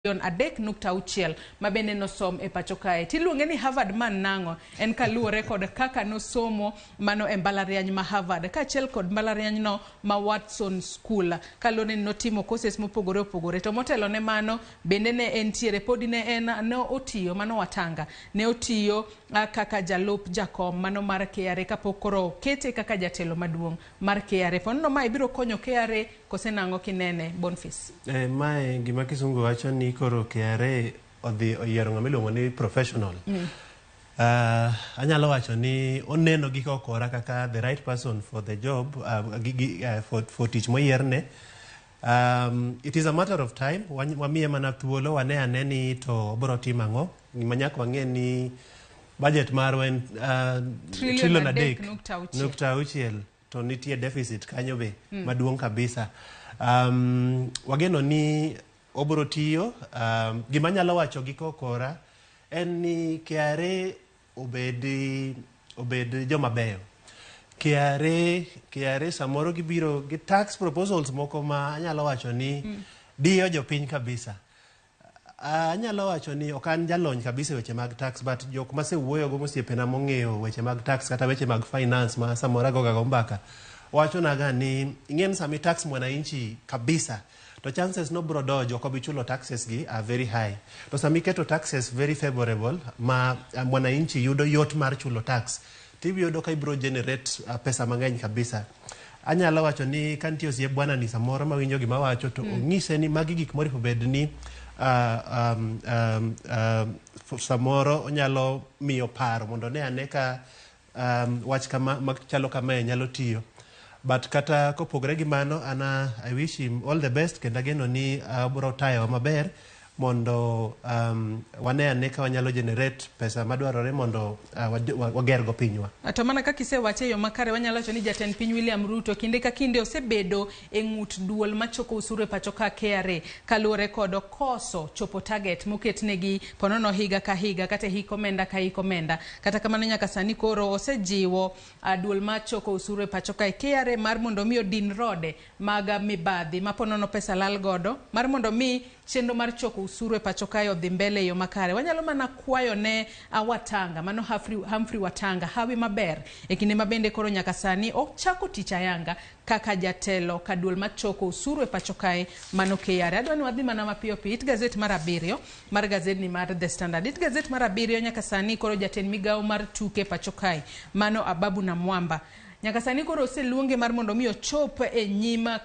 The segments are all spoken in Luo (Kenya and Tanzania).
3.6 mabende nosom e pacho kae. Tiluonge ni Harvard man nango en kaluwore kod kaka nosomo mano e mbalariany ma Harvard kaachiel kod mbalariany no ma Watson School kalone notimo courses mopogore opogore to motelo ne mano bende ne entiere podi ne en no otiyo mano watanga ne otiyo kaka jalup jakom mano mar KRA kapok koro kete kaka jatelo maduong' mar KRA. Ponono ma ibiro konyo KRA kose nango kinene Boniface? Mae gima kisungu wacho ni koro KRA odhi oyiero ng'ama iluongo ni professional. Anyalo wacho ni oneno gi kokora kaka the right person for the job, for tich moyierne. It is a matter of time. Wamiye mana thuolo wane ane ni to obiro timo ang'o. Gima nyaka wang'e ni budget marwa en trillion 3.6 to nitie deficit kanyo be maduong' kabisa. Wageno ni obro tiyo. Gima nyalo wacho gi kokora en ni KRA obed joma beyo. KRA samoro gibiro gi tax proposals moko ma anyalo wacho ni diyo jopiny kabisa. Anyalo wacho ni okan jalony kabisa weche mag tax, but jok masewuoyo go mosiepena mong'eyo weche mag tax kata weche mag finance ma samora goga mbaka wacho naga ni ing'en sami tax mwananchi kabisa to chances no bro dojo ko bichulo taxes gi are very high. To sami keto taxes very favorable ma mwananchi yudo yot mar chulo tax tibi yudo ka ibro generate pesa mang'eny kabisa. Anyalo wacho ni kantie osiep bwana ni samoro mawinjo gima wacho to ong'ise ni magi gik moripo bed ni samoro onyalo miyo paro mondo ne ane ka wach kama machalo kama nyalo tiyo. But kata kopogre gi mano I wish him all the best kendo ageno ni bro tayo maber mondo wane ane ka wanyalo generate pesa madwarore mondo wagergo pinywa. To mana kaka isewache yo makare wanyalo wacho ni jatend piny William Ruto kinde ka kinde osebedo e ng'ut duol machoko usuru e pacho ka KRA kaluwore kod koso chopo target moketnegi ponono higa ka higa kata hik omenda ka hik omenda. Kata kamano nyaka sani koro osejiwo duol machoko usuru e pacho ka KRA mar mondo mi odin rode mag mibadhi maponono pesa lal godo mar mondo mi chenro mar choko usuru e pacho kae odhi mbele yo makare. Wanyalo mana kwayo ne Watanga mano Humphrey Watanga hawi maber e kinde mabende koro nyaka sani ochako tich ayanga kaka jatelo kaduol machoko usuru e pacho kae mano KRA. Adwani wadhi mana mapiyo piyo. It Gaset mar 7 mar gazet ni mar The Standard. It Gaset mar 7 nyaka sani koro jatend migawo mar tuke pacho kae mano Ababu na Mwamba nyaka sani koro oseluonge mar mondo mi ochop e nyima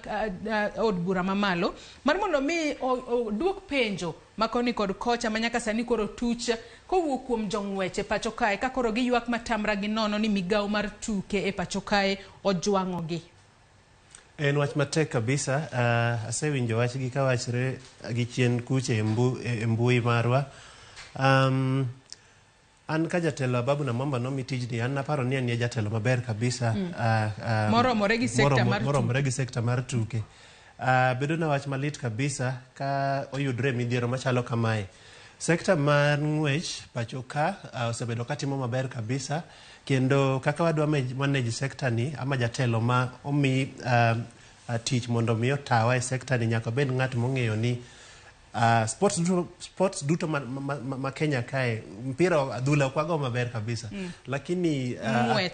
od bura mamalo mar mondo mi oduok penjo makoni kod kocha ma nyaka sani koro tuch kowuok kuom jong'weche pacho kae ka koro giywak matamra gi nono ni migawo mar tuke e pacho kae ojwang'ogi. En wach matek kabisa. Asewinjo wach gi kawachre gi chien kuche e mbui marwa. An ka jatelo Ababu na Mwamba no mitijni an naparo ni an jatelo maber kabisa. Moromore gi sekta mar tuke. Bedo na wach malit kabisa ka oyudre midhiero machalo kamae. Sekta mar ng'wech pacho ka osebedo katimo maber kabisa kendo kaka wadwa manage sekta ni ama jatelo ma omi tich mondo mi otawa e sekta ni nyaka bed ng'at mong'eyo ni sports duto ma Kenya kae mpira adhula kwago maber kabisa lakini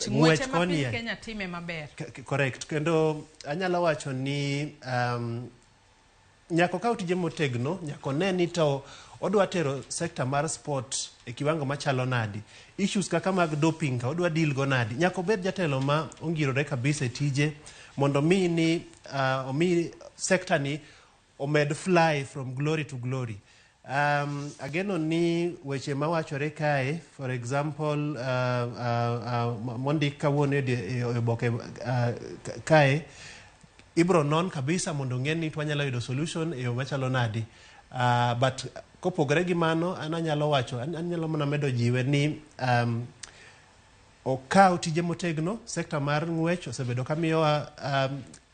ng'wech koni Kenya time maber. Correct. Kendo anyalo wacho ni nyako ka utije motegno nyako ne ni to odwa tero sekta mar sport e kiwango machalo nadi. Issues kaka mag doping ka odwa deal go nadi. Nyako bed jatelo ma ongirore kabisa tije mondo mi ni omi sekta ni omed fly from glory to glory. Ageno ni weche mawachore kae, for example mondi kawuone e boke kae ibro non kabisa mondo ng'en ni twanyalo yudo solution e yo machalo nadi. But kopogre gi mano anyalo wacho anyalo mana medo jiwe ni okaw tije motegno. Sekta mar ng'wech osebedo kamiyo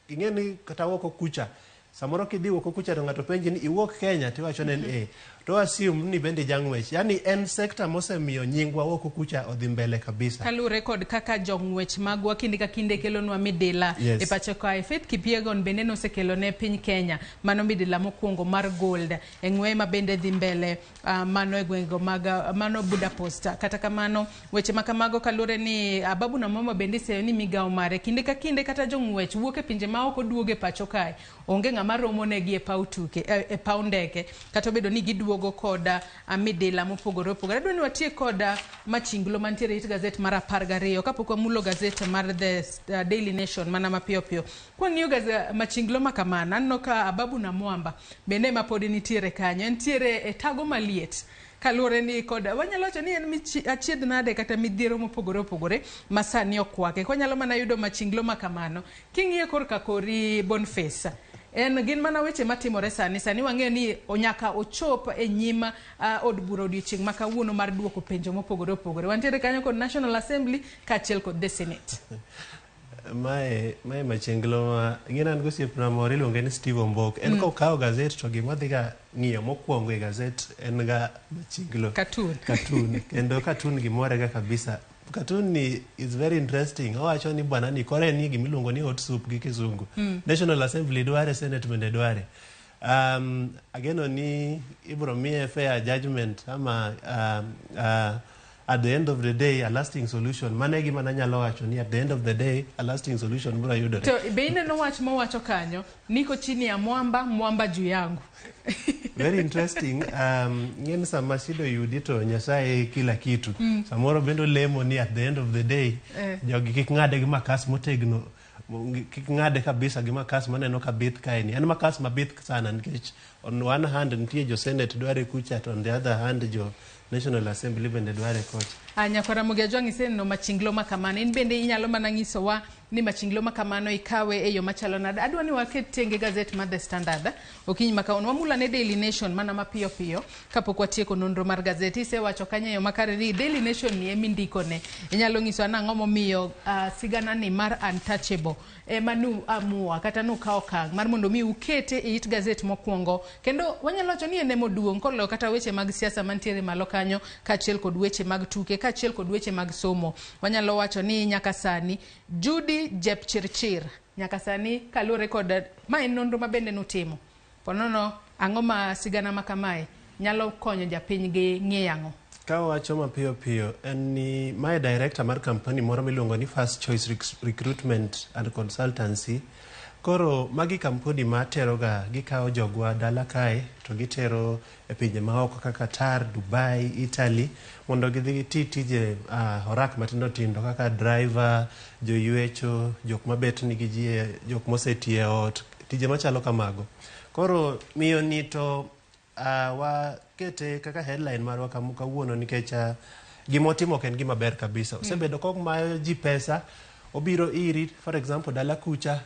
ing'eni kata woko kucha samoro kidhi woko kucha to ng'ato penji ni iwuok Kenya tiwacho nen to assume ni bende jang'wech. Yani en sector mosemiyo nyingwa oko kucha odhi mbele kabisa. Kalure kod kaka jong'wech magwa kinde ka kinde kelonwa midila e pacho kae. Faith Kipyegon bende nosekelo ne piny Kenya mano midila mokwongo mar gold e ng'weye ma bende dhi mbele mano e gwenge mag mano Budapest. Kata kamano weche makamago kalure ni Babu na Mama bende seyo ni migawo mare kinde ka kinde kata jong'wech wuok e pinje ma oko duoge pacho kae onge ng'ama romo negi e paw tuke e paw ndege kata bedo ni giduogo koda midila mopogore opogore. Adwa ni watie koda machinglo mantiere it Gaset mar 12 kapok wamulo Gaset mar The Daily Nation mana mapiyo piyo. Kwang'iyo machinglo makamana anno ka Babu na Mwamba bende ma pod nitiere kanyo entiere e tago maliet kalure ni koda wanyalo wacho ni en achiedh nade kata midhiero mopogore opogore masani okwake kwanyalo mana yudo machinglo makamano king'iye korka kori Boniface en gin mana weche matimore sani wang'eyo ni onyaka ochop e nyima od bura odiochieng' ma kawuono mar duoko penjo mopogore opogore. Wantiere kanyo kod National Assembly kaachiel kod the Senate. Mae machinglo ma ng'ina an gosiepna moro iluonge ni Steve Ombok. En kokawo Gaset to gima dhiga ng'iyo mokwongo e Gaset en ga machinglo. Cartoon. Kendo cartoon gimorega kabisa. Cartoon ni is very interesting. Owacho ni bwana ni kore ni gimiluongo ni hot soup gi kizungu. National Assembly dware, Senate bende dware. Ageno ni ibro miye fair judgment ama at the end of the day a lasting solution. Mane gima nanyalo wacho ni at the end of the day a lasting solution bro yudore. To beine no wach mowacho kanyo niko chini ya mwamba juu yangu. Very interesting. Ng'en sama sido yudi to Nyasaye kila kitu. Samoro bendo lemo ni at the end of the day jogi kik ng'ade gi makas motegno kik ng'ade kabisa gi makas maneno ka bith kaeni. En makas mabith sana nikech on one hand nitie jo Senate dware kucha to on the other hand jo National Assembly bende dware kocha. Nyakora Mugiajwang' iseno machinglo makamano in bende inyalo mana nyisowa ni machinglo makamano ikawe e yo machalo nade. Adwa ni waket tenge Gaset mar The Standard okinyi makawuono wamula ne Daily Nation mana mapiyo piyo kapok watieko nonro mar Gaset. Isewacho kanyo yo makare ni Daily Nation ni emi ndikone inyalo nyisowa nang'o momiyo sigana ni mar untouchable manu amua kata nukawo okang' mar mondo mi ukete e it Gaset mokwongo kendo wanyalo wacho ni en emo duong' koloyo kata weche mag siasa mantiere malo kanyo kaachiel kod weche mag tuke kaachiel kod weche mag somo. Wanyalo wacho ni nyaka sani Judy Jepchirchir nyaka sani kalure kod ma en nonro mabende nutimo ponono ang'o ma sigana makamae nyalo konyo japiny gi ng'eyo ang'o. Ka wacho mapiyo piyo en ni my director mar company moro miluongo ni First Choice Recruitment and Consultancy. Koro magi kampuni ma teroga gikawo jogwa dala kae to gitero e pinje maoko kaka Qatar, Dubai, Italy mondo gidhi tije orak matindo tindo kaka driver, joywecho, jok mabet nigi ji, jok mosetie ot, tije machalo kamago. Koro miyo ni to wakete kaka headline marwa kawuono nikech gimotimo ken gima ber kabisa. Osebedo kok mayo ji pesa obiro iri for example dala kucha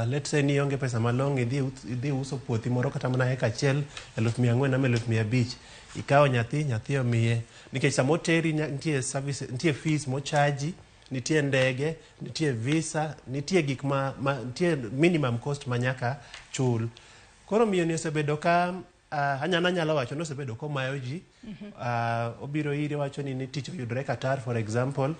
let's say ni onge pesa malong idhi uso puothi moro kata mana eka achiel 1,400 ama 1,500 ikawo nyathi omiye nikech samo teri nitie service nitie fees mochaji nitie ndege nitie visa nitie gik nitie minimum cost manyaka chul. Koro miyo ni osebedo ka anyalo wacho no osebedo ko mayo ji obiro iri wacho ni tich oyudre Qatar for example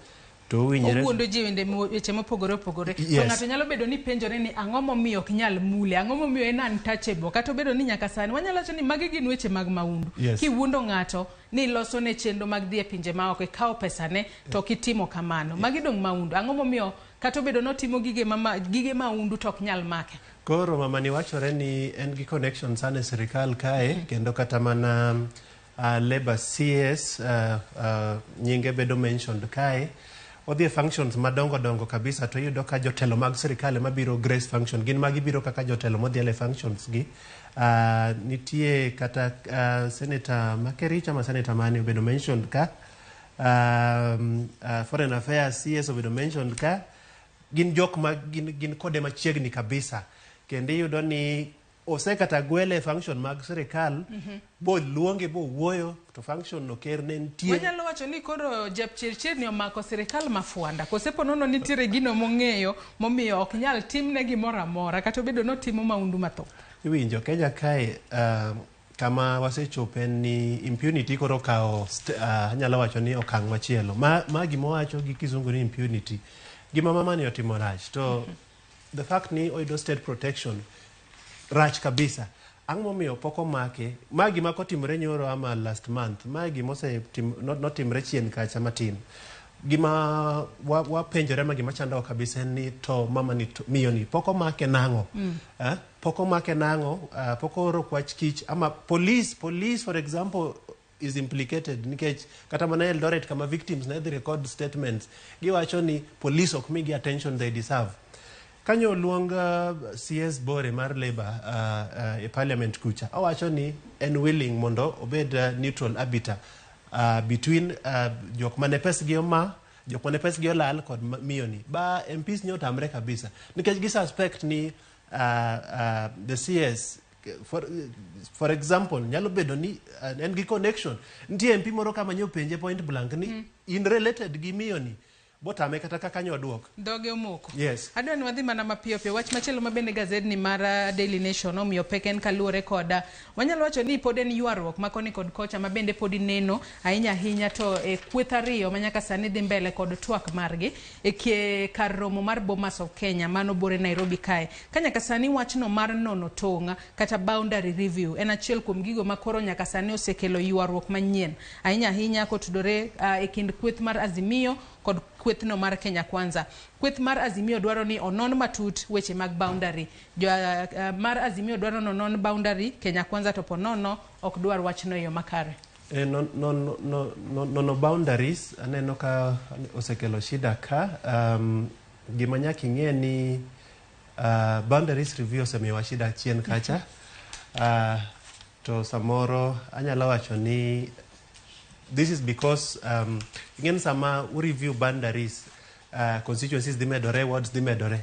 to wuondo ji wende weche mopogore opogore. To ng'ato nyalo bedo ni penjore ni ang'o momiyo ok nyal mule, ang'o momiyo en untouchable kata bedo ni nyaka sani wanyalo wacho ni magi gin weche mag maundu. Kiwuondo ng'ato ni loso ne chenro mag dhi e pinje maoko ikawo pesane to kitimo kamano magi dong maundu. Ang'o momiyo kata bedo notimo gige maundu to ok nyal make. Koro mama ni wachore ni en gi connection sana e sirikal kae kendo kata mana Labor CS nyinge bedo mentioned kae. Odhi functions madongo kabisa to yudo ka jotelo mag sirikal mabiro grace function gin magi biro kaka jotelo modhiele functions gi nitie kata senator Makerich ama senator Mani obedo mentioned ka foreign affairs CS obedo mentioned ka gin jok ma gin kode machiegni kabisa kendo yudo ni osekata gwele function mag sirikal bo luonge bo wuoyo to function no ker ne ntie. Wanyalo wacho ni koro Jepchirchir ni omako sirikal mafuanda kosepo nono nitiere gino mong'eyo momiyo ok nyal timne gimoro amora kata bedo no timo maundu matho. Iwinjo Kenya kae kama wasechope ni impunity koro kao anyalo wacho ni okang' machielo ma gima wacho gi kizungu ni impunity gima mamani otimo rach to the fact ni oyudo state protection rach kabisa ang' momiyo poko make ma gima kotimore nyoro ama last month ma gima notimre chien kacha matin gima wapenjore ma gima chando kabisa ni to mama ni miyo ni poko make nango poko make nango poko oro kwach kich ama police for example is implicated nikech kata mana Eldoret kama victims na the record statements giwacho ni police ok migi attention they deserve kanyo luonga CS Bore mar labor e parliament kucha awacho ni en willing mondo obed neutral arbiter between jok mane pes gi oma jok mane pes gi olal kod miyoni ba MPs nyo tamre kabisa nikech gi suspect ni the CS for example nyalo bedo ni en gi connection ntie MP moro kama nyo penje point blank ni in related gi miyoni botame kata kaka nyoduok doge omoko yes adwa ni wadhi mana mapiyo piyo wach machielo mabende Gaset ni mar Daily Nation omiyo peken kaluore koda wanyalo wacho ni pod en ywaruok makoni kod kocha mabende pod neno ahinya to kweth ariyo manyaka sani dhi mbele kod twak margi kar romo mar Bomas of Kenya mano bore Nairobi kae kanyaka sani wachno mar nono tonga kata boundary review en achiel kuom gigo makoro nyaka sani osekelo ywaruok manyien ahinya kotudore kind kweth mar Azimio kod kweth no mar Kenya Kwanza. Kweth mar Azimio dwaro ni onon matut weche mag boundary. Mar Azimio dwaro no non boundary, Kenya Kwanza to ponono ok dwar wachno yo makare. No boundaries aneno ka osekelo shida ka gima nyaka ing'e ni boundaries review osemiyowa shida chien kacha to samoro anyalo wacho ni this is because again sama we review boundaries constituencies dhi medore wards dhi medore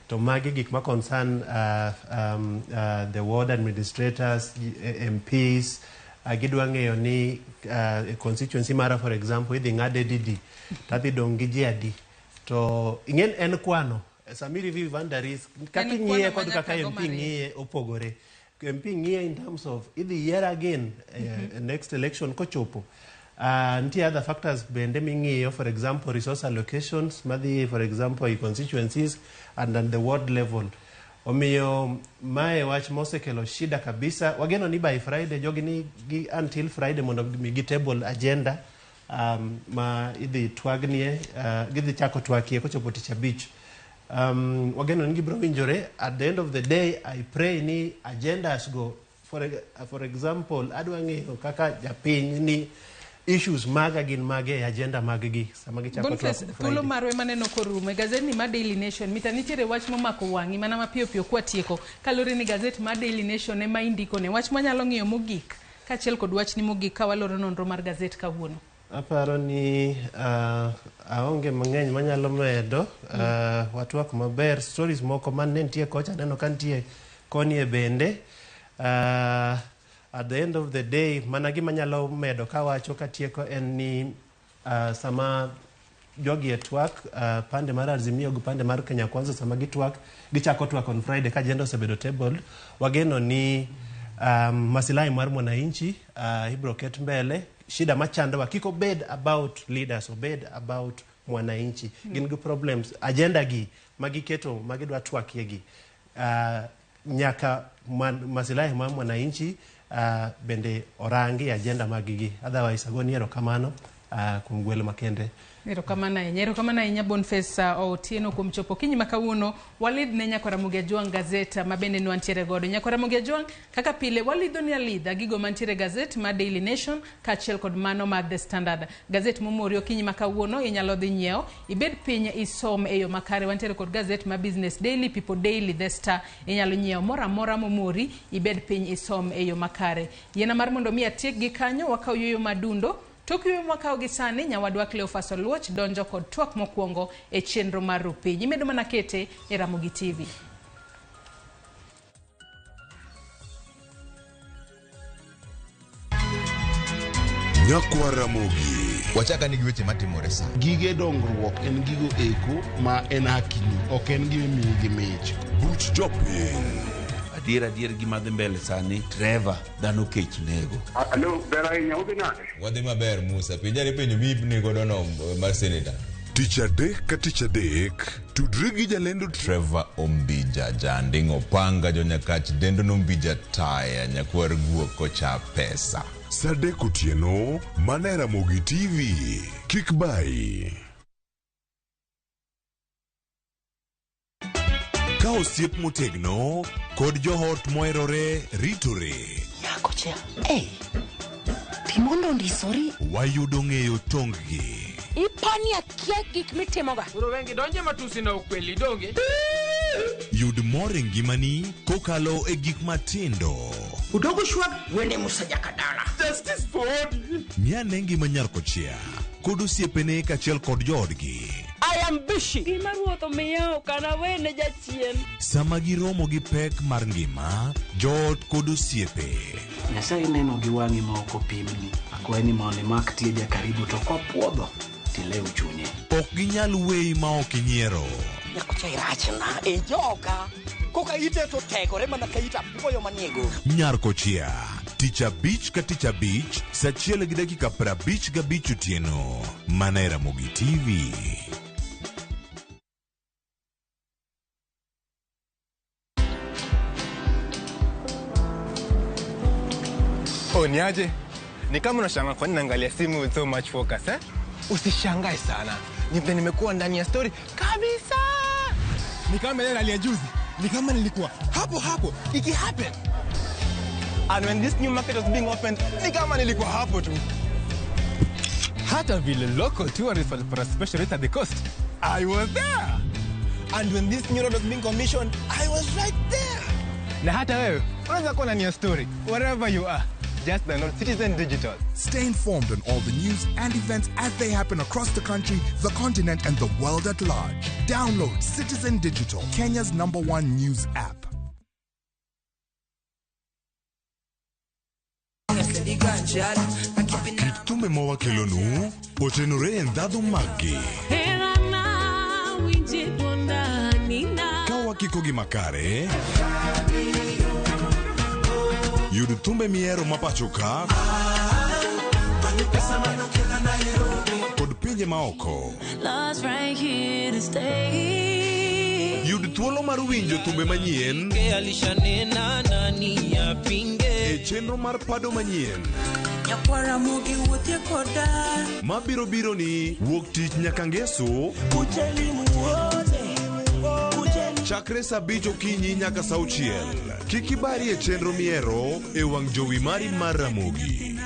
to magi gik ma concern the ward administrators MPs gidwa ng'eyo ni constituency mara for example idhi ng'ade didi tadhi dong' gi ji adi to ing'en en kwano sami review boundaries kaka ng'iye kod kaka MP ng'iye opogore MP ng'iye in terms of idhi year again next election kochopo ntie other factors bende ming'iyo for example resource allocations madhi for example constituencies and at the ward level omiyo mae wach mosekelo shida kabisa wageno ni by Friday jogi ni until Friday mondo mi table agenda ma idhi twagnie gidhi chako twakie kochopo tich abich wageno ni gibro winjore at the end of the day I pray ni agendas go for example adwa ng'eyo kaka japiny ni issues maga gin mage agenda maggi sama gichako thuolo marwe maneno korume Gaset ni ma Daily Nation mitanitiere wach momako wangi mana mapiyo piyo kwatieko kalore ni Gaset ma Daily Nation ema indiko ne wach manyalo ng'iyo mogik kachiel kod wach ni mogik kawaloro nonro mar Gaset kawuono aparo ni aonge mang'eny manyalo medo watwak maber stories moko man nentie kocha neno kantie konie bende at the end of the day mana gima nyalo medo kawacho katieko en ni sama jogi twak pande mar Azimio gi pande mar Kenya Kwanza sama gitwak gichako twak on Friday ka agenda osebedo table wageno ni maslahi mar mwananchi ibro ket mbele shida machando kiko bed about leaders obed about mwananchi gin gi problems agenda gi magiketo magidwa twakie gi nyaka maslahi mar mwananchi bende orangi agenda magigi otherwise agoni erokamano kuom gwelo makende erokamano inya Boniface Otieno kuom chopo kinyi makawuono walid ne nyakora Ramogi Gaset mabende nwantiere godo nyakora Ramogi kaka pile walidho ni alidha gigo mantiere Gaset ma Daily Nation kachiel kod mano mag The Standard Gaset momorio kinyi makawuono inyalo dhi nyiewo ibed piny isom eyo makare wantiere kod Gaset ma Business Daily People Daily The Star inyalo nyiewo mora momori ibed piny isom eyo makare yena mar mondo mi atiek gi kanyo wakaw yoyo madundo Tokyo mwaka ogisani nyawadwa Cleophas Oluoch donjo kod twak mokwongo e chenro mar Rupiny. Imedo mana kete e Ramogi TV. Nyakwa Ramogi. Wachaka nigi weche matimore sa. Gige dongruok en gigo eko ma en hakini. Ok en gime miyo gi mich. Buch jopiny. adier gima dhi mbele sani Trevor dhano kech nego. Alo, bera inyaubi nade? Wadhi maber Musa, pinjari penjo mipni godono mar senator. Tich adek ka tich adek, tudri gi jalendo Trevor Ombija janding opanga jonyakach dendo nombija taya nyakwar guok kocha pesa. Sadek otieno, mana Ramogi TV. Kik bai. Ka osiep motegno kod johot moherore ritore. Yako chia. Timondo ndisori. Wayudo ng'eyo tonggi. Ipani akia gik mitimoga. Uro wengi donje matusi na ukweli donge. Yud mor e ngimani kokalo e gik matindo. Udogo shwag wende musajakadala. Justice for all. Ng'ane ngima Nyarkochia kod osiepene kachiel kod joodgi. I am busy. Gima ruoth omiyo kana wene jachien. Sama giromo gi pek mar ngima, joot kod osiepe. Nyasaye neno gi wang'i ma ok opimni. Akwaye ni mondo imak tieja karibu to kopuodho tilew chunye. Ok ginyal weyi ma ok inyiero. Nyakocha irachna e joka. Koka ite to tegore mana ka ita puoyo maniego. Nyarkochia, tich abich ka tich abich, saa 1:55 otieno. Mana Ramogi TV. Niaje? Ni kama unashangaa kwa nini naangalia simu with so much focus, eh? Usishangae sana. Nimekuwa ndani ya story kabisa. Ni kama ile hali ya juzi. Ni kama nilikuwa hapo iki happen. And when this new market was being opened, ni kama nilikuwa hapo tu. Hata vile local tourists for a special rate at the coast, I was there. And when this new road was being commissioned, I was right there. Na hata wewe, unaweza kuwa ndani ya story wherever you are. Just download Citizen Digital. Stay informed on all the news and events as they happen across the country, the continent, and the world at large. Download Citizen Digital, Kenya's #1 news app. Kitume mowa kelonu, otenore en dhadho magi. Kawa kiko gi makare. Yud thumbe miero mapachoka kod pinje maoko. Yud thuolo mar winjo thumbe manyien e chenro mar pado manyien mabiro biro ni wuok tich nyaka ngeso chakre saa 5 okinyi nyaka saa 6. Kik ibari e chenro miero e wang' jowi mari mar Ramogi.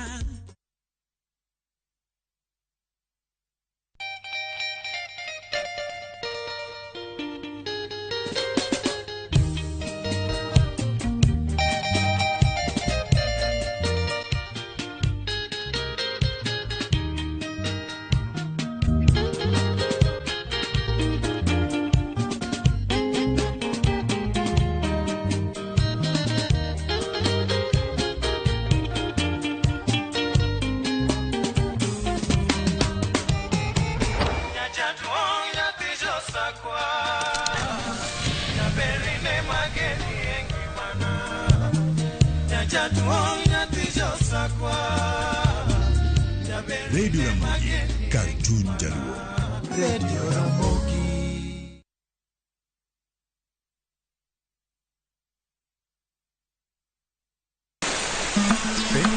Radio Ramogi, Cartoon Jaluo. Radio Ramogi.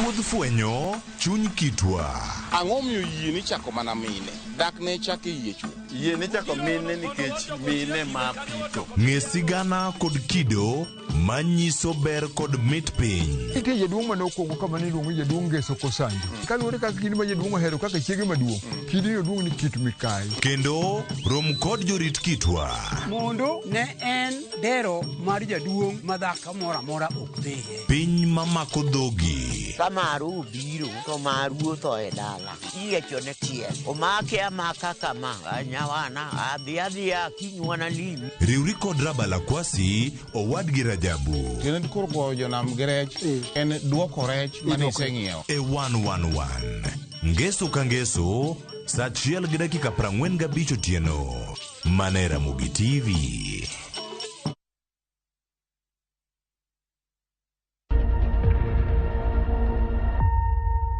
Wuodh fwenyo, chuny kitwa. Ang'o miyo yie ni chako mana mine? Dak ne chake yie chuo. Yie ni chako mine nikech mine ma pito. Ng'e sigana kod kido manyiso ber kod mit piny. Ike jaduong' manokwongo kama niluongo jaduong' Ngeso Kosanjo. Kaluwore kaka kinde ma jaduong' ohero kaka chiege maduong'. Kidi oduong' ni Kit Mikai. Kendo rom kod jorit kitwa. Mondo ne en dero mar jaduong' madhaka mora mora ok dhiye. Piny mamako dhogi. Kamaru biro to maru to e dala. Iyecho ne tiel. Omake amaka kama nyawana adhiadhia kinywana limi. Riuri kod Rabala Kwasi owadgi Rajabu. Kendo koro go jonam grech en duoko rech mane iseng'iewo. E 111. Ngeso ka ngeso saa 1:45 otieno. Mana Ramogi TV.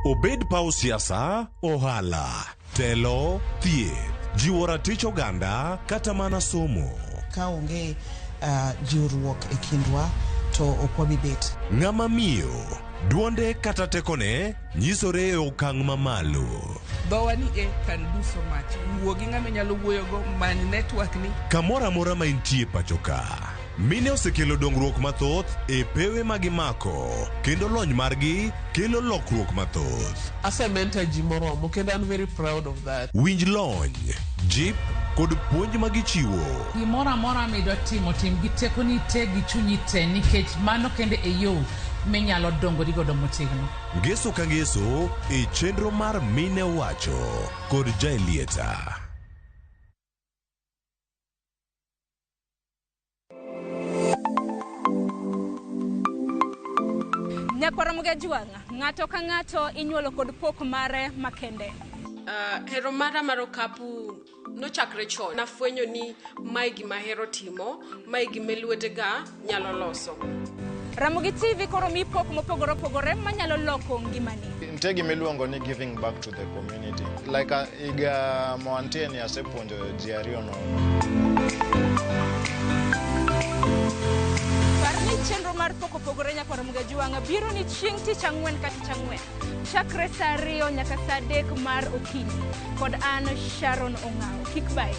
Obed paw siasa, ohala, telo, thieth, jiwo ratich oganda, kata mana somo. Ka onge jiwruok e kindwa to ok wabi bet. Ng'ama miyo, duonde kata tekone nyisore e okang' mamalo. Dhowa ni kan duso mach. Wuo gi ng'ama nyalo wuoyogo many network ni. Kamoro amora ma intie pacho ka. Mine osekelo dongruok mathoth e pewe magimako, kendo lony margi kelo lokruok mathoth. Asementa ji moromo kendo I'm very proud of that. Winj lony, jip kod puonj magichiwo. Gimoro amora midwa timo, tim gi tekoni te gi chunyi te, nikech mano kende e yo minyalo dongori godo motegno. Ngeso ka ngeso e chenro mar Mine Wacho kod Jaelieta. Ramogi juanga, ng'ato ka ng'ato inyuolo kod pok mare makende. Hero mara mar okapu nochakre chon. Nafwenyo ni mae gima hero timo, mae gima lwetega nyalo loso. Ramogi TV koro mi pok mopogore opogore manyalo loko ngimani. Nitie gima iluongo ni giving back to the community. Like iga moanteni asepuonjo ji ariyo Chenro mar poko pogore nyaka Ramogi juanga biro ni chieng' tich ang'wen ka tich ang'wen chakre saa 2 nyaka saa 3 mar okinyi kod an Sharon Ong'ao. Kik bai.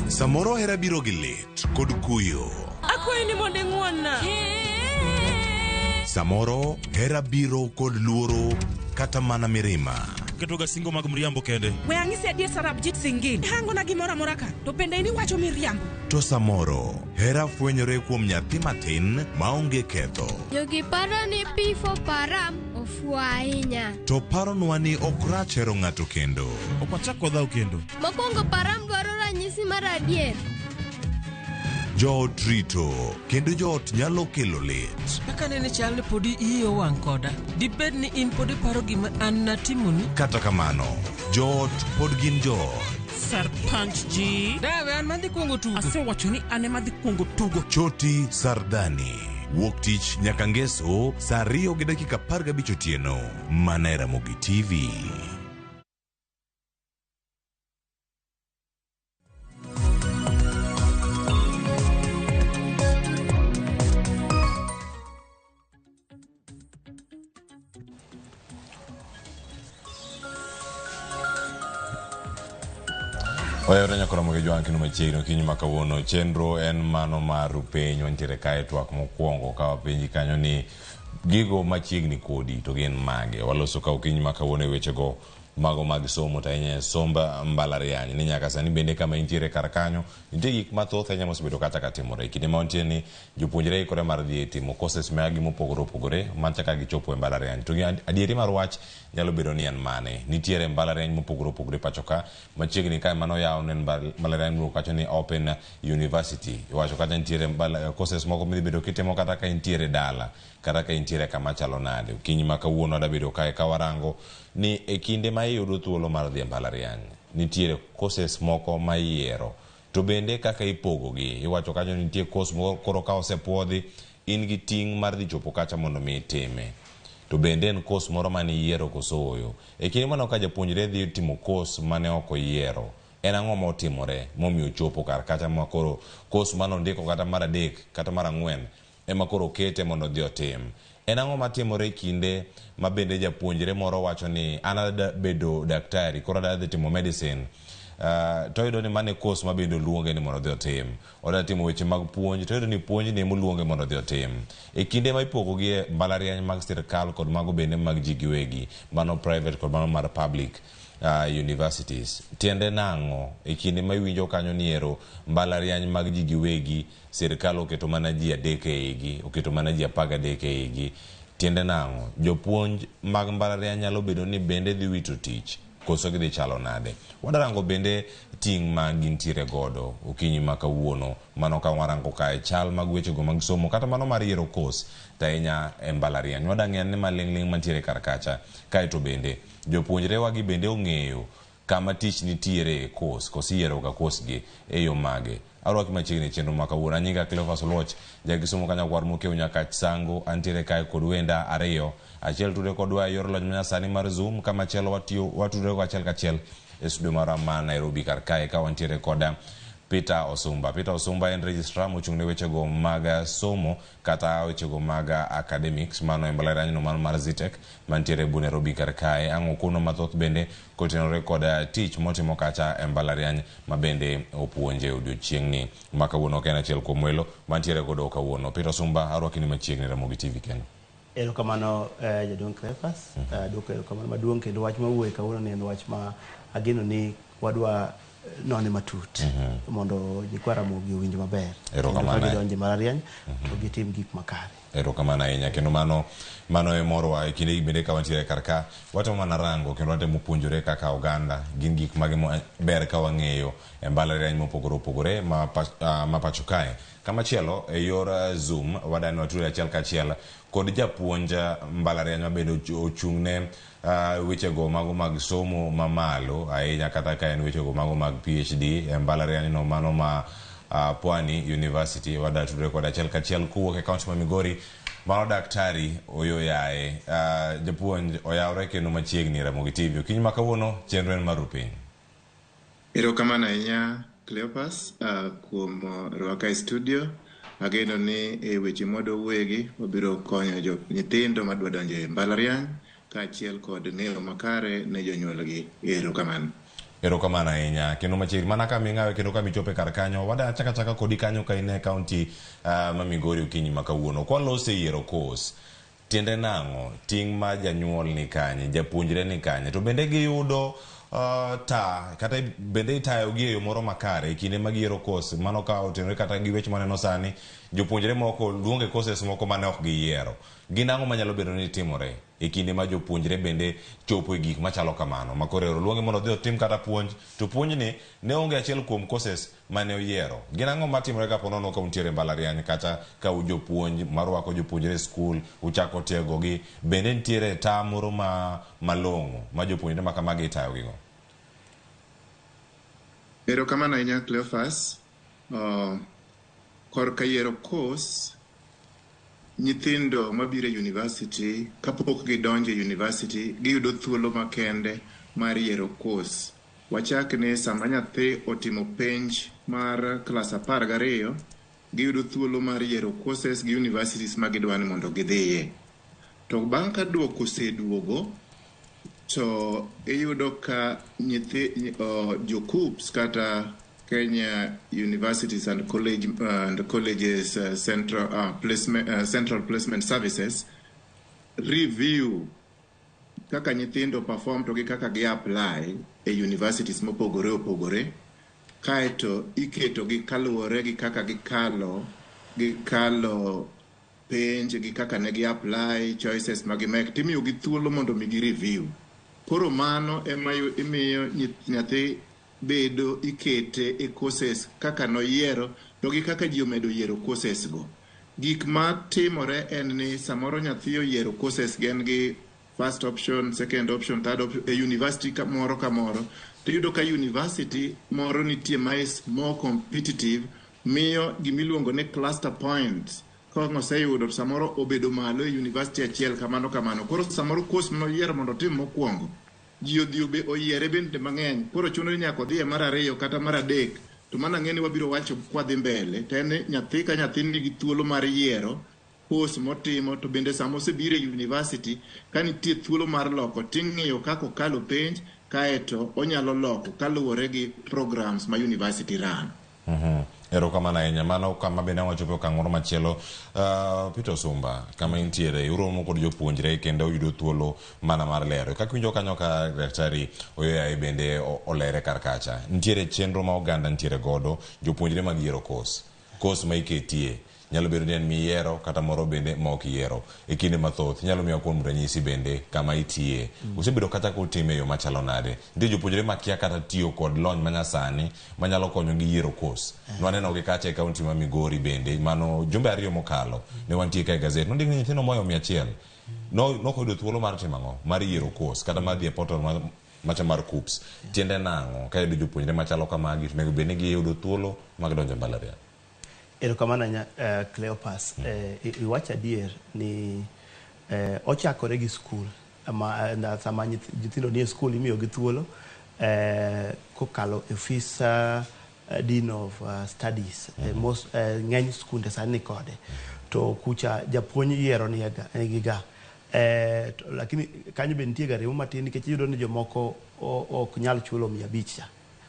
Samoro hera biro gi lit kod kuyo. Akwayi ni mondo ing'wonna. Samoro hera biro kod luoro kata mana mirima. Ketoga singo mag mriambo kende. We ang'isi adier Sarab Jit Singin. Hango na gimora mora ka. To pende ini wacho miriambo. To samoro hera fwenyore kuom nyathi matin maonge ketho. Jogi paro ni pifo param ofuo ahinya. To paronwa ni ok rach hero ng'ato kendo. Ok wachak kodhaw kendo. Mokwongo param dwaro ranyisi mar adier. Joot rito kendo joot nyalo kelo lit. Kaka nene chal ni podi iyo wang' koda. Dibed ni in podi paro gima an natimoni. Kata kamano, joot pod gin joot. Sarpanch ji. Dawe an madhi kuongo tugo. Asewacho ni ane madhi kuongo tugo. Choti Sardani. Wuok tich nyaka ngeso saa 2:15 otieno. Mana e Ramogi TV. Oyore nyaka Ramogi juang kino machiegni kinyi makawuono. Chenro en mano mar penjo ntiere kae twak mokwongo ka wapenji kanyo ni gigo machiegni kodi to gin mage. Waloso ka kinyi makawuono e wechego mago mag somo ta somba mbalariany ni nyaka sani bende kama intiere kar kanyo nitie gik mathoth ahinya mosebedo kata katimore. Kinde ma wantie ni jopuonjre ikore mar dhi timo courses magi mopogore opogore mancha ka gichopo e mbalariany. To adieri mar wach nyalo bedo ni en mane. Nitiere mbalariany mopogore opogore pacho ka machiegni kae mano yawo ne mbalariany mo kacho ni Open University. Wacho kata nitiere courses moko midhibedo kitimo kata ka intiere dala kata ka intiere kama chalo nade. Kinyi ma kawuono dabedo kae ka warango ni e kinde ma iyudo thuolo mar dhi mbalariany nitiere courses moko ma iyiero to bende kaka ipogogi. Iwacho kanyo nitie course moko koro ka osepuodhi in gi ting' mar dhi chopo kacha mondo mi itime. To bende en course moro mane iyiero koso oyo. E kinde mano ka japuonjre dhi timo course mane ok oyiero, en ang'o ma otimore momiyo chopo kar kacha ma koro course mano ndiko kata mar 3 kata mar 4 ema koro kete mondo dhi otim. En ang'o matimore kinde ma bende japuonjre moro wacho ni an adwa bedo daktari koro adwa timo medicine. To yudo ni mane course ma bende luonge ni mondo dhi otim. Odwa timo weche mag puonj to yudo ni puonj ne moluonge mondo dhi otim. E kinde ma ipogo gi mbalariany mag sirkal kod mago bende mag ji giwegi, mano private kod mano mar public universities. Tiende nang'o e kinde ma iwinjo kanyo niero mbalariany mag ji giwegi sirkal oketo mana ji 3 e higi, oketo mana ji 13 e higi. Tiende nang'o jopuonj mag mbalariany nyalo bedo ni bende dhi wito tich koso gidhi chalo nade. Wadarango bende ting' ma gintiere godo okinyi ma kawuono mano ka warango kae chal mag wechego mag somo kata mano mar yiero course tainya e mbalariany. Wadang'en ni maling'ling mantiere kar kacha kae to bende jopuonjre wagi bende ong'eyo kama tich nitiere kos kosiero ka kos gi e yo mage arwaki machiegni chenro maka wuona nyinga Cleophas Oloch jagisomo kanya kwar mokeo nyaka sango antiere kae kod wenda ariyo achiel tude kodwa yor lony manyasani mar Zoom kama chielo watudre ko achiel kachiel e studio mara ma Nairobi kar kae ka wantiere koda Peter Osumba en registrar mochung'ne wechego mag somo kata wechego mag academics mano e mbalariany no mano mar Zitek mantiere bu Nairobi kar kae ang'o kuno mathoth bende kotenore koda tich motimo kacha e mbalariany ma bende opuonje odiochieng'ni ma kawuono ok en achiel kuom welo mantiere kodo kawuono. Peter Osumba arwakini machiegni Ramogi TV kendo. Erokamano jaduong' Cleophas, duoko erokamano maduong' kendo wach mawuoye kawuono ni en wach ma ageno ni wadwa none matut mondo nyikwa Ramogi owinj maber. Erokamano. Gidonje mbalariany to gitim gik makare. Erokamano ahinya kendo mano e morwa e kinde bende ka wantiere kar ka watemo mana rango kendo watemo puonjore kaka oganda gin gik mage ber ka wang'eyo e mbalariany mopogore opogore ma pacho kae. Kamachielo e yor Zoom wadani watudre achiel kachiel kod japuonj mbalariany mabende ochung'ne wechego mago mag somo mamalo ahinya kata ka en wechego mago mag PhD e mbalariany no mano ma Pwani University wadatudre kod achiel kachiel kuwuok e kaunti ma Migori mano daktari Oyoyaye. Japuonj oyawre kendo machiegni Ramogi TV okinyi ma kawuono chenro en mar rupiny. Erokamano ahinya Cleophas kuom rwaka e studio. Ageno ni e weche modowuoyegi wabiro konyo nyithindo madwa donjo e mbalariany kaachiel kod ng'eyo makare ne jonyuolgi. Erokamano. Erokamano ahinya kendo machiegni mana ka ming'awe kendo ka michope kar kanyo wada chaka kodi kanyo ka ine kaunti ma Migori okinyi ma kawuono kwalose yiero kos tiende nang'o ting' ma janyuol ni kanye japuonjre ni kanye to bende giyudo kata bende itayogi e yo moro makare e kinde magiyiero kos mano ka otenore kata gi weche maneno sani jopuonjre moko luonge koses moko mane ok giyiero gin ang'o manyalo bedo ni timore e kinde ma jopuonjre bende chopo e gik machalo kamano makoro luonge mondo odhi otim kata puonj to puonjni ne onge achiel kuom koses mane oyiero gin ang'o matimore ka ponono ka untiere mbalariany kata ka jopuonj marwako jopuonjre e skul uchako tiegogi bende nitiere ta moro malong'o ma jopuonjre ma kamagi itayogigo. Erokamano ahinya Cleophas. Korka yiero kos nyithindo mabiro e university kapok gidonjo e university giyudo thuolo makende mar yiero kos. Wachak ni sama nyathi otimo penj mar klas 12 giyudo thuolo mar yiero courses gi universities ma gidwa ni mondo gidhiye. To bang' ka duoko oseduogo to iyudo ka jo-KUPS kata Kenya Universities and Colleges Central Placement Services review kaka nyithindo perform to gi kaka gi apply e universities mopogore opogore kaeto iketo gi kaluwore gi kaka gikalo penj gi kaka ne gi apply choices magimek timiyo gi thuolo mondo mi gi review. Koro mano ema imiyo nyathi bedo ikete e courses kaka noyiero to gi kaka ji omedo yiero courses go. Gik ma timore en ni samoro nyathi oyiero courses gen gi first option, second option, third option e university moro ka moro to yudo ka university moro nitie ma is more competitive miyo gimiluongo ne cluster points kong oseyudo samoro obedo malo e university achiel kamano. Koro samoro course manoyiero mondo tim mokwongo ji odhi oyiere bende mang'eny koro chuno ni nyaka odhi e mar ariyo kata mar adek to mana ng'eni wabiro wacho kwadhi mbele to en nyathi ka nyathi nigi thuolo mar yiero course motimo to bende sama osebiro e university ka nitie thuolo mar loko ting'iyo kaka okalo penj kaeto onyalo loko kaluwore gi programs ma university run. Erokamano ahinya mano kama bende wachopo okang' moro machielo. Peter Osumba kama intiere uromo kod jopuonjre kendo yudo thuolo mana mar lero kaka winjo kanyo ka daktari Oyoyaye bende olere kar kacha nitiere chenro ma oganda nitiere godo jopuonjre mag yiero kos ma iketie nyalo bedo ni en miyiero kata moro bende ma ok yiero e kinde mathoth nyalo miyo kuom ranyisi bende kama itie usebedo kata kutime yo machalo nade nitie jopuonjre makia kata tiyo kod lony manyasani manyalo konyo gi yiero kos nwaneno gi kacha e kaunti ma Migori bende mano jumbe 2 mokalo ne wantie ka e Gaset nondik nyithindo moyo 100 nokoyudo thuolo mar timo ang'o mar yiero kos kata mar dhi e portal macha mar KUPS tiende nang'o ka yudo jopuonjre machalo kamagi to nego bed ni giyudo thuolo mag donjo mbalariany. Erokamano Cleopas, iwacho adier ni ochakore gi skul sama nyithindo nie skul imiyo gi thuolo kokalo office Dean of Studies ng'eny skunde sani kode to kucha japuonj yiero nigiga lakini kanyo be nitie garemo matin nikech iyudo ni jomoko ok nyal chulo 500 cha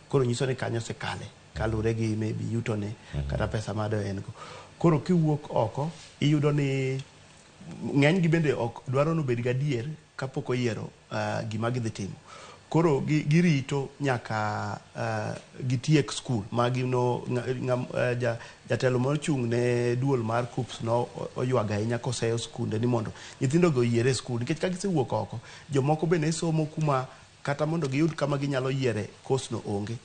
koro nyiso ni kanyo sekale kalure gi maybe yuto ne kata pesa mado en go koro kiwuok oko iyudo ni ng'eny gi bende ok dwaro no bed gadier kapok oyiero gima gidhi timo koro girito nyaka gitiek skul magino jatelo mochung' ne duol mar KUPS no oywaga ahinya koseyo skunde ni mondo nyithindo go yiere skul nikech ka gisewuok oko jomoko bende somo kuma kata mondo giyud kama ginyalo yiere kosno onge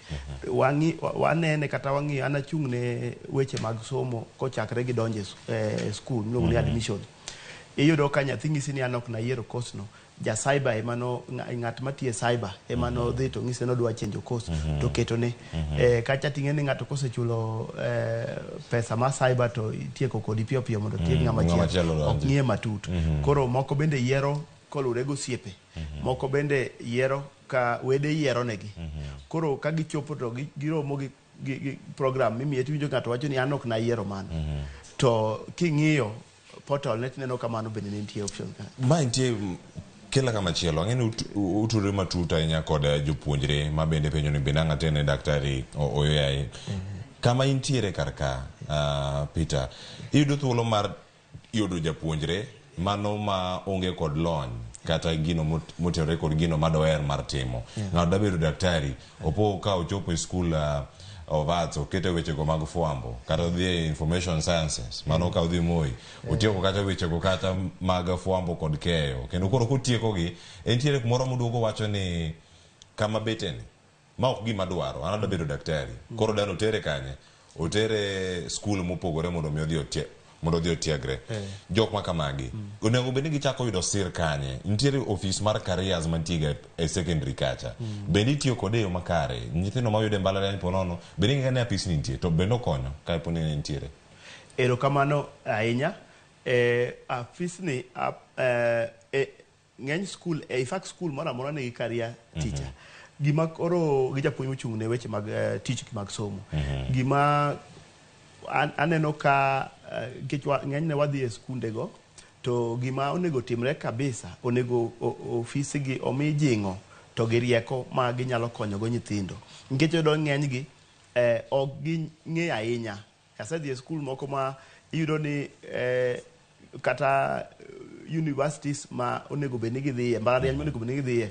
wanene kata wangi ana chung' ne weche mag somo kochakre gi donje skul miluongo ni admission iyudo ka nyathi ng'isi ni anok na yiero kosno ja cyber emano ng'at matie cyber emano dhi to ng'ise no dwa chenjo course to keto ne kacha ting'e ni ng'ato kosechulo pesa ma cyber to tieko kodi piyo piyo mondo tiek ng'ama chielo ok ng'iye matut koro moko bende yiero kolure go siepe moko bende yiero ka wede yiero negi koro ka gichopo to giromo gi program mimiye tiwinjo ng'ato wacho ni an ok na yiero mano to king'iyo portal net neno kamano bende nitie option ma nitie kila kama chielo ang'eni uturi matuta ahinya kod jopuonjre ma bende penjo ni bende ang'atene daktari oyoyaye kama intiere karka Peter iyudo thuolo mar yudo japuonjre mano ma onge kod lony kata gino motenore kod gino madoer mar timo ng'ato da bedo daktari opo ka ochopo e skul of arts okete wechego mag fwambo kata odhi information sciences mano ka odhi Moi otieko kata wechego kata mag fwambo kod keyo kendo koro kotieko gi entiere kumoro moduogo wacho ni kama beteni ma ok gima dwaro an da bedo daktari koro dano tere kanye otere skul mopogore mondo mi odhi otiegre jok ma kamagi onego bed ni gichako yudo sir kanye nitiere office mar careers mantiga e secondary kacha bende itiyo kode yo makare nyithindo ma yude mbalariany ponono bende ng'ane apis ni nitie to bende okonyo ka poni ne nitiere erokamano ahinya afis ni ng'eny skul in fact skul moro amora nigi career teacher gima koro gi japuonj mochung' ne weche mag tich mag somo gima aneno ka ng'enyne wadhi e skundego to gima onego timre kabisa onego ofisigi omi jing'o to gi rieko ma ginyalo konyogo nyithindo nikech yudo ng'enygi ok ging'e ahinya asedhi e skul moko ma iyudo ni kata universities ma onego bed ni gidhiye mbalariany monego bed ni gidhiye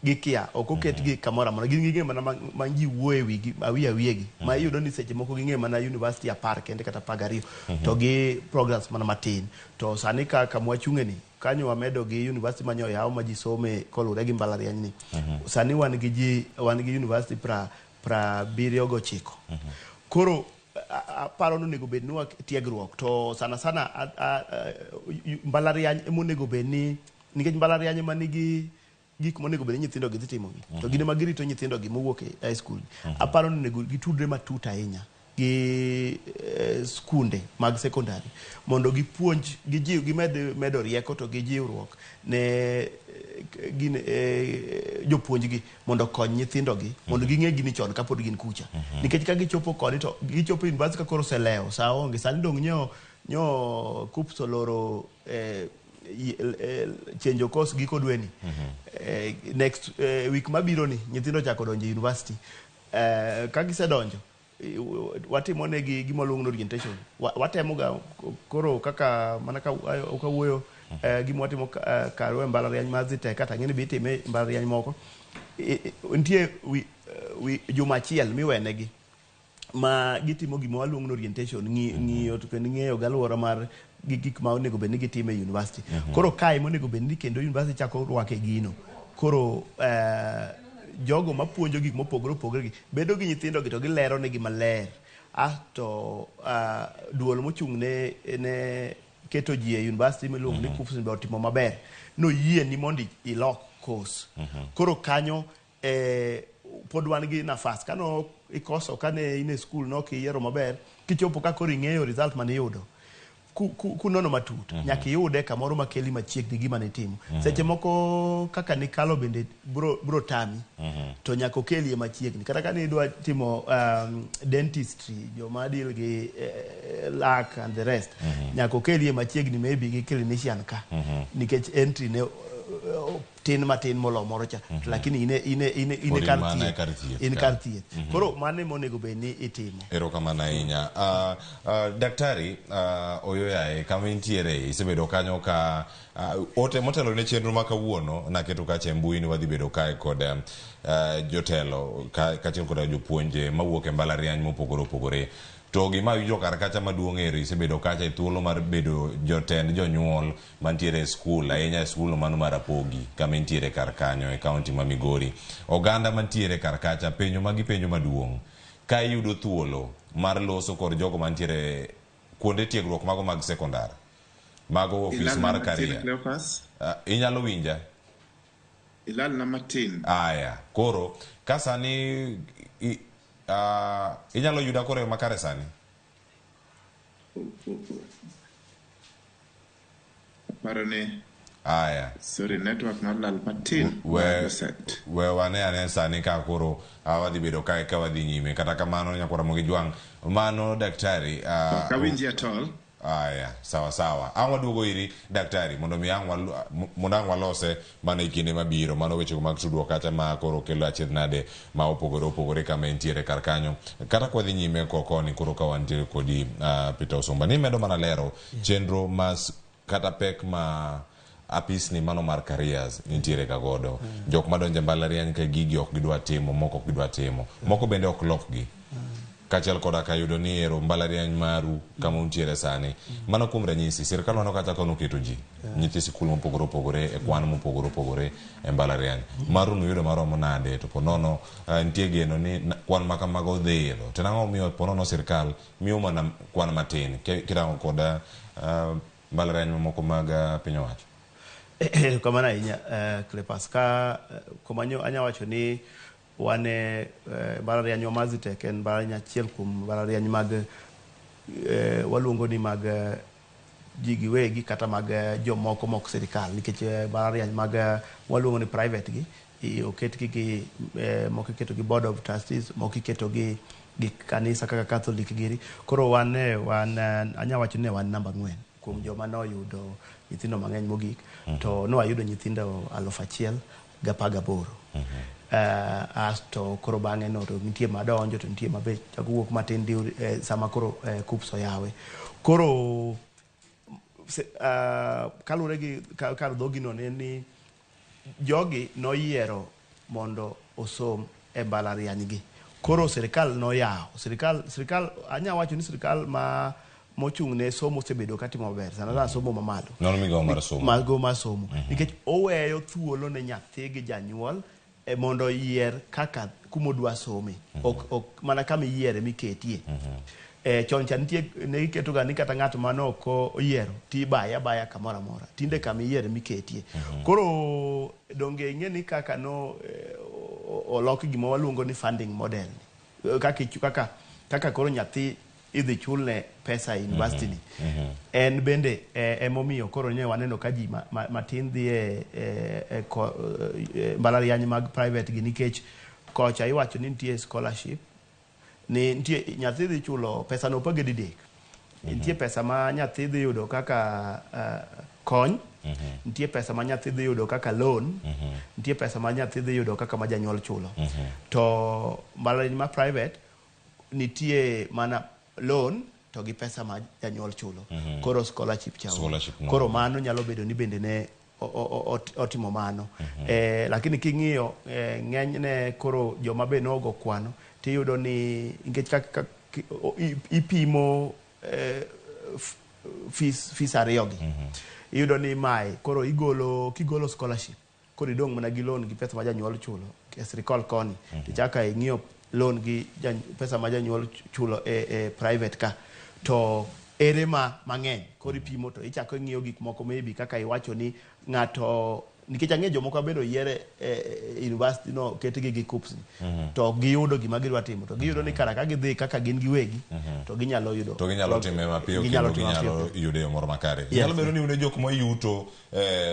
gikia ok oketgi kamoro amora ging'e mana ma ji wuoye wigi awiyegi ma iyudo ni seche moko ging'e mana university 10 kende kata 12 to gi programs mana matin to sani kaka mwachung'e ni kanyo wamedo gi university manyo yaw ma ji some kolure gi mbalariany ni sani wan gi university 79 koro aparo no nego bed ni tiegruok to sana mbalariany emonego bed ni nikech mbalariany ma nigi gik monego bed ni nyithindo gidhi timogi to gine ma girito nyithindo gi mowuok e high school aparo no nego gitudre matut ahinya gi skunde mag secondary mondo gipuonj gijiw gimedo rieko to gijiwruok ne jopuonjgi mondo kony nyithindogi mondo ging'e gini chon kapod gin kucha nikech ka gichopo koni to gichopo university ka koro seleo saa onge sani dong' nyo KUPS oloro chenjo course giko dweni next week mabiro ni nyithindo chako donjo university ka gisedonjo watimo negi gimoluongo orientation watemo ga koro kaka mana ka okawuoyo gima watimo karo e mbalariany mar Zite kata ng'eni bi time mbalariany moko nitie juma achiel miwenegi ma gitimo gima waluongo ni orientation ng'iyo to kendo ng'eyo galwora mar gik ma onego bed ni gitimo e university koro kae monego bed ni kendo university chako rwake gino koro jogo mapuonjo gik mopogore opogore bedo gi nyithindo gi to gilero negi maler to duol mochung' ne keto ji e university miluongo ni KUPS be otimo maber no yie ni mondo ilok course koro kanyo pod wan gi nafas kano ikoso kane in e skul no kiyiero maber kichopo ka koro ing'eyo result mane iyudo kunono matut nyaka iyude kamoro makeli machiegni gima ne timo seche moko kaka nikalo bende bro tami to nyaka okelie machiegni kata kane idwa timo dentistry joma deal gi lak and the rest nyaka okelie machiegni maybe gi clinician ka nikech entry ne tin matin molo moro cha lakini ine kar thieth koro mane monego bed ni itimo. Erokamano ahinya. Daktari Oyoyaye, kama intiere isebedo kanyo ka ote motelo ne chenro ma kawuono naketo kacha e mbui ni wadhi bedo kae kod jotelo kaachiel kod jopuonje mawuok e mbalariany mopogore opogore. To gima winjo kar kacha maduong' eri isebedo kacha e thuolo mar bedo jotend jonyuol mantiere e skul, ahinya e skul mano mar Ramogi kama intiere kar kanyo e kaunti ma Migori. Oganda mantiere kar kacha penjo maduong'. Ka iyudo thuolo mar loso kod jogo mantiere kuonde tiegruok mago mag sekondar, mago ofis mar karia. Inyalo winja? Ilal na matin. Aya, koro kasani inyalo yuda kore makare sani? Parone. Aya. Sorry, network mar lal matin. We wane sani ka koro wadhi bedo kae ka wadhi nyime. Kata kamano nyakora Ramogi Jwang. Mano daktari. Kawinji atol. Aya, sawa. Angwa duogo iri daktari mondo mi angwa lose mano ikinde mabiro mano weche mag tudruok kacha ma koro kelo achiedh nade ma opogore kama entiere kar kanyo kata kwa dhi nyime koni koro ka wantiere kodi Peter Osumba ni medo mana lero chenro mas kata pek ma apisni mano mar careers nitiere ka godo jok madonje mbalariany ka gigi ok gidwa timo moko ok gidwa timo moko bende ok lokgi kachel koda kayudo ni ero mbalariany maru kama untiere sani mano kuom ranyisi sirkal wano kata kono keto ji nyithi sikul mopogore opogore e kwan mopogore opogore e mbalariany maru nuyudo maromo nade to ponono nitie geno ni kwan makamago dhiro to nang'o miyo ponono sirkal miyo mana kwan matin kirango koda mbalariany mamoko mag piny owacho. Kamano ahinya Cleopas ka komanyo anya wacho ni wane mbalariany Mazitek en mbalariany achiel kuom mbalariany mag waluongo ni mag ji giwegi kata mag jomoko mok sirikal nikech mbalariany mag waluongo ni private gi oketgi gi moko iketo gi board of trustees moko iketo gi kanisa kaka Catholic giri koro wan anya wacho ni wan namba 4 kuom joma noyudo nyithindo mang'eny mogik to no ayudo nyithindo 1,018 asto koro bang'e no to nitie madonjo to nitie mabe chako wuok matin sama koro KUPS oyawe koro kalure gi kar dhogino ni jogi noyiero mondo osom e mbalariany gi koro sirikal noyawo sirikal anya wacho ni sirikal mochung' ne somo osebedo katimo maber sana somo mamalo nono migawo mar somo nikech oweyo thuolo ne nyathi gi janyuol mondo yier kaka kumodwa some ok mana kama yiere miketie chon cha nitie ne iketo ga ni kata ng'ato mano ok oyiero ti baya kamoro amora tinde kama yiere miketie koro donge ing'e ni kaka no olok gima waluongo ni funding model kaka koro nyathi idhi chulne pesa university ni en bende emomiyo koro nye waneno ka ji matin dhi mbalariany mag private gi nikech kocha iwacho ni nitie scholarship ni nitie nyathi dhi chulo pesa no poge didek nitie pesa ma nyathi dhi yudo kaka kony nitie pesa ma nyathi dhi yudo kaka loan nitie pesa ma nyathi dhi yudo kaka ma janyuol chulo to mbalariany ma private nitie mana loan to gi pesa ma janyuol chulo koro scholarship chawo koro mano nyalo bedo ni bende ne otimo mano lakini king'iyo ng'enyne koro joma be nogo kwano tiyudo ni nikech ipimo fees ariyogi iyudo ni mae koro kigolo scholarship koro idong' mana gi loan gi pesa ma janyuol chulo sirikal koni tichaka ing'iyo loan gi pesa ma janyuol chulo e private ka to ere mang'eny koro ipimo to ichako ing'iyo gik moko maybe kaka iwacho ni ng'ato nikech ang'e jomoko bedo yiere university no ketgi gi KUPS to giyudo gima gidwa timo to giyudo ni kara ka gidhi kaka gin giwegi to ginyalo yudo to ginyalo time mapiyo kendo ginyalo yudo yo moro makare nyalo bedo ni une jok moyuto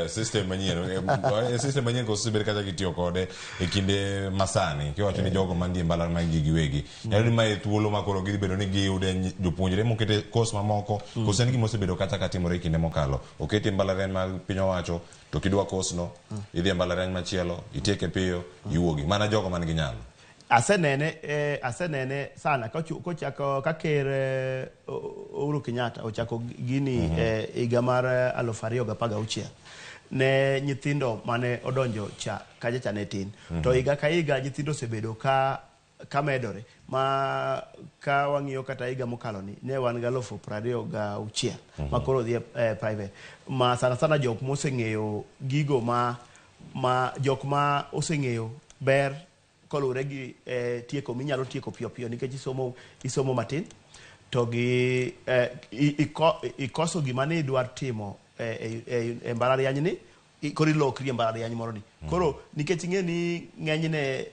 system manyien kosebedo kata gitiyo kode e kinde masani kiwacho ni jogo mandie mbalariany mag gi giwegi nyalo ni mae thuolo makoro gidhi bedo ni giyude jopuonjre mokete kos mamoko koso en gima osebedo kata katimore e kinde mokalo okete mbalariany mag piny owacho to kidwa kosno idhi e mbalariany machielo itieke piyo iwuogi mana jogo man gi nyalo asenene sana kochako ka ker Uhuru Kenyatta ochako gini higa mar 2016 ne nyithindo mane odonjo kacha ne tin to higa ka higa nyithindo osebedo ka medore ma ka wang'iyo kata higa mokalo ni ne wan ga 26,000 ma koro dhi private ma sana jok moseng'eyo gigo ma jok ma oseng'eyo ber kolure gi tieko minyalo tieko piyo nikech isomo matin to gi ikoso gima ne idwar timo e mbalariany ni koro ilokri e mbalariany moro ni koro nikech ing'e ni ng'enyne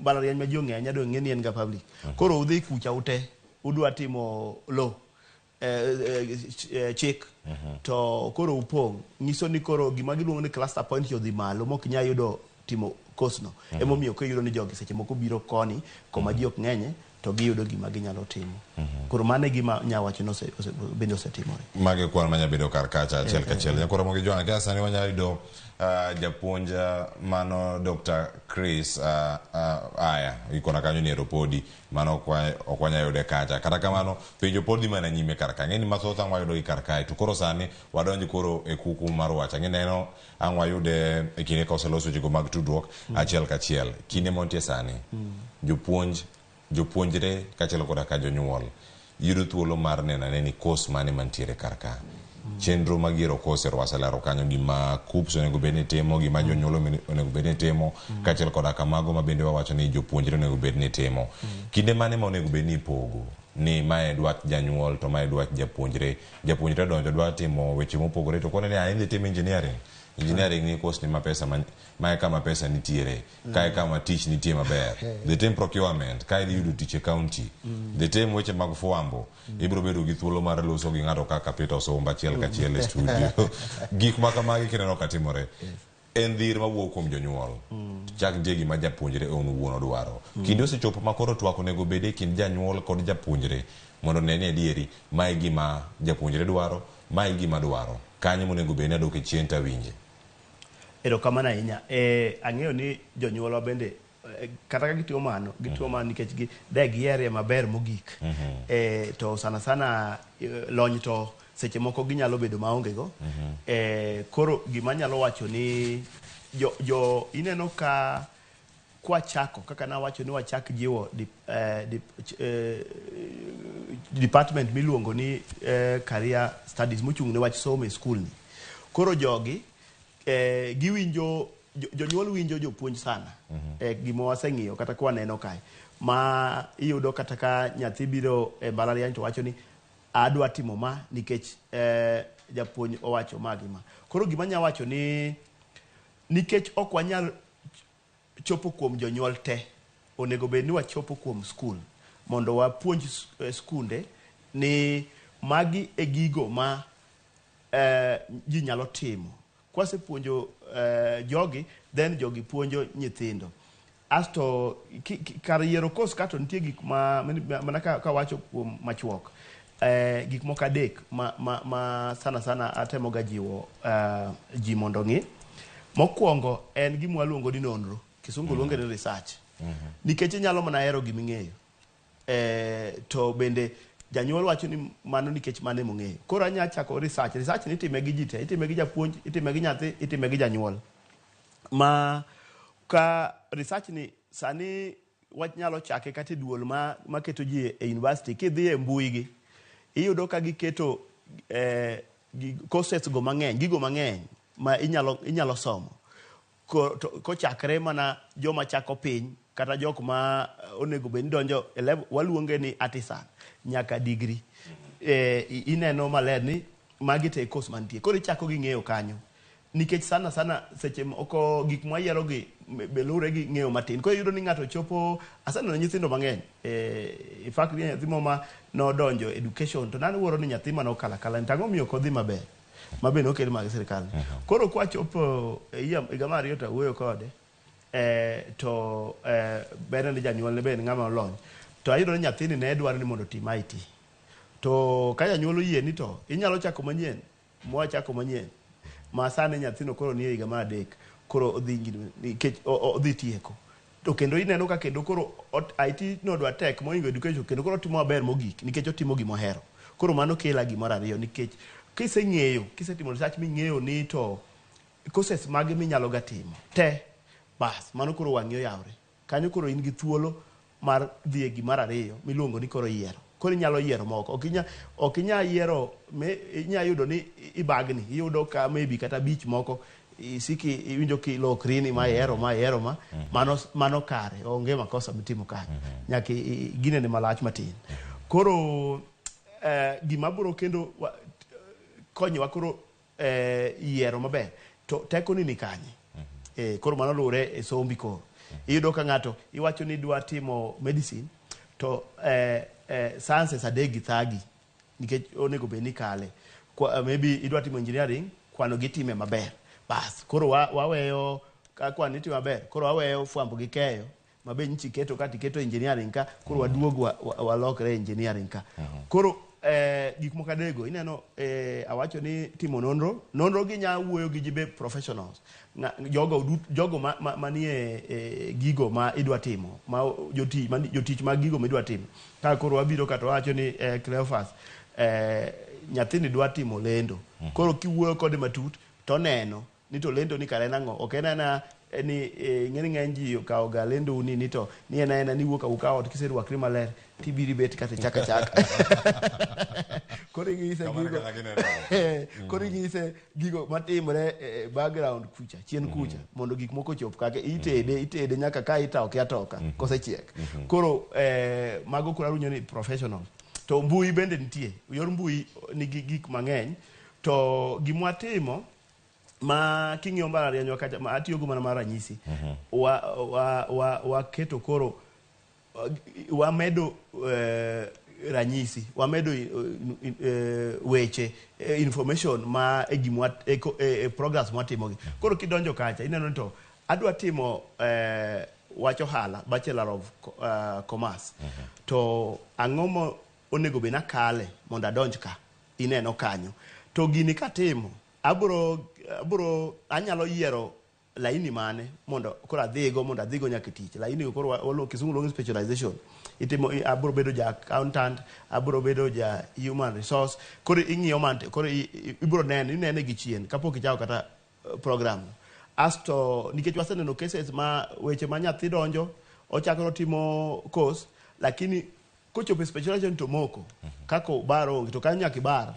mbalariany ma ji ong'eny ado ng'e ni en ga public koro udhi kucha ute udwa timo law chik to koro upong' nyiso ni koro gima giluongo ni cluster point odhi malo mok nya yudo timo kosno emomiyo kiyudo ni jogi seche moko biro koni koma ji ok ng'enye to giyudo gima ginyalo timo koro mane gima nyawacho no bende osetimore mage kwan manya bedo kar kacha achiel kachiel nyakoro Ramogi Joan kaya sani wanya yudo japuonj mano Dr. Chris aya ikona kanyo ni eropodi mano ok wanya yude kacha kata kamano penjo podi mana nyime kar ka ng'eni mathoth ang' wayudo gi kar kae to koro sani wadonjo koro e kuku mar wach ang'e neno ang' wayude e kinde ka oseloso weche go mag tudruok achiel kachiel kinde montie sani jopuonjre kachiel koda ka jonyuol yudo thuolo mar neno ni kos mane mantiere kar ka chenro magiero kose rwasalaro kanyo gima KUPS onego bed ni timo gima jonyuol onego bed ni timo kachiel koda kamago ma bende wawacho ni jopuonjre onego bed ni timo kinde mane ma onego bed ni ipogo ni mae dwach janyuol to mae dwach japuonjre donjo dwa timo weche mopogore to kone ni aidhi timo engineering ni kos ni mapesa mae kama pesa nitiere kae kama tich nitie maber the time procurement kae idhi yudo tich e county the time weche mag fwambo ibiro bedo gi thuolo mar loso gi ng'ato kaka Peter Osumba achiel kachiel e studio gik ma kamagi kineno katimore en dhir mawuok kuom jonyuol chak nitie gima japuonjre on wuon odwaro kinde osechopo ma koro twak onego bed e kind janyuol kod japuonjre mondo ne ni adieri mae gima japuonjre dwaro mae gima dwaro kanyo monego bed ni adok chien tawinje erokamano ahinya ang'eyo ni jonyuolwa bende kata ka gitimo mano nikech gihere maber mogik to sana lony to seche moko ginyalo bedo maonge go koro gima nyalo wacho ni ineno ka kwachako kaka nawacho ni wachak jiwo department miluongo ni career studies mochung' ne wach somo e skul ni koro jogi giwinjo jonyuol winjo jopuonj sana gima waseng'iyo kata kwa neno kae ma iyudo kata ka nyathi biro e mbalariany to wacho ni adwa timo ma nikech japuonj owacho ma gima koro gima nya wacho ni nikech ok wanyal chopo kuom jonyuol te onego bed ni wachopo kuom skul mondo wapuonj skunde ni magi e gigo ma ji nyalo timo kwasepuonjo jogi then jogi puonjo nyithindo asto kar yiero kos kato nitie gik mana ka wacho kuom machuok gik moko adek ma sana atemo ga jiwo ji mondo ng'i mokwongo en gima waluongo ni nonro kisungu luonge ni research nikech inyalo mana hero giming'eyo to bende janyuol wacho ni mano nikech mane mong'eyo koro anya chako research ni itime gi ji te itime gi japuonj itime gi nyathi itime gi janyuol ma ka research ni sani wanyalo chake kata duol ma keto ji e university kidhi e mbui gi iyudo ka giketo courses go mang'eny gigo mang'eny ma inyalo somo kochakre mana joma chako piny kata jok ma onego bed ni donjo e level waluonge ni artisan nyaka degree ineno maler ni magi te course mantie koro ichako gi ng'eyo kanyo nikech sana seche oko gik mwayiero gi belure gi ng'eyo matin. Koro yudo ni ng'ato chopo asaneno nyithindo mang'eny in fact nyathi ma nodonjo education to nane wuoro ni nyathi mano kala ntango miyo kodhi maber mabe nokel mag sirikal. Koro kwachopo higa mar ariyo to wuoyo kode to bene ni janyuol ne ben ng'ama olony to ayudo ni nyathini ne dwaro ni mondo otim IT to ka janyuol oyie ni to inyalo chako manyien mwachako manyien ma sane nyathino koro nie higa mar 3 koro odhi nikech odhi tieko to kendo ineno ka kendo koro IT no dwa tek moingo education kendo koro timo maber mogik nikech otimo gimohero. Koro mano kela gimoro ariyo nikech kisetimo research ming'eyo ni to courses mage minyalo ga timo te bas mano koro wang'yo yawre kanyo koro in gi thuolo mar dhi e gimar ariyo miluongo ni koro yiero. Koro inyalo yiero moko ok inya yiero inya yudo ni ibagni iyudo ka maybe kata beach moko isiki iwinjo ki lokrini ma yiero mano kare onge makosa mitimo kanyo nyaka gine ne malach matin. Koro gima biro kendo konyowa koro yiero maber to teko ni kanye koro mano lure e sombi koro iyudo ka ng'ato iwacho ni dwa timo medicine to sciences adegi thagi nikech onego be ni kale maybe idwa timo engineering kwano gitime maber bas koro waweyo ka kwano itimo maber koro waweyo fwambo gi keyo mabe nchi keto kati keto engineering ka koro waduog walokre engineering ka koro gik moko adego ineno awacho ni timo nonro gi nya wuoyo gi jibe professionals jogo manie gigo ma idwa timo ma jotich mag gigo ma idwa timo ka koro wabiro kata wacho ni Cleophas nyathini dwa timo lendo koro kiwuoyo kode matut to neno ni to lendo ni kare nang'o ok enana ni ng'eny ji okawo ga lendo ni to ni ena ni wuok ukawo to kiserwakri maler tibiri bet kata chaka koro ing'ise gigo matimore background kucha chien kucha mondo gik moko chop kake itede nyaka ka itoke atoka kosechiek koro mago koro arunyo ni professional to mbui bende nitie yor mbui nigi gik mang'eny to gimwatimo ma king'iyo mbalariany kacha ma atiyogo mana mar ranyisi waketo koro wamedo ranyisi wamedo weche information ma programs mwatimogi koro kidonjo kacha ineno to adwa timo wacho hala Bachelor of Commerce to ang'o onego be nakale mondo adonj ka ineno kanyo to gini katimo anyalo yiero laini mane mondo koro adhigo nyaka tich laini koro kisungu long specialization itimo abro bedo ja accountant abro bedo ja human resource koro ing'iyo man koro ibro inene gi chien kapok ichako kata program asto nikech waseneno cases ma weche ma nyathi donjo ochako timo course lakini kochopo specialization to moko kako baro to kanyo nyaki bar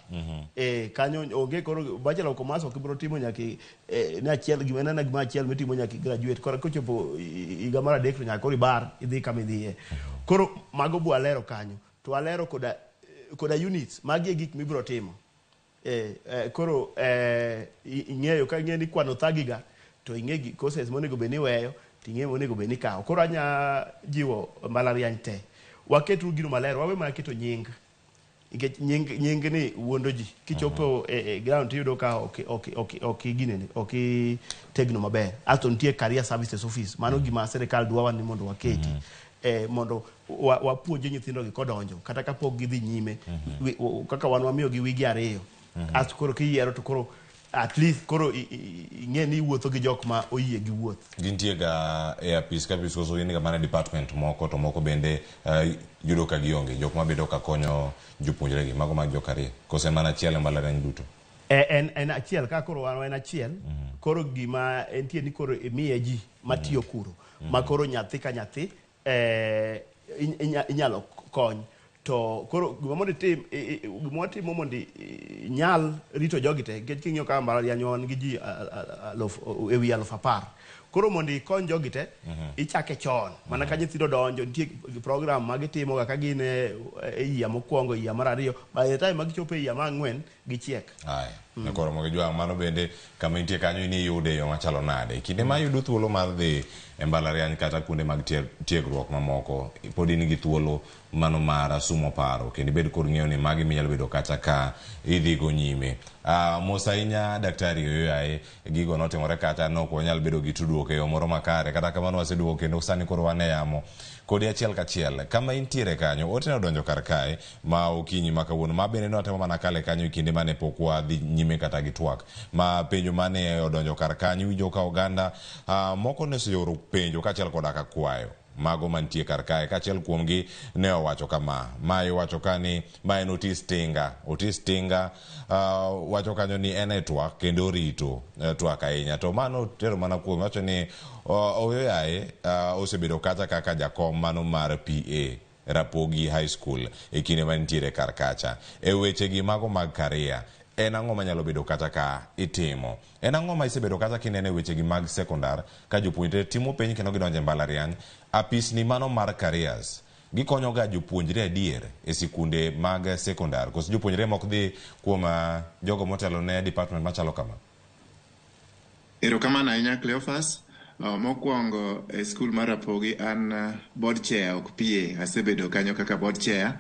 kanyo onge koro Bachelor of Commerce ok biro timo nyaki ne achiel gima achiel mitimo nyaki graduate koro kochopo higa mar 3 to nyaka koro bar idhi kama idhiye koro mago bu alero kanyo to alero koda units magi gik mibiro timo koro ing'eyo ka ing'e ni kwano thagiga to ing'e gi courses monego be ni weyo ting'e monego be ni kawo koro anya jiwo mbalariany te waketu gino maler wawe ma keto nying ni wuondo ji kichopo ground yudo ka ok tegno maber asto nitie career services office mano gima sirikal dwawa ni mondo waketi mondo wapuonje nyithindo gi kodonjo kata kapok gidhi nyime kaka wan wamiyo gi wigi ariyo asto koro kiyiero to koro at least koro ing'e ni wuotho gi jok ma oyie gi wuoth gintie ga apis kapis koso in ga mana department moko to moko bende yudo ka gionge jok ma bedo ka konyo jopuonjre gi mago mag jokaria kose mana achiel mbalariany duto en achiel ka koro wan en achiel koro gima entie ni koro imiye ji matiyo kuro ma koro nyathi ka nyathi inyalo kony to koro gima watimo mondo nyal rito jogi te nikech king'iyo ka mbalariany wan gi ji ewi 10,000 koro mondo ikony jogi te ichake chon mana ka nyithindo donjo nitie program ma gitimo ga ka gin e yia mokwongo yia mar ariyo by the time magichopo e yia mar ang'wen gichiek. Koro Ramogi Jwang' mano bende kama intie kanyo ni yude yo machalo nade kinde ma yudo thuolo mar dhi e mbalariany kata kuonde mag tiegruok mamoko pod in gi thuolo mano mar sumo paro kendo bed kod ng'eyo ni magi minyalo bedo kata ka idhi go nyime. Mosa inya daktari yoyaye gigo notimore kata nok wanyal bedo gi tudruok e yo moro makare kata kamano waseduogo kendo sani koro wane yamo kodi achiel kachiel kama intiere kanyo ote odonjo kar kae ma okinyi ma kawuono ma bende notemo mana kale kanyo kinde mane pok wadhi nyime kata gi twak ma penjo mane odonjo kar kanyo winjo ka oganda moko neseyoro penjo kachiel koda ka kwayo mago mantie kar kae kachiel kuomgi ne owacho kama ma iwacho kani ma en Otis Tinga wacho kanyo ni en e twak kendo rito twak ahinya to mano tero mana kuom wacho ni oyoyaye osebedo kata kaka jakom mano mar PA Ramogi High School e kinde mantiere kar kacha e weche gi mago mag career en ang'o manyalo bedo kata ka itimo en ang'o ma isebedo kata kinene weche gi mag sekondar ka jopuonjre timo penj kendo gidonje mbalariany apisni mano mar careers gikonyo ga jopuonjre adier e sikunde mag sekondar koso jopuonjre mok dhi kuom jogo motelo ne department machalo kama. Erokamano ahinya Cleophas. Mokwongo e skul mar Ramogi an board chair ok PA asebedo kanyo kaka board chair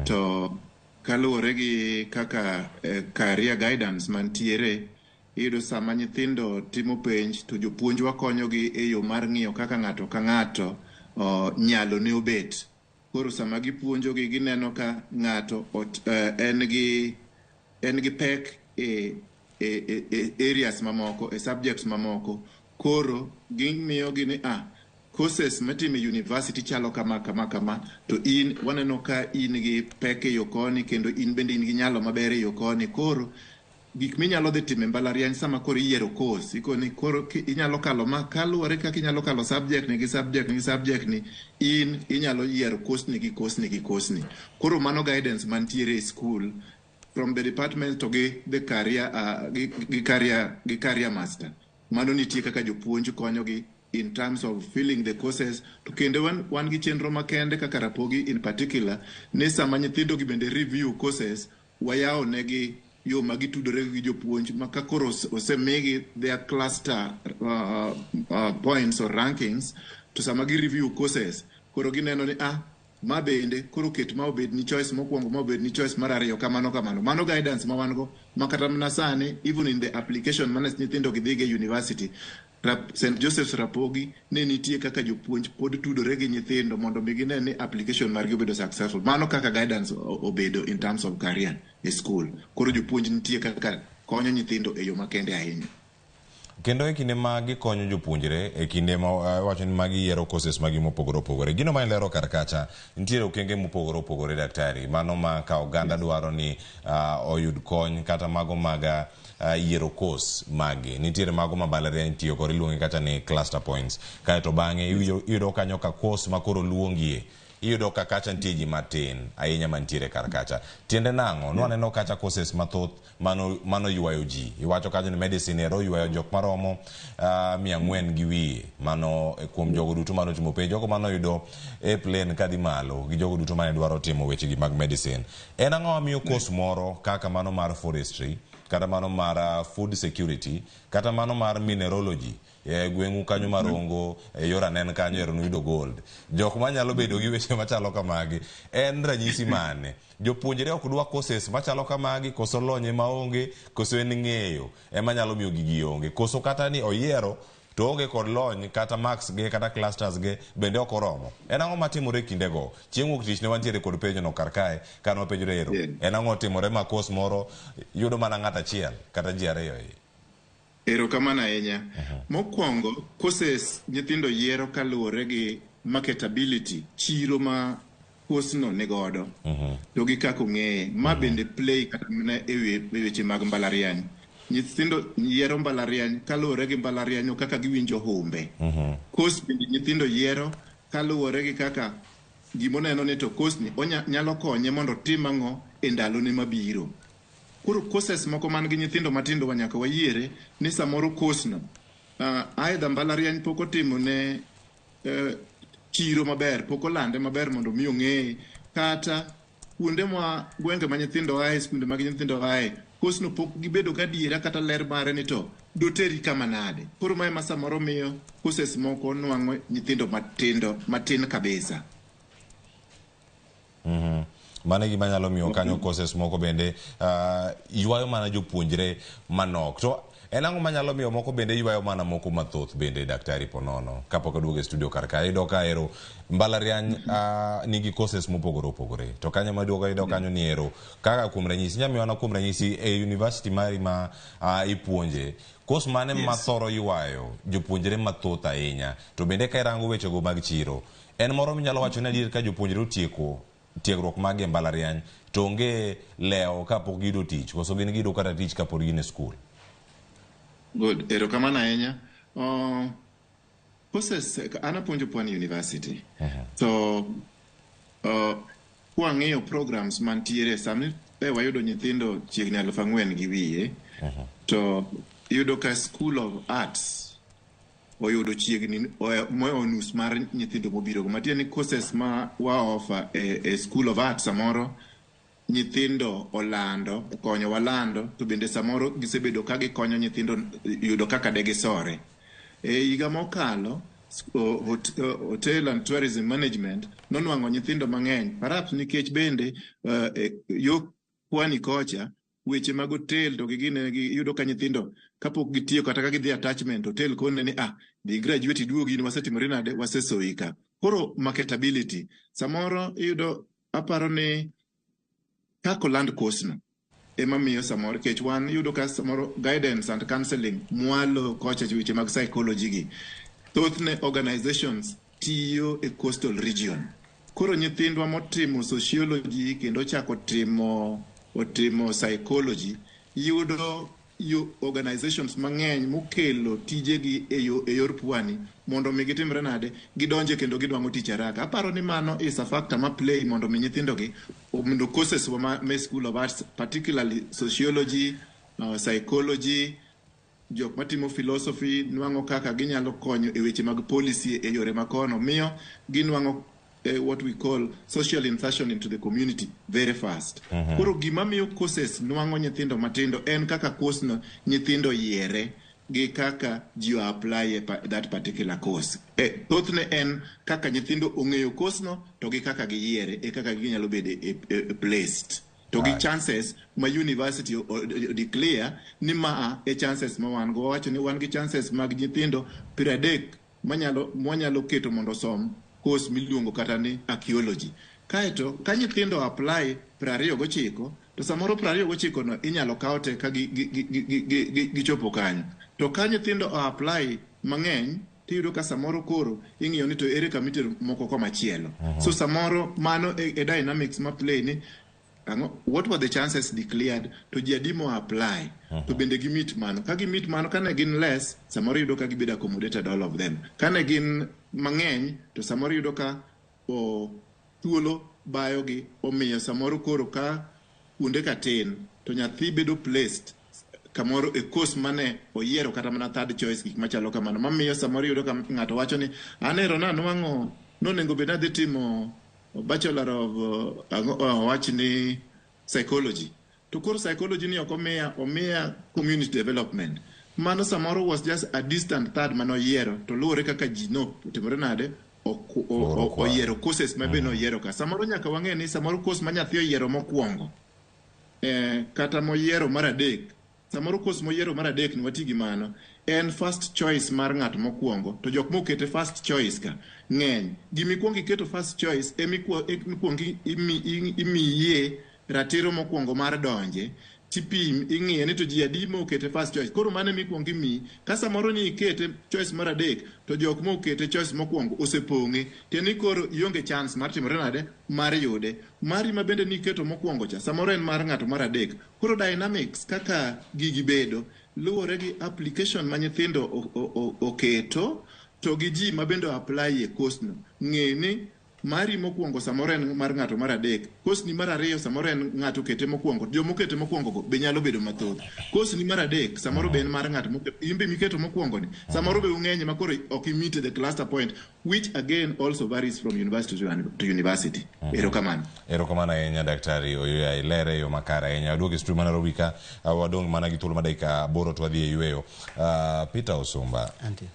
to kaluwore gi kaka career guidance mantiere iyudo sama nyithindo timo penj to jopuonjwa konyogi e yo mar ng'iyo kaka ng'ato ka ng'ato nyalo ne obet. Koro sama gipuonjogi gineno ka ng'ato en gi pek e areas mamoko e subjects mamoko koro gimiyogi ni courses matime university chalo kama to in waneno ka in gi pek e yo koni kendo in bende in gi nyalo maber e yo koni koro gik minyalo dhi time mbalariany sama koro iyiero course ikoni koro inyalo kalo ma kaluwore kaka inyalo kalo subject ni gi subject ni in inyalo yiero course ni gi course ni koro mano guidance mantiere e school from the department to the career career master mano nitie kaka jopuonj konyogi in terms of filling the courses to kendo wan gi chenro makende kaka Ramogi in particular ne sama nyithindo gi bende review courses wayawo negi yo magitudore gi jopuonj maka koro osemigi their cluster points or rankings to sama gi review courses koro gineno ni ma bende koro ket ma obed ni choice mokwongo ma obed ni choice mar ariyo kamano mano guidance ma wan go makata mana sani even in the application manes nyithindo gi dhige university St. Joseph's Ramogi ne nitie kaka jopuonj pod tudore gi nyithindo mondo mi gine ni application margi obedo successful mano kaka guidance obedo in terms of career e school koro jopuonj nitie kaka konyo nyithindo e yo makende ahinya kendo e kinde ma gikonyo jopuonjre e kinde ma wacho ni magi yiero courses magi mopogore opogore gino ma ilero kar kacha nitiere okenge mopogore opogore daktari mano ma ka oganda dwaro ni oyud kony kata mago maga yiero course magi nitiere mago ma mbalariany tiyo kod iluongi kata ni cluster points kaeto bang'e iyudo kanyo ka course ma koro luongie iyudo ka kacha nitie ji matin ahinya mantiere kar kacha tiende nang'o nwaneno kacha courses mathoth mano ywayo ji iwacho kacha ni medicine ero ywayo jok maromo 400 gi wiye mano kuom jogo duto mano timo penj jogo mano yudo e plane kadhi malo gi jogo duto mane dwaro timo weche gi mag medicine en ang'o mamiyo course moro kaka mano mar forestry kata mano mar food security kata mano mar mineralogy gweng'u kanyo marongo yor anen kanyo ero yudo gold jok manyalo bedo gi weche machalo kamagi en ranyisi mane jopuonjre ok dwa courses machalo kamagi koso lonye maonge koso en ng'eyo ema nyalo miyo gigi onge koso kata ni oyiero to onge kod lony kata marks ge kata clusters ge bende ok oromo en ang'o matimore kinde go chieng' wuok tich ne wantiere kod penjo no kar kae kan wapenjore ero en ang'o timore ma course moro yudo mana ng'at achiel kata ji ariyo Erokamano ahinya. Mokwongo courses nyithindo yiero kaluwore gi marketability chiro ma course no negodo to gi kako ng'eye ma bende play kata mana e weche mag mbalariany nyithindo yiero mbalariany kaluwore gi mbalariany kaka giwinjo humbe course bende nyithindo yiero kaluwore gi kaka gimoneno ni to course ni nyalo konye mondo tim ang'o e ndalo ne mabiro koro courses moko man gi nyithindo matindo nyaka wayiere ni samoro course no aidha mbalariany pok otimo ne chiro maber, pok olande maber mondo mi ong'eye, kata kuonde ma gwenge ma nyithindo ae, skunde mag nyithindo ae, kosno pok gibedo gadiera kata ler mare ni to doteri kama nade. Koro mae ma samoro miyo koses moko nwang'o nyithindo matin kabisa. Mane gima nyalo miyo kanyo courses moko bende ywayo mana jopuonjre manok. To en ang'o manyalo miyo moko bende ywayo mana moko mathoth bende Daktari Ponono kapok oduogo e studio karka? Iyudo ka ero mbalariany nigi courses mopogore opogore. To kanyo maduogo iyudo kanyo ni ero kaka kuom ranyisi, nyamiwana kuom ranyisi e university mari ma ipuonje, kos mane mathoro ywayo jopuonjre mathoth ahinya? To bende ka irango wechego mag chiro, en moro minyalo wacho ni adier ka jopuonjre otieko tiegruok mag mbalariany to onge leo kapok giyudo tich, koso gin giyudo kata tich kapod gin e skul? Good, erokamano ahinya. Courses, an apuonjo Pwani University. So, kwang'iyo programs mantiere sami wayudo nyithindo chiegni 4,000 gi wiye, to yudo ka School of Arts oyudo chiegni nus mar nyithindo mobiro. Matieni courses ma wa offer e School of Arts samoro nyithindo olando, konyo walando, to bende samoro gisebedo ka gikonyo nyithindo yudo kaka degisore. Higa mokalo, Hotel and Tourism Management nonwang'o nyithindo mang'eny, perhaps nikech bende yo Pwani kocha weche mag hotel to gigine yudo ka nyithindo kapok gitiyo kata ka gidhi attachment hotel kone ni di graduate duogi ni wasetimore nade, wasesoika. Koro marketability samoro yudo, aparo ni kako land course no ema miyo samoro kech wan yudo ka samoro guidance and counseling mwalo kocha weche mag psychology gi thothne organizations tiyo e coastal region. Koro nyithindwa motimo sociology kendo chako otimo psychology yudo organizations mang'eny mokelo tijegi e yor Pwani mondo mi gitimre nade, gidonje kendo gidwang'o tich haraka. Aparo ni mano is a factor ma play mondo mi nyithindogi mondo courses ma School of Arts, particularly sociology, psychology, jok matimo philosophy nwang'o kaka ginyalo konyo e weche mag policy e yore makono, miyo ginwang'o what we call social insertion into the community very fast. Koro gima miyo courses nwang'o nyithindo matindo en kaka course no nyithindo yiere gi kaka ji apply that particular course. Thothne en kaka nyithindo ong'eyo course no to gi kaka giyiere e kaka ginyalo bede placed. To gi chances ma university declare ni maa e chances ma wan go, wacho ni wan gi chances mag nyithindo 30 mwanyalo keto mondo som course miluongo kata ni archaeology. Kaeto ka nyithindo apply 29 to samoro 29 no inyalo kawote ka gichopo kanyo. To ka nyithindo apply mang'eny tiyudo ka samoro koro ing'iyo ni to ere kamitero moko komachielo. So samoro mano e dynamics ma play ni what were the chances declared to jiadimo apply to bende gi meet mano. Ka gi meet mano kane gin less, samoro yudo ka gibedo accommodated all of them. Kane gin mang'eny to samoro yudo ka thuolo bayo gi omiyo samoro koro ka kuonde ka tin to nyathi bedo placed kamoro e course mane oyiero kata mana third choice, gik machalo kamano mamiyo samoro yudo ka ng'ato wacho ni anero na nwang'o nonengo bed nadhi timo Bachelor of wachni psychology. To koro psychology ni omiya community development. Mano samoro was just a distant third manoyiero to luwore kaka ji no otimore nade oyiero courses ma be noyiero ka. Samoro nyaka wang'e ni samoro course ma nyathi oyiero mokwongo kata moyiero mar adek, samoro course moyiero mar adek ni wati gi mano en first choice mar ng'at mokwongo, to jok mokete first choice ka ng'eny. Gimikwongi keto first choice mikwongi imiye ratiro mokwongo mar donje, tipim ing'iye ni to ji adi mokete first choice. Koro mane mikwongi mi ka samoro ni ikete choice mar adek to jok mokete choice mokwongo osepong'e, tieni koro ionge chance mar timore nade, mar yude. Mari ma bende niketo mokwongo cha samoro en mar ng'ato mar adek. Koro dynamics kaka gigi bedo luwore gi application ma nyithindo oketo to gi ji ma bende apply e course no. Ng'e ni mari mokwongo samoro en mar ng'ato mar adek, kosni mar ariyo samoro en ng'ato kete mokwongo, jomokete mokwongo go be nyalo bedo mathoth. Kosni mar adek samoro be en mar ng'ato imbe miketo mokwongo ni samoro be ung'enye makoro ok imite the cluster point, which again also varies from university to university. Erokamano. Erokamano ahinya Daktari Oyoya, ilere yo makara ahinya. Aduoke studio mana Nairobi ka wadong' mana gi thuolo ma dakika 8 to wadhi e yweyo. Peter Osumba,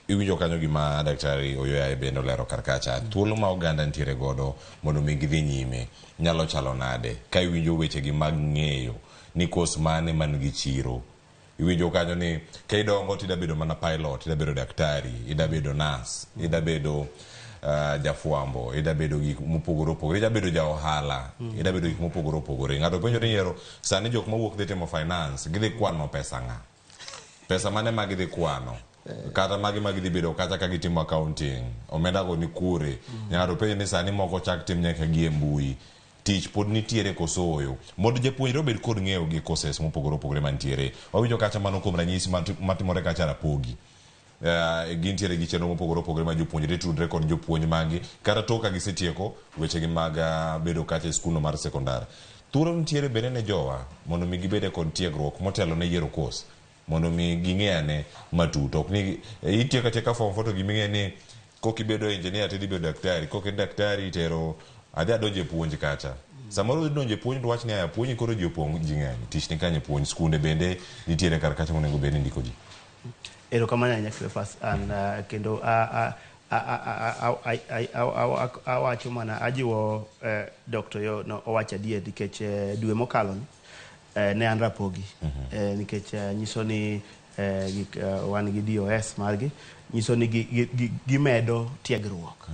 iwinjo kanyo gima Daktari Oyoya bende olero karkacha. Thuolo ma oganda ntiere godo mondo mi gidhi nyime nyalo chalo nade ka iwinjo weche gi mag ng'eyo ni kos mane man gi chiro. Iwinjo kanyo ni ka idongo tida bedo mana pilot, ida bedo daktari, ida bedo nurse, ida bedo jafuambo, ida bedo gik mopogore opogore, ida bedo ja ohala, ida bedo gik mopogore opogore. Ng'ato penjo ni yero sani jok mawuok dhi timo finance gidhi kwano pesa ng'a? Pesa mane ma gidhi kwano? Kata magi magidhi bedo kata ka gitimo accounting, omenda go ni kure. Ng'ato penjo ni sani moko chak tim nyaka gi mbui. Tich pod nitiere kosoyo. Mondo japuonjre obed kod ng'eyo gi courses mopogore opogore mantiere. Wawinjo kacha mano kuom ranyisi matimore kacha Ramogi. Gintiere gi chenro mopogore opogore ma jopuonjre tudre kod jopuonj magi kata toka gisetieko weche gi mag bedo kacha e skul mar sekondar. Thuolo nitiere bende ne jowa mondo mi gibede kod tiegruok motelo ne yiero course mondo mi ging'eane matut. Ok ni itieko tieka form photo giming'e ni kokibedo engineer tidhi bedo daktari, koki daktari tero adhi adonje puonj kacha. Samoro donje puonj to wach ni aya puonj koro ji opong' ji ng'eny. Tich ni kanye puonj, skunde bende nitiere kar kacha monego bed ni ndiko ji. Erokamano ahinya Cleophas, an kendo awacho mana ajiwo Dr. Yo no owacho adier nikech dwe mokalo ne an Ramogi nikech nyiso ni wan gi DOS margi nyiso ni gimedo tiegruok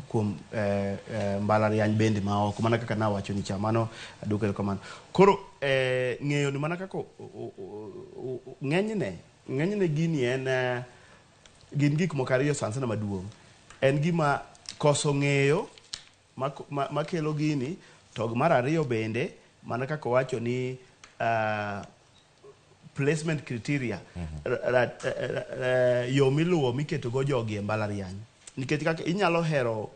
kuom mbalariany bende ma oko mana kaka nawacho ni chamano aduoko erokamano. Koro ng'eyo ni mana kaka ng'enyne gini en gin gik moko ariyo sana maduong'. En gima koso ng'eyo makelo gini, to mar ariyo bende mana kaka wacho ni placement criteria, yo miluwo miketo go jogi e mbalariany. Nikech kaka inyalo hero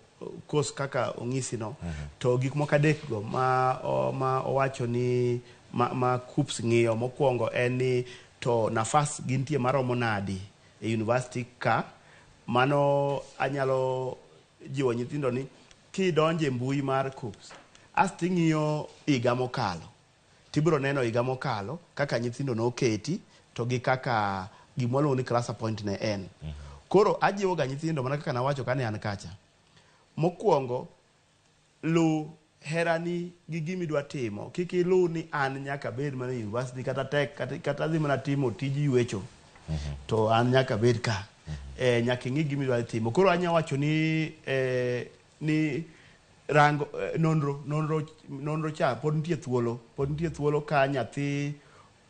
course kaka ong'isi no, to gik moko adek go ma owacho ni ma KUPS ng'iyo mokwongo en ni to nafas gintie maromo nadi e university ka. Mano anyalo jiwo nyithindo ni kidonje mbui mar KUPS asti ng'iyo higa mokalo, tibiro neno higa mokalo kaka nyithindo noketi to gi kaka gimwaluongo ni class point ne en. Koro ajiwo ga nyithindo mana kaka nawacho kane an kacha. Mokwongo lu herani gi gimidwa timo, kik ilu ni an nyaka bed mana university kata tek kata dhi mana timo tiji ywecho to an nyaka bed ka. Nyaka ing'i gimidwa timo. Koro anya wacho ni rango nonro cha pod nitie thuolo ka nyathi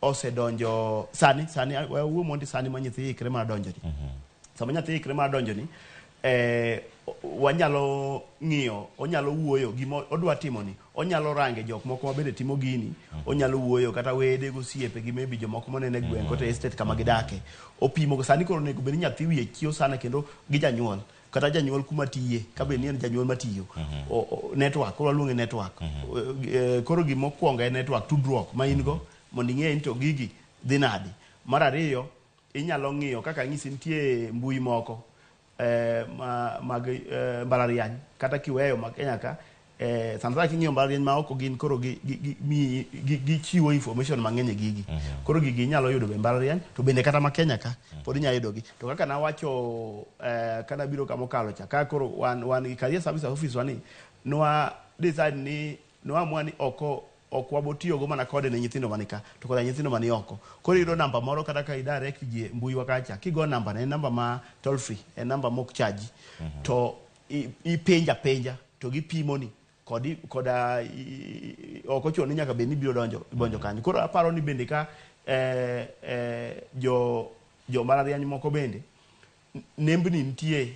osedonjo sani wuo mondi sani ma nyathi ikre mar donjo ni. Sama nyathi ikre mar donjo ni wanyalo ng'iyo, onyalo wuoyo gima odwa timo ni, onyalo range jok moko ma bende timo gini, onyalo wuoyo kata wede gosiepe gi maybe jomoko monene gweng' kata estate kama gidake. Opimo sani koro nego bed ni nyathi wiye chio sana kendo gi janyuol kata janyuol kuma tiye kabe ni en janyuol matiyo network, koro luonge network. Koro gima okwongo en network, tudruok ma in go mondo ing'e ni to gigi dhi nadi. Mar ariyo inyalo ng'iyo kaka ng'isi nitie mbui moko mag mbalariany kata kiweyo ma Kenya ka sana king'iyo mbalariany ma oko gin koro gichiwo information mang'eny e gigi. Koro gigi inyalo yudo be mbalariany to bende kata ma Kenya ka pod inyalo yudo gi. To kaka nawacho kana biro kama okalo cha ka koro wan gi career service office wani nwa decide ni nwa ni ok wabotiyo go mana kode ne nyithindo manika to koda nyithindo mani oko. Koro iyudo namba moro kata ka idirect ji mbui wakacha kigo namba ne namba ma toll free, en namba mok charge to ipenja to gipimo ni koda ok ochuno ni nyaka be ni biro donjo kanyo. Koro aparo ni bende ka jo mbalariany moko bende nembni nitie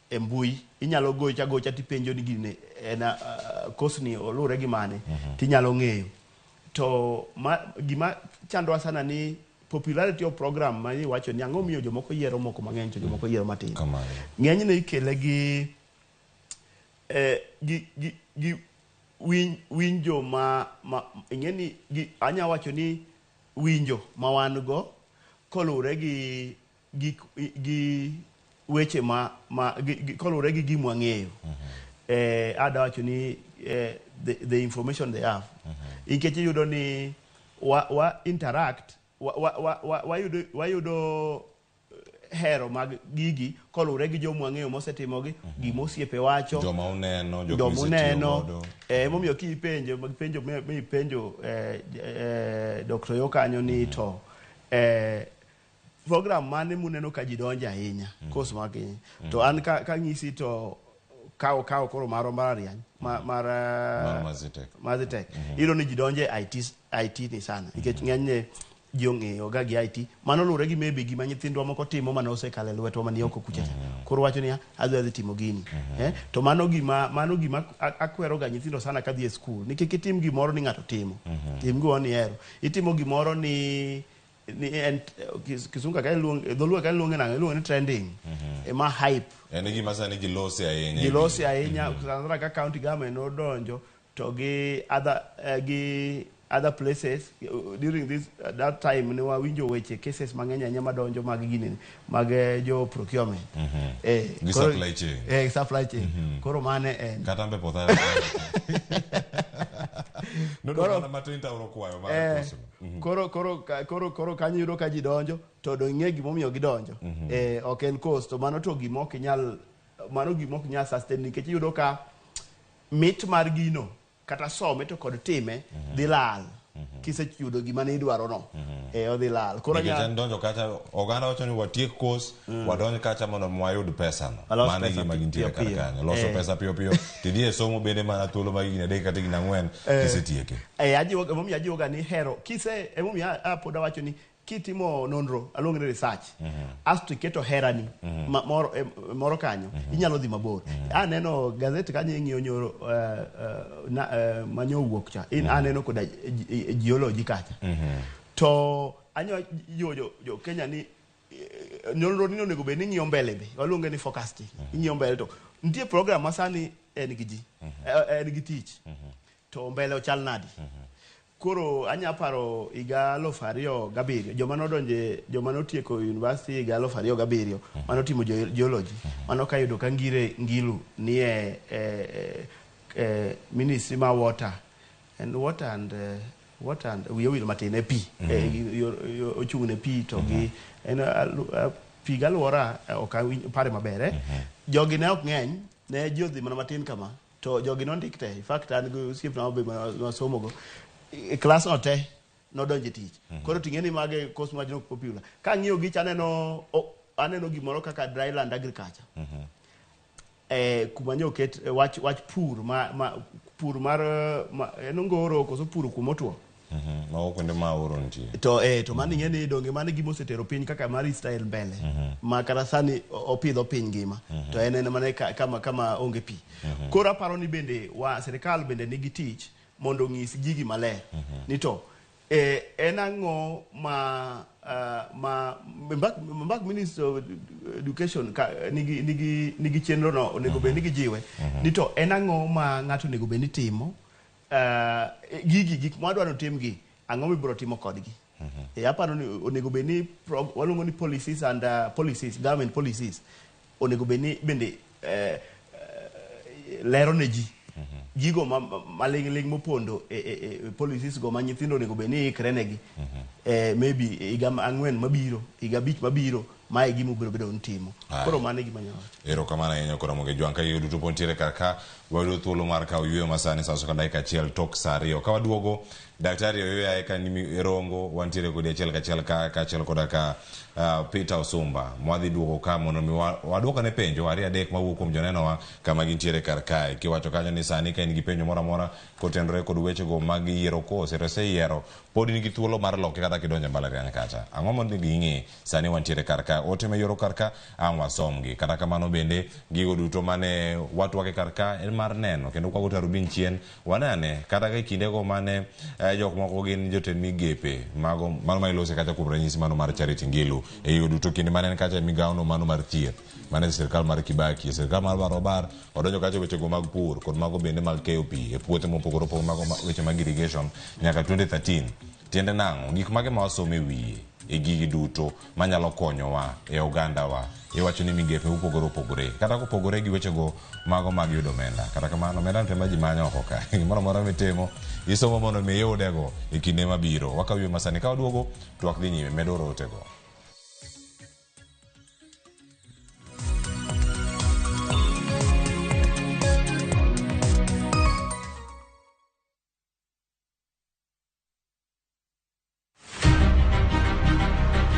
e mbui, inyalo gocha tipenjo ni gine en course ni olure gi mane tinyalo ng'eyo. To gima chandwa sana ni popularity of program ma iwacho ni ang'o miyo jomoko yiero moko mang'eny to jomoko yiero matin. Ng'enyne ikele gi gi winjo ma ing'eni anya wacho ni winjo ma wan go kolure gi weche kolure gi gimwa ng'eyo. Ada wacho ni the information they have. Nikech iyudo ni wa interact wayudo hero mag gigi kolure gi jomwa ng'eyo mosetimogi, gima osiepe wacho, joma uneno, momiyo kipenjo Dr. Yo kanyo ni to program mane muneno ka ji donjo ahinya kos magi to an ka ng'isi to kawo koro maro mbalariany mar Mazitek iro ni ji donjo IT ni sana nikech ng'enyne ji ong'eyo ga gi IT mano lure gi maybe gima nyithindwa moko timo mane osekalo e lwetwa mani oko kucha koro wacho ni adhi timo gini to mano gima akwero ga nyithindo sana kadhi e skul nikech itim gimoro ni ng'ato timo tim go ni hero itimo gimoro ni kisunga ka dholuo ka luonge nang'o iluonge ni trending ma hype en gima sani gilosi ahinya sandra ka county government odonjo to gi other places during that time ne wawinjo weche cases mang'eny ahinya madonjo mag gini mag jo procurement gi supply chain supply chain koro mane en kata mbe potha koro kanyo yudo ka ji donjo to do ing'e gimomiyo gidonjo ok en cost to mano to gima ok nyal sustain nikech iyudo ka mit mar gino kata some to kod time dhi lal kiseyudo gima ne idwaro no odhi lal koro ya donjo kata oganda wacho ni watiek course wadonj kacha mondo wayud pesa no mane gima gintie kar kanyo loso pesa piyo tidie somo bende mana thuolo mag gine dakika kata gina 4 kisetieke ajiwo ga ni hero pod awacho ni kitimo nonro along research asto iketo herani moro kanyo inyalo dhi mabor. Aneno Gaset kanyo ing'iyo nyoro manyo wuok cha aneno koda geology kacha to anyo jo Kenya ni nonro ni onego bed ni ng'iyo mbele be waluonge ni forecasting ing'iyo mbele to nitie program masani en gi tich to mbele ochal nadi. Koro anya paro higa 2007 joma notieko university higa 2007 mano timo geology mano kayudo ka ngilu ni ministry ma water and we will maintain pi ochung ne pi to gi en pi galwora pare mabere jogi ne ok ng'eny ne jodhi mana matin kama to jogi nondikte in fact an go osiep na obe masomo go class ote nodonje tich koro ting'eni mage course majno popular ka ng'iyo gi aneno gimoro kaka dryland agriculture kuma nyo ket wach pur mar enongoro koso pur kumotwo ma okwende ma oro ntie to mani ng'eni donge mani gimo setero piny kaka mar Israel mbele ma kata sani opidho piny ngima to en mane kama onge pi koro aparo ni bende serikal bende nigi tich mondo ng'is gigi maler ni to en ang'o mbak Minister of Education nigi chenro no onego bed ni gijiwe ni to en ang'o ma ng'ato onego bed ni timo gik mwadwaro timgi ang'o mibiro timo kodgi. Aparo ni onego bed ni waluongo ni policies and government policies onego bed ni bende lero ne ji gigo maling' mopondo policies go ma nyithindo onego bed ni ikre negi maybe higa 4 mabiro higa 5 mabiro mae gima biro bedo ntimo koro mane gima nyawa erokamano ahinya koro Ramogi Jwang ka yudo to pontiere kaka wayudo thuolo mar kawo yweyo masani sa soka dakika achiel tok sa 2 ka waduogo daktari oyo aeka ni erongo wantiere kodi achiel kachiel kachiel koda ka Peter Osumba mwadhi duogo ka mondo mi waduoka ne penjo ari adek mawuok kuom jonenowa kama gintiere kar kae kiwacho kanyo ni sani ka in gi penjo moro amora kotenore kod weche go mag yiero kose yiero pod nigi thuolo mar loke kata kidonjo mbalariany kacha ang'o mondo ging'e sani wantiere kar kae ka ote mayoro karka ang wasomgi kata kamano bende gigo duto mane watwake karka en mar neno kendo kwa gota rubin chien wanane kata ka kinde go mane jok moko gin jotend migepe mago mano ma ilose kata kuom ranyisi mano mar Charity Ngilu e yo duto kinde mane kata migawno mano mar thieth mane sirkal mar Kibaki sirkal mar Barobar odonjo kata weche go mag pur kod mago bende mag keyo pi e puothe mopogore opogore mago weche mag irrigation nyaka 2013 tiende nango gik mage ma wasome wiye e gigi duto manyalo konyowa e ogandawa iwacho ni migepe upogore opogore kata kopogore gi weche go mago mag yudo omenda kata kamano omenda tema ji manyo oko ka gimoro amora mitimo isomo mondo mi yudego e kinde mabiro wakawiyo masani ka waduogo twak dhi nyime medo rotego.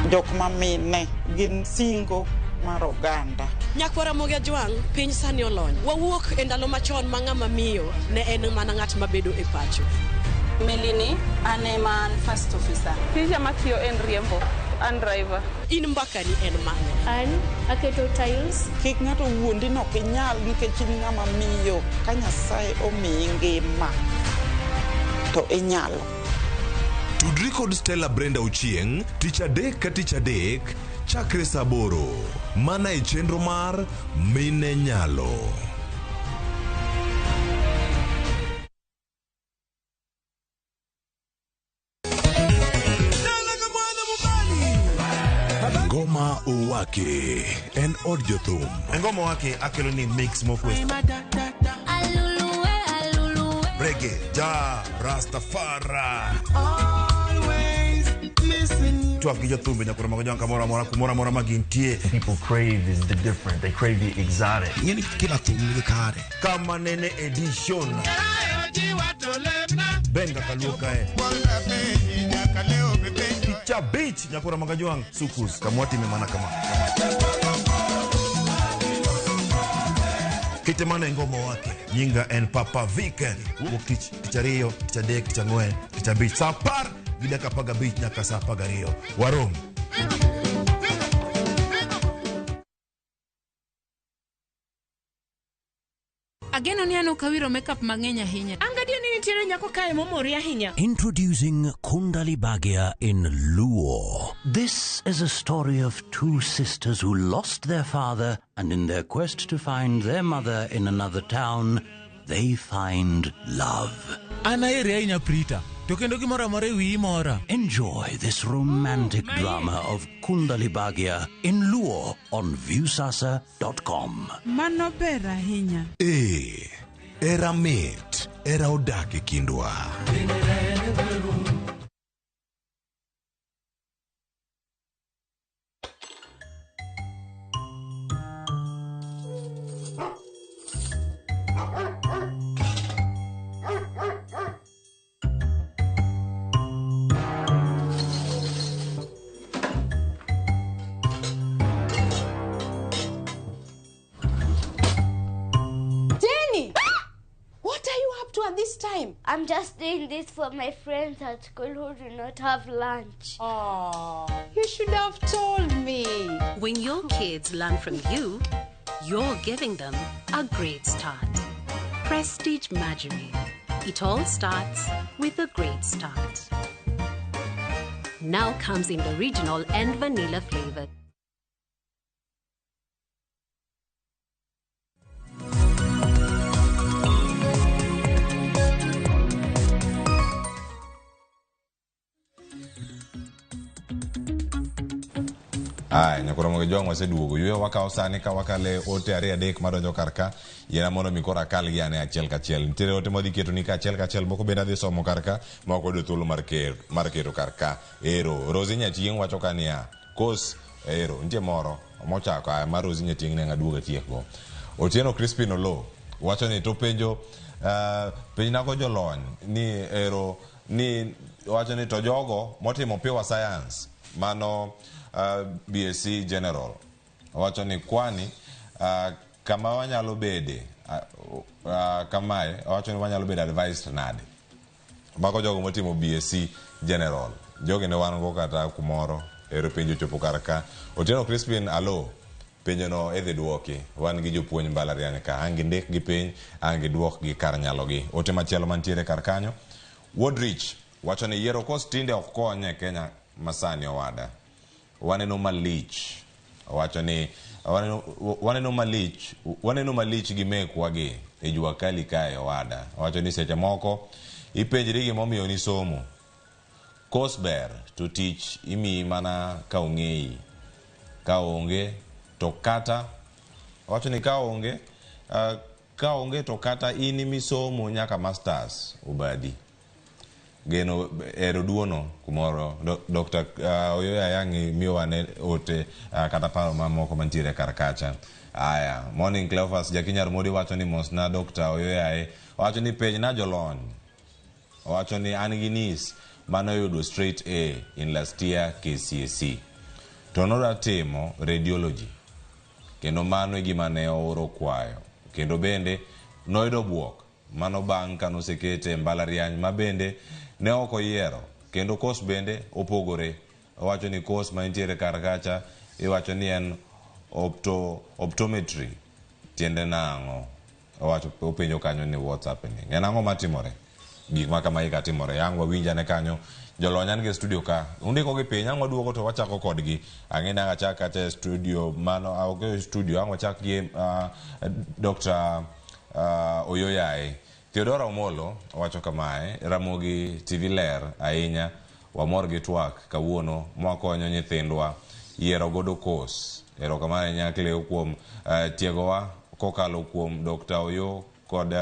Jok mamine gin singo mar oganda. Nyakwara Ramogi Ajwang, piny sani olony. Wawuok e ndalo machon ma ng'ama miyo ne en mana ng'at mabedo e pacho. Melini, ane man first officer. Tija matiyo en riembo, an driver. In mbakani en mane? An aketo tiles. Kik ng'ato wuondi no kinyal nikech in ng'ama miyo ka Nyasaye omiyi ngima to inyalo. Tudri kod Stella Brenda Ochieng, tich adek ka tich adek, chakre saa 8, mana e chenro mar Mine Nyalo. Ngoma Owake en od jothum. Ngoma Owake akelo ni mix mokwe. Reggae, ja, Rastafari. Twak gi jothumbe nyakoro mago janka mora magintie. People crave is the different. They crave the exotic. Yeni kila thum ni kare. Kama nene edition. Benga kaluka Picha beach nyakoro magajwang sukus kamwati memana kama. Kitemana ngoma wake nyinga en Papa Vike wokich tichario tichadek tichangwen tichabich sapar gidaka paga beach nyaka saa pagario warom. Ageno ni ano kawiro makeup mang'eny ahinya. Angadio ni nitiere nyako kae momori ahinya. Introducing Kundali Bhagia in Luo. This is a story of two sisters who lost their father, and in their quest to find their mother in another town, they find love. Anaere ainya Prita. Tokendo gimora more wi mora. Enjoy this romantic drama of Kundali Bhagia in Luo on viewsasa.com. Mano ber ahinya. Era mit, era odake kindwa. This time I'm just doing this for my friends at school who do not have lunch. Oh, you should have told me. When your kids learn from you, you're giving them a great start. Prestige Margarine. It all starts with a great start. Now comes in the original and vanilla flavor. Nyakoro Ramogi Ajwang waseduogo yweyo wakao sani ka wakale ote ariyo adek madonjo karka yena mondo mikora kal gi ane achiel kachiel nitiere ote modhi keto ni ka achiel kachiel moko bende adhi somo karka moko do thuolo mar keto karka ero Rosi Nyachieng wacho kania kos ero nitie moro mochako mar Rosi Nyachieng ne ngaduoga tiekgo Otieno Crispin Olo wacho ni to penjo nago jolony ni ero ni wacho ni to jogo motimo pure science mano BSc General wacho ni kwani kama wanyalo bede kamae wacho ni wanyalo bede advised nade mago jogo motimo BSc General jogo ne wan go kata kumoro ero penjo chopo kar ka. Otieno Crispin alo penjo no edhi duoki wan gi jopuonj mbalariany ka angi ndik gi piny angi duok gi kar nyalo gi. Ote machielo mantiere kar kanyo Woodrich wacho ni yiero kos tinde ok konye Kenya masani owada. Waneno malich wacho ni waneno malich gi mekwa gi e jua kali kae owada. Wacho ni seche moko ipenjri gimomiyo ni somo kos ber to tich imi mana ka ong'eyi ka onge to kata wacho ni ka onge to kata in misomo nyaka masters ubadi. Geno ero duono kumoro Dr. Oyoya yangi miwane ote kata paro mamoko mantiere kar kacha. Aya Morning Cleophas Jakinyar Modi wacho ni mosna Dr. Oyoya wacho ni penj na jolony wacho ni an gi nis mano yudo straight A in last year KCSE to nora timo radiology kendo mano e gima ne ooro kwayo kendo bende noyudo buok mano bang' kanosekete mbalariany ma bende ne ok oyiero kendo kos bende opogore. Wacho ni kos mantiere kar kacha iwacho ni en optometry tiende nang'o. Wacho openjo kanyo ni what's happening en ang'o matimore gik ma kama ika timore yang wawinja ne kanyo jolony an ge studio ka undiko gi piny ang waduogo to wachako kodgi ang'ina gachaka te studio mano auge studio ang wachak gi Dr. Oyoya Theodora Omolo wacho kamae Ramogi TV ler ahinya wamor gi twak kawuono mwakonyo nyithindwa yiero godo kos erokamano nyakle kuom tiegowa kokalo kuom Dr. Oyo kod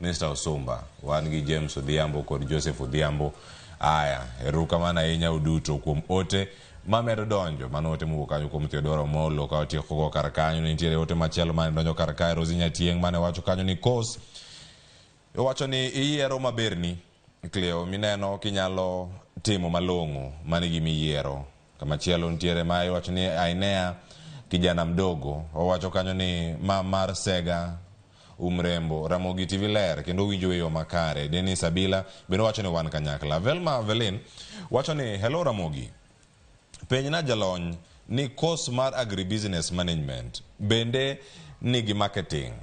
Mr. Osumba wan gi James Odhiambo kod Joseph Odhiambo. Aya erokamano ahinya uduto kuom ote mamedo donjo mano ote mowuok kanyo kuom Theodora Omolo ka otieko go kar kanyo nitiere ote machielo mane donjo kar kae Rosinya Tieng mane wacho kanyo ni kos wacho ni iyiero maberni Cleo mineno kinyalo timo malong'o mane gimiyiero. Kamachielo nitiere ma wacho ni Ainea kijana mdogo wacho kanyo ni mar Sega umrembo Ramogi TV ler kendo winjo yo makare. Dennis Abila bendo wacho ni wan kanyakla. Velma Velin wacho ni hello Ramogi penj na jalony ni course mar agribusiness management bende nigi marketing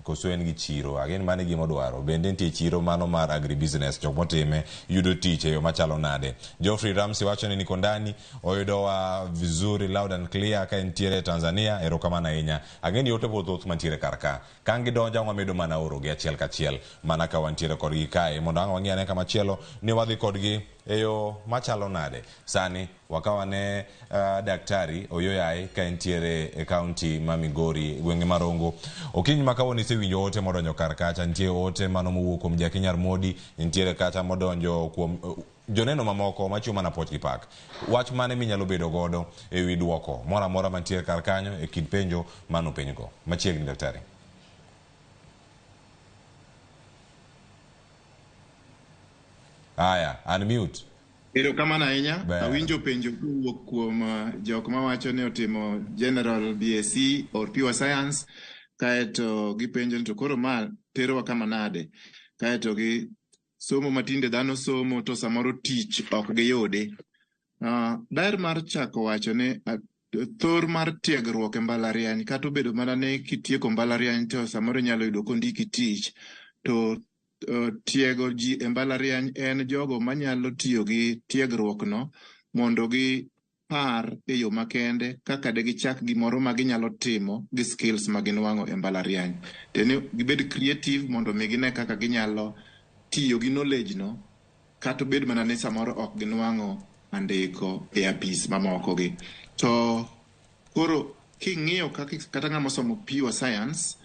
koso en gi chiro again mane gima dwaro bende nitie chiro mano mar agribusiness jok motime yudo tich yo machalo nade. Geoffrey Ramsey wacho ni niko ndani oyudo wa vizuri loud and clear ka entiere Tanzania erokamano ahinya again yote pothoth mantiere karka kangi donja wamedo mana oro gi achiel kachiel mana ka wantiere kodgi kae mondo ang wang'iane kama chielo ni wadhi kodgi eyo machalo nade. Sani wakawane Daktari Oyoya ka entiere e county ma Migori gwenge marongo okinyi makawoni isewinjo ote modonjo kar kacha nitie ote mano mowuok kuom Jakinyar Modi nitiere kacha modonjo kuom joneno mamoko machiwo mana poch gi pak wach mane minyalo bedo godo e wi duoko mora mora mantiere kar kanyo e kid penjo mano penjgo machiegni Daktari. Aya unmute. Erokamano ahinya awinjo penjo kowuok kuom jok mawacho ni otimo general BSc or pure science kaeto gipenjo to koro ma terowa kama nade kaeto gi somo matinde dhano somo to samoro tich ok giyude. Daer mar chako wacho ni thor mar tiegruok e mbalariany kata obedo mana ni kitieko mbalariany to samoro nyalo yudo kondiki tich to tiego ji e mbalariany en jogo manyalo tiyo gi tiegruok no mondo gi par e yo makende kaka de gichak gimoro ma ginyalo timo gi skills ma ginwang'o e mbalariany teni gibed creative mondo mi gine kaka ginyalo tiyo gi knowledge no kata obed mana ni samoro ok ginwang'o andiko e apis mamoko gi. To koro king'iyo kata ng'ama osomo pure science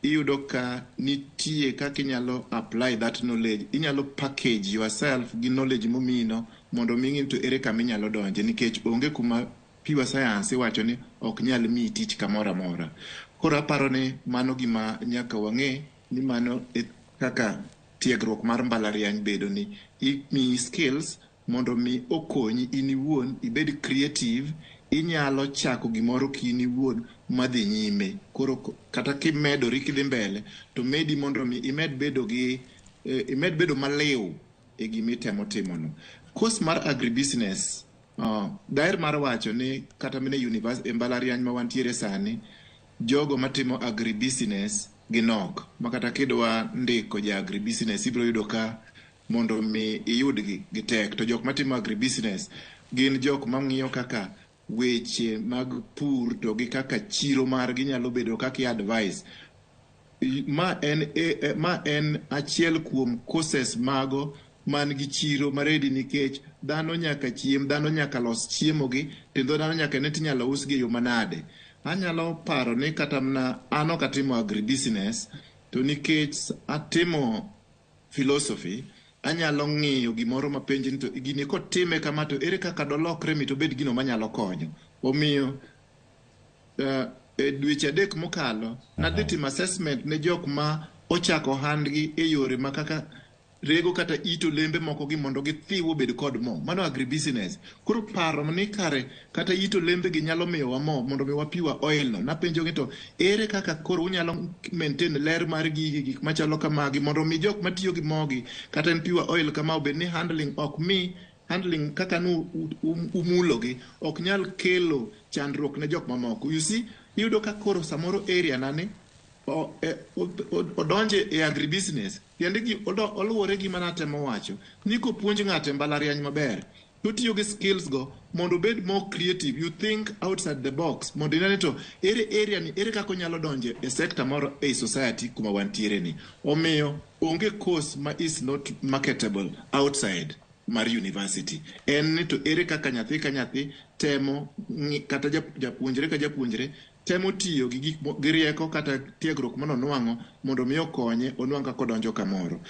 iyudo ka nitie kaka inyalo apply that knowledge inyalo package yourself gi knowledge momino mondo ming'in to ere kama inyalo donje nikech onge kuma pure science iwacho ni ok nyal miyi tich kamoro amora. Koro aparo ni mano gima nyaka wang'e ni mano kaka tiegruok mar mbalariany bedo ni imiyi skills mondo mi okonyi in iwuon ibed creative inyalo chako gimoro kini iwuon madhi nyime. Koro kata kimedori kidhi mbele to medi mondo mi imed bedo maliw e gimitemo timono. Course mar agribusiness daer mar wacho ni kata mine university mbalariany ma wantiere sani jogo matimo agribusiness ginok makata kidwa ndiko ja agribusiness ibiro yudo ka mondo mi iyudgi gitek to jok matimo agribusiness gin jok mang'iyo kaka weche mag pur to gi kaka chiro margi nyalo bedo kaka advice. Ma en achiel kuom courses mago man gi chiro maredi nikech dhano nyaka chiem, dhano nyaka los chiemo gi, kendo dhano nyaka ne tinyalo usgi e yo manade. Anyalo paro ni kata mna an ok atimo agribusiness to nikech atimo philosophy anyalo ng'iyo gimoro mapenji ni to gini kotime kama to ere kaka dolokre mi to bed gino manyalo konyo. Omiyo e dweche adek mokalo nadhi timo assessment ne jok ma ochako handgi e yore ma kaka rego kata ito lembe moko gi mondo githiwo bed kod mo. Mano agribusiness. Koro paro ni kare kata ito lembe gi nyalo miyowa mo mondo mi wapiwa oil no. Napenjo gi to ere kaka koro unyalo maintain ler mar gik machalo kamagi mondo mi jok matiyo gi mogi kata en piwa oil kama obed ni handling kaka umulo gi ok nyal kelo chandruok ne jok mamoko. You see, iyudo ka koro samoro area nani odonje e agribusiness tiende gi oluwore gi mana temo wacho ni kopuonj ng'ato mbalariany maber to tiyo gi skills go mondo bed more creative, you think outside the box mondo inene to area ni ere kako nyalo donje e sector moro e society kuma wantiere ni. Omiyo onge course ma is not marketable outside mar university. En ni to ere kaka nyathi ka nyathi temo kata japuonjre ka japuonjre temo tiyo gi rieko kata tiegruok mano nwang'o mondo mi okonye onwang' kaka odonjo kamoro.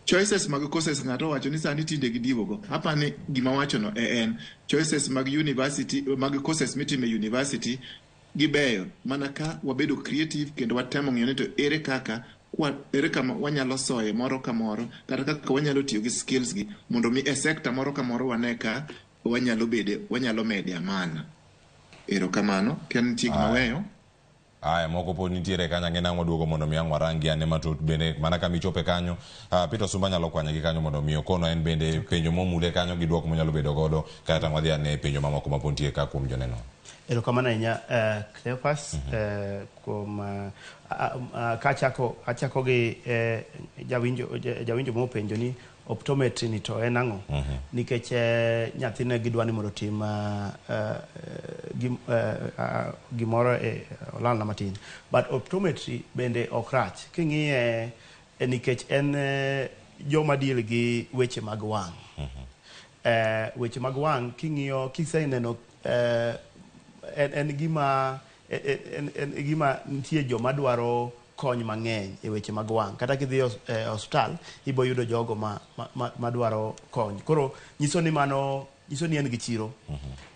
Choices mag courses ng'ato wacho ni sani tinde gidiwo go. Hapa ni gima wacho no en choices mag university mag courses mitime university gibeyo mana ka wabedo creative kendo watemo ng'iyo ni to ere kama wanyalo soye moro ka moro kata kaka wanyalo tiyo gi skills gi mondo mi e sector moro ka moro wane ka wanyalo mede amana. Erokamano, ken tig maweyo. Aya, moko po nitiere kanya ngena ng'waduogo mondo mi ang' warangi ane matut bende mana ka michope kanyo. Peter Sumba nyalo kwanya gi kanyo mondo mi okono en bende penjo momule kanyo gi duoko monyalo bedo godo kata ng'wadhi ane penjo mamoko mapontie ka kuom joneno. Erokamano ahinya Cleopas kuom kachako gi jawinjo mopenjo ni optometry ni to en ang'o nikech nyathine gidwa ni mondo tim gimoro olal na matin, but optometry bende ok rach king'iye nikech en joma deal gi weche mag wang'. Weche mag wang' king'iyo kiseneno en gima nitie joma dwaro kony mang'eny e weche mag wang'. Kata kidhi e hospital ibo yudo jogo ma dwaro kony. Koro nyiso ni en gi chiro.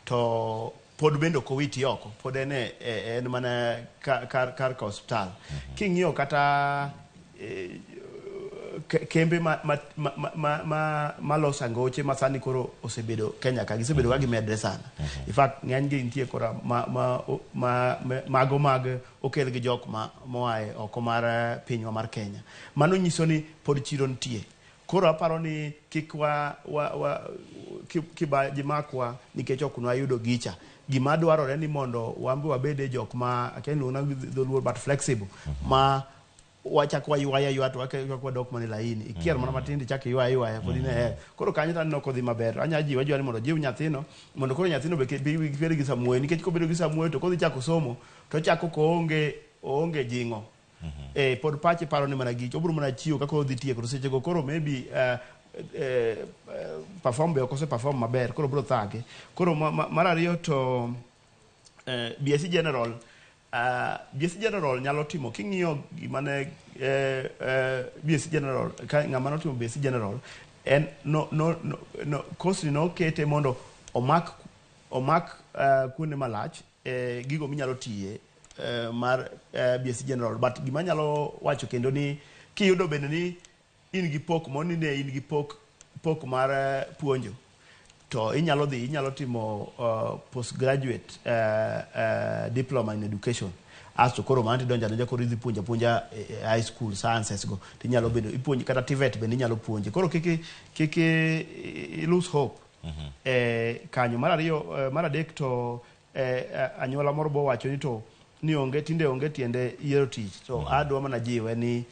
To pod bendo kowiti oko. Pod en mana kar ka hospital. King'iyo kata kembe malos angoche masani koro osebedo Kenya ka gisebedo ka gimedre sana. In fact ng'eny gi nitie kora mago mag okel gi jok moae oko mar pinywa mar Kenya. Mano nyiso ni pod chiro nitie. Koro aparo ni kibaji makwa nikech ok nwayudo gicha. Gima dwarore ni mondo wambi wabede jok ma akenuna dholuo but flexible ma wachak wayua to wakwa dok mane laini ikier mana matindi chak yua pod ne koro kanyo tan no kodhi maber anyaji wajwa ni mondo jiw nyathino mondo koro nyathino be bed gi samuoyo nikech kobedo gi samuoyo to kodhi chako somo to chako ko onge jingo pod pache paro ni mana gich obro mana chiwo kako odhi tieko to seche go koro maybe perform be okose perform maber koro bro thage. Koro mar ariyo to BSc General nyalo timo king'iyo gimane BSc General ka ng'ama notimo BSc General en course no kete mondo omak kuonde malach gigo minyalo tiye mar BSc General, but gima nyalo wacho kendo ni kiyudo bende ni in gi pok monine in gi pok mar puonjo to inyalo timo postgraduate diploma in education. Asto koro manti donja koro idhi puonja high school sciences go tinyalo bedo ipuonji kata TVET bende inyalo puonji. Koro kiki lose hope kanyo. Mar ariyo, mar adek to anyuola moro bo wacho ni to ni onge tinde onge tiende yiero tich. To adwa mana jiwe ni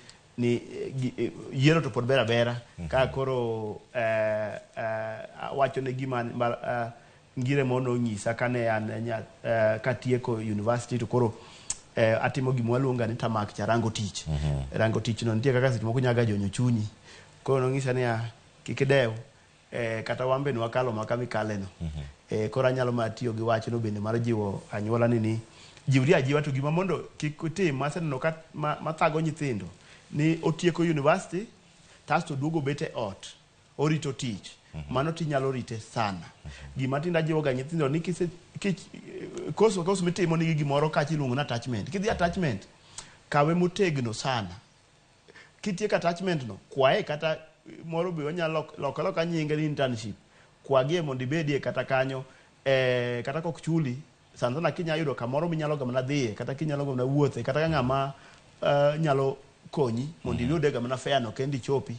yiero to pod bera bera ka koro wacho ne gima ngire mono nyisa kane an katieko university to koro atimo gima waluonga ni tamak cha rango tich. Rango tich no nitie kaka seche moko nyaga jonyo chunyi. Koro nong'isa ni kik dew kata wambe no wakalo makami kaleno. Koro anyalo matiyo gi wach no bende mar jiwo anyuola ni jiwri ajiwa to gima mondo kik tim maseneno mathago nyithindo ni otieko university tasto duogo bete ot orito tich. Mano tinyalo rite sana. Gima tinda jiwoga nyithindo ni koso mitimo nigi gimoro kachi luongo na attachment. Kidhi attachment kawe motegno sana. Kitieko attachment no kwae kata moro be onyalo loka nyinge ni internship. Kwagie mondo ibedie kata kanyo kata kok chuli sana kinya yudo kamoro minyalo gamna dhiye kata kinyalo gamna wuothe kata ng'ama nyalo konyi mondo iyude gamna fare no kendi chopi.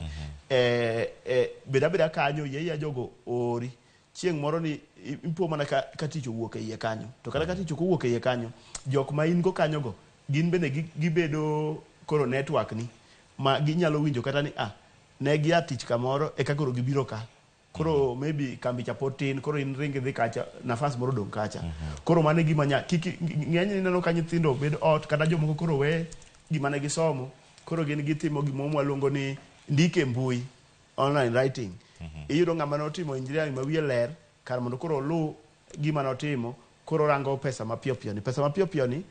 Beda kanyo yeye jogo ori chieng' moro ni impo mana ka tich owuok e iye kanyo. To kata ka tich owuok e iye kanyo, jok ma in go kanyo go gin bende gibedo koro network ni ma ginyalo winjo kata ni ne gia tich kamoro e ka koro gibiro ka. Koro maybe kambi cha potin koro in ringi dhi kacha nafas moro dong kacha. Koro mane gima ng'eny neno ka nyithindo bed ot kata jomoko koro we gima ne gisomo koro gin gitimo gima waluongo ni ndike mbui online writing. Iyudo ng'ama notimo engineering ma wiye ler kar mondo koro lu gima notimo koro rango pesa mapiyo piyo ni. Pesa mapiyo piyo ni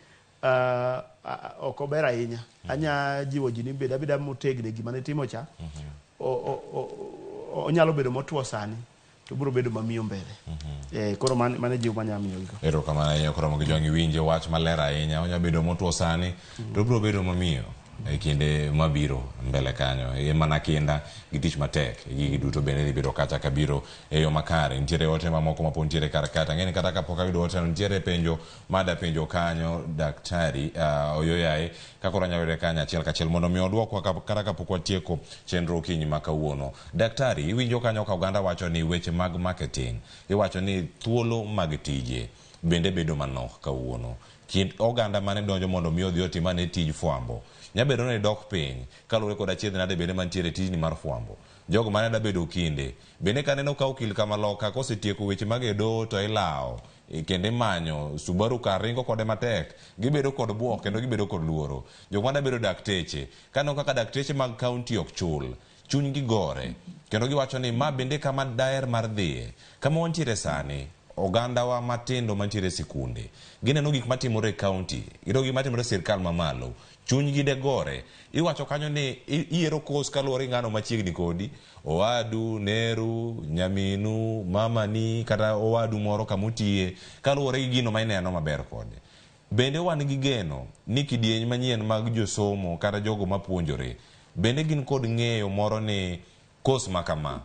ok ober ahinya. Anya jiwo ji ni beda motegno gima ne timo cha. Onyalo bedo motuo sani to biro bedo mamiyo mbele. Koro mane jiwo manya miyo go. Erokamano ahinya Ramogi Jwang iwinje wach maler ahinya. Onyalo bedo motuo sani to biro bedo mamiyo e kinde mabiro mbele kanyo. Mana kinda gi tich matek gi duto bende biro kacha kabiro e yo makare. Nitiere ote mamoko mapod nitiere kar kata ng'eni kata kapok ayudo ote nitiere penjo mada penjo kanyo daktari oyoyaye kakoro nyawire kanyo achiel kachiel mondo mi odwokwa kata kapok watieko chenro okinyi ma kawuono. Daktari iwinjo kanyo ka oganda wacho ni weche mag marketing iwacho ni thuolo mag tije bende bedo manok kawuono. Kind oganda mane donjo mondo mi odhi otimane tij fwambo nyabedo ni dok piny kalure kod achiedh nade bende mantiere tijni mar fwambo. Jogo mane da bedo kinde bende kaneno ka okil kama loka kosetieko weche mag edo to ilao kende manyo Subaru kar ringo kode matek gibedo kod buok kendo gibedo kod luoro. Jogo mane bedo dakteche kaneno kaka dakteche mag kaunti ok chul chuny gi gore kendo giwacho ni ma bende kama daer mar dhiye kama wantiere sani. Oganda wa matindo mantiere sikunde gineno gik matimore e kaunti gineno gik matimore sirkal mamalo chuny gi de gore. Iwacho kanyo ni iero kos kaluwore ng'ano machiegni kodi owadu neru nyaminu mamani kata owadu moro kamutie kaluwore gi gino ma ineno maber kode. Bende wan gi geno ni kidieny manyien mag josomo kata jogo mapuonjore bende gin kod ng'eyo moro ni kos makama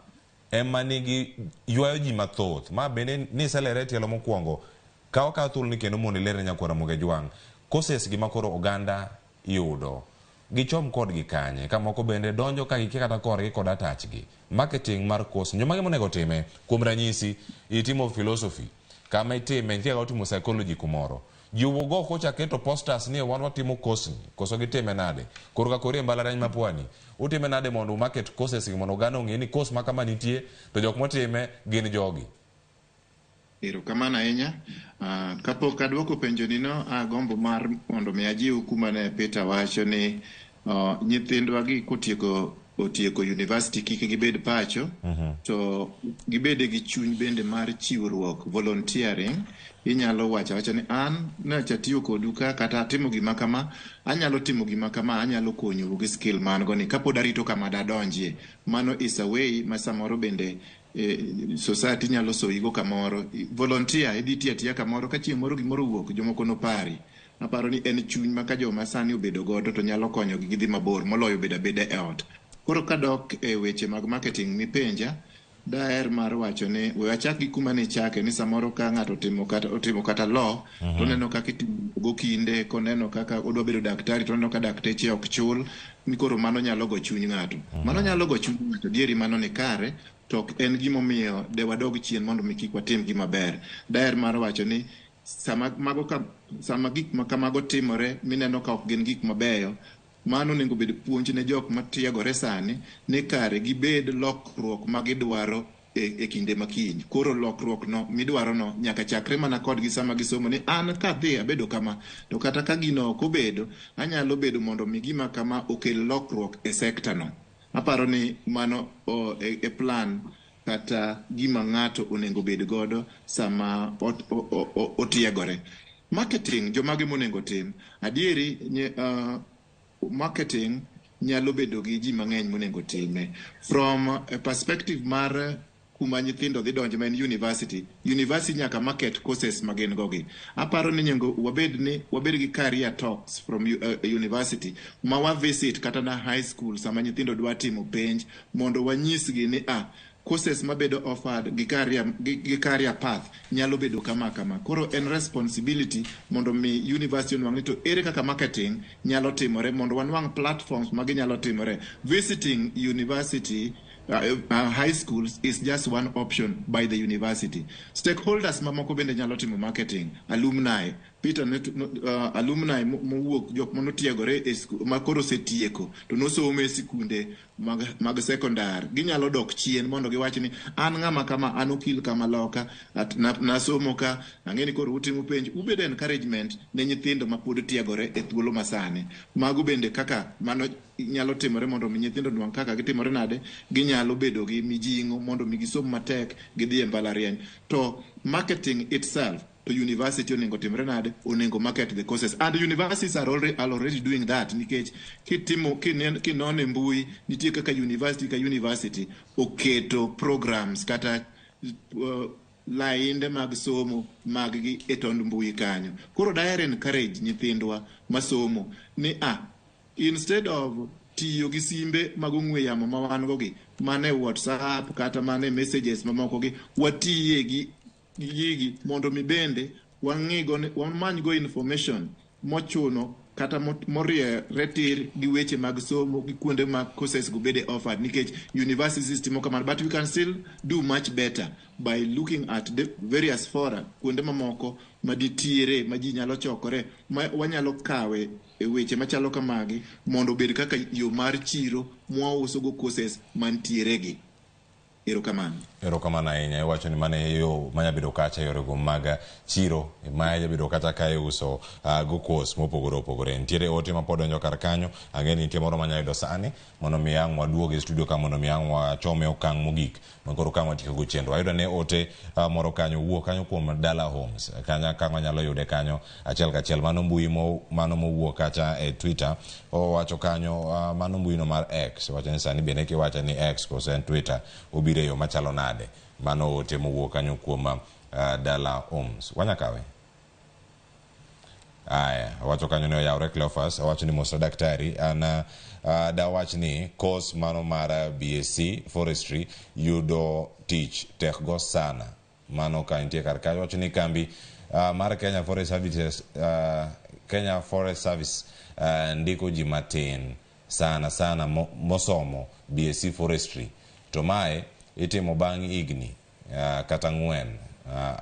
ema nigi ywayo ji mathoth ma bende niselere tielo mokwongo ka wakawo thuolo ni kendo mondo ilerne nyakwara Ramogi Jwang koses gima koro oganda yudo gichom kod gi kanye ka moko bende donjo ka gikia kata korgi kod atachgi marketing mar kos nyomage monego time. Kuom ranyisi itimo philosophy kama itime nitie ka utimo psychology kumoro jiwogo kocha keto posters ni wan watimo kosni koso gitime nade koro ka kori mbalariany ma Pwani utime nade mondo market courses mondo oganda ong'e ni kos ma kama nitie to jok motime gin jogi. Erokamano ahinya. Kapok adwoko penjo nino agombo mar mondo mi ajiw kuma ne Peter wacho ni nyithindwa gi otieko university kik gibed pacho to gibede gi chuny bende mar chiwruok volunteering. Inyalo wacha ni an nachatiyo kodu ka kata timo gima kama anyalo timo gima kama anyalo konyo gi skill man go ni kapod arito kama dadonjie. Mano is a way ma samoro bende society nyalo soigo kamoro volunteer idhi tiya kamoro ka chieng' moro gimoro wuok jomoko no pari aparo ni en chuny ma ka joma sani obedo godo to nyalo konyo gi gidhi mabor moloyo beda e ot. Koro kadok e weche mag marketing mipenja daer mar wacho ni we achak gi kuma ne chake ni samoro ka ng'ato otimo kata law to neno kaka itimo go kinde koneno kaka odwa bedo daktari to neno ka dakteche ok chul ni koro mano nyalo go chuny ng'ato. Mano nyalo go chuny ng'ato dieri mano ni kare to en gimomiyo de wadog chien mondo mi kik watim gima ber. Daher mar wacho ni sama gik ma kamago timore mineno ka ok gin gik mabeyo, mano onego bed puonj ne jok matiegore sani ni kare gibed lokruok ma gidwaro e kinde makiny. Koro lokruok no midwaro no nyaka chakre mana kodgi sama gisomo ni an kadhi abedo kama, to kata ka gino ok obedo, anyalo bedo mondo mi gima kama okel lokruok e sekta no. Aparo ni mano e plan kata gima ng'ato onego bed godo sama otiegore. Marketing, jomage monego tim. Adieri, marketing nyalo bedo gi ji mang'eny monego time. From a perspective mar kuma nyithindo dhi donjo men university nyaka market courses magin gogi. Aparo ni nyengo wabed gi career talks from university ma wa visit kata na high school sama nyithindo dwa timo penj mondo wanyisgi ni courses mabedo offered gi career path nyalo bedo kama. Koro en responsibility mondo mi university onwang' ni to ere kaka marketing nyalo timore mondo wanwang' platforms magi nyalo timore. Visiting university high schools is just one option by the university. Stakeholders mamoko bende nyalo timo marketing. Alumni, alumni mowuok jok manotiegore makoro setieko to nosomo e sikunde mag sekondar, ginyalo dok chien mondo giwach ni an ng'ama kama, an okil kama loka, nasomo ka, ang'eni koro utimo penj. Ubed encouragement ne nyithindo mapod tiegore e thuolo masane. Mago bende kaka mano nyalo timore mondo mi nyithindo nwang' kaka gitimore nade, ginyalo bedo gi mijing'o mondo mi gisom matek gidhi e mbalariany. To marketing itself, to university onego timre nade, onego market the courses, and universities are already doing that. Nikech kinone mbui nitie kaka university oketo programs kata lainde mag somo mag gi e tond mbui kanyo. Koro daher encourage nyithindwa masomo ni instead of tiyo gi simbe mag ong'we yamo ma wan go gi mane WhatsApp kata mane messages mamoko gi, watiye gi gigi mondo mi bende wamany go information mochuno kata moriere tir gi weche mag somo gi kuonde mag courses go bede offered, nikech universities timo kamano. But we can still do much better by looking at the various fora kuonde mamoko maditiere ma ji nyalo chokore wanyalo kawe e weche machalo kamagi mondo bed kaka yo mar chiro mwauso go courses mantiere gi. Erokamano ahinya. Iwacho ni mane yo manyabedo kacha yorego mag chiro manyabedo kata ka iuso go course mopogore opogore. Nitiere ote ma pod donjo kar kanyo, ang'eni nitie moro manyayudo sani mondo mi ang' waduog e studio ka mondo mi ang' wachome okang' mogik makoro kang' watieko go chenro. Ayudo ne ote moro kanyo wuok kanyo kuom Dala Homes kanya ka wanyalo yude kanyo achiel kachiel. Mano mbui mano mowuok kacha e Twitter owacho kanyo mano mbui no mar X. Wacho ni sani bende kiwacho ni X kose en Twitter obire yo machalo nade. Mano ote mowuok kanyo kuom Dala Homes. Wanyakawe aya wacho kanyo ne oyawre Cleophas. Wacho ni moso daktari ana da wach ni course mano mar BSc Forestry yudo tich tek go sana. Mano ka nitie kar kayo. Wacho ni kambi mar Kenya Forest Services Kenya Forest Service ndiko ji matin sana mosomo BSc Forestry. To mae itimo bang' igni kata 4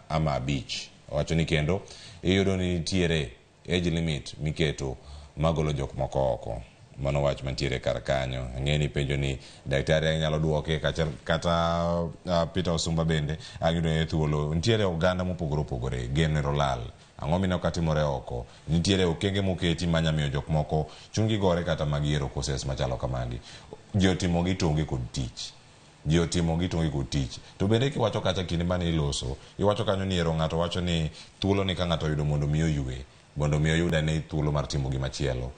ama 5. Wacho ni kendo iyudo ni nitiere age limit miketo magolo jok moko oko. Mano wach mantiere kar kanyo. Ng'eni penjo ni daktari nyalo duoke kata Peter Osumba bende agiyudo e thuolo. Nitiere oganda mopogore opogore genero lal ang'o mino katimore oko. Nitiere okenge moketi manyamiyo jok moko chungi gore kata magiero courses machalo kamagi. Ji otimo gi tonge kod tich. To bende kiwacho kata kinde mane iloso iwacho kanyo ni ero ng'ato wacho ni thuolo ni ka ng'ato yudo mondo miyo yue mondo miyo yuda ne thuolo mar timo gima chielo.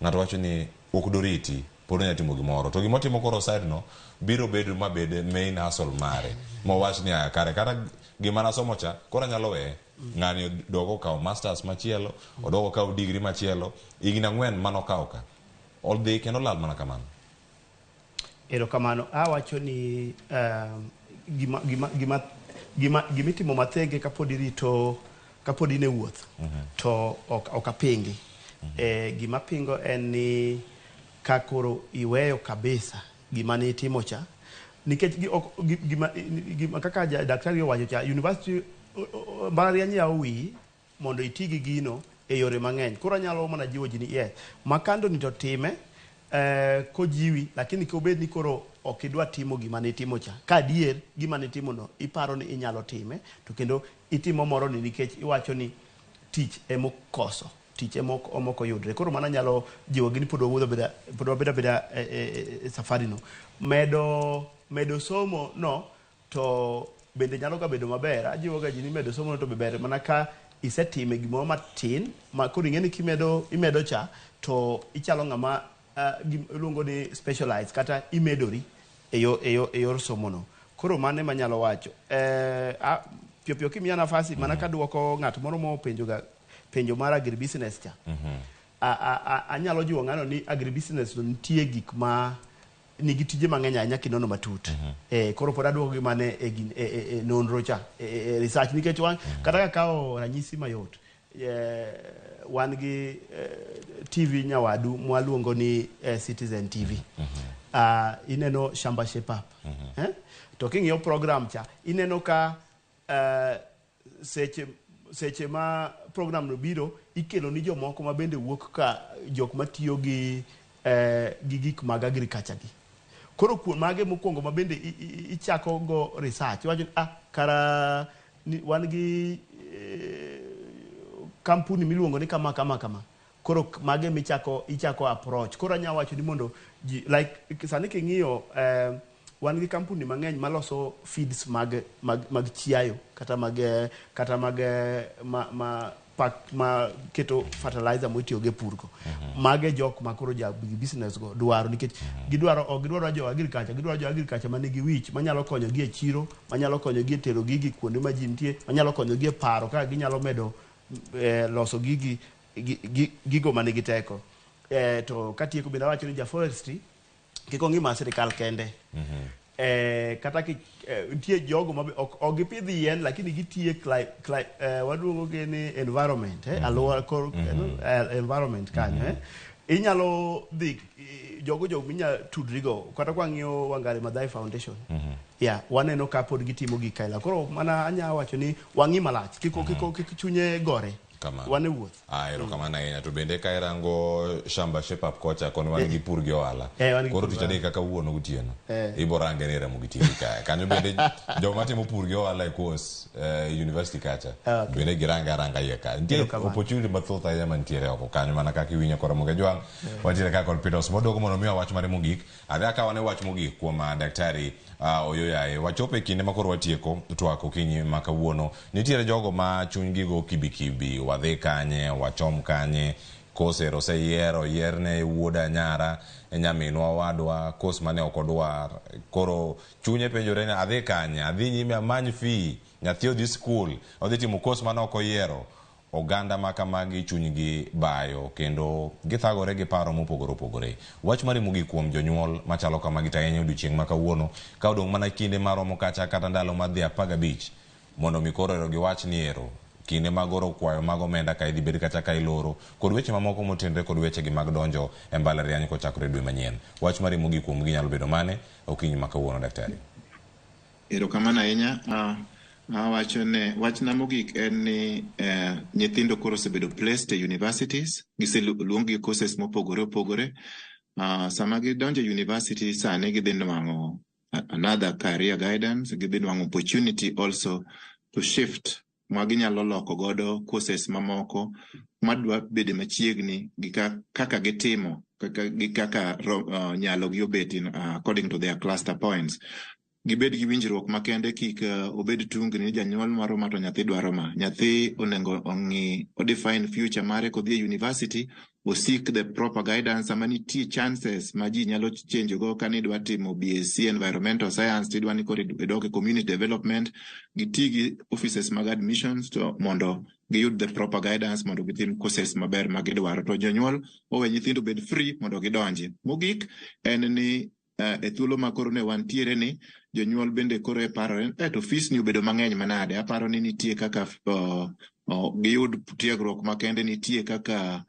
Ng'ato wacho ni ok doriti pod nya timo gimoro to gimotimo koro side no biro bedo mabede main hustle mare mo wach ni kare kata gima nasomo cha koro nyalo we ng'ani dogo kaw masters machielo odogo kaw degree machielo igni 4 mano kaw ka all day kendo lal mana kamano. Erokamano. Awacho ni gimitimo mathenge kapod irito kapod ine wuoth to ok apingi. Gima pingo en ni kakoro iweyo kabisa gima ne itimo cha nikech gima kaka daktari owacho cha university mbalariany yawo wi mondo iti gi gino e yore mang'eny. Koro anyalo mana jiwo ji ni makando ni to time kojiwi, lakini kobed ni koro ok idwa timo gima ne timo cha. Ka adier gima ne timo no iparo ni inyalo time, to kendo itimo moro ni nikech iwacho ni tich emokoso, tich emoko yudre. Koro mana nyalo jiwo gi ni pod wabeda beda safari no. Medo somo no to bende nyalo ga bedo maber. Ajiwo ga ji ni medo somo no to ber mana ka isetime gimoro matin ma koro ing'e ni imedo cha to ichalo ng'ama luongo ni specialize kata imedori e yor somo no. Koro mane manyalo wacho. Pio kimiya nafasi mana ka duoko ng'at moro penjo mar agribusiness cha. Anyalo jiwo ng'ano ni agribusiness no nitie gik ma nigi tije mang'eny ahinya kinono matut. Koro pod aduoko gi mane e nonro cha, research, nikech kata ka kao ranyisi mayot. Wan gi TV nyawadu mwaluongo ni Citizen TV. Ineno Shamba Shape Up. To king'iyo program cha, ineno ka seche ma program no biro, ikelo ni jomoko ma bende wuok ka jok matiyo gi gik mag agriculture gi. Koro kuom mage mokwongo ma bende ichako go research. Iwacho kara wan gi kampuni miluongo ni kama. Koro mage ichako approach. Koro anya wacho ni mondo sani king'iyo wan gi kampuni mang'eny maloso feeds mag chiayo kata ma keto fertilizer motiyo ge purgo. Mage jok ma koro business go dwaro, nikech gidwaro jo agriculture manigi wich manyalo konyo gi e chiro, manyalo konyo gi e tero gigi kuonde ma ji nitie, manyalo konyo gi e paro ka ginyalo medo loso gigo manigi teko. To katieko bende wacho ni forestry kiko ng'ima sirikal kende. Kata nitie jogo ma ok gipidh yien lakini gitiye waduongo gi ni environment, environment kanyo. Inyalo dhi jogo minya tudrigo kata kwang'iyo Wangari Maathai Foundation. Waneno ka pod gitimo gi kaila. Koro mana anya wacho ni wang'i malach, kiko chunye gore. Wane wuoth. Ero kamana ahinya. To bende ka irango Shamba Shape Up kocha kono wan gi pur gi ohala. Koro tich adek kaka wuono gotieno. Ibo range ni Ramogi TV kae. Kanyo bende joma timo pur gi ohala e course university kacha. Bende giranga iye ka. Nitie opportunity mathoth ahinya mantiere oko kanyo mana kaka iwinyo kod Ramogi Jwang. Wantiere kaka kod Peter Modogo mondo miwa wach mare mogik. Adhi ka wane wach mogik kuom daktari Oyoyaye. Wachope kinde makoro watieko twak okinyi ma kawuono. Nitiere jogo ma chuny gigo kibi wadhi kanye, wachom kanye, kose roseyiero yierne wuoda nyara, nyaminwa wadwa, kos mane okodwar. Koro chunye penjore ni adhi kanye, adhi nyime amany fee, nyathi odhi school, odhi timo kos mane okoyiero. Oganda makamagi chunygi bayo kendo githagore gi paro mopogore opogore. Wach mari mogik kuom jonyuol machalo kamagi tayenyo odiochieng' ma kawuono ka odong' mana kinde maromo kacha kata ndalo madhi 15 mondo mikoro gi wach ni ero kinde magoro kwayo mag omenda ka idhi bed kata ka iloro kod weche mamoko motenre kod weche gi mag donjo e mbalariany kochakore dwe manyien. Wach mari mogik kuom gi nyalo bedo mane okinyi ma kawuono daktari? Erokamano ahinya. Wachna mogik en ni nyithindo koro osebedo placed e universities, giseluongi courses mopogore opogore. Sama gidonjo e university sani gidhi nwang'o another career guidance, gidhi nwang'o opportunity also to shift ma ginyalo loko godo courses mamoko madwa bede machiegni gi kaka gitimo, gi kaka nyalo gi obet according to their cluster points. Gibed gi winjruok makende kik obed tungni ni janyuol maro ma to nyathi dwaro ma. Nyathi onengo define future mare kodhi e university, seek the proper guidance. Sama nitie chances ma ji nyalo change go ka ni dwa timo BSc Environmental Science, tidwa ni koro idok community development, giti gi offices mag admissions to mondo giyud the proper guidance mondo gitim courses maber ma gidwaro. To jonyuol owe nyithindo bed free mondo gidonji. Mogik en ni e thuolo ma koro ne wantiere ni jonyuol bende koro e paro to fees ni obedo mang'eny manade. Aparo ni nitie kaka giyud tiegruok makende, nitie kaka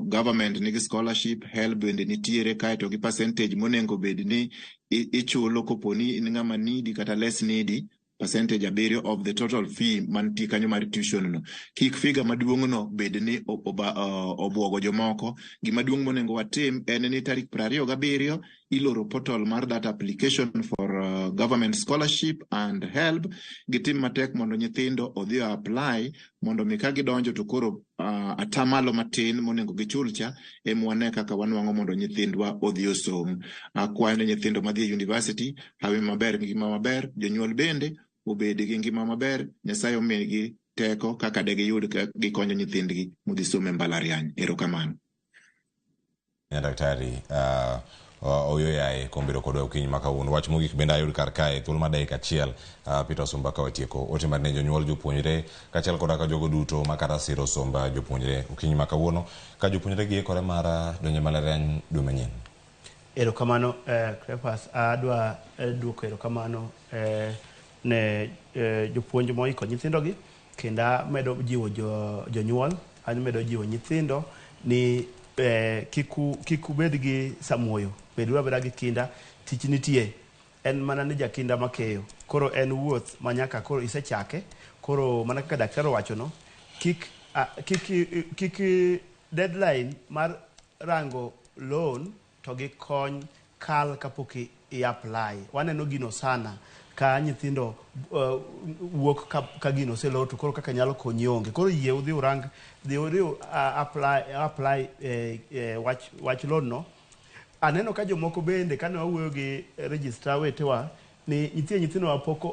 government nigi scholarship, HELB bende nitiere, kaeto gi percentage monengo bed ni ichulo koponi in ng'ama needy kata less needy, percentage 7 of the total fee mantie kanyo mar tuition no. Kik figa maduong' no bed ni obwogo jomoko. Gima duong' monengo watim en ni tarik 27 iloro portal mar that application for government scholarship and HELB. Gitim matek mondo nyithindo odhi apply mondo mi ka gidonjo to koro atamalo matin monengo gichulcha emwane kaka wanwang'o mondo nyithindwa odhi osom. Akwayo ne nyithindo madhi university hawi maber, ngima maber, jonyuol bende obed gi ngima maber, Nyasaye omigi teko kaka de giyud ka gikonyo nyithindgi modhi some mbalariany. Erokamano. Daktari oyoyaye kombiro kodwa ukinyi makawuono. Wach mogik bende ayud kar kae thuolo mar dakika achiel Peter Osumba ka watieko ote mar ne jonyuol jopuonjre kaachiel koda ka jogo duto makata siro somba jopuonjre ukinyi makawuono ka jopuonjre giikore mar donjo mbalariany dwe manyien. Erokamano Cleopas, adwa duoko erokamano ne jopuonj moiko nyithindogi, kendo medo jiwo jonyuol, medo jiwo nyithindo ni kiku bed gi samuoyo, beduru abeda gi kinda, tich nitie, en mana ni jakinda makeyo, koro en wuoth manyaka koro isechake, koro mana kaka daktari wacho no, kik deadline mar rango loan to gi kony kal kapok i-apply. Waneno gino sana ka nyithindo wuok ka gino seloto, koro kaka nyalo konyi onge. Koro yie udhi urang, dhi apply wach loan no. Aneno ka jomoko bende kane wawuoyo gi registrar wetewa ni nitie nyithindo mapok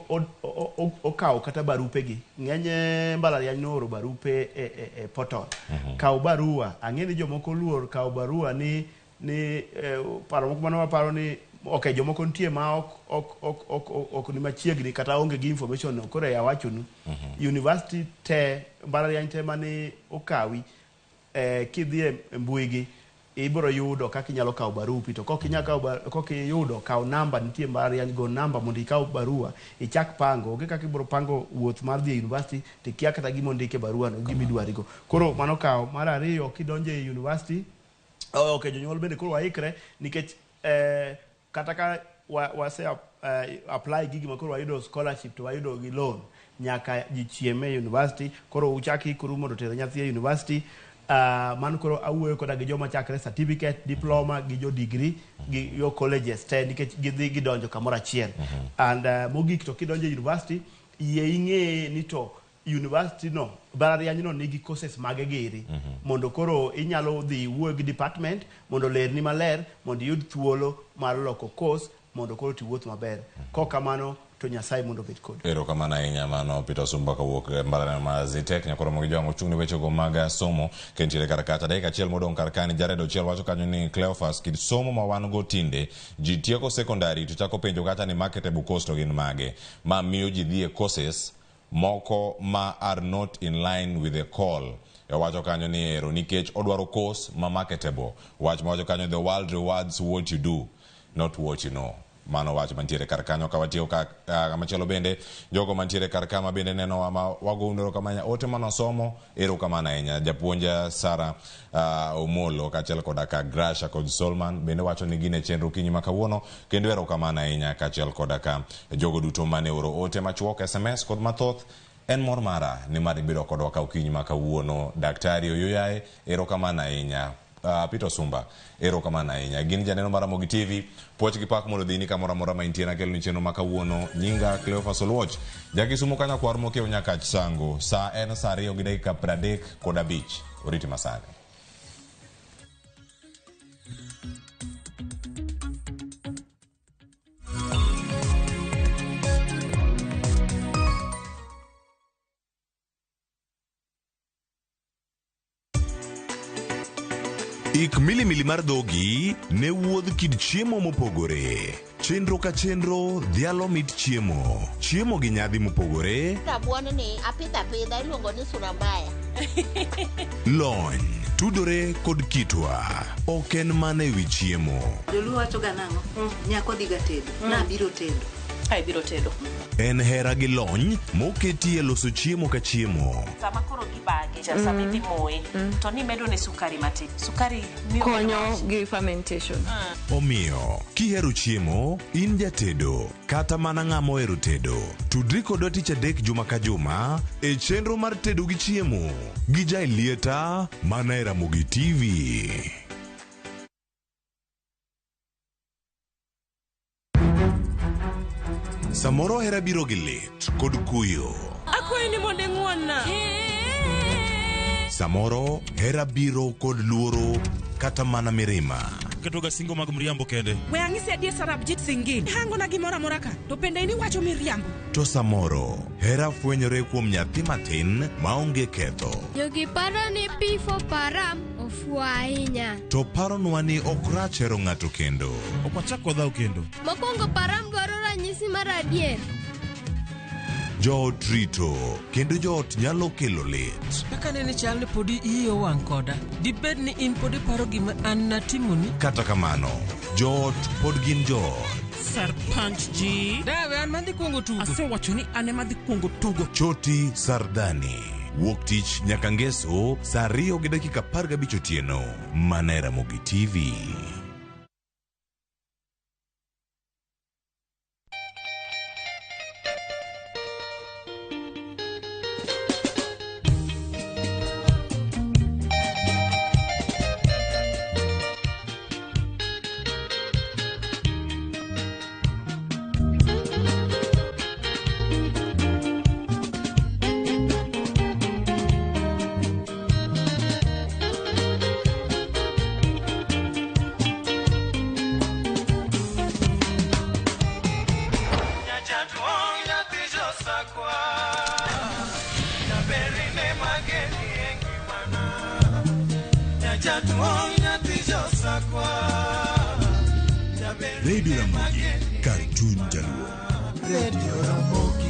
okawo kata barupegi. Ng'eny mbalariany nooro barupe e portal. Kaw barua, ang'eni jomoko luor kaw barua ni paro moko mano waparo ni okay, jomoko nitie ma ok ni machiegni kata onge gi information no. Koro ya wachonu university te mbalariany te mane okawi kidhi e mbuigi ibiro yudo kaka inyalo kawo barupi, to kok iyudo kaw namba, nitie mbalariany go namba mondo ikaw barua ichak pango. Onge kaka ibiro pango wuoth mar dhi e university tikia kata gima ondike barua no gima idwarigo. Koro mano kaw. Mar ariyo, kidonjo e university okay, jonyuol bende koro waikre nikech kata ka wase apply gigi makoro wayudo scholarship to wayudo gi loan, nyaka jichieme e university. Koro uchaki kuru mondo tero nyathi e university. Man koro awuoyo koda gi joma chakre certificate, diploma gi jo degree gi yo colleges te nikech gidhi gidonjo kamoro achiel. And mogik to kidonjo e university yie ing'e ni to university no, mbalariany no nigi courses mage giri, mondo koro inyalo dhi wuoyo gi department mondo lerni maler mondo iyud thuolo mar loko course mondo koro tiwuoth maber. Kokamano to Nyasaye mondo bet kod. Erokamano ahinya mano Peter Osumba kawuok mbalariany mar Zitek. Nyakoro mogi jogo ochung' ne wechego mag somo kentiere kar kacha. Dakika achiel modong' kar kae ni Jared Ochiel wacho kanyo ni Cleophas, kit somo ma wan go tinde ji tieko secondary to chako penjo kata ni marketable course to gin mage, ma miyo ji dhi e courses moko ma are not in line with the call. Wacho kanyo ni ero nikech odwaro course ma marketable. Wach ma wacho kanyo, the world rewards what you do, not what you know. Mano wach mantiere kar kanyo ka watiyo kamachielo bende jogo mantiere kar kama bende neno wago undoro kamanya ote mano somo. Erokamano ahinya japuonja Sara Omolo kaachiel koda ka Grasha kod Solman bende wacho ni gin e chenro ukinyi makawuono, kendo erokamano ahinya kaachiel koda ka jogo duto mane oro ote machuok, SMS kod mathoth. En mor mara ni mar ibiro kodwa ka ukinyi makawuono. Daktari oyoyaye, erokamano ahinya. Peter Osumba, erokamano ahinya. Gin janeno mar Ramogi TV, poch gi pak mondo dhini kamoro amora ma intie nakelo ni chenro makawuono. Nyinga Cleophas Oluoch, jakisumo kanya kwar mokiew nyaka sango. Sa en sa 2:35. Oriti masane. Ik milimili mar dhogi ne wuodh kid chiemo mopogore. Chenro ka chenro dhialo mit chiemo. Chiemo gi nyadhi mopogore. Rabuon ni apidha iluongo ni surambaya. Lony tudore kod kitwa. Ok en mana ewi chiemo. Joluo wacho ga nang'o? Nyako dhi ga tedo. Nabiro tedo. Ai biro tedo. En hera gi lony moketie loso chiemo ka chiemo. Sama koro gibage, sama idhi moye, to ni medo ne sukari matin. Sukari miyo konyo gi fermentation. Omiyo, kihero chiemo, in jatedo, kata mana ng'ama ohero tedo. Tudri kodwa tich adek juma ka juma e chenro mar tedo gi chiemo gi Jailieta mana e Ramogi TV. Samoro hera biro gi lit kod kuyo. Akwayi ni mondo ing'wonna. Samoro hera biro kod luoro kata mana mirima. Keto ga singo mag miriambo kende. We ang'isi adier Sarab Jit Singin. Hango na gimoro amora ka. To pende ini wacho miriambo. To samoro hera fwenyore kuom nyathi matin maonge ketho. Jogi paro ni pifo param ofuo ahinya. To paronwa ni ok rach hero ng'ato kendo. Ok wachak wadhaw kendo. Mokwongo param dwaro ranyisi mar adier. Joot rito kendo joot nyalo kelo lit. Kaka nene chal ni podi iyo wang' koda. Dibed ni in podi paro gima an natimoni. Kata kamano, joot pod gin joot. Sarpanch ji. Dawe an madhi kuongo tugo. Asewacho ni an ema dhi kuongo tugo. Choti Sardani. Wuok tich nyaka ngeso saa 2:15 otieno. Mana e Ramogi TV. Radio Ramogi, Cartoon Jaluo. Radio Ramogi.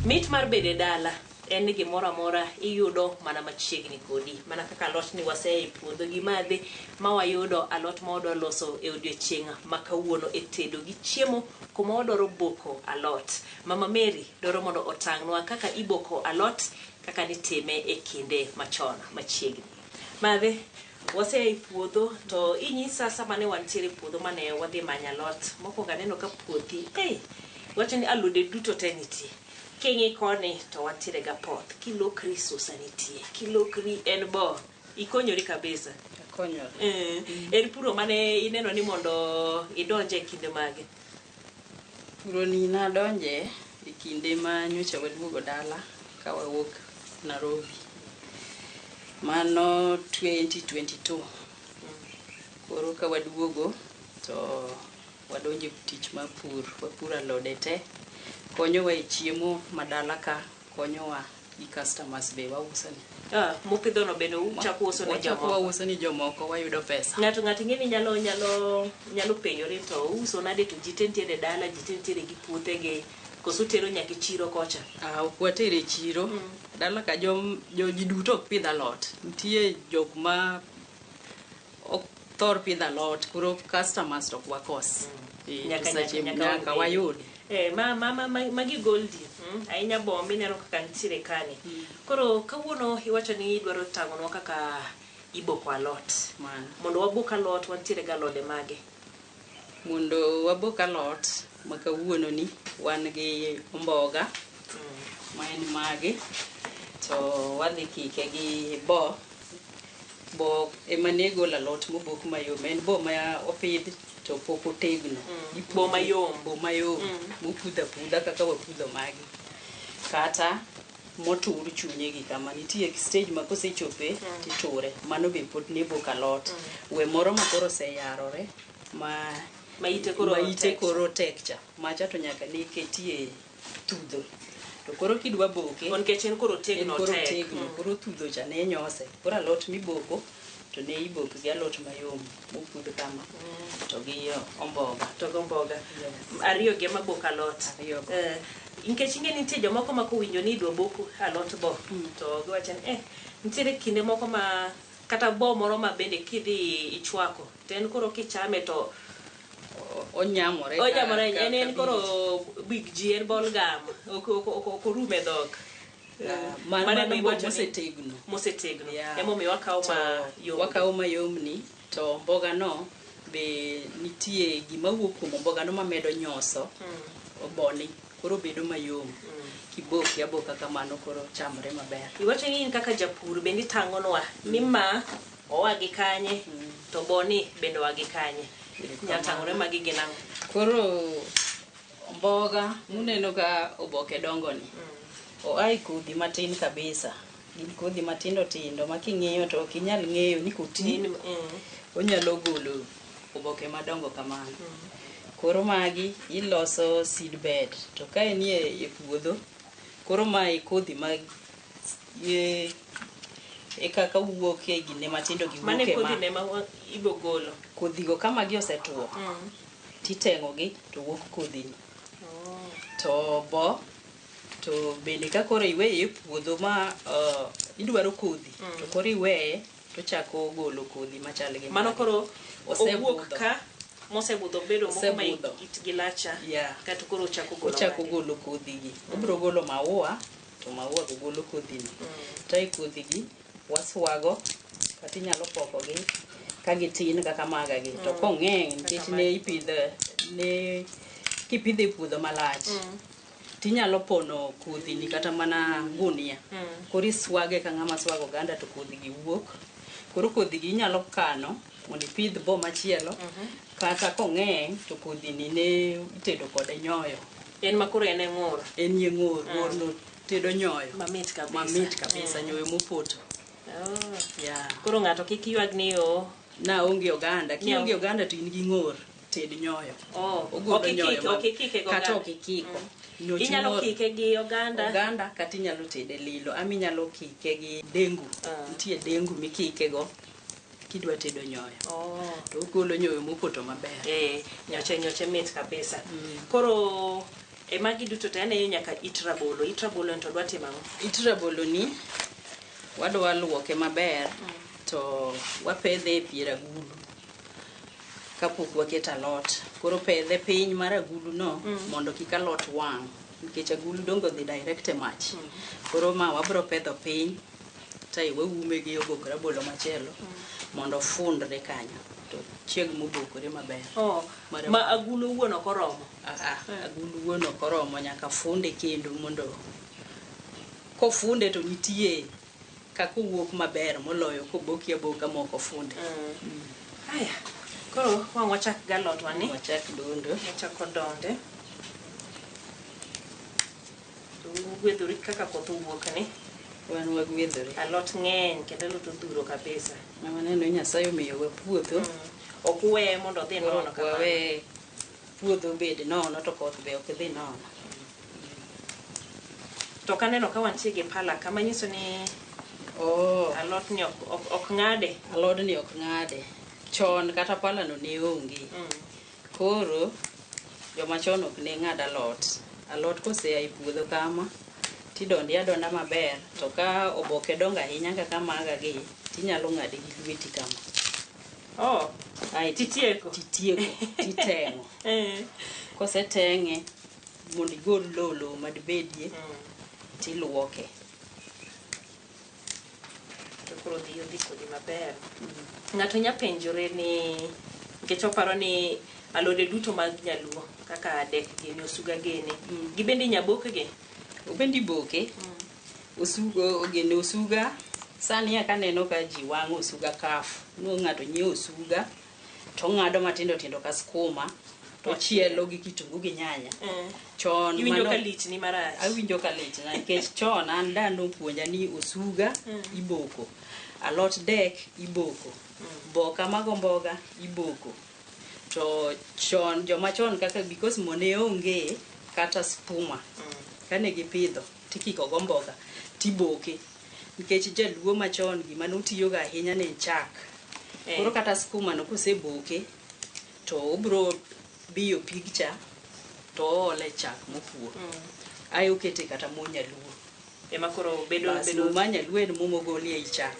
Mit mar bede dala en ni gimoro amora iyudo mana machiegni kodi. Mana kaka alot ni wase e puodho gi madhe ma wayudo alot ma wadwa loso e odiochieng' ma kawuono e tedo gi chiemo kuma wadwaro boko alot. Mama Mary dwaro mondo otang'nwa kaka iboko alot kaka nitime e kinde machon machiegni. Madhe wase e puodho to inyisa sama ne wantiere puodho mane wadhi manyo alot. Mokwongo aneno ka puothi wacho ni alode duto te nitie. Kingi koni to wantiere ga poth. Kilokri susa nitie. Kilokri en bo. Ikonyori kabisa. Ikonyori. En puro mane ineno ni mondo idonje e kinde mage. Puro ni nadonje e kinde ma nyocha waduogo dala ka wawuok Nairobi. Mano 2022. Koro ka waduogo to wadonje tich mar pur. Wapuro alode te. Konyowa e chiemo madala ka, konyowa i customers be wauso ni. Mupidho no bende uchako uso ne jomoko. Wauso ni jomoko wayudo pesa. Ng'ato ng'eni nyalo penjore to uso nade to jite ntiere dala, jite ntiere gi puothe gi koso tero nyaka chiro kocha. Ok watere chiro. Dala ka ji duto ok pidh alot. Nitie jok ma ok thor pidh alot, koro customers to wakos. Nyaka wayud. Magi goldi. Ainya bombi neno kaka ntiere kani. Koro kawuono iwacho ni idwaro tang'onwa kaka iboko alot. Mondo wabok alot wantiere ga alode mage. Mondo wabok alot ma kawuono ni wan gi omboga ma en mage. to wadhi kike gi bo ema nego la lot mobok mayom en bo ma opidh to pok otegno bo mayom mopudha pudha kaka wapudho magi kata motur chunye gi kama nitie stage ma kosechope titure mano be pod nebo kalot we moro ma koro seyarore ma ite koro tek cha macha to nyaka ne ketie tudho to koro kidwa boke nikech en koro tegno koro tudho cha ne nyose koro alot miboko to ne iboko gi alot mayom mopudh kama to gi omboga ariyo gi maboko alot nikech ing'e nitie jomoko ma kowinjo ni idwa boko alot bo to giwacho ni nitiere kinde moko ma kata bo moro ma bende kidhi ichwako to en koro kichame to onyamore en koro big ji en bol gam ok orume dhok mosetegno emomiyo wakawo mayomni to mboga no be nitie gima wuok kuom mboga no mamedo nyoso oboni koro bedo mayom kiboki aboka kamano koro chamre maber. Iwacho ni in kaka japur bende tang'onwa ni ma owagi kanye to boni bende owagi kanye nyatang'ore magi gin ang'o? Koro mboga muneno ka oboke dongo ni oai kodhi matin kabisa gin kodhi matindo tindo ma king'iyo to ok inyal ng'eyo ni koti onyalo golo oboke madongo kamano. Koro magi iloso seedbed to ka enie e puodho koro mai kodhi mag e kaka wuok e gine matindo gi wuok e kodhi ne ma ibo golo kodhi go kama gi osetuo titengo gi to wuok kodhi ni to bo to bende ka koro iweye e puodho ma idwaro kodhi to koro iweye to chako golo kodhi machal gi mano koro owuok ka mosebudho bedo moko ma itgi lacha kata koro ochako golo kodhi gi obiro golo maua to maua go golo kodhi ni to i kodhi gi waswago kata inyalo poko gi ka gitin kaka maga gi to kong'eny nikech ne ipidhe ne kipidhe puodho malach tinyalo pono kodhi ni kata mana gunia koro iswage ka ng'ama swago oganda to kodhi gi wuok koro kodhi gi inyalo kano mondo ipidh bo machielo kata kong'eny to kodhi ni ne itedo kode nyoyo en makoro en ng'or ng'or no tedo nyoyo mamit kabisa nyoyo mopoto koro ng'ato kik ywag ni na onge oganda kionge oganda to in gi ng'or ted nyoyo ogolo nyoyo kata ok ikiko inyalo kike gi oganda kata inyalo tede lilo ami inyalo kike gi dengu nitie dengu mikike go kidwa tedo nyoyo to ogolo nyoyo mopoto maber nyoche mit kabisa koro magi duto to ane nyaka it rabolo to dwa timo it rabolo ni wadwa luoke maber to wapedhe e pier agulu kapok waketo alot koro pedhe piny mar agulu no mondo kik alot wang' nikech agulu dongo dhi direct e mach koro ma wabro pedho piny tai waume gi obok rabolo machielo mondo fundre kanyo to chieg mobokore maber ma agulu wuon ok oromo agulu wuon ok oromo nyaka funde kendo mondo kofunde to nitie kaka owuok maber moloyo koboki aboka moko funde haya koro wang' wachak galot wani wachak dondo wachako donde gwedhori kaka koth owuok ni wan wagwedhore alot ng'eny kendo alot odhuro kabisa waneno Nyasaye omiyowa puodho ok uweye mondo odhi nono kamano wawe puodho bed nono to koth be ok dhi nono to kaneno ka wantie gi pala kama nyiso ni alot ni ok ng'ade alod ni ok ng'ade chon kata pala no ne onge koro joma chon ok ne ng'ad alot kosea e puodho kama tidondi adonda maber to ka oboke dongo ahinya kaka maga gi tinyalo ng'ade gi lweti kama titieko titeng'o koseteng'e mondo igol lolo madibedie tiluoke to koro dhi kodhi maber ng'ato nya penjore ni nikech oparo ni alode duto mag nyaluo kaka dek gini osuga gini gibende nyabok gi obendi boke osuga sani akaneno ka ji wang'o osuga kafu no ng'ato nyiewo osuga to ng'ado matindo tindo ka skuma to chielo gi kitungu gi nyanya chon iwinjo ka lich ni marach awinjo ka lich na nikech chon an dano puonja ni osuga iboko alot dek iboko boka mago mboga iboko to chon joma chon kaka because mone onge kata spuma kane gipidho tikiko go mboga tiboke nikech jaluo machon gima notiyo ga ahinya ne chak koro kata skuma no koseboke to obro biyo pigcha to ole chak mopuo ayo kete kata monyaluo ema koro bedo manyaluo en momogolie i chak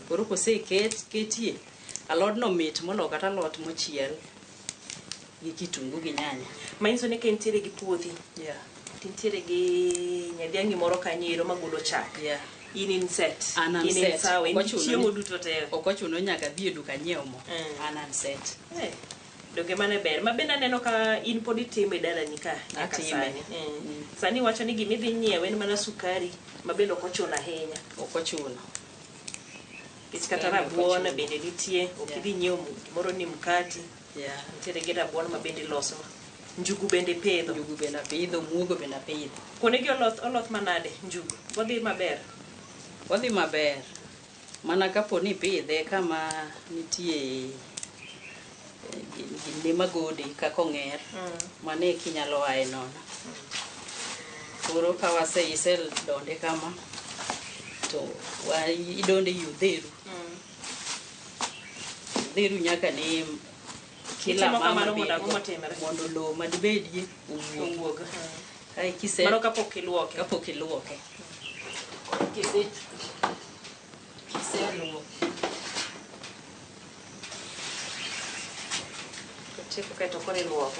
koro ketie alod no mit molo kata alot mochiel gi kitungu gi nyanya mainso ne kentiere gi puothi tintiere gi nyadiangi moro kanyero magolo chak in set in sawa in chiemo duto te okochuno nyaka bi e duka nyiewo mo an set doge mane ber mabende aneno ka in pod itime dalani ka nyaka sani sani wacho ni gimidhi nyiewo en mana sukari mabende okochuno ahinya okochuno kich kata rabuon bende nitie okidhi nyiewo moro ni mkati nitiere gi rabuon mabende loso njugu bende pidho muogo bende pidho kone gi oloth manade njugu wadhi maber mana kapo ni pidhe kama nitie ginde magode kaka ong'er mane kinyalo aye nono koro ka waseisel donde kama to idonde yudheru dhiru nyaka ne kila mama mondo lo madibedie owuog kai kise mano kapok iluoke kise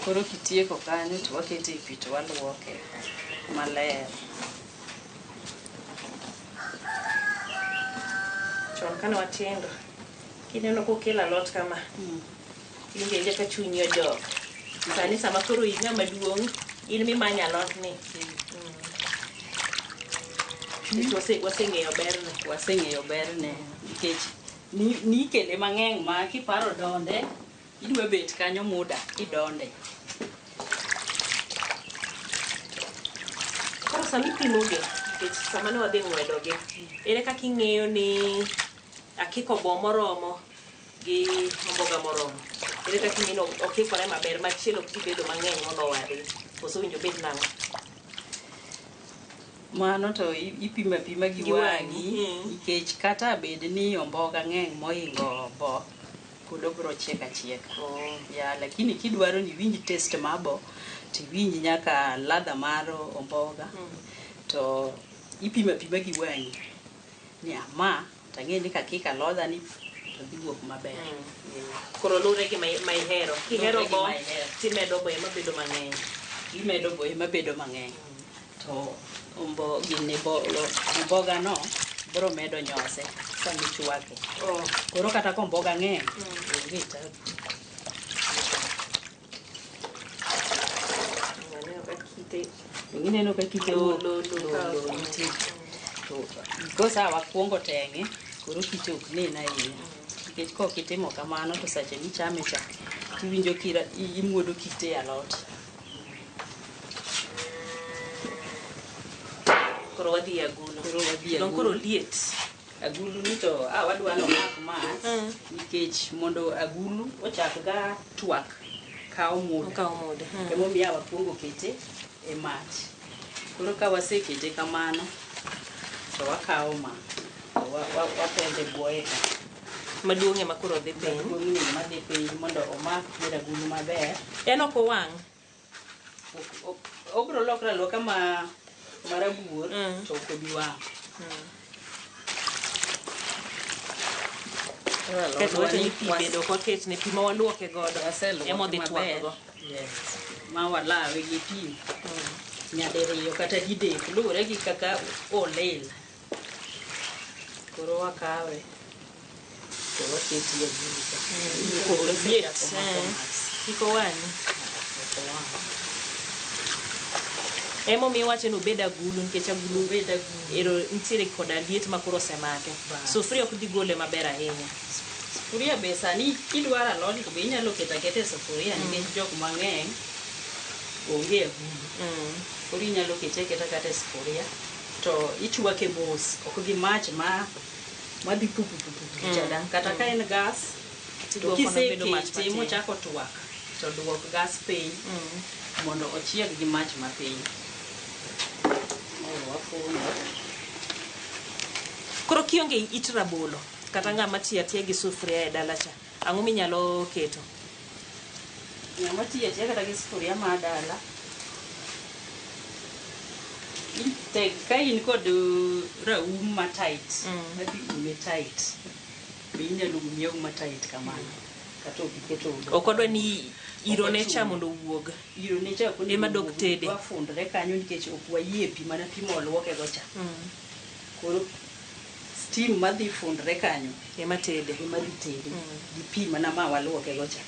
koro kitieko kanyo to wakete e pi to waluoke maler chon kane watindo kineno kokelo alot kama inge ka chunyi ojok sani sama koro in ng'ama duong' in mimanya alot ni waseng'eyo berne nikech nikele mang'eny ma kiparo donde idwa bet kanyo muda idonde koro sami pimoge nikech sama ne wadhi ng'wedogi ere kaka ing'eyo ni akiko bo moromo gi mboga moromo ere kaka ing'eyo okikore maber machielo ok bedo mang'eny mondo wadi koso winjo bet nang'o mano to ipima gi wang'i nikech kata bed ni omboga ng'eny mohingo bo pod obro chieka lakini kidwaro ni winj taste mabo tiwinj nyaka ladha mar omboga to ipima gi wang'i ni ama tang'e ni kakika lodha ni to dhi wuok maber koro lure gi maihero kihero bo timedo bo ema bedo mang'eny to omboga no bro medo nyose sami chwake koro kata ko omboga ng'eny onge tabu ineno ka kite nitie to kosa wakuongo teng'e koro kite ok nen ahinya nikech kok itimo kamano to sache michame cha tiwinjo imuodo kite e alot koro wadhi agulu koro liet agulu ni to wadwa no mak mach nikech mondo agulu ochak ga twak kawo muda emomiyo wakuongo kete e mach koro ka wasekete kamano to wakawo ma wapende buoye ka maduong' ema koro dhi piny mondo omak agulu maber en ok owang' obro lokra loka marabuor to ok obi wang' waketne pi ma waluoke godo emodhi twakgo ma walawe gi pi nyadiriyo kata didek luwore gi kaka olil koro wakawe to waketie kik owang'i Emo mi wache no beda gulu nikech agulu beda gulu. Ero ntiere koda liet makoro semake. Sufria ok dhi gole maber ahinya. Sufuria be sani kidwaro alot to be inyalo keto aketa e sufuria nikech jok mang'eny onge agulu. Koro inyalo kete aketa kata e sufuria to ichwake mos, ok gi mach madhi pupu chada. Kata ka en gas to kisekete mochako twak to duok gas piny mondo ochieg gi mach mapiny. Koro kionge it rabolo kata ng'ama tiya gi sufuria e dala cha, ang'o minyalo keto? Ng'ama tiya kata gi sufuria ma dala, ka in kod raum ma tight, madhi ume tight, be inyalo ume ma tight kamano. Kata okiketo ok odwa ni iro ne cha mondo wuog. Iro ne cha ema dok tede. Wafundre kanyo nikech ok wayie pi mana pi molwoke go cha. Koro steam madhi fundre kanyo ema tede. Ema dhi tede. Gi pi mana ma walwoke go cha.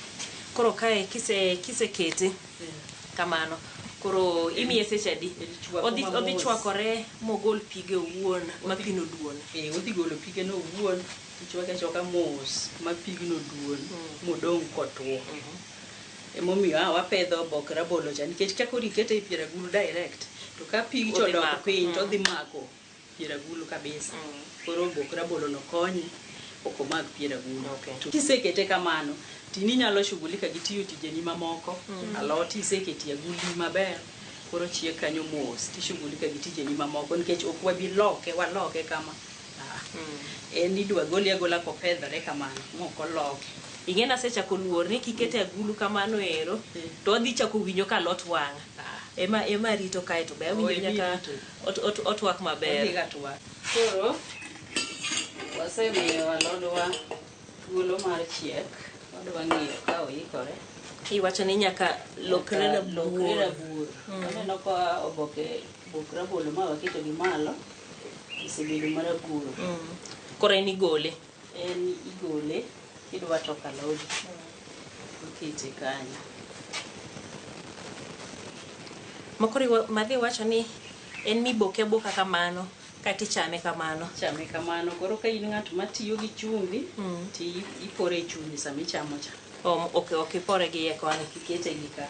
Koro kae kisekete kamano. Koro imiye seche adi? Odhi chwakore mogol pige owuon ma pino duon. Odhi golo pige no owuon. Ichwake choka mos ma pigno duon modong kotwo. Emomiyo wapedho obok rabolo cha nikech kako rikete e pier agulu direct to ka pig chodok piny to dhi mako pier agulu kabisa. Koro obok rabolo no konye ok omak pier agulu. To kisekete kamano tini nyalo shughulika gi tiyo tijeni mamoko. Alot iseketi agulu maber koro chiek kanyo mos tishughulika gi tijeni mamoko nikech ok wabi waloke kama. En idwa goli agola kopedhore kamano moko loke. Ing'ena sechako luor ni kikete agulu kamano ero to odhi chako winjo ka alot wang'. Ema rito kae to be awinjo nyaka otwak maber. Koro wasemiyo alodwa thuolo mar chiek. Wadwa ng'iyo ka oikore. Iwacho ni nyaka lokre rabuor. Aneno ka obok rabolo ma waketo gi malo isebedo marabuor. Koro en igole. En igole kidwa toko alod. Ikete kanyo. Mokoro madhi wacho ni en miboke boka kamano kata ichame kamano. Chame kamano. Koro ka in ng'at matiyo gi chumbi ti ipore chumbi sama ichamo cha. Ok ipore gi koni. Ikete gi ka.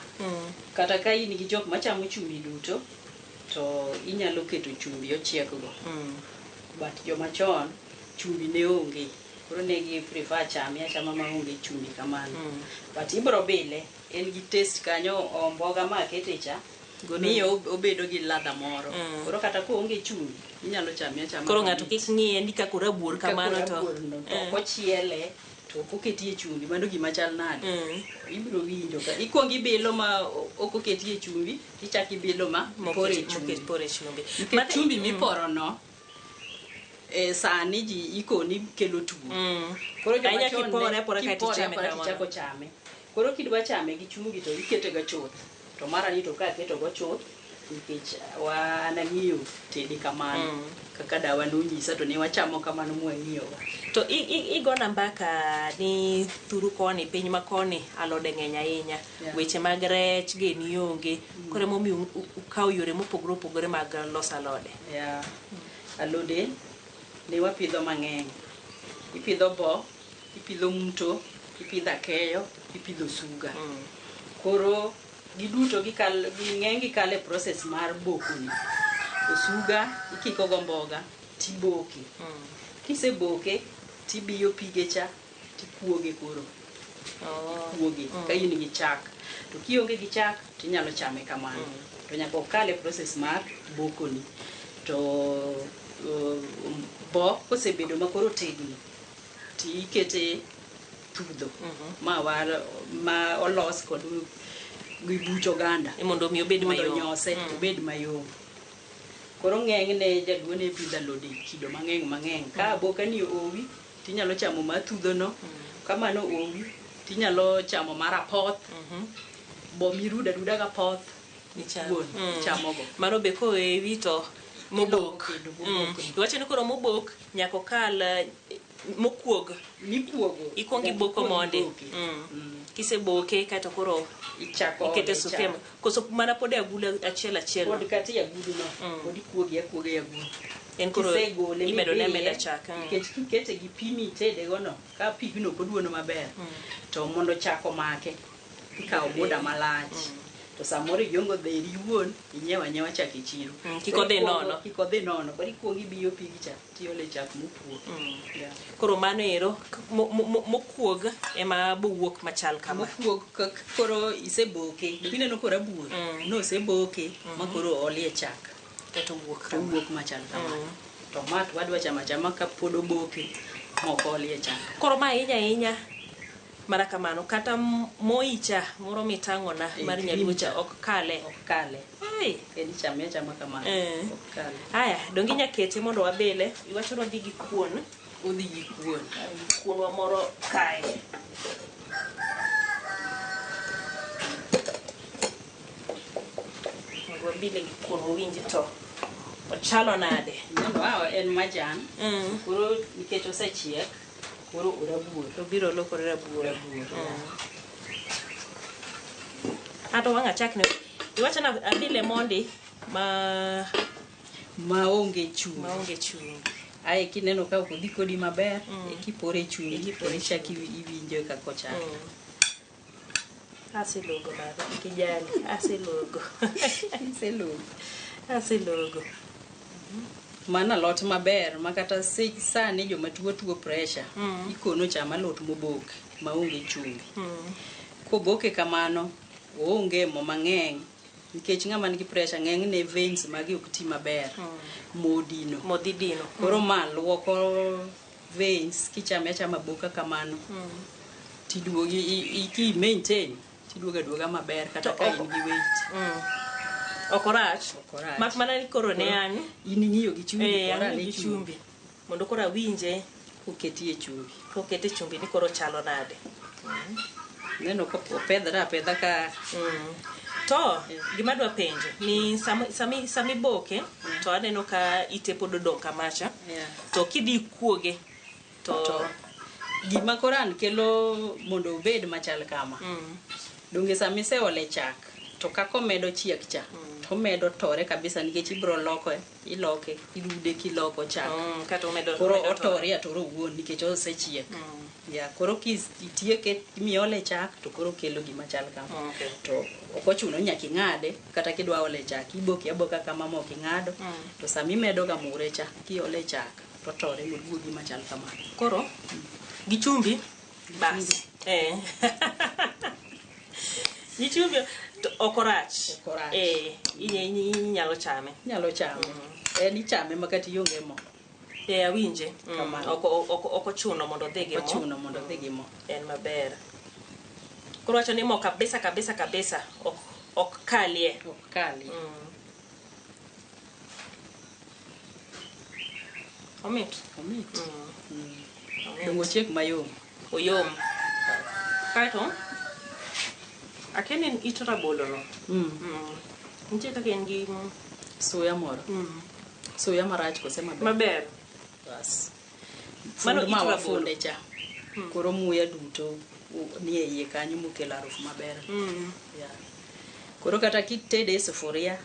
Kata ka in gi jok machamo chumbi duto to inyalo keto chumbi ochiek go. But joma chon chumbi ne onge. Koro ne gi prefer achama ma onge chumbi kamano. But ibro bile en gi taste kanyo omboga ma akete cha. Miyo obedo gi ladha moro. Koro kata ko onge chumbi inyalo achama. Koro ng'ato kik ng'iye ni kako rabuor kamano to kochiele to oketie chumbi mano gima chal nade. Ibro winjo ka ikuongo ibilo ma ok oketie chumbi ichaki ibilo ma pore chumbi. Nikech chumbi miporo no sani ji ikoni kelo tuo. Koro joma chon kipore chame. Koro kidwa chame gi chumbi to ikete ga chuth. To mara ni to ka keto go chuth nikech wanang'iyo tedi kamano. Kaka dawa nonyisa to ne wachamo kamano mwang'iyo. To igona mbaka ni thuru koni piny makoni alode ng'eny ahinya. Weche mag rech geni onge. Koro momiyo ukaw yore mopogore mag loso alode. Alode ne wapidho mang'eny. Ipidho bo, ipidho mto, ipidho akeyo, ipidho suga. Koro giduto ging'eny gikale process mar bokoni. Osuga ikiko go mboga tiboke. Kiseboke tibiyo pige cha tikuoge koro. Kuoge ka in gi chak. To kionge gi chak tinyalo chame kamano. To nyaka okale process mar bokoni. To bo kosebedo makoro tegno tikete tudho ma olos kod gibucho ganda mondo mi obed mayom. Mondo nyose obed mayom. Koro ng'enyne jaduo ne pidho alode kido mang'eny. Ka bokani owi tinyalo chamo matudho no. Kamano owi tinyalo chamo marapoth. Bo miruda ga poth chamo go. Mano be ko ewi to mobok. Iwacho ni koro mobok nyako kal mokuog. Mikuogo. Ikuongi boko monde. kiseboke kaito koro ichako ikete sufria koso mana pod agula achiel pod kati agudu no pod ikuogi agudu en koro imedo ne meda chak nikech kikete gi pimi tede gono ka pigno koduono maber to mondo chako make ikawo muda malach to samoro iongo dheri wuon inyewa chak e chiro kiko dhi nono bari kuongi biyo pigi cha tiole chak mopuo koro mano ero mokuog ema bowuok machal kama mokuog koro iseboke bineno kora buor no seboke makoro olie chak to wuok machal kama to mat wadwa chama ka pod oboke moko olie chak koro ma inya mara kamano kata moicha moro mitang'ona mar nyaluocha ok kale en chama kamano ok kale haya dongi nyakete mondo wabele iwacho ni odhi gi kuon kuonwa moro kae wabile gi kuon owinji to ochalo nade en majan koro nikech osechiek koro orabuor obiro lokore rabuor ato wanga chakne iwacho na abile mondi maonge chumbi ai kineno ka odhi kodi maber ekipore chumbi ichaki iwinjo kako chak asilogo baba kijali asilogo mana lot maber makata sani joma tuo pressure ikono chama lot moboke maonge chumbi koboke kamano oonge mo mang'eny nikech ng'ama nigi pressure ng'eng'ne veins magi ok ti maber modidino koro maluoko veins kichame chama boka kamano tiduogi iki maintain tiduoga maber kata ka in gi weight okorach mak mana ni koro ne an in ng'iyo gi chumbi kora ne chumbi mondo koro awinje oketi e chumbi ni koro chalo nade neno ko pedra ka to gima dwa penjo ni sami boke to aneno ka ite pod odong kamacha to kidhi kuoge to gima koran kelo mondo obed machal kama donge sami se ole chak to kako medo chiek cha to medo tore kabisa nikech ibro iloke irude kiloko chak koro otore atoro wuon nikech osechiek koro kitieke miole chak to koro kelo gima chal kama to okochuno nyaki ng'ade kata kidwa ole chak iboke aboka kama mok ing'ado to sami medo ga mure cha kiole chak to tore moduogi gima chal kama koro gi chumbi bas ni chumbi okorach inyalo chame en ichame makati yonge mo awinje okochuno mondo dhi gi mo en maber koro wacho ni mo kabisa ok kalie omit dongo chiek mayom oyom kaito akene it rabolo no nitie kaka en gi suya moro suya marach kose maber bas mano it rabolo cha koro muya duto ni e iye kanyo mukelo harufu maber koro kata kitede e sufuria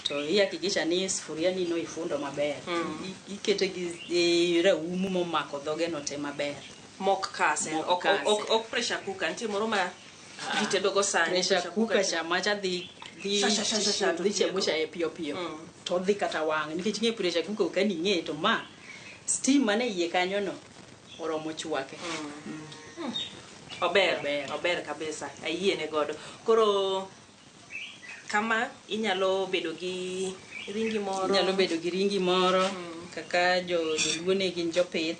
to ihakikisha ni sufuria ni no ifundo maber ikete gi raumu momako dhoge no te maber mok kase ok pressure cooker nitie moro ma itedo go sani pressure cooker chamacha dhi chemusha e piyo to dhi kata wang nikech ng'e pressure cooker ka ni ng'e to ma steam mane iye kanyo no oromo chwake ober kabisa ayiene godo koro kama inyalo bedo gi ringi moro kaka joluo ne gin jopith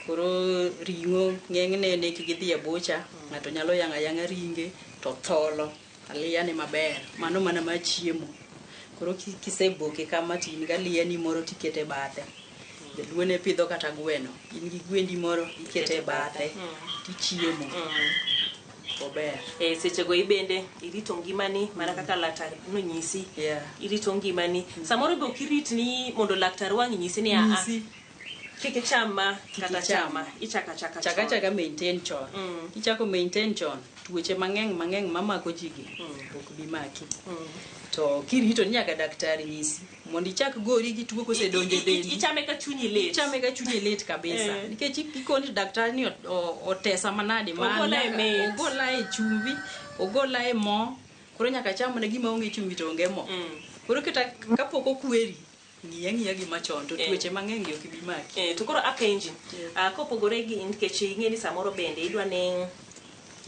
koro ringo ng'eng'ne ne kigidhi e bucha ng'ato nyalo yang'a ringe to tholo aliyane maber mano mana ma chiemo koro kiseboke kama tin galiyani moro tikete bathe joluo ne pidho kata gweno in gi gwendi moro ikete bathe tichiemo ober seche go ibende irito ngimani mana kaka laktar nonyisi irito ngimani samoro be okirit ni mondo laktar wang' nyisi ni Kiki chama kata chama ichaka chaka maintain chon. Ichako maintain chon tuoche mang'eny mamako jigi ok bi maki. To kirito nyaka daktari nyisi mondo ichak gori gi tuo kosedonje dendi. Ichame ka chunyi lit kabisa. Nikech ikoni daktari ni otesa manade ogola e chumbi, ogola e mo, koro nyaka cham ne gima onge chumbi to onge mo. Koro kata kapok okweri ng'iya gima chon to tuoche mang'eny ok bi maki. To koro apenji kopogore gi nikech ing'eni samoro bende idwa ni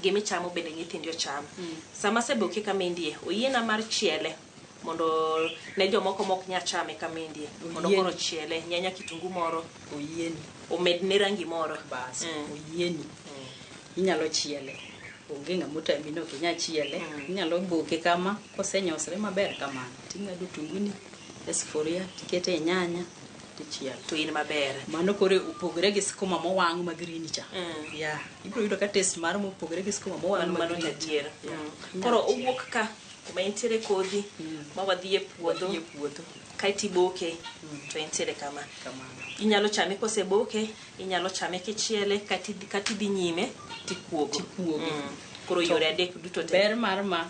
gimi chamo bende nyithindi ocham. Sama seboke kamindie oyiena mar chiele mondo ne jomoko mok nya chame kamindie mondo koro chiele nyanya kitungu moro oyieni omedne rangi moro bas oyieni inyalo chiele onge ng'amuta mino kinya chiele inyalo boke kama kosenyosre maber kamano ting'ado tunguni e sufuria tikete nyanya tichiel to in maber mano kore upogre gi skuma mowang' ma green cha ibiro yudo ka taste mar mopogre gi skuma mowang' mano adier koro owuok ka kuma intiere kodhi ma wadhi e puodho kaiti boke to intiere kama inyalo chame koseboke inyalo chame kichiele kati dhi nyime tikuogo koro yore adek duto te ber mar ma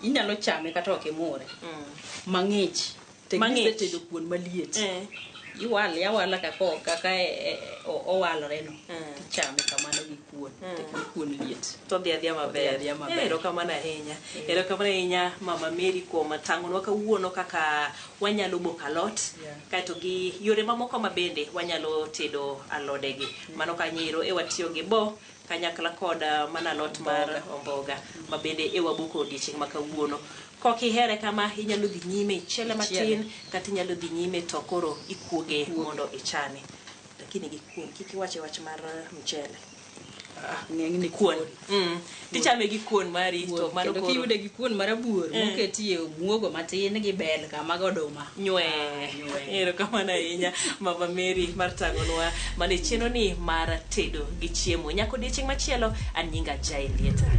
inyalo chame kata ok imure mang'ich tedo kuon maliet iwala kaka owalore no tichame kamano gi kuon liet to dhi adhiya maber erokamano ahinya Mama Mary kuom tang'onwa kawuono kaka wanyalo boka alot kaeto gi yore mamoko mabende wanyalo tedo alodegi mano kanyiro watiyo gi bo kanyakla kod mana alot mar omboga mabende waboko odiochieng' ma kawuono. Kokihere kama inyalo dhi nyime ichiele matin kata inyalo dhi nyime to koro ikuoge mondo ichame. Lakini gi kuon kik iwache wach mar mchele. Ng'engni kuon. Tichame gi kuon mari to mano koro kiyude gi kuon marabuor moketie muogo matin gi bel kama goduma nywe. Erokamano ahinya Mama Mary mar tang'onwa mane chenro ni mar tedo gi chiemo. Nyako odiochieng' machielo an nyinga Jai Lieta.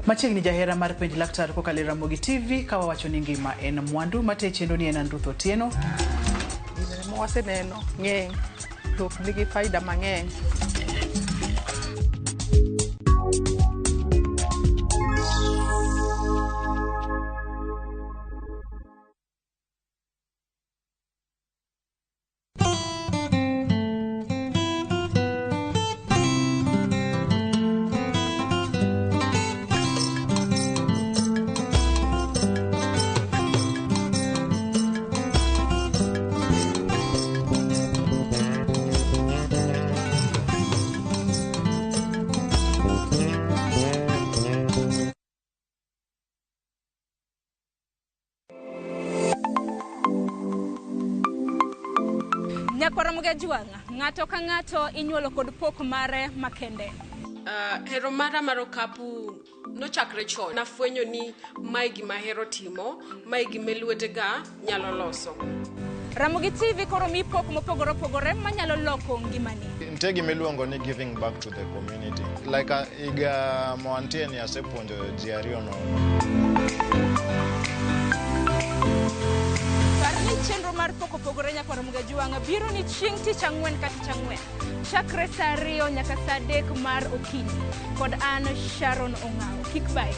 Machiegni jahera mar penj laktar kokalo Ramogi TV kawa wacho ni ngima en mwandu mate chendo ni en Nduto Tieno. Waseneno ng'eny dhok nigi faida mang'eny. Ramogi juanga ng'ato ka ng'ato inyuolo kod pok mare makende. Hero mara mar okapu nochakre chon. Nafwenyo ni mae gima hero timo, mae gima lwetega nyalo loso. Ramogi TV koro mi pok mopogore opogore manyalo loko ngimani. Nitie gima iluongo ni giving back to the community. Like iga moantie ni asepuonjo ji ariyo nono. Parni chenro mar pok opogore nyaka Ramogi Jwang' biro ni chieng' tich ang'wen ka tich ang'wen chakre saa 2 nyaka saa 3 mar okinyi kod an Sharon Ong'aw. Kik bae.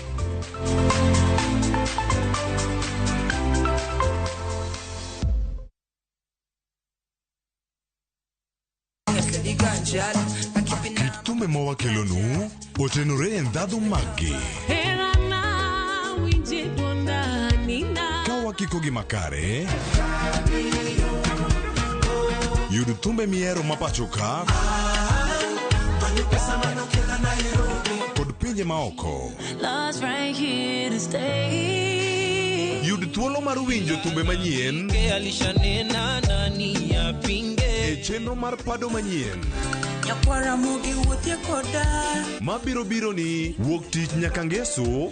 Kit thumbe mawakelonu otenore e ndhadhu maggi. Ka wakiko gi makare, yud thumbe mihero mapacho ka kod pinje maoko. Yud thuolo mar winjo thumbe manyien e chenro mar pado manyien mabiro biro ni wuok tich nyaka ngeso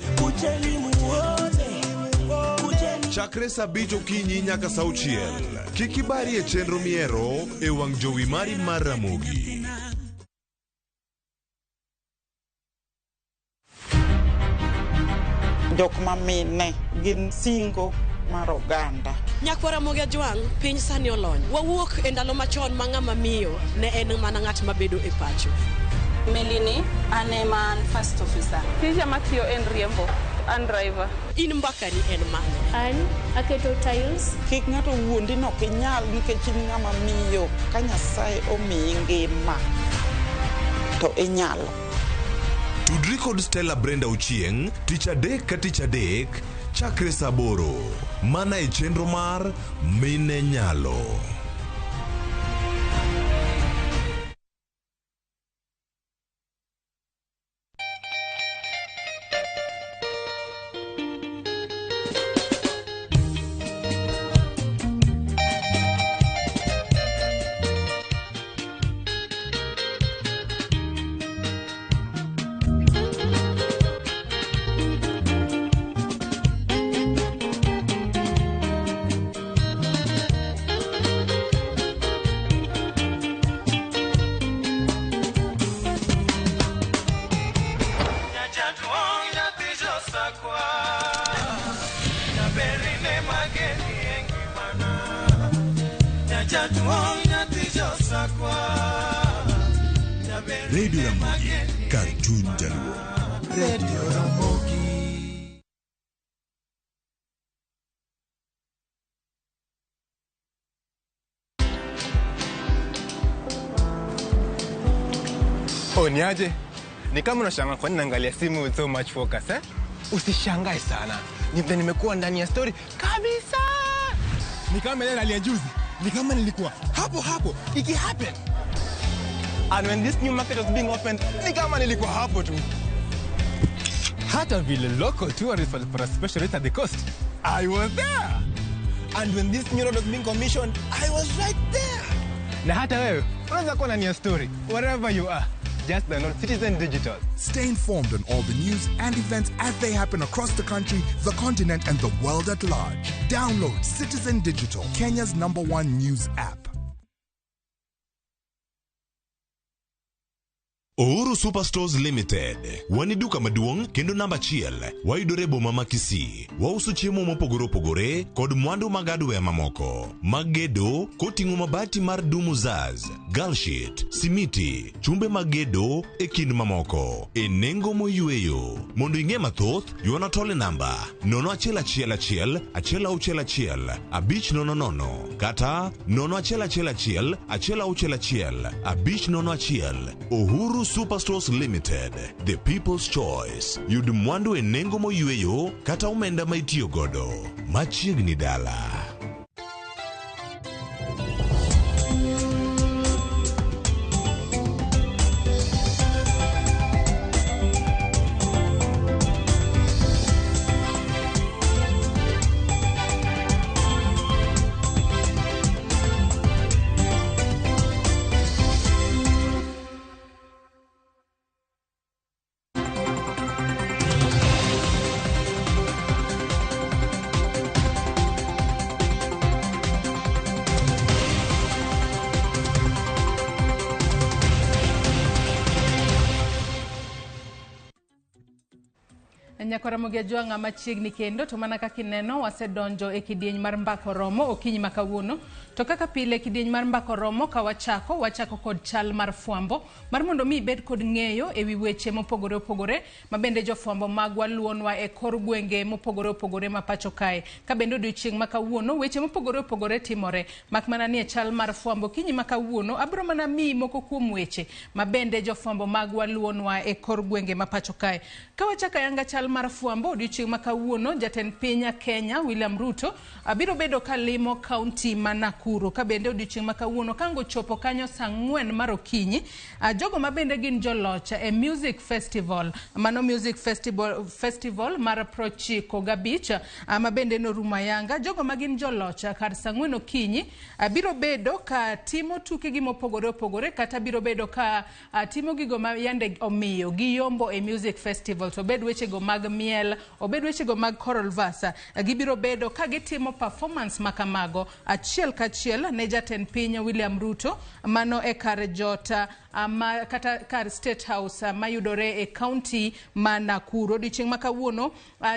chakre saa 5 okinyi nyaka saa 6. Kik ibari e chenro miero e wang' jowi mari mar Ramogi. Jok mamine gin singo mar oganda. Nyakwa Ramogi Jwang' piny sani olony. Wawuok e ndalo machon ma ng'ama miyo ne en mana ng'at mabedo e pacho. Melini, ane man first officer. Tija matiyo en riembo, an driver. In mbakani en mane? An aketo tiles. Kik ng'ato wuondi no kinyal nikech in ng'ama miyo. Ka Nyasaye omiyi ngima to inyalo. Tudri kod Stella Brenda Ochieng' tich adek ka tich adek chakre saa 8 mana e chenro mar Mine Nyalo. Radio Ramogi, Cartoon Jaluo. Radio Ramogi. Niaje? Ni kama unashangaa kwa nini naangalia simu with so much focus, eh? Usishangae sana. Nimekuwa ndani ya story kabisa. Ni kama ile alia juzi. Ni kama nilikuwa hapo iki happen. And when this new market was being opened, ni kama nilikuwa hapo tu. Hata vile local tourists for a special rate at the coast, I was there. And when this new road was being commissioned, I was right there. Na hata wewe, unaweza kuwa ndani ya story wherever you are. Just download Citizen Digital. Stay informed on all the news and events as they happen across the country, the continent, and the world at large. Download Citizen Digital, Kenya's #1 news app. Uhuru Superstores Limited wani duka maduong' kendo namba 1 waidore boma ma Kisii. Wauso chiemo mopogore opogore kod mwandu mag hardware mamoko mag gedo koting'o mabati mar Dumuzaz, Galshit, simiti, chumbe mag gedo e kind mamoko e nengo moyueyo. Mondo ing'e mathoth, yuana tole namba 0111 161 500 kata 0111 161 501. Uhuru Superstores Limited, the people's choice. Yud mwandu e nengo moyueyo kata umenda maitiyo godo machiegni dala. nyakora Ramogi machiegni kendo to mana kaka ineno wasedonjo e kidieny mar mbako romo okinyi makawuono to kaka pile kidieny mar mbako romo ka wachako kod chal mar fwambo mar mondo mi bed kod ng'eyo e wi weche mopogore opogore mabende jofwambo magwa luonwa e kor gwenge mopogore opogore ma pacho kae ka bende odiochieng' makawuono weche mopogore opogore timore mak mana ni e chal mar fwambo kinyi makawuono abro mana mi moko kuom weche mabende jofwambo magwa luonwa e kor gwenge ma pacho kae ka wachaka yanga chal mar fwambo odiochieng' makawuono jatend piny Kenya William Ruto abiro bedo kalimo kaunti ma Nakuru ka bende odiochieng' makawuono kango chopo kanyo saa 4 mar okinyi jogo mabende gin joloch e music festival mano music festival mar Prochiko Gabich mabende norumo yanga jogo magin joloch kar saa 4 okinyi biro bedo ka timo tuke gi mopogore opogore kata biro bedo ka timo gigo ma yande omiyo gi yombo e music festival to bed weche go mag miel obed weche go mag choral verse gibiro bedo ka gitimo performance makamago achiel kachiel ne jatend piny William Ruto mano e kar jota kata kar State House mayudore e county ma Nakuru odiochieng' makawuono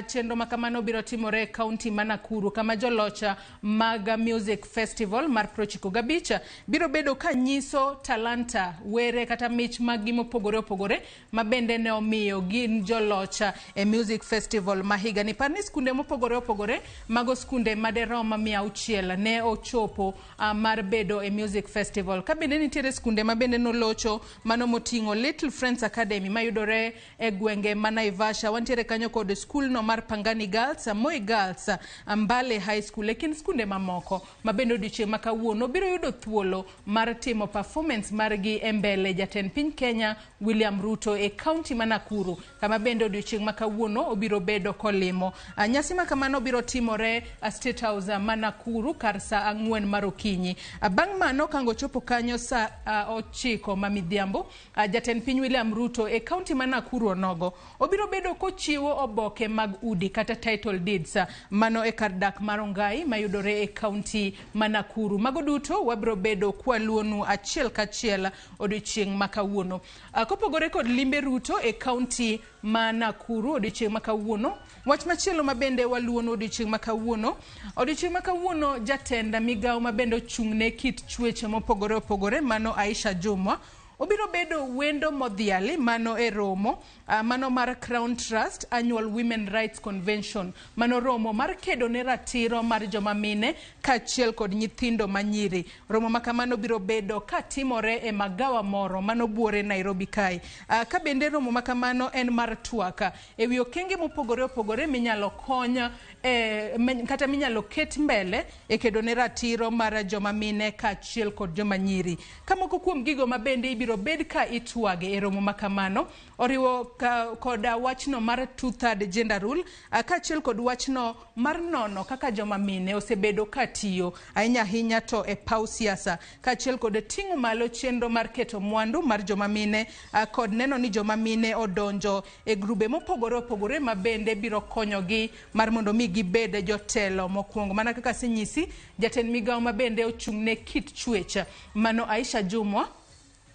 chenro makamano biro timore e county ma Nakuru kama jolocha mag music festival mar Prochiko Gabich biro bedo ka nyiso talanta were kata mich mag gi mopogore opogore mabende ne omiyo gin jolocha e music festival mahiga ni parni skunde mopogore opogore mago skunde maderom 600 ne ochopo mar bedo e music festival ka bende nitiere skunde mabende nolocho mano motingo Little Friends Academy mayudore e gwenge ma Naivasha wantiere kanyo kod school no mar Pangani Girls Moi Girls Mbale High School lekin skunde mamoko mabende odiochieng' makawuono biro yudo thuolo mar timo performance margi e mbele jatend piny Kenya William Ruto e county ma Nakuru kama bende odiochieng' makawuono obiro bedo kolimo nyasi makamano biro timore State House ma Nakuru kar saa 4 mar okinyi bang' mano kango chopo kanyo saa 9 midhiambo jatend piny William Ruto e county ma Nakuru onogo obiro bedo kochiwo oboke mag udi kata title deeds mano e kar dak mar Ongai mayudore e county ma Nakuru mago duto wabiro bedo kwaluonu achiel kachiel odiochieng' makawuono kopogore kod limbe Ruto e county ma Nakuru odiochieng' makawuono wach machielo mabende waluono odiochieng' makawuono jatenda migawo mabende ochung'ne kit chweche mopogore opogore mano Aisha Jumwa obiro bedo wendo modhiali mano e romo mano mar Crown Trust Annual Women Rights Convention mano romo mar kedo ne ratiro mar joma mine kachiel kod nyithindo manyiri romo makamano biro bedo ka timore e magawa moro mano buore Nairobi kai ka bende romo makamano en mar twak e wi okenge mopogore opogore minyalo konya kata minyalo ket mbele e kedo ne ratiro mar joma mine kachiel kod joma nyiri kamoko kuom gigo mabende ibiro bed ka itwage e romo makamano oriwo kod wachno mar 2/3 gender rule kachiel kod wachno mar nono kaka joma mine osebedo katiyo ahinya to e paw siasa kachiel kod ting'o malo chenro mar keto mwandu mar joma mine kod neno ni joma mine odonjo e grube mopogore opogore mabende biro konyogi mar mondo mi gibed jotelo mokwongo mana kaka senyisi jatend migawo mabende ochung'ne kit chwech mano Aisha Jumwa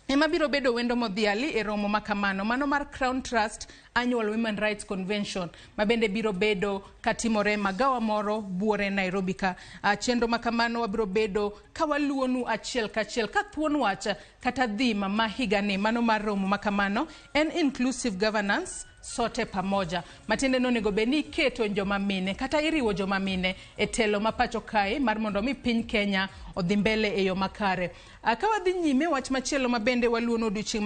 ema biro bedo wendo modhiali e romo makamano mano mar Crown Trust Annual Women Rights Convention mabende biro bedo katimore magawa moro buore Nairobi ka chenro makamano wabiro bedo kawaluonu achiel kachiel ka thuon wacha kata dhima mahigani mano mar romo makamano en inclusive governance sote pamoja matinde nonego beni keto joma mine kata iriwo joma mine e telo mapacho kae mar mondo mi piny Kenya odhi mbele e yo makare akawa dhi nyime wach machielo mabende waluono odiochieng'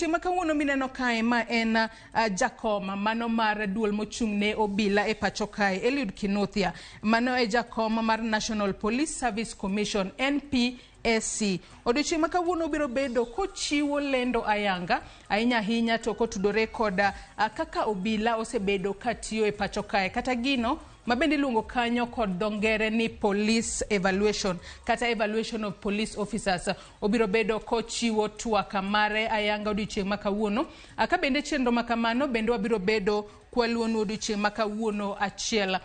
makawuono mineno kae ma en jakoma mano mar duol mochung'ne obila e pacho kae Eliud Kinothia mano e jakoma mar National Police Service Commission NPSC odiochieng' makawuono biro bedo kochiwo lendo ayanga ahinya to kotudore kod kaka obila osebedo katiyo e pacho kae kata gino mabende luongo kanyo kod dongere ni police evaluation kata evaluation of police officers obiro bedo kochiwo twaka mare ayanga odiochieng' makawuono ka bende chenro makamano bende wabiro bedo kwaluonu odiochieng' makawuono achiel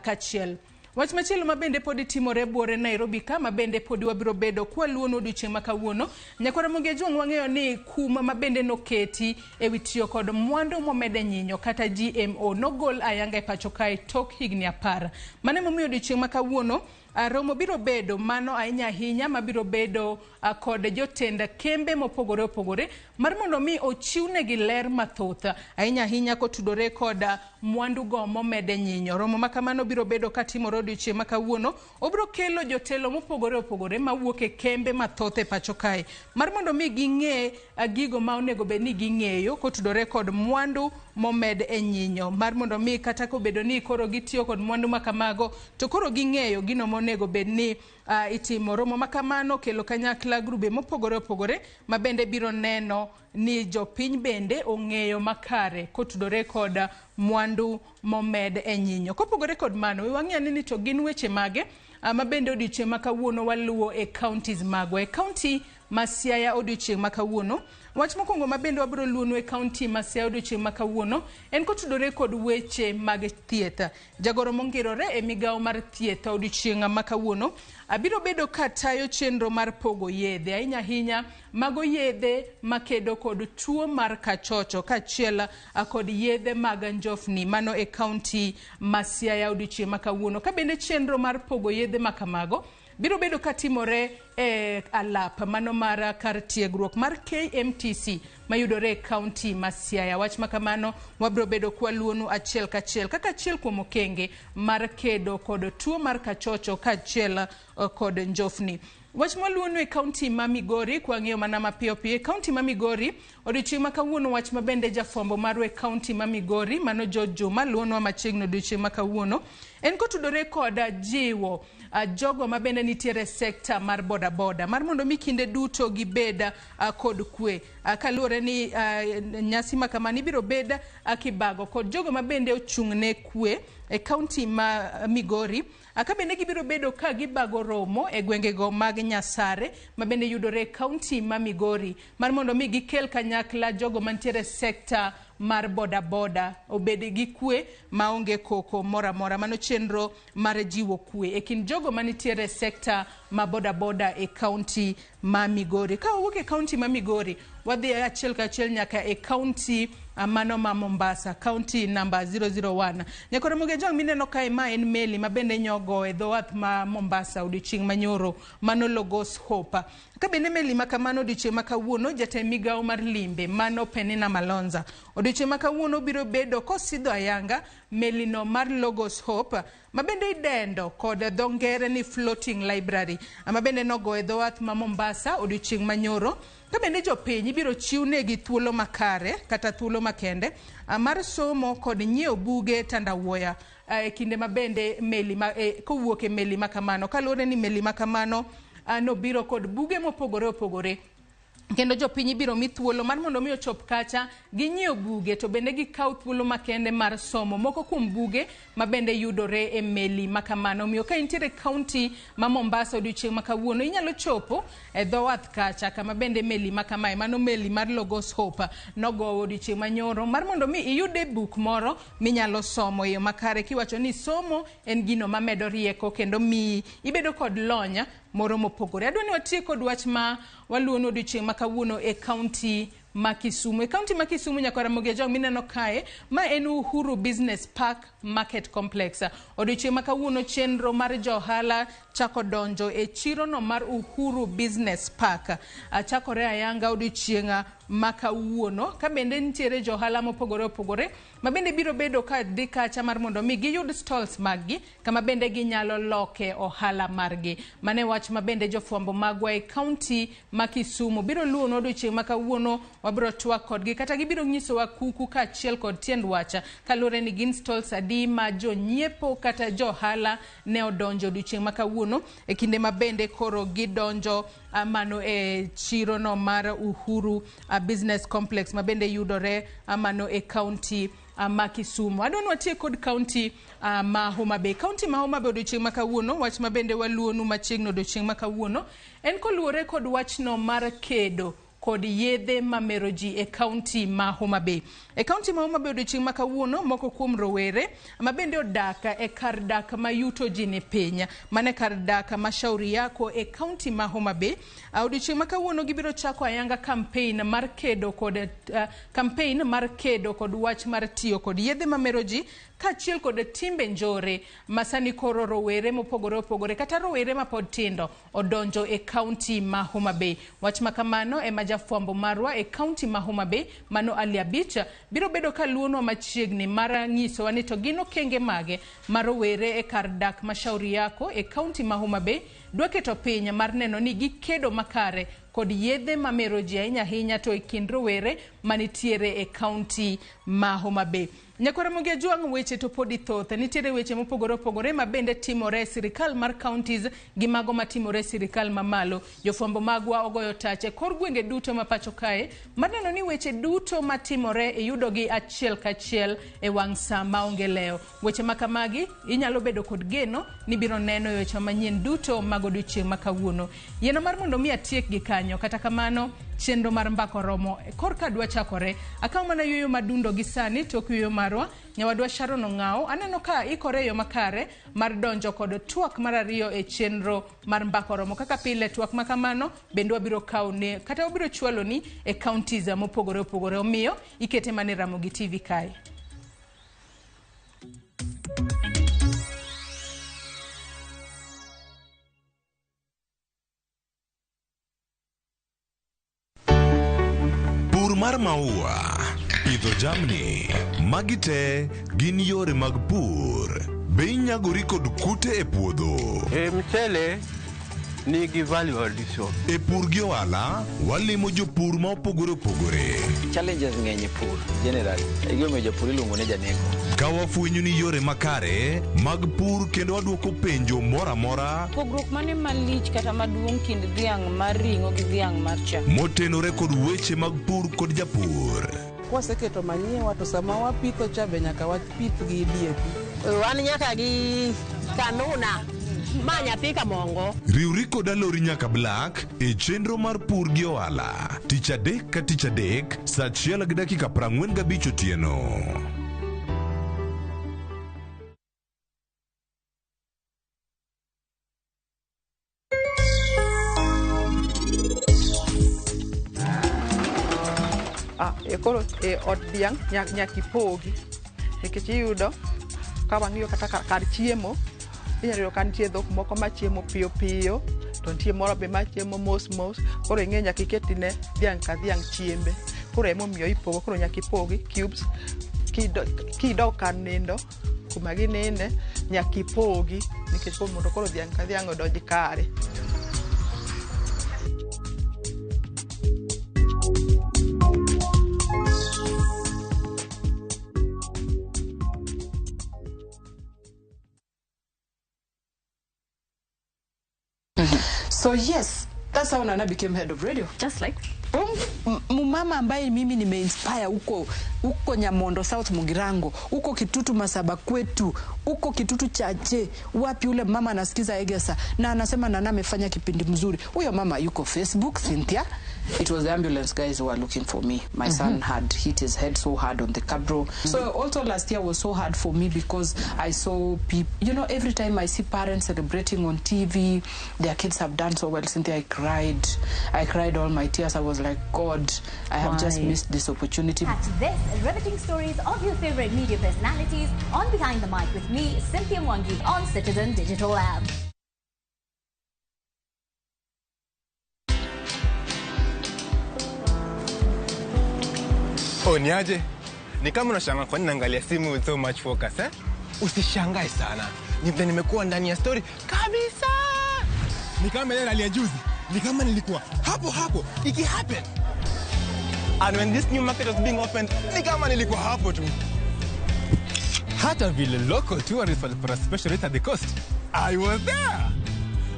kachiel Wach machielo mabende podi timore buore Nairobi ka mabende podi wabiro bedo kwa luono odiochieng' makawuono. Nyakora Ramogi Jong wang'eyo ni kuma mabende noketi ewi tiyo kod mwandu momede nyinyo kata GMO nogol ayanga e pacho kae tok higni 10. Mane momiyo odiochieng' makawuono romo biro bedo mano ahinya mabiro bedo kod jotend kembe mopogore opogore mar mondo mi ochiwnegi ler mathoth ahinya kotudore kod mwandu go momede nyinyo. Romo makamano biro bedo katimore odiochieng' makawuono. Obiro kelo jotelo mopogore opogore mawuok e kembe mathoth e pacho kae mar mondo mi ging'e gigo ma onego bed ni ging'eyo kotudore kod mwandu momed e nyinyo mar mondo mi kata kobedo ni koro gitiyo kod mwandu makamago to koro ging'eyo gino monego bed ni itimo. Romo makamano kelo kanyakla grube mopogore opogore mabende biro neno ni jopiny bende ong'eyo makare kotudore kod mwandu momed e nyinyo. Kopogore kod mano wang'eyo ni to gin weche mage mabende odiochieng' makawuono waluwo e counties magwa. E county ma Siaya odiochieng' makawuono wach mokwongo mabende wabiro luonu e county ma Siaya odiochieng' makawuono en kotudore kod weche mag thieth. Jagoro mongirore e migawo mar thieth odiochieng' makawuono abiro bedo katayo chenro mar pogo yedhe ahinya mago yedhe makedo kod tuo mar kachocho kachiel kod yedhe mag njofni mano e county ma Siaya odiochieng' makawuono. Ka bende chenro mar pogo yedhe makamago biro bedo katimore e alap mano mar kar tiegruok mar KMTC mayudore e county ma Siaya. Wach makamano wabiro bedo kwa luonu achiel kachiel kaka achiel kuom okenge mar kedo kod tuo mar kachocho kachiel kod njofni. Wach maluonu e county ma Migori kwa ng'eyo mana mapiyo piyo. County ma Migori odiochieng' makawuono wach mabende jafwambo marwa e county ma Migori mano Juma luonwa machiegni odiochieng' makawuono en kotudore kod jiwo jogo mabende nitiere sekta mar boda mar mondo mi kinde duto gibed kod kwe kaluwore ni nyasi makamani biro bed kibago kod jogo mabende ochung'ne kwe e county ma Migori. Ka bende gibiro bedo ka gibago romo e gwengego mag Nyasare mabende yudore e county ma Migori mar mondo mi gikel kanyakla jogo mantiere sekta mar boda obed gi kwe maonge koko mora mano chenro mar jiwo kwe e kind jogo manitiere sekta ma boda e county ma Migori. Ka owuok e county ma Migori wadhi achiel kachiel nyaka e county mano ma Mombasa, county number 001. Nyakora Ramogi Jong mineno kae ma en meli mabende nyogo e dhowath ma Mombasa odiochieng' manyoro mano Logos Hope. Ka bende meli makamano odiochieng' makawuono jatend migawo mar limbe mano Penina Malonza odiochieng' makawuono biro bedo kosidho ayanga meli no mar Logos Hope mabende idendo kod dho ngere ni floating library mabende nogo e dhowath ma Mombasa odiochieng' manyoro. Ka bende jopiny ibiro chiwnegi thuolo makare kata thuolo makende mar somo kod nyiewo buge tandawuoya e kinde mabende meli kowuok e meli makamano kaluwore ni meli makamano nobiro kod buge mopogore opogore kendo jopiny ibiro mi thuolo mar mondo mi ochop kacha ginyiew buge to bende gikaw thuolo makende mar somo moko kuom buge mabende yudore e meli makamano. Miyo ka intiere county ma Mombasa odiochieng' makawuono inyalo chopo e dhowath kacha kama bende meli makamae mano meli mar Logos Hope nogowo odiochieng' manyoro mar mondo mi iyude buk moro minyalo somo e yo makare kiwacho ni somo en gino mamedo rieko kendo mi ibedo kod lonya moro mopogore. Adwa ni watie kod wach ma waluono odiochieng' makawuono e county ma Kisumu. E county ma Kisumu nyakora Ramogi Jong mineno kae ma en Uhuru Business Park Market Complex. Odiochieng' makawuono chenro mar johala chako donjo e chiro no mar Uhuru Business Park chakore ayanga odiochieng' makawuono. Ka bende nitiere johala mopogore opogore mabende biro bedo ka dhi kacha mar mondo mi giyud stalls maggi kama bende ginyalo loke ohala margi. Mane wach mabende jofwambo magwa e county ma Kisumu biro luono odiochieng' makawuono wabiro twak kodgi kata gibiro nyisowa kuku ka achiel kod tiend wacha kaluwore ni gin stalls adi ma jonyiepo kata johala ne odonjo odiochieng' makawuono e kinde mabende koro gidonjo mano e chiro no mar Uhuru Business Complex mabende yudore mano e county ma Kisumu. Adwa ni watie kod county ma Homa Bay. County ma Homa Bay odiochieng' makawuono wach mabende waluonu machiegni odiochieng' makawuono en koluwore kod wachno mar kedo kod yedhe mamero ji e kaunti ma Homa Bay. E kaunti ma Homa Bay odiochieng' ma kawuono moko kuom rowere ma bende odak e kar dak ma yuto ji ni piny mane kar dak ma Shauri Yako e kaunti ma Homa Bay. Odiochieng' ma kawuono gibiro chako ayanga campaign mar kedo kod wach mar tiyo kod yedhe mamero ji kaachiel kod timbe njore masani koro rowere mopogore opogore kata rowere ma pod tindo odonjo e kaunti ma Homa Bay. Wach makamano ema jafwambo marwa e kaunti ma Homa Bay mano Ali Abich biro bedo ka luono machiegni mar nyiso ni to gino kenge mage mar rowere e kar dak ma Shauri Yako e kaunti ma Homa Bay dwa keto piny mar neno ni gikedo makare kod yedhe mamero ji ahinya to e kind rowere manitiere e kaunti ma Homa Bay. Nyakora Ramogi ajuang' weche to podi thoth nitiere weche mopogore opogore ma bende timore sirikal mar counties gi mago matimore sirikal mamalo. Jofwambo magwa ogoyo tach e kor gwenge duto ma pacho kae maneno ni weche duto matimore e yudo gi achiel kachiel e wang' saa maonge leo. Weche makamagi inyalo bedo kod geno ni biro neno weche manyien duto mag odiochieng' ma kawuono. Yieno mar mondo mi atiek gi kanyo kata kamano chenro mar mbako romo kor ka dwa chakore akaw mana yuyo madundo gi sani tok yuyo marwa nyawadwa Sharon Ong'ao aneno ka ikore yo makare mar donjo kod twak mar ariyo e chenro mar mbako romo kaka pile twak makamano bende wabiro kawne kata wabiro chwalo ni e counties mopogore opogore omiyo ikete mane Ramogi TV kae. Mar maua, pidho jamni, magi te gin yore mag pur. Be inyagori kod kute e puodho. Mchele nigi value addition. E pur gi ohala, walimo jopur ma opogore opogore. Challenges ng'eny e pur, generally. Igome jopur iluongo ne janego. Ka wafwenyo ni yore makare mag pur kendo waduoko penjo mora mora. Pogruok mane malich kata maduong' kind dhiang' mar ring'o gi dhiang' mar chak. Motenore kod weche mag pur kod japur. Kwaseketo manyiwa to sama wapitho cha be nyaka wapith gi DAP. Wan nyaka gi kanuna. Ma nyathi ka mongo. Riwri kod alori nyaka Black e chenro mar pur gi ohala. Tich adek ka tich adek, saa 1:45 otieno. Koro od dhiang' nyaki pogi nikech iyudo ka wang'iyo kata kar chiemo inyalo yudo ka nitie dhok moko machiemo piyo piyo to nitie moro be machiemo mos mos koro ing'e nyaka iketine dhiang' ka dhiang' chiembe koro emomiyo ipogo koro nyaka ipogi cubes kidok kar nindo kuma gininde nyaka ipogi nikech mondo koro dhiang' ka dhiang' odonj kare. So yes, that's how Nana became head of radio. Just like mama ambaye mimi nimeinspire huko Nyamondo South Mugirango, huko Kitutu Masaba kwetu, huko Kitutu Chache, wapi ule mama anasikiza Egesa na anasema Nana amefanya kipindi mzuri. Huyo mama yuko Facebook, Cynthia. It was the ambulance guys who were looking for me. My son had hit his head so hard on the cabro. So also last year was so hard for me because I saw people, you know, every time I see parents celebrating on TV, their kids have done so well. Cynthia, I cried all my tears. I was like, God, I have just missed this opportunity. Catch this riveting stories of your favorite media personalities on Behind the Mic with me, Cynthia Mwangi, on Citizen Digital Lab. Niaje? Ni kama unashangaa kwa nini naangalia simu with so much focus, eh? Usishangae sana. Nimekuwa ndani ya story kabisa. Ni kama ile nalia juzi. Ni kama nilikuwa hapo. Iki happen. And when this new market was being opened, ni kama nilikuwa hapo tu. Hata vile local tourists for a special rate at the coast, I was there.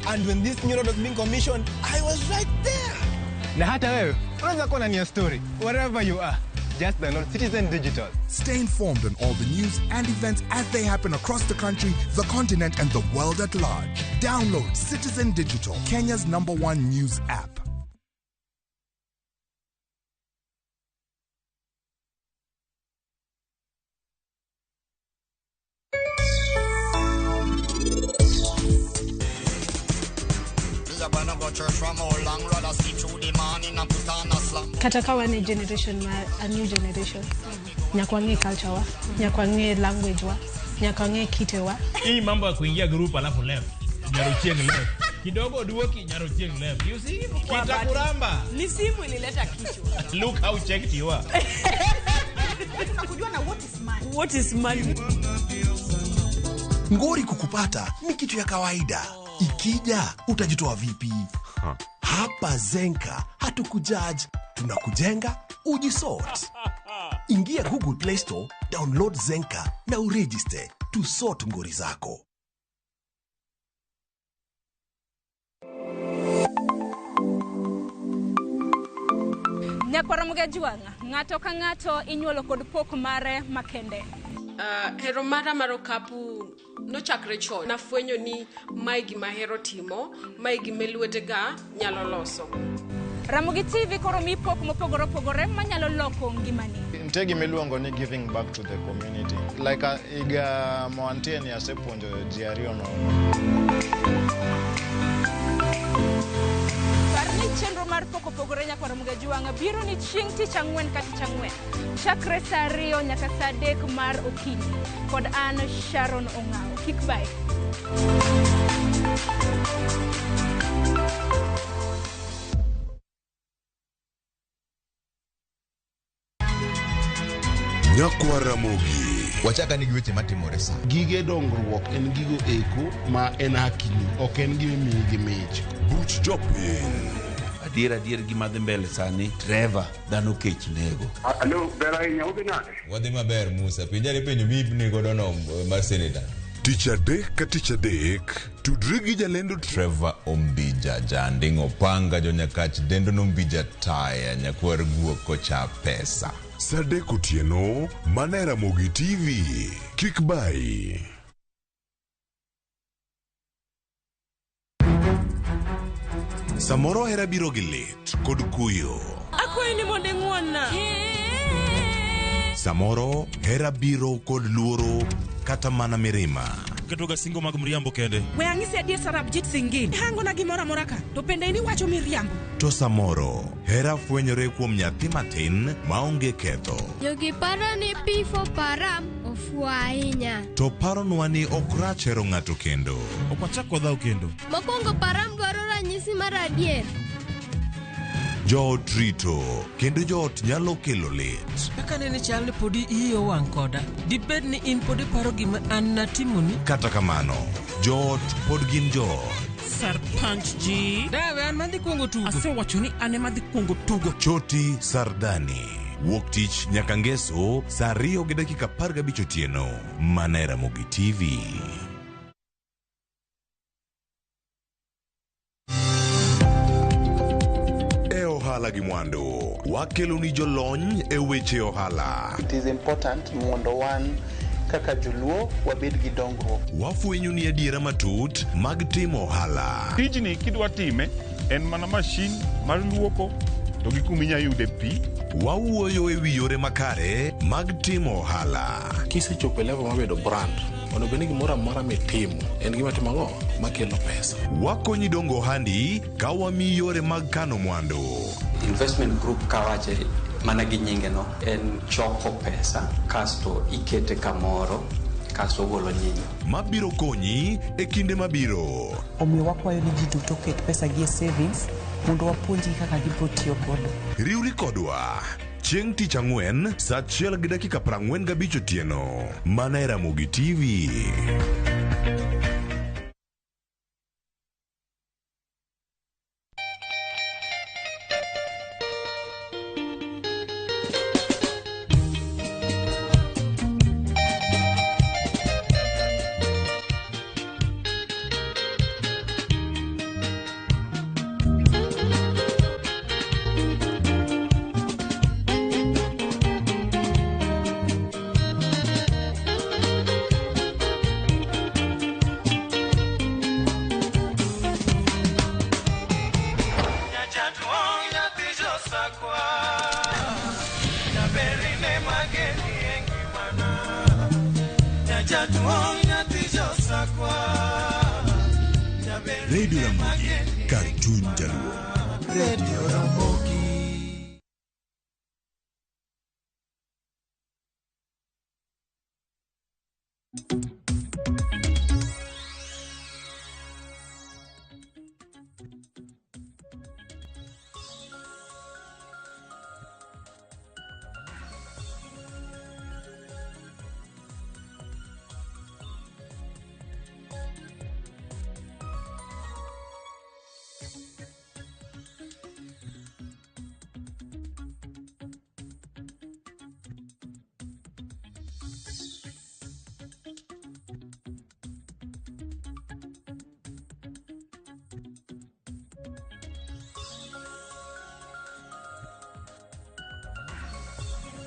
And when this new road was being commissioned, I was right there. Na hata wewe, unaweza kuwa ndani ya story wherever you are. Just download Citizen Digital. Stay informed on all the news and events as they happen across the country, the continent, and the world at large. Download Citizen Digital, Kenya's #1 news app. Kata kawa ni generation a new generation. Nyakwange culture wa, nyakwange language wa, nyakwange kite wa. Hii mambo ya kuingia group alafu left. Nyarochieng left. Kidogo duoki nyarochieng left. You see? Kitakuramba. Ni simu ilileta kichwa. Look how checked you are. Tunakujua na what is money? Ngori kukupata ni kitu ya kawaida. Ikija utajitoa vipi? Hapa Zenka hatukujudge, tunakujenga ujisort. Ingia Google Play Store, download Zenka na uregister to sort ngori zako. Nyakwaramuga juanga, ng'ato ka ng'ato inyuolo kod pok mare makende. Hero mara marokapu nochakre chon. Nafwenyo ni mae gima hero timo, mae gima lwetega nyalo loso. Ramogi TV koro mi pok mopogore opogore manyalo loko ngimani. Nitie gima iluongo ni giving back to the community. Like iga moantie ni asepuonjo ji ariyo no. Parni chenro mar poko pogore Nyakwaramuga juanga biro ni chieng' tich ang'wen ka tich ang'wen. Chakre saa 2 nyaka saa 3 mar okinyi. Kod an Sharon Ong'ao. Kik bai. Nyakwaramogi. Wachaka ni giweche matimore sa. Gige dongruok en gigo eko ma en hakini, ok en gima miyi gi mich. Buch jopiny. Adier gima dhi mbele sani, Trevor dhano kech nego. Alo, bera inya ubi nade? Wadhi maber Musa, pinjari penyo mibni godo no mar senator. Tich adek ka tich adek, tudri gi jalendo Trevor Ombija, janding opanga jo nyakach dendo nombija taya nyakwar guok kocha pesa. Sadek otieno, mana Ramogi TV. Kik bai. Samoro hera biro gi lit kod kuyo. Akwayi ni mondo ing'wonna. Samoro hera biro kod luoro kata mana mirima. Ketoga singo mag mriambo kende. We ang'isi adier Sarabjit Singini. Hango na gimora mora ka. To pende ini wacho miriambo. To samoro hera fwenyore kuom nyathi matin maonge ketho. Jogi paro ni pifo param ofua ahinya. To paronwa ni okrach hero ng'ato kendo. Ok wachak wadhaw kendo. Mokwongo param dwaro ranyisi mar adier. Joot rito kendo joot nyalo kelo lit. Kaka nene chal ni podi iyo wang' koda. Dibed ni in podi paro gima an natimoni. Kata kamano, joot pod gin joot. Sarpanch ji. Dawe an madhi kuongo tugo. Asewacho ni an ema dhi kuongo tugo. Choti Sardani. Wuok tich nyaka ngeso saa 2:15 otieno. Mana Ramogi TV. Ohala gi mwandu. Wakelo ni jolony e weche ohala. It is important mondo wan kaka joluo wabed gi dongruok. Wafwenyo ni adiera matut mag timo ohala. Tijni kidwa time en mana mashin mar luoko to gi kuma inyalo yude pi. Wawuoyo e wi yore makare mag timo ohala. Kisechopo level mabedo brand, onego bed ni gimoro amora mitimo en gima timo ang'o makelo pesa. Wakonyi dongo ohandi ka wamiyi yore mag kano mwandu. Investment group kawache mana gi nyinge no en choko pesa kasto ikete kamoro kasto golo nyinyo. Mabiro konyi e kinde mabiro. Omiyo wakwayo ni ji duto ket pesa gi e savings mondo wapuonji kaka gibiro tiyo godo. Riwri kodwa chieng' tich ang'wen saa 1:45 otieno. Mana Ramogi TV. Radio Ramogi, Cartoon Jaluo. Radio Ramogi.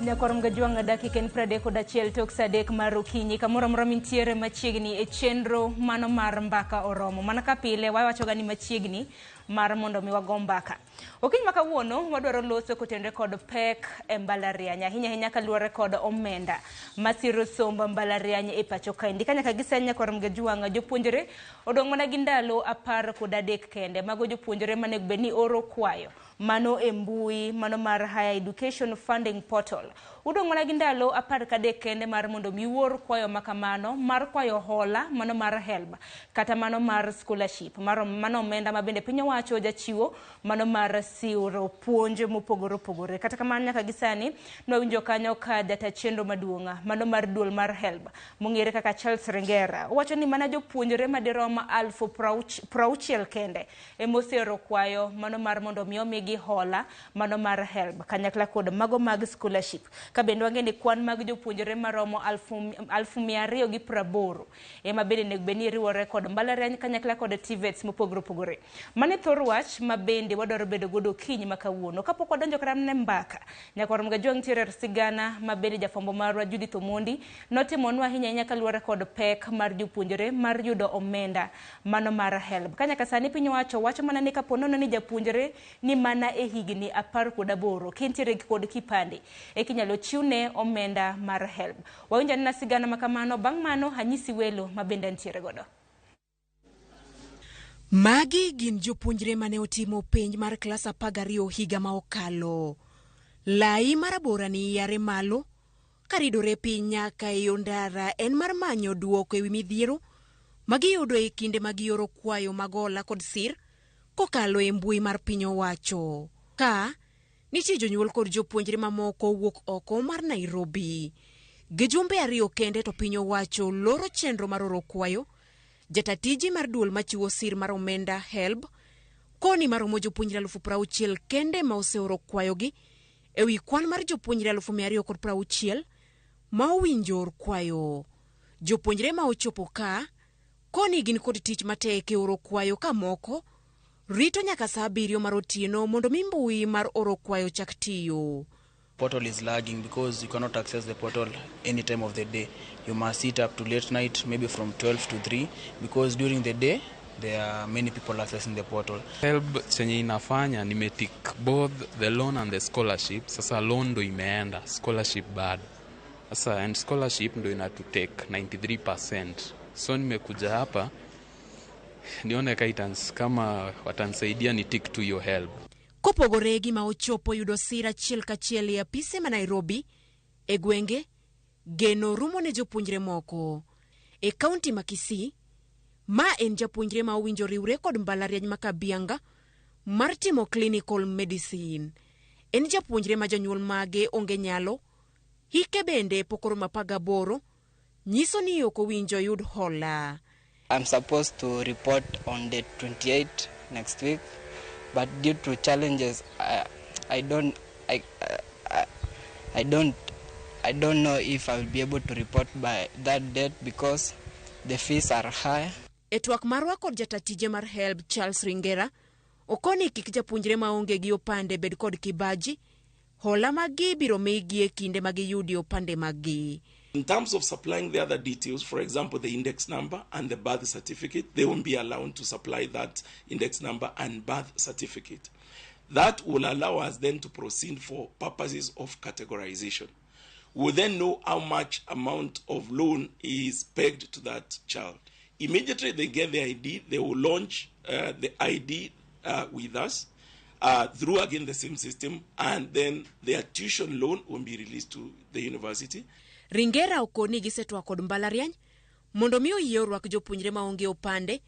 Nyakorom gajuang dakika en 31 tok sadek mar okinyi kamoro moro mintiere machiegni e chenro mano mar mbaka oromo mana ka pile wawacho ga ni machiegni mar mondo mi wago mbaka. Okinyi makawuono wadwaro loso kotenre kod pek e mbalariany ahinya kaluwore kod omenda masiro somba mbalariany e pacho kae ndika nyaka gisenya nyakorom gajuang jopuonjre odong' mana gi ndalo 13 kende mago jopuonjre manego bed ni oro kwayo mano e mbui mano mar Higher Education Funding Portal. Udong' mana gi ndalo 13 kende mar mondo miwuor kwayo makamano mar kwayo hola mano mar HELB kata mano mar scholarship mano omenda mabende piny owacho jachiwo mano mar siuro puonj mopogore kata kamano nyaka gisani nwawinjo kanyo ka jata chenro maduong' mano mar duol mar HELB mong'ere kaka Charles Ringera wacho ni mana jopuonjre madirom 60,000 kende emosero kwayo mano mar mondo mi omigi hola mano mar HELB kanyakla kod mago mag scholarship kabendo wang'e ni kwan mag jopuonjre maromo 280 ema bende nego beni riwore kod mbalariany kanyakla kod TVETs mopogore mane thor wach mabende wadwaro bedo godo kinyi makawuono kapok wadonjo kram ne mbaka nyakorom gajuang tiere sigana mabende jafombo marwa Judith Omondi notimonwa ahinya kaluwore kod pek mar jopuonjre mar yudo omenda mano mar HELB kanyaka sani piny owacho wacho mana ni kaponono ni japuonjre ni mana e higni 18 kintiere kod kipande e kinyalo chiwne omenda mar HELB. Wawinja na sigana makamano bang' mano hanyisi welo mabende ntiere godo. Magi gin jopuonjre mane otimo penj mar klas 12 higa ma okalo. Lai marabora ni yare malo karidore piny nyaka e ondara en mar manyo duoko ewi midhiero magiyudo e kinde magioro kwayo magola kod sir kokalo e mbui mar piny owacho. Ka nitie jonyuol kod jopuonjre mamoko wuok oko mar Nairobi. Gijumbe 2 kende to piny owacho loro chenro mar oro kwayo. Jatatiji mar duol machiwo sir mar omenda HELB koni maromo jopuonjre 60,000 kende ma oseoro kwayogi ewi kwan mar jopuonjre 260 ma owinjo or kwayo. Jopuonjre ma ochopo ka koni gin kod tich matek e oro kwayo ka moko rito nyaka saa 7 mar otieno mondo mbui mar oro kwayo chak tiyo. Portal is lagging because you cannot access the portal any time of the day. You must sit up to late night, maybe from 12 to 3, because during the day there are many people accessing the portal. HELB chenye inafanya nimetik both the loan and the scholarship. Sasa loan ndo imeenda, scholarship bado. Sasa and scholarship ndo ina to take 93%. So nimekuja hapa nione guidance kama watansaidia ni tick to your HELB. Kopogore gi ma ochopo yudo sira chiel kachiel e apise ma Nairobi e gwenge geno rumo ne jopuonjre moko e kaunti ma Kisii ma en japuonjre ma owinjo riwre kod mbalariany ma Kabianga mar timo clinical medicine. En japuonjre ma janyuol mage onge nyalo hike bende pokoro ma 18 nyiso ni ok owinjo yud hola. I'm supposed to report on the 28th next week, but due to challenges, I don't know if I will be able to report by that date because the fees are high. E twak marwa kod jatatije mar HELB Charles Ringera okoni kik japuonjre ma onge gi opande bed kod kibaji hola magi biro migi e kinde magi yudi opande magi. In terms of supplying the other details, for example, the index number and the birth certificate, they won't be allowed to supply that index number and birth certificate. That will allow us then to proceed for purposes of categorization. We'll then know how much amount of loan is pegged to that child. Immediately they get the ID, they will launch the ID with us through again the same system, and then their tuition loan will be released to the university. Ringera okoni gisetwa kod mbalariany mondo mi oyie orwak jopuonjre maonge opande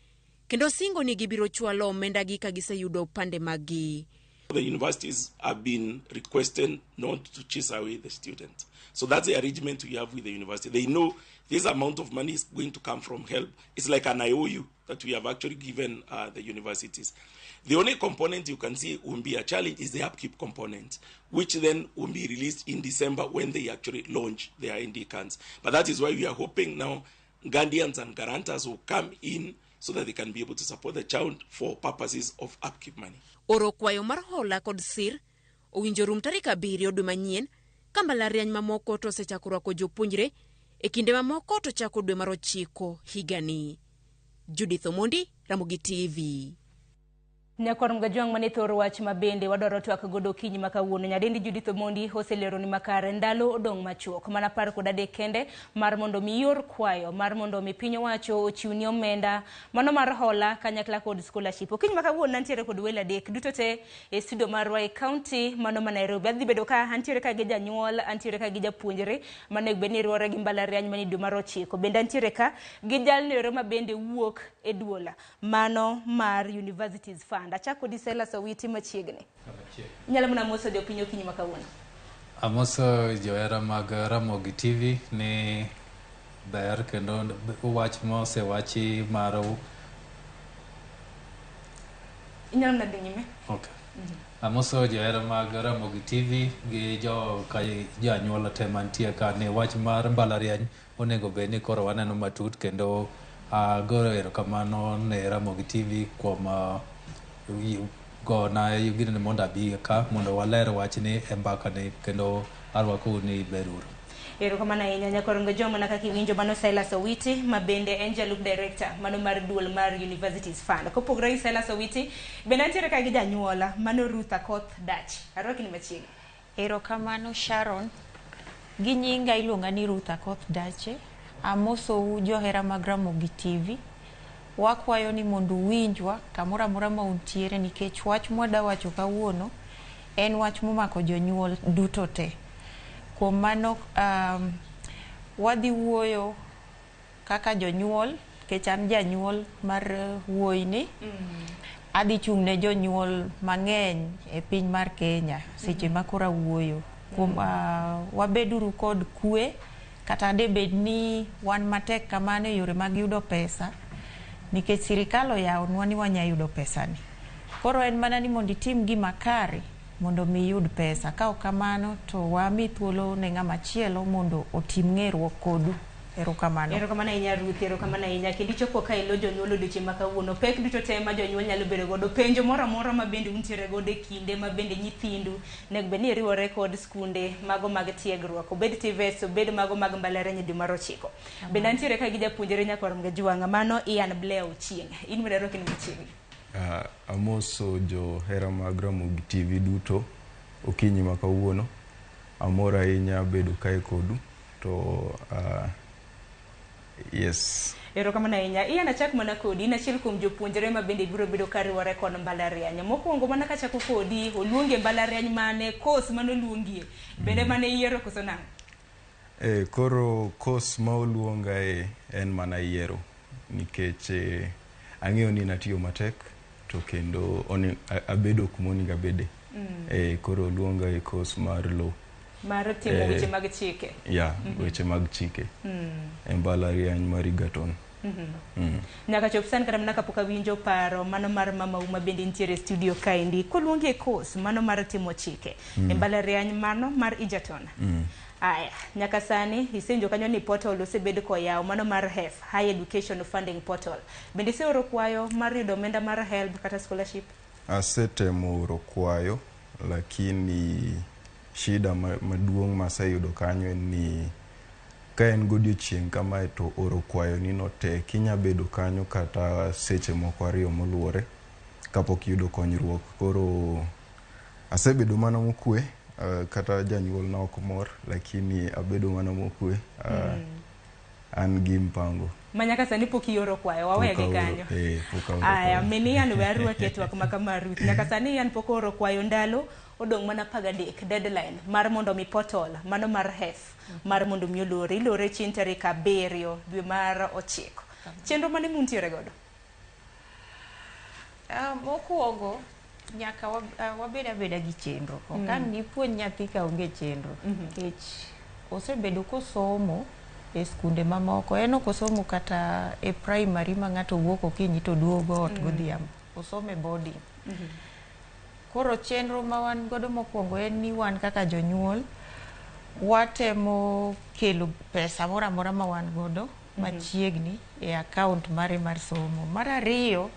kendo singo ni gibiro chwalo omenda gi ka giseyudo opande magi. The universities have been requested not to chase away the students. So that's the arrangement we have with the university. They know this amount of money is going to come from help. It's like an IOU that we have actually given the universities. The only component you can see will be a challenge is the upkeep component, which then will be released in December when they actually launch their ND cards. But that is why we are hoping now guardians and guarantors will come in so that they can be able to support the child for purposes of upkeep money. Oro kwayo mar hola kod sir owinjo rum tarik 7 dwe manyien ka mbalariany mamoko to osechako rwako jopuonjre e kinde mamoko to chako dwe mar 9 higani. Judith Omondi, Ramogi TV. Nyakor mgajwang mane thoro wach mabende wadoro twak godo kinyi makawuono. Nyadendi Judith Omondi hoselero ni makare ndalo odong machuok mana par kod adek kende mar mondo mi yor kwayo mar mondo mi piny owacho ochiwni omenda mano mar hola kanyakla kod scholarship. Okinyi makawuono nantiere kod welo adek duto te e studio mar Ruai County mano ma Nairobi. Adhi bedo ka antiere ka gi janyuol, antiere ka gi japuonjre mane beni riwore gi mbalariany mani dwe mar 9. Bende antiere ka gi jalnero mabende wuok e duola mano mar Universities Fund. Achako disela sawiti machiegni. Nyalo mna moso jo pinyo kinyi makawuono. Amoso joera mag Ramogi TV ni ber kendo wach mose wachi maro. Nyalo mna dinyime. Okay. Amoso joera mag Ramogi TV gi jo kai janyuol te mantie ka ne wach mar mbalariany onego beni koro waneno matut kendo goro erokamano ne Ramogi TV kuom go na yugine ne monda bi ka mondo waler wachni e mbaka ne kendo arwako ni beruru. Erokamano ahinya nyakorongo jomo na kaka iwinjo mano Silas Owiti mabende en jalup director mano mar duol mar Universities Fund. Kopogore Silas Owiti bende antiere ka gi janyuola mano Ruth Akoth Dach. Arwaki ni machiegni. Erokamano Sharon. Gi nyinga iluonga ni Ruth Akoth Dache. Amoso johera mag Ramogi TV. Wakwayo ni mondo winjwa kamoro amora ma untiere nikech wach mwada wacho kawuono en wach momako jonyuol duto te. Kuom mano wadhi wuoyo kaka jonyuol kech an janyuol mar wuoyni. Adhi chung' ne jonyuol mang'eny e piny mar Kenya seche makora wuoyo. Kuom wabeduru kod kwe kata debed ni wan matek kamane yore mag yudo pesa nikech sirikal oyawonwa ni wanya yudo pesa ni. Koro en mana ni mondo itim gima kare mondo mi yud pesa. Ka ok kamano to wami thuolo ne ng'ama chielo mondo otim ng'eruok kodu. Erokamano. Erokamano ahinya Ruth, erokamano ahinya. Kendo ichopo ka ilo jonyuol odiochieng' makawuono. Pek duto te ma jonyuol nyalo bedo godo, penjo moro amora ma bende untiere godo e kinde ma bende nyithindu nego bed ni riwore kod skunde mago mag tiegruok, obed TVET, obed mago mag mbalariany dwe mar 9. Bende antiere ka gi japuonjre Nyakorom Gajwanga mano Ian Bleo Chieng'. In mwedaro kini machiegni. Amoso jo hera mag Ramogi TV duto okinyi makawuono. Amora ahinya bedo kae kodu to yes. Erokamano ahinya. Ian achak mana kodi in achiel kuom jopuonjre ma bende biro bedo ka riwore kod mbalariany. Mokwongo mana ka chako kodi oluonge mbalariany mane course mano luongie bende mane yiero koso nang'? Koro course ma oluonga en mana yiero nikech ang'eyo ni natiyo matek to kendo abedo kuma onego abede. Koro oluonga e course mar law. Mar timo weche mag chike. Weche mag chike. Mbalariany mar Egerton. Nyaka chop san kata mana kapok awinjo paro mano mar mama uma bende ntiere studio kaendi koluongi e course mano mar timo chike e mbalariany mano mar Egerton. Aya, nyaka sani isenjo kanyo ni portal osebed koyaw mano mar HEF, High Education Funding Portal. Bende se oro kwayo mar yudo omenda mar HELB kata scholarship? Asetemo oro kwayo lakini shida maduong' maseyudo kanyo ni ka en godiochieng' kama to oro kwayo ni no tek. Inya bedo kanyo kata seche moko 2 moluore kapok yudo konyruok. Koro asebedo mana mokwe kata janyuol na ok mor lakini abedo mana mokwe an gi mpango. Manyaka sani pok ioro kwayo, wawege kanyo. Pok aoro. Aya, minian we arwaki e twak ma kama Ruth. Nyaka sani an pok oro kwayo ndalo, odong' mana 13 deadline mar mondo mi portal, mano mar HEF, mar mondo mi ilore chin tarik 7 dwe mar 9. Chenro mane muntiere godo? Mokuongo nyaka wabeda gi chenro. Okang' ni puonj nyathi ka onge chenro. Nikech osebedo kosomo e skunde mamoko. En ok osomo kata e primary ma ng'ato wuok okinyi to duogo ot godhiambo. Osomo e boarding. Koro chenro ma wan godo mokuongo en ni wan kaka jonyuol watemo kelo pesa mora mora ma wan godo machiegni e account mare mar somo. Mar ariyo,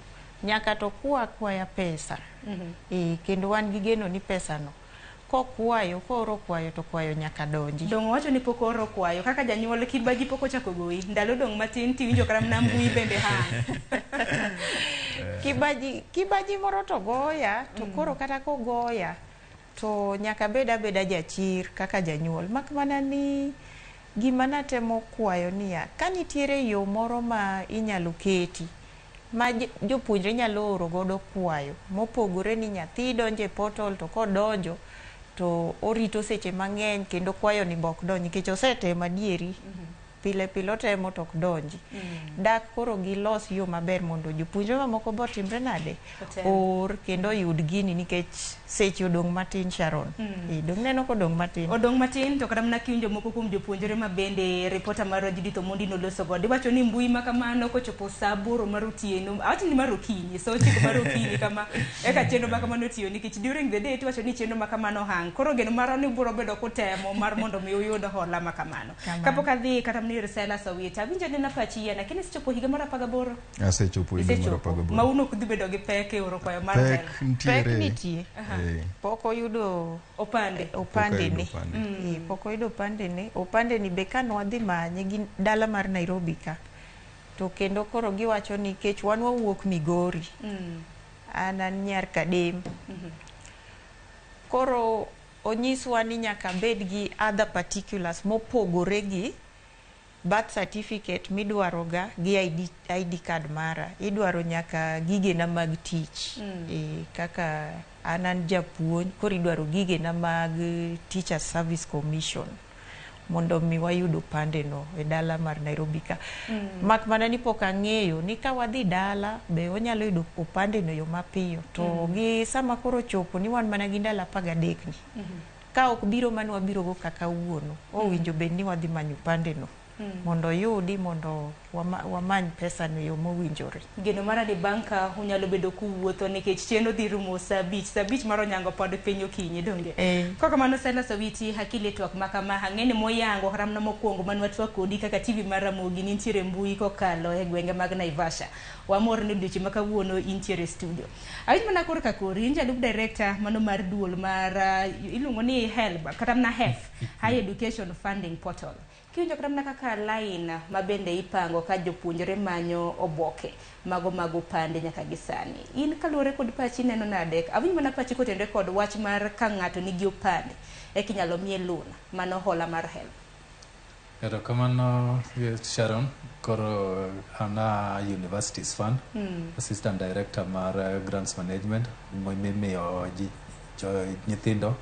nyaka to kwaya pesa. Kendo wan gi geno ni pesa no kooro kwayo to kwayo nyaka donji. Dong' wacho ni pok oro kwayo, kaka janyuol kibaji pok ochako goyi, ndalo dong' matin tiwinjo kara mana mbui bende kibaji moro to goya, to koro kata kogoya to nyaka beda jachir kaka janyuol. Mak mana ni gima natemo kwayo niya, ka nitiere yo moro ma inyalo keti ma jopuonjre nyalo oro godo kwayo mopogore ni nyathi donje portal to kodonjo to orito seche mang'eny kendo kwayo ni bok donji nikech osetemo adieri pile otemo to ok donji. Dak koro gilos yo maber mondo jopuonjre mamoko bo timre nade or kendo yud gini nikech seche odong' matin Sharon. Dong' neno kodong' matin. Odong' matin to kata mana kiwinjo moko kuom jopuonjre ma bende reporter mar Judith Omondi noloso godo. Iwacho ni mbui ma kamano kochopo saa 8 mar otieno, awacho ni mar okinyi, so 9 mar okinyi kama eka chenro ma kamano tiyo nikech during the day iwacho ni chenro ma kamano hang. Koro geno mara ni biro bedo kotemo mar mondo mi uyud hola ma kamano. Kapok adhi kata ni Resela Sawita, winjo ni na pachi yana, lakini sichopo higa mar 18. Asechopo higa mar 18. Ma uno kudhi bedo gi pek e oro kwayo mar pek nitie. Pok oyudo opande ne. Pok oyudo opande ne. Opande ni be ka nwadhi manye gi dala mar Nairobi ka. To kendo koro giwacho ni kech wan wawuok Migori. An nyar Kadem. Koro onyiswa ni nyaka bed gi other particulars mopogore gi birth certificate midwaro ga gi ID card mara. Idwaro nyaka gigena mag tich. Kaka an japuonj, koro idwaro gigena mag Teacher Service Commission mondo mi wayud opande no e dala mar Nairobi ka. Mak mana ni pok ang'eyo ni ka wadhi dala be onyalo yudo opande no yo mapiyo. To gi sama koro chopo ni wan mana gi ndala 13 ni. Ka ok biro mano wabiro go kaka wuono. Owinjo bed ni wadhi manyo opande no. Mondo yudi mondo wamany pesa no yo mowinjore. Geno mara di banka unyalo bedo kuwuotho nikech chenro dhi rumo saa 5 mar onyango pod piny okinyi donge. Kaka mano Resela Sawiti hakili twak makama hang'eni moyango haramna mokwongo manwa twak kodi kaka TV mar Ramogi nintiere mbui kokalo e gwenge mag Naivasha. Wamor ni odiochieng' ma kawuono intiere studio. Awinj mana kor ka kori injalup director mano mar duol mar iluongo ni HELB kata na HEF, High Education Funding Portal. Kiwinjo kata mana kaka line ma bende ipango ka jopuonjre manyo oboke mago opande nyaka gisani. In kaluwore kod pachi neno nade? Awinj mana pachi kotende kod wach mar ka ng'ato nigi opande kinyalo miye loan mano hola mar HELB. Erokamano Sharon, koro ana Universities Fund, Assistant Director mar Grants Management, mimiyo nyithindo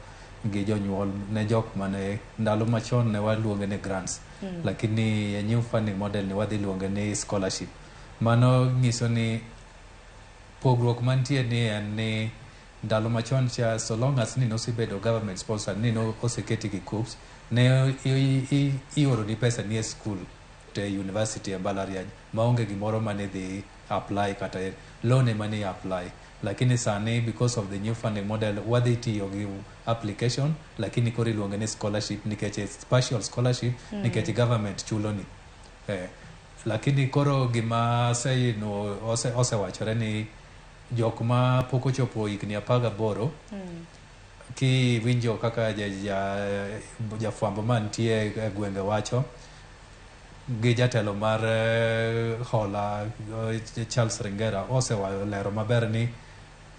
gi jonyuol ne jok mane ndalo machon ne waluonge ni grants, lakini a new funding model ni wadhi luonge ni scholarship. Mano nyiso ni pogruok mantie ni en ni ndalo machon cha so long as ni nosebedo government sponsor ni no oseketi gi KUPS ne ioro ni pesa ni e school te university e mbalariany maonge gimoro mane dhi apply kata loan mane apply. Lakini sani because of the new funding model wadhi tiyo gi application lakini kori luonge ni scholarship nikech partial scholarship nikech government chulo ni. Lakini koro gima sei no osewachore ni jok ma pok ochopo higni 18 ki winjo kaka jafwambo mantie e gwenge wacho gi jatelo mar hola Charles Ringera osewayo lero maber ni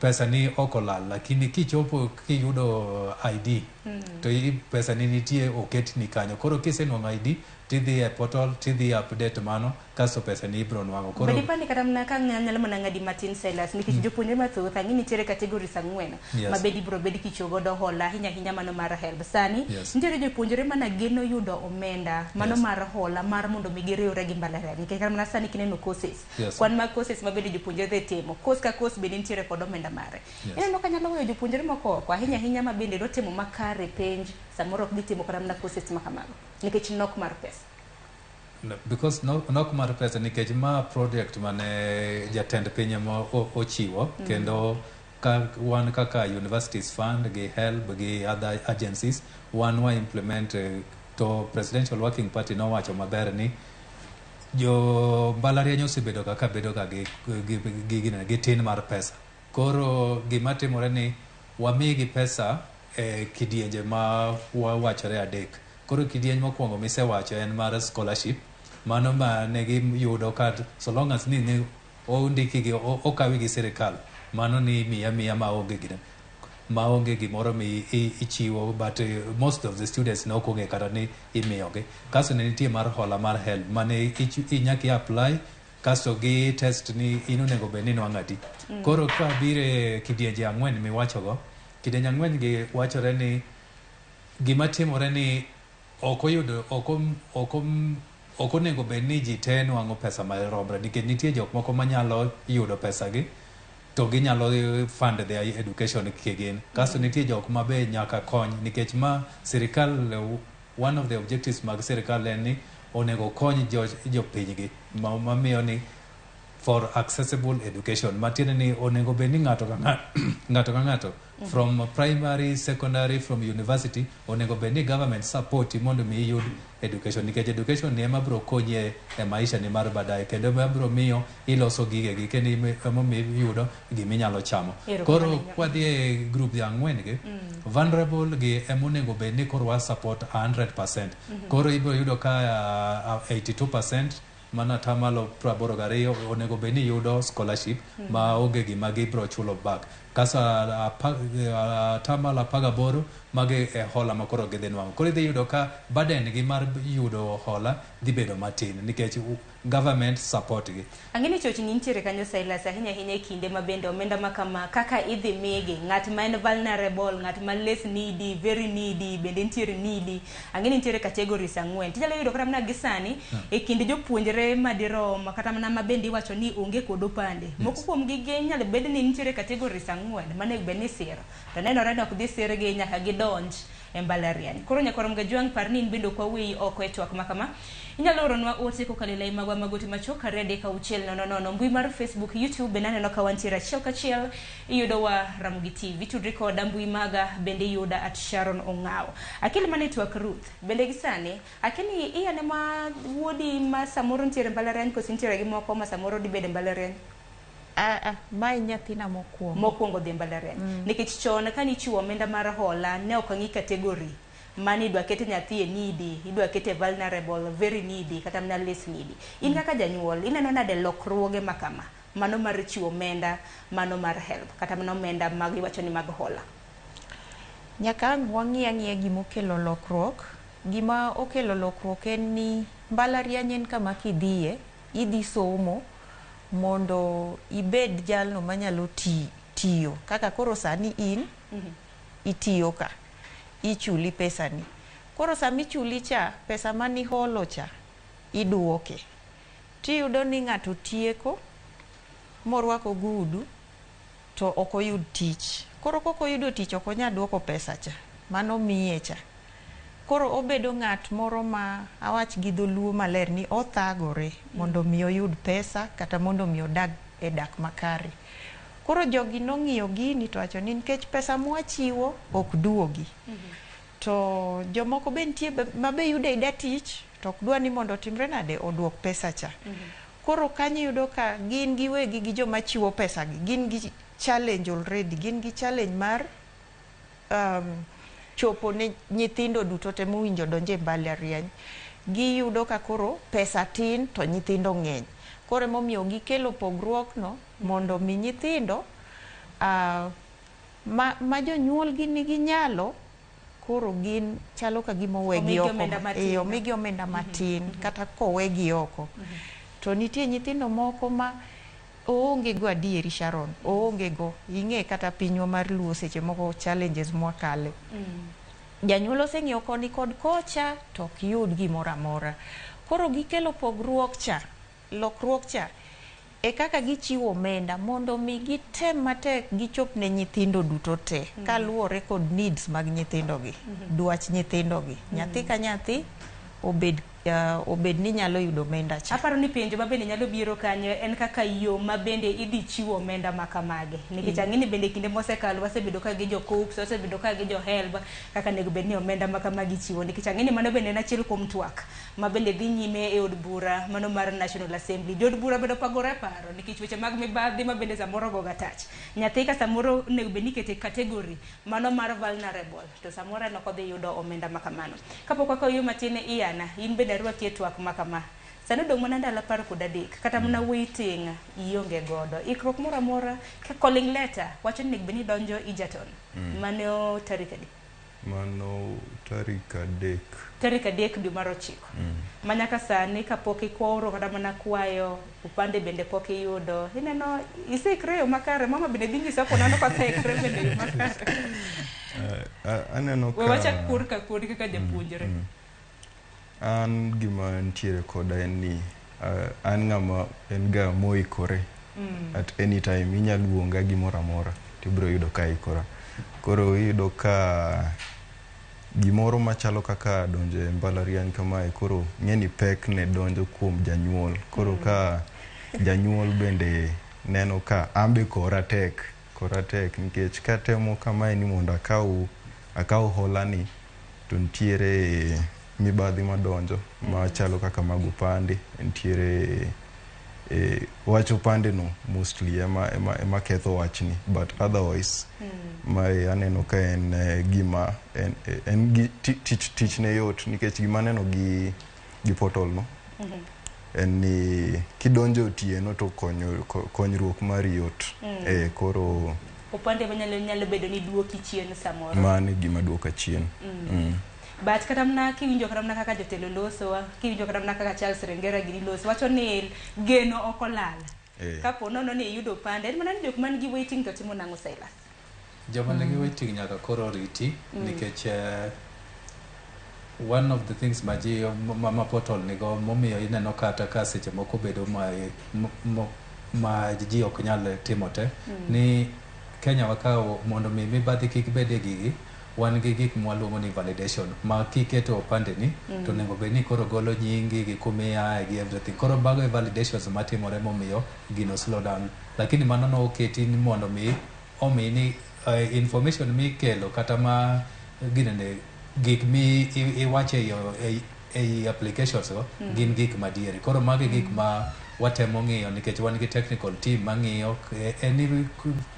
pesa ni okolal lakini kichopo kiyudo ID to i pesa ni nitie oket ni kanyo koro kisenwang'o ID tidhi e portal tidhi update mano kasto pesa ni ibro nwang'o koro bedi pani kata mna ka nyalo mana ngadi Martin Silas nikech jopuonjre mathoth ang'ini nitiere categories ang'wen ma bedi bro bedi kicho godo hola hinya mano mar help sani nitiere jopuonjre mana geno yudo omenda mano mar hola mar mondo mi giriwre gi mbalariany nikech kata mana sani kineno courses kwan mag courses ma bedi jopuonjre dhi timo course ka course bedi nitiere kod omenda mare ineno ka nyalo weyo jopuonjre moko kwa hinya ma bende do timo makare penj samoro ok gitimo kata mana courses ma kamago nikech nok mar pesa because nok mar pesa nikech ma project mane jatend piny ma ochiwo kendo wan kaka universities fund gi help gi other agencies wa implement to presidential working party nowacho maber ni jo mbalariany osebedo kaka bedo ga gi tin mar pesa koro gima timore ni wamigi pesa kidienje ma wawachore adek koro kidieny mokwongo misewacho en mar scholarship mano ma ne giyudo kad so long as ni ondiki gi okawi gi sirikal mano ni miya maonge gimoro mi ichiwo but most of the students ne ok ong'e kata ni imiyogi kasto ne nitie mar hola mar help mane inyaki apply kasto gi test ni in onego bed ni nwang'ati koro ka bire kidienje ang'wen miwachogo kidienje ang'wen gi wachore ni gima timore ni ok onego bed ni ji te nwang'o pesa maromre nikech nitie jok moko manyalo yudo pesagi to ginyalo fund their education kigin kasto nitie jok mabe nyaka kony nikech ma sirikal one of the objectives mag sirikal en ni onego kony jopinygi mamiyo ni for accessible education matiende ni onego bed ni ng'ato ka ng'ato from primary secondary from university onego bed ni government support mondo mi iyud education nikech education ni ema bro konyi e maisha ni mar baadaye kendo ema bro miyo iloso gigegi kendo ema iyudo giminyalo chamo koro kwadhi e group ya ang'wen gi vulnerable gi ema onego bed ni koro wa support 100% koro ibro yudo ka 82% mana tamalo 82 onego bed ni yudo scholarship ma onge gima gibro chulo back kasa tamalo 18 mage hola ma koro gidhi nwang'o koro idhi yudo ka burden gi mar yudo hola dhi bedo matin nikech government support gi ang'eni chochni nitiere kanyo Silas ahinya e kinde ma bende omenda ma kama kaka idhi migi ng'at ma en vulnerable ng'at ma less needy very needy bende nitiere needy ang'eni nitiere categories ang'wen tinyalo yudo kata mana gisani e kinde jopuonjre madirom kata mana ma bende iwacho ni onge kod opande moko kuom gi nyalo bed ni nitiere categories ang'wen mane bed ni siro to nenore ni ok dhi sirgi nyaka gidonj e mbalariany koro nyakorom ga jwang' par ni bende kwa wi oko e twak makama inyalo oronwa ote kokalo lai magwa magoti machuok karede ka uchiel nono mbui mar Facebook YouTube bende aneno ka wantiere achiel kachiel iyudo wa Ramogi TV tudri koda mbui maga bende yuda at Sharon Ong'ao akili mane twak Ruth bende gisani akini iyane ma wuodi ma samoro ntiere mbalariany kosi ntiere gi moko ma samoro di bede mbalariany mai nyathina mokwongo dhi mbalariany nikech chon ka nichiwo omenda mar hola ne ok ang'i category mani idwa kete nyathi e needy idwa kete vulnerable very needy kata mana less needy in kaka janyuol ineno nade lokruoge makama mano mar chiwo omenda mano mar help kata mana omenda mag iwacho ni mag hola nyaka wang'ia gima okelo lokruok gima okelo lokruok en ni mbalariany en kama kidhiye idhi somo mondo ibed jalno manyalo tiyo kaka koro sani in itiyo ka ichuli pesa ni koro sami chuli cha pesa mani holo cha iduoke tiyudo ni ng'ato tieko morwako gudu to ok oyud tich koro koko yudo tich ok onya duoko pesa cha mano miye cha koro obedo ng'at moro ma awach gi dholuo maler ni othagore mondo mi oyud pesa kata mondo mi odag e dak makare koro jogi nong'iyo gini to wacho ni nikech pesa mwachiwo ok duogi to jomoko be nitie mabe yude ida tich to ok dwa ni mondo timre nade oduok pesa cha koro kanyo yudo ka gin giwegi gi joma chiwo pesa gi gin gi challenge already gin gi challenge mar chopo ne nyithindo duto te mowinjo donje mbalariany giyudo ka koro pesa tin to nyithindo ng'eny koro emomiyo gikelo pogruok no mondo mi nyithindo ma jonyuol gi nigi nyalo koro gin chalo ka gima owegi oko omigi omenda matin kata kowegi oko to nitie nyithindo moko ma oonge go adieri Sharon oonge go ing'e kata pinywa mar Luo seche moko challenges mwakale janyuol oseng'iewo koni kod kocha to ok yud gimoro amora koro gikelo pogruok cha lokruok cha e kaka gichiwo omenda mondo mi gitem matek gichop ne nyithindo duto te kaluwore kod needs mag nyithindogi dwach nyithindogi nyathi ka nyathi obed ni nyalo yudo omenda cha. Aparo ni penjo mabende nyalo biro kanyo en kaka yo mabende idhi chiwo omenda makamage nikech ang'ini bende kinde mosekalo wasebedo ka gi jo COOPS wasebedo ka gi jo HELB kaka nego bed ni omenda makamagi chiwo nikech ang'ini mano bende en achiel kuom twak mabende dhi nyime e od bura mano mar National Assembly jod bura bedo pagore paro nikech weche mag mibadhi mabende samoro goga tach nyathi ka samoro nego bed ni kete category mano mar vulnerable to samoro en ok odhi yudo omenda makamano kapok wakayo matin Iana in bende rwaki twak makama sano dong mana ndalo 13 kata mana waiting ionge godo ikruok moro amora ka calling letter wacho ni beni donjo Egerton mano tarik adi mano tarik 3 dwe mar 9 manyaka sani kapok ikoro kata mana kwayo upande bende pok iyudo ineno isikre yo makare mama bende dingi soko nano ka sekre bende yo makare aneno ka wacha kur kaka japuonjre an gima ntiere koda en ni an ng'ama en ga moikore at any time inyalo luonga gimoro amora tibiro yudo ka ikora koro iyudo ka gimoro machalo kaka donjo e mbalariany kamae koro ng'eni pek ne donjo kuom janyuol koro ka janyuol bende neno ka ambe kora tek nikech katemo kamae ni mondo akaw holani to ntiere mibadhi madonjo machalo kaka mag upande ntiere wacho pande no mostly ema ketho wachni but otherwise my aneno ka en gima en tich ne yot nikech gima neno gi portal no en ni kidonjo otieno to konyruok mar yot koro upande nyalo bedo ni duoki chien samoro mane gima duoka chien but kata mna kiwinjo kata mna kaka jotelo loso kiwinjo kata mna kaka Charles Rengera gini loso wacho ni geno okolala kapo nono ni yudo pande mana ni jok man gi waiting to timo nango Silas joma nigi waiting nyaka koro riti nikech one of the things ma portal nigo momiyo ineno kata ka seche moko bedo ma ji ok nyal timo te ni Kenya wakawo mondo mibadhi kik bede gigi wan gi gik mwaluongo ni validation ma kiketo opande ni to nego bed ni koro golo nyingi gi kumia gi everything koro bago validations matimore momiyo gino slow down lakini mano no oketi ni mondo mi omini information mi kelo kata ma ginene gik mi iwache yo ei applications gin gik madieri koro magi gik ma watemo ng'iyo nikech wan gi technical team mang'iyo any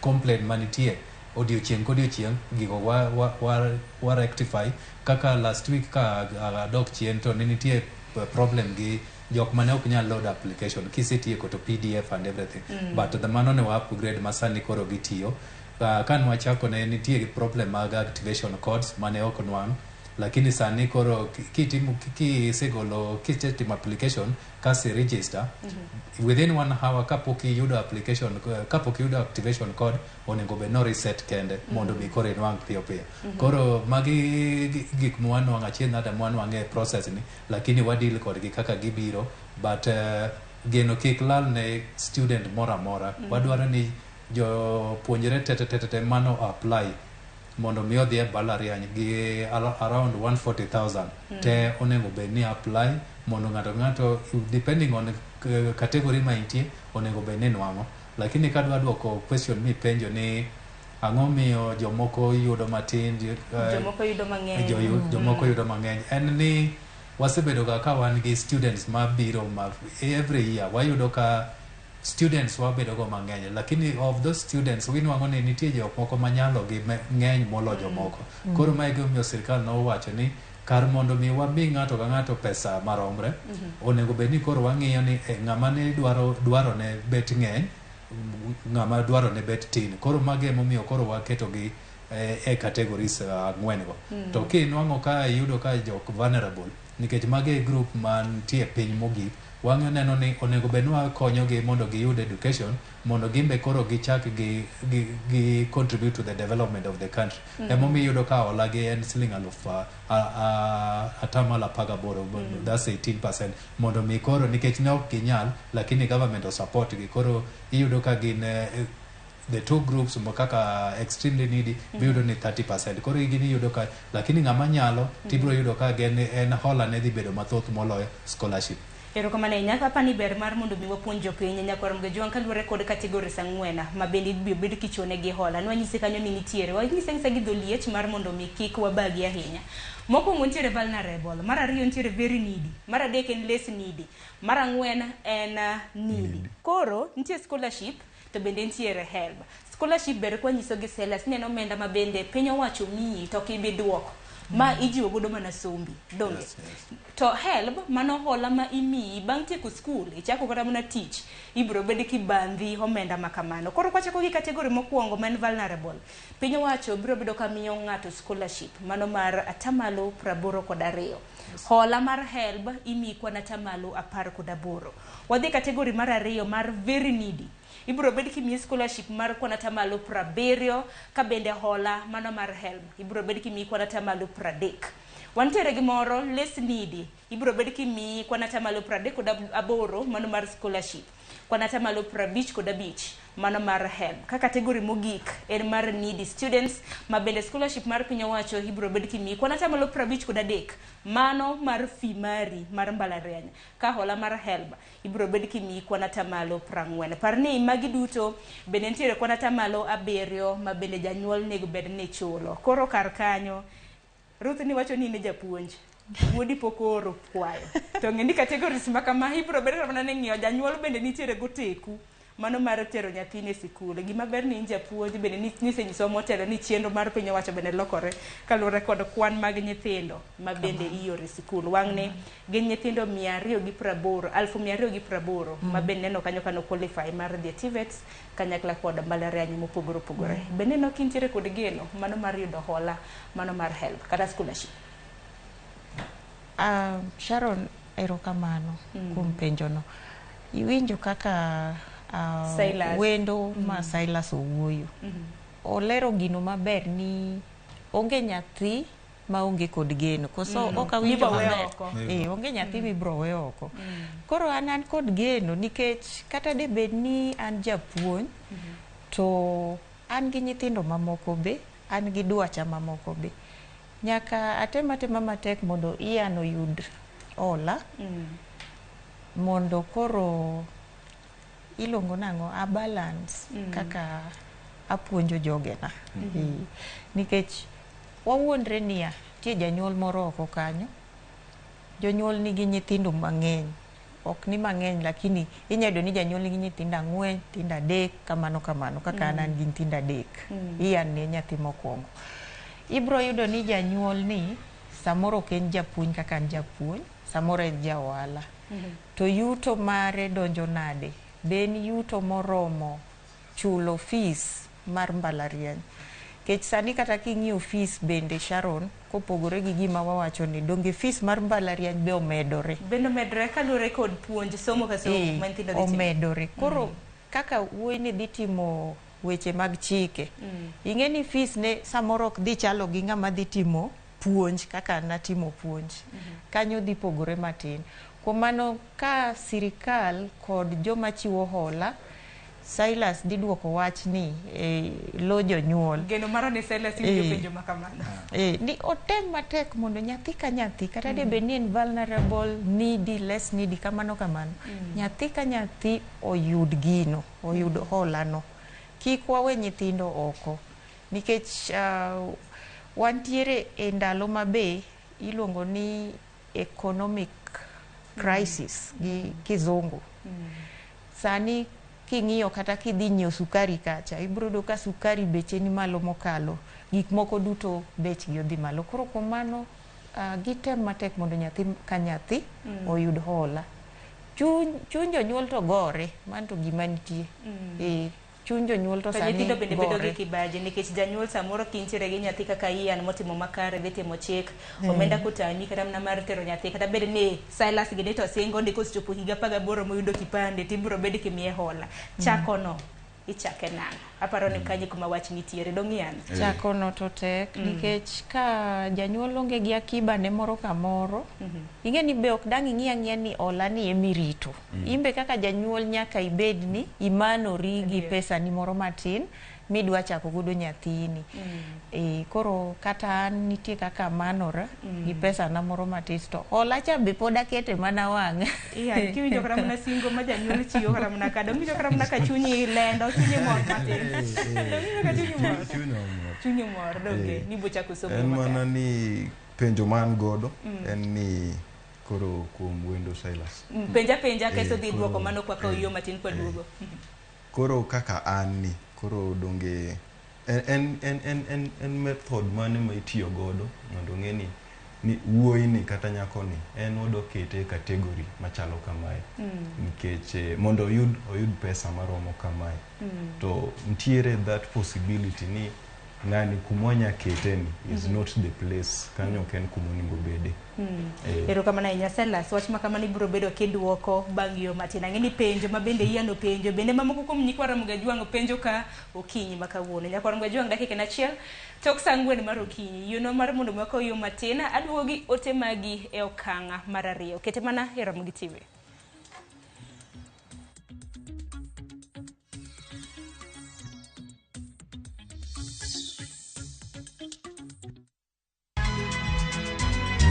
complaint manitie odiochieng' kodiochieng' gigo wa rectify kaka last week ka dok chien to nitie problem gi jok mane ok nyal load application kisetieko to PDF and everything but the mano ne wa upgrade masani koro gitiyo kan wachako ne nitie problem mag activation codes mane ok nwang' lakini sani koro kisegolo kitimo application kasi register within 1 hour kapok yudo application kapok yudo activation code onego be no reset kende mondo bi kore nwang' piyo koro magi gik mwanwang' achiel nada mwanwang' e process ni lakini wadil kod gi kaka gibiro but geno kik lal ne student mora mora wadwaro ni jo puonjre tete mano apply mondo mi odhi e mbalariany gi around 140,000 te onego bed ni apply mondo ng'ato depending on category ma intie onego bed ni nwang'o lakini kadwa duoko question mi penjo ni ang'o miyo jomoko yudo matin jomoko yudo mang'eny en ni wasebedo ka wan gi students ma biro every year wayudo ka students wabedo go mang'eny lakini of those students winwang'o ni nitie jok moko manyalo gi ng'eny molo jomoko koro mae gimomiyo sirikal nowacho ni kar mondo mi wabi ng'ato ka ng'ato pesa maromre onego bed ni koro wang'iyo ni ng'ama ne dwaro ne bet ng'eny ng'ama dwaro ne bet tin koro mage emomiyo koro waketo gi e categories ang'wen go to kinwang'o ka yudo ka jok vulnerable nikech mage group man tie piny mogik wang'o neno ni onego benwa konyogi mondo giyud education mondo gimbe koro gichak gi contribute to the development of the country emomiyo yudo ka hola gi en siling atamalo 18 that's 18% mondo mi koro nikech ne ok ginyal lakini government o support gi koro iyudo ka gin the two groups kaka extremely needy biyudo ni 30% koro gini yudo ka lakini ng'ama nyalo tibro yudo ka en hola ne dhi bedo mathoth moloyo scholarship. Erokamano ahinya kapani ber mar mondo mi wapuonj jopiny nyakwarom gi jwang' kaluwore kod categories ang'wen ma bende bed kichonegi hola nwanyise kanyo ni nitiere wanyise gi dholiech mar mondo mi kik wabagi ahinya. Mokwongo nitiere vulnerable, mar ariyo nitiere very needy, mar adek en less needy, mar ang'wen en needy. Koro nitiere scholarship to bende nitiere help. Scholarship ber kwa nyiso gi sellers neno omenda ma bende piny owacho miyi to kibi duoko ma ijiwo godo mana sombi donge to help mano hola ma imiyi bang' tieko skul ichako kata mana tich ibro bed kibandhi omenda makamano. Koro kwachako gi kategori mokwongo man vulnerable piny owacho biro bedo ka miyo ng'ato scholarship mano mar 82%. Hola mar help imiyi kwana 18%. Wadhi kategori mar ariyo mar very needy ibro bed kimiyi scholarship mar kwana 70% ka bende hola mano mar help ibro bed kimiyi kwana 30%. Wantiere gi moro less needy ibro bed kimiyi kwana 38% mano mar scholarship kwana 55% mano mar help. Ka kategori mogik en mar needy students ma bende scholarship mar piny owacho ibro bed kimiyi kwana 53% mano mar fee mari mar mbalariany ka hola mar help ibro bed kimiyi kwana 40%. Parni magi duto bende nitiere kwana 7% ma bende janyuol nego bed ni chulo. Koro kar kanyo Ruth ni wacho ni ne japuonj wuodi pokoro kwayo to ng'eni categories makama ibro bed mana ni ng'iyo janyuol bende nitiere goteku mano mar tero nyathine sikul. Gima ber ni japuonj bende nisenyiso motelo ni chenro mar piny owacho bende lokore kaluwore kod kwan mag nyithindo ma bende iore sikul. Wang'ne gin nyithindo 280,000 ma bende neno kanyo kano qualify mar the TVETs kanyakla kod mbalariany mopogore opogore. Bende no kintiere kod geno mano mar yudo hola mano mar help kata scholarship. Sharon erokamano kuom penjono. Iwinjo kaka wendo ma Silas owuoyo olero gino maber ni onge nyathi ma onge kod geno koso ok awinjo maber onge nyathi mibro we oko. Koro an kod geno nikech kata de bed ni an japuonj to an gi nyithindo mamoko be an gi dwacha mamoko be nyaka atema matek mondo ian oyud hola mondo koro ilongo nango a balance kaka apuonjo jogena nikech wawuondre niya tie janyuol moro oko kanyo jonyuol nigi nyithindo mang'eny ok ni mang'eny lakini inyado ni janyuol nigi nyithindo 4 nyithindo 3 kamano kaka an gi nyithindo 3 iyan ne nyathi mokwongo ibro yudo ni janyuol ni samoro ok en japuonj kaka an japuonj samoro en jawala to yuto mare donjo nade ben yuto moromo chulo fees mar mbalariany kech sani kata king'iyo fees bende Sharon kopogore gi gima wawacho ni donge fees mar mbalariany be omedore kaluwore kod puonj somo ka somo ma nyithindo dhi omedore koro kaka wuoyi ni dhi timo weche mag chike ing'e ni fees ne samoro ok dhi chalo gi ng'ama dhi timo puonj kaka natimo puonj kanyo dhi pogore matin. Kuom mano ka sirikal kod joma chiwo hola Silas di duoko wach ni lo jonyuol geno mara ni Silas winjo penjo makamano ni otem matek mondo nyathi ka nyathi kata de bed ni en vulnerable needy less needy kamano nyathi ka nyathi oyud gino oyud hola no kik wawe nyithindo oko nikech wantiere e ndalo mabe iluongo ni economic crisis gi kizungu sani king'iyo kata kidhi nyiewo sukari kacha ibro do ka sukari beche ni malo mokalo gik moko duto bechgi odhi malo koro kuom mano gitem matek mondo nyathi ka nyathi oyud hola chuny jonyuol to gore man to gima nitie chuny jonyuol to sani nyithindo bende bedo gi gore. kibaji nikech janyuol samoro kintiere gi nyathi kaka Ian motimo makare dhi timo chik omenda kotami kata mana mar tero nyathi kata bed ni Silas Gedeto singo ndiko chopo higa 18 moyudo kipande tibiro bed kimiye hola chakono ichake nang'o aparo ni kanyo kuma wach nitiere dong'ian chakono to tek nikech ka janyuol onge gi akiba ne moro ka moro ing'e ni be ok dang' ing'iya ni ola ni emirito imbe kaka janyuol nyaka ibed ni imanori gi pesa ni moro matin midwa chako godo nyathini koro kata an nitie kaka manora gi pesa na moro matis to hola cha be pod akete mana wang' kiwinjo kata mana singo ma janyuol chiwo kata mana ka dongijo kata mana ka chunyi lendo chunyi mor matin dongijo ka chunyi mor doge ni bochako somo en mana ni penjo man godo en ni koro kuom wendo Silas penja keso dhi duoko mano kwa yo matin kwa duogo koro kaka an ni koro donge en method mane ma itiyo godo mondo ng'e ni wuoyi ni kata nyako ni en odo kete kategori machalo kamae nikech mondo oyud pesa maromo kamae to ntiere that possibility ni ng'ani kumonya keteni is not the place kanyo ken kumoningo bede ero kama na Silas wach makama ni biro bedo kiduoko bang' yo matin ang'eni penjo mabende Ian penjo bende mamoko kuom nyikwara Mgajwang' penjo ka okinyi makawuono nyakwara Mgajwang' dakika na chiel tok sangwen mar okinyi yuno mar mondo mwako yo matin aduogi ote magi e okanga mar ariyo kete mana e Ramogi TV.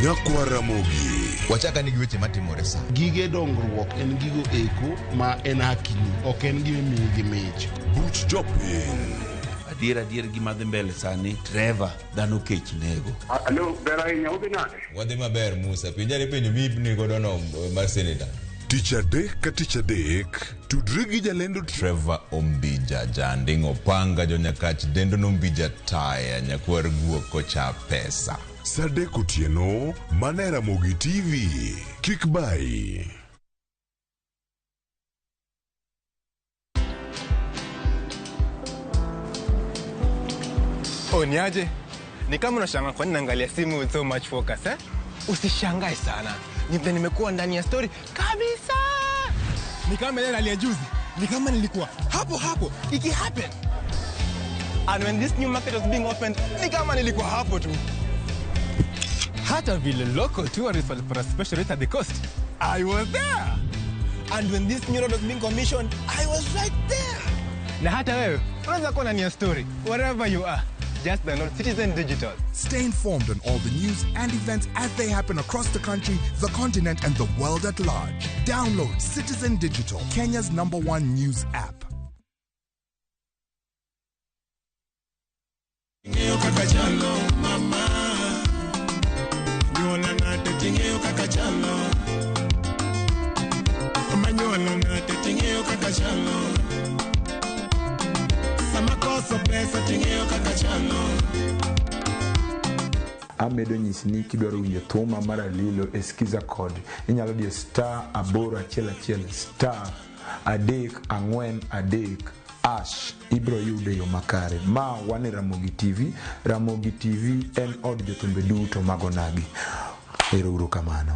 Nyakwa Ramogi. Wachaka ni giweche matimore sa. Gige dongruok en gigo eko ma en hakini, ok en gime miyi gi mich. Buch jopiny. Adier gima dhi mbele sani Trevor dhano kech nego. Alo, ber ahinya udhi nade? Wadhi maber Musa, pinjari penjo mibni godo no mar seneta. Tich adek ka tich adek, tudri gi jalendo Trevor Ombija janding opanga jonyakach dendo nombija taya nyakwar guok kocha pesa. Sadek otieno, mana Ramogi TV. Kik bai. Niaje? Ni kama unashangaa kwa nini naangalia simu with so much focus eh? Usishangae sana. Nimekuwa ndani ya story kabisa. Ni kama ile hali ya juzi. Ni kama nilikuwa hapo iki happen. And when this new market was being opened, ni kama nilikuwa hapo tu. Hata vile local tourists for a special rate at the coast, I was there. And when this new road was being commissioned, I was right there. Na hata wewe, unaweza kuwa ndani ya story wherever you are. Just download Citizen Digital. Stay informed on all the news and events as they happen across the country, the continent, and the world at large. Download Citizen Digital, Kenya's #1 news app. Amedo nyisi ni kidwaro winjo thuma mar Alilo eskiza kod inyalo diyo *811 *343 # ibro yude yo makare. Ma wane Ramogi TV. Ramogi TV en od jothumbe duto magonagi. Ero uru kamano.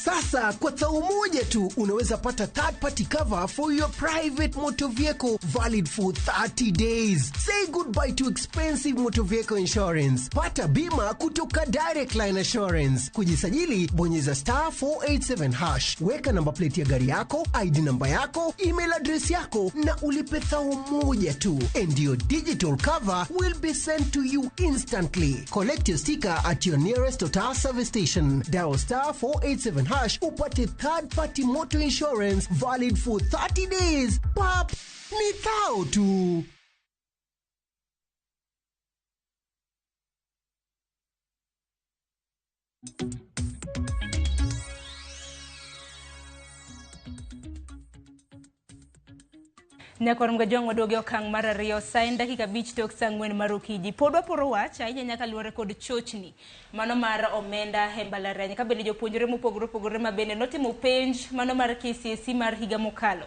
Sasa kwa thao moja tu unaweza pata third party cover for your private motor vehicle valid for 30 days. Say goodbye to expensive motor vehicle insurance. Pata bima kutoka Direct Line Assurance. Kujisajili bonyeza *487#. Weka namba plate ya gari yako, ID namba yako, email address yako na ulipe thao moja tu. And your digital cover will be sent to you instantly. Collect your sticker at your nearest Total service station. Dial *487# upate third party motor insurance valid for 30 days. Pap, ni thao tu. Nyakor mga jong wadoge okang mar ariyo sain dakika 5 tok saa 4 mar okiji. Pod waporo wach ahinya nyaka luore kod chochni mano mar omenda e mbalariany ka bende jopuonjre mopogore opogore ma bende notimo penj mano mar KCSE mar higa mokalo.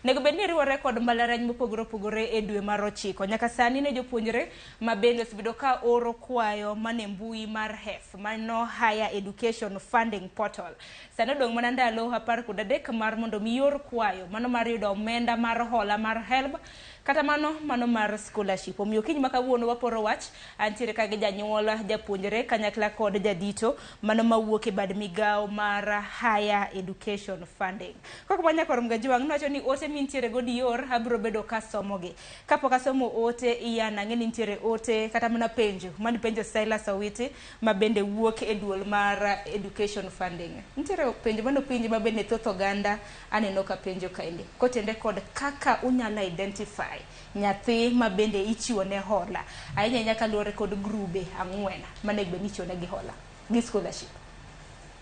Nego bende ni riwore kod mbalariany mopogore opogore e dwe mar 9. Nyaka sani ne jopuonjre ma bende osebedo ka oro kwayo mane mbui mar HEF mano Higher Education Funding Portal. Sani dong mana ndalo 13 mar mondo mi yor kwayo mano mar yudo omenda mar hola mar HELB kata mano mar scholarship. Omiyo kiny makawuono waporo wach antiere ka gi janyuol japuonjre kanyakla kod jadito mano mawuok e bad migao mar Higher Education Funding. Koko manya kor mga juang nowacho ni ote mintiere go dior abro bedo ka somogi. Kapok asomo ote iyana ng'eni ntiere ote kata mana penjo mani penjo Silas Owiti ma bende wuok e duol mar Education Funding. Ntiere penjo mano penjo ma bende thoth oganda aneno ka penjo kaendi. Kotende kod kaka unyala identify nyathi ma bende ichiwo ne hola ahinya nyaka luore kod grube 4 mane bende ichiwo ne gi hola gi scholarship.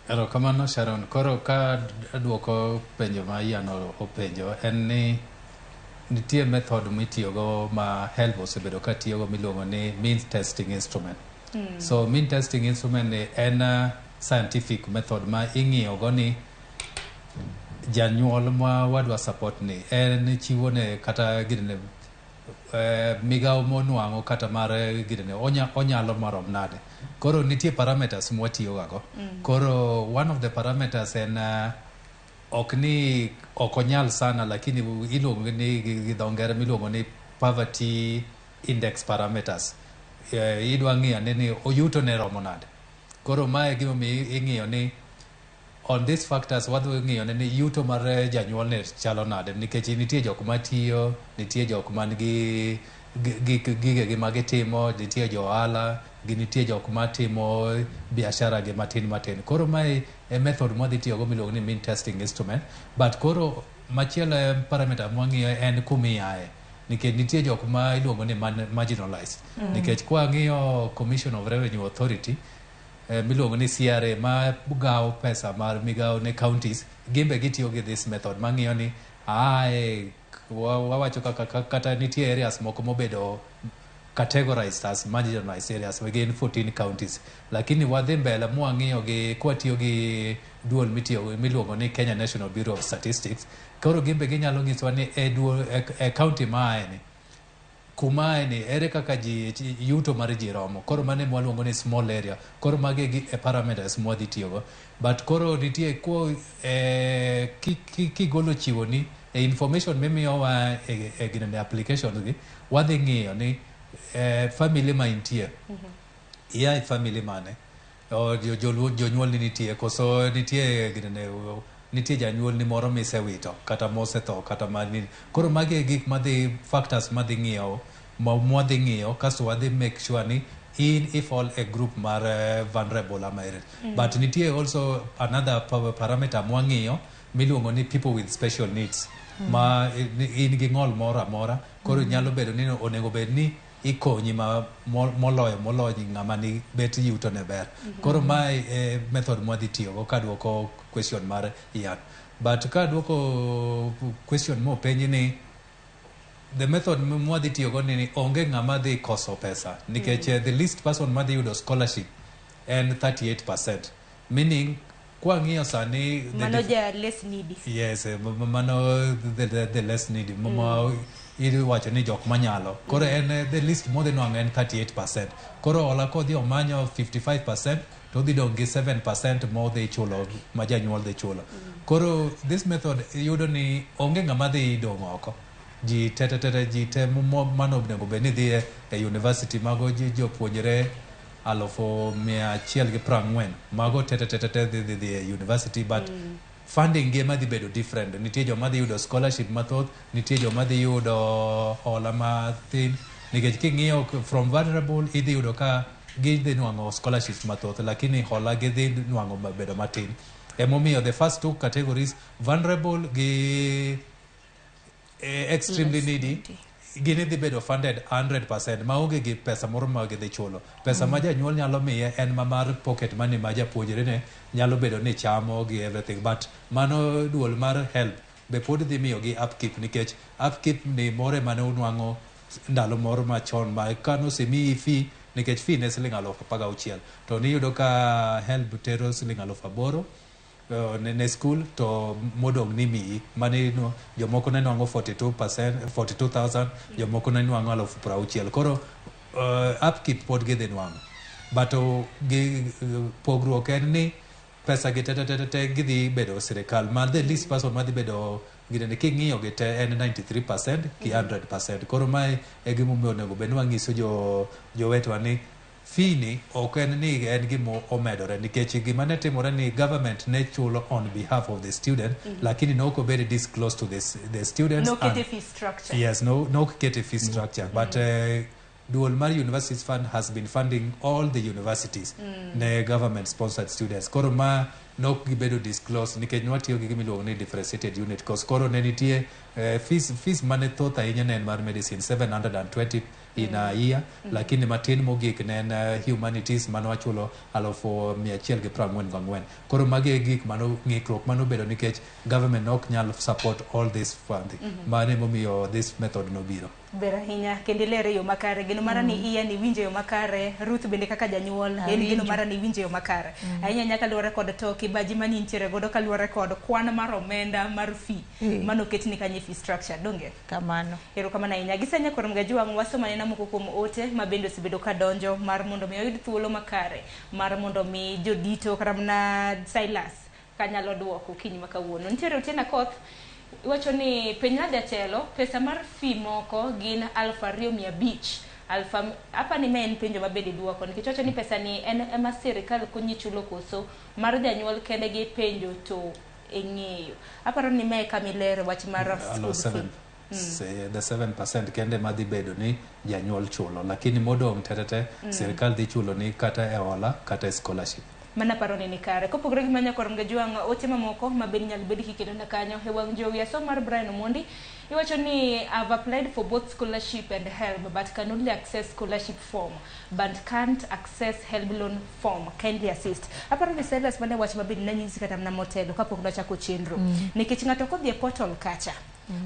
Ero kamano Sharon, koro ka aduoko penjo ma Iano openjo en ni nitie method mitiyogo ma HELB osebedo ka tiyogo miluongo ni means testing instrument. So mean testing instrument ni en scientific method ma ing'iyogo ni janyuol ma wadwa support ni en chiwo ne kata gidne migao monuang'o kata mar gidne onyalo marom nade. Koro nitie parameters mwatiyogago. Koro one of the parameters en ok onyal sana lakini iluongo ni gi dho ngere miluongo ni poverty index parameters. Idwa ng'iyo ni oyuto ne romo nade. Koro mae gimomiyo ing'iyo ni on these factors wadhi ng'iyo ni yuto mar janyuol ne chalo nade nikech nitie jok matiyo, nitie jok man gi gige ma gitimo, nitie johala, nitie jok matimo biashara gi matin. Koro mae e method mwadhi tiyogo miluongo ni mean testing instrument. But koro machielo parameter mwang'iyo en kumiaye nikech nitie jok ma iluongo ni marginalized. Nikech kwa ng'iyo Commission of Revenue Authority miluongo ni CRA ma gawo pesa mar migao ne counties, gimbe gitiyo gi this method mang'iyo ni wawacho kata nitie areas moko mobedo categorized as marginalized areas within 14 counties. Lakini wadhi mbele mwang'iyo gi kwatiyo gi duol miluongo ni Kenya National Bureau of Statistics. Koro gimbe ginyalo ng'iswa ni e county maaeni kumaeni ere kaka yuto mar ji romo. Koro mane mwaluongo ni small area. Koro mage gi parameters mwadhi tiyogo. But koro nitie kigolo chiwo ni information mimiyowa gine applications gi wadhi ng'iyo ni family ma intie. Iya family mane. Jonyuol ni nitie koso nitie gine nitie janyuol ni moro misewito kata mosetho kata mani. Koro mage gik madhi factors madhi ng'iyo kasto wadhi make sure ni if all a group mar vulnerable ama ere. But nitie also another parameter mwang'iyo miluongo ni people with special needs. Ma in gi ng'ol moro amora. Koro nyalo bedo ni onego bed ni ikonyi moloyo ng'ama ni bet yuto ne ber. Koro mae method mwadhi tiyogo kaduoko question mar Ian. But kaduoko question mo penji ni the method mwadhi tiyogo ni onge ng'ama dhi koso pesa nikech the least person madhi yudo scholarship en 38%, meaning kwa ng'iyo sani mano ja less needy. Yes, mano the less needy. Iwacho ni jok manyalo. Koro en the least modhi nwang'o en 38%. Koro hola kodhi omanyo 55% to dhi dong' gi 7% modhi chulo ma janyuol dhi chulo. Koro this method yudo ni onge ng'ama dhi dong' oko. Ji te mano onego bed ni dhi e university mago jopuonjre 140 mago te dhi e university. But funding gi madhi bedo different. Nitie joma dhi yudo scholarship mathoth, nitie joma dhi yudo hola mathin. Nikech king'iyo from vulnerable idhi yudo ka gidhi nwang'o scholarships mathoth lakini hola gidhi nwang'o bedo matin. Emomiyo the first two categories, vulnerable gi extremely needy, gini dhi bedo funded 100% maonge gi pesa moro ma gidhi chulo. Pesa ma janyuol nyalo miye en mar pocket money ma japuonjre ne nyalo bedo ni chamo gi everything. But mano duol mar HELB be pod dhi miyo gi upkeep nikech upkeep ni more mane unwang'o ndalo moro machon ma kanosemiyi fee nikech fee ne siling 16,000 to niyudo ka helb tero siling 8,000 ne school to modong nimiyi mane jomoko ne nwang'o 42,000 jomoko ne nwang'o 60,000 koro upkeep pod gidhi nwang'o but pogruok en ni pesa gi te gidhi bedo sirikal ma the least person madhi bedo gine king'iyo gi te en 93% ki 100%. Koro mae e gimomiyo onego bed ni wang'iso jowetwa ni fee ni ok en ni en gimo omedore nikech gima ne timore ni government ne chulo on behalf of the student lakini ne ok obed disclose to the students. No kete fee structure. Yes, no kete fee structure but Dual Mar Universities Fund has been funding all the universities ne government sponsored students. Koro ma nok gibedo disclose nikech nwatiyo gi gimiluongo ni differentiated unit cost. Koro ne nitie fees mane thoth ahinya ne en mar medicine 720 in a year lakini matin mogik ne en humanities mane wachulo 144. Koro magi e gik mano ng'ikruok manobedo nikech government nok nyal support all this funding. Mane momiyo this method nobiro. Ber ahinya kendo ilere yo makare gino mara ni iya ni winje yo makare Ruth bende kaka janyuol en gino mara ni winje yo makare ahinya nyaka luore kod to kibaji mani ntiere godo ka luore kod kwan mar omenda mar fee mano ketni kanye fee structure donge kamano ero kama ahinya gisenya korom gajuang wasoma na moko kuom ote mabendo osebedo ka donjo mar mondo mi oyud thuolo makare mar mondo mi jodito karamna Silas kanyalo duoko kiny makawuono ntiere Otieno Koth iwacho ni piny jatelo pesa mar fee moko gin 2,500 apa ni men penjo mabedi duoko nikech wacho ni pesa ni en ema sirikal konyi chulo koso mar janyuol kende gi penjo to eng'eyo aparo ni me kamilere wach mar school fee the 7% kende madhi bedo ni janyuol chulo lakini modong tetete sirikal dhi chulo ni kata e hola kata e scholarship. Mana paroni ni kare kopogore gi manya korom gajuang ote mamoko mabedi nyal bedi kikendo na kanyo e wang jowi aso mar Brian Omondi iwacho ni I've applied for both scholarship and help but can only access scholarship form but can't access help loan form, kindly assist. Aparo ni Silas mane wach mabedi nanyisi kata na motelo kapok nachako chenro nikech ng'ato kodhi e portal kacha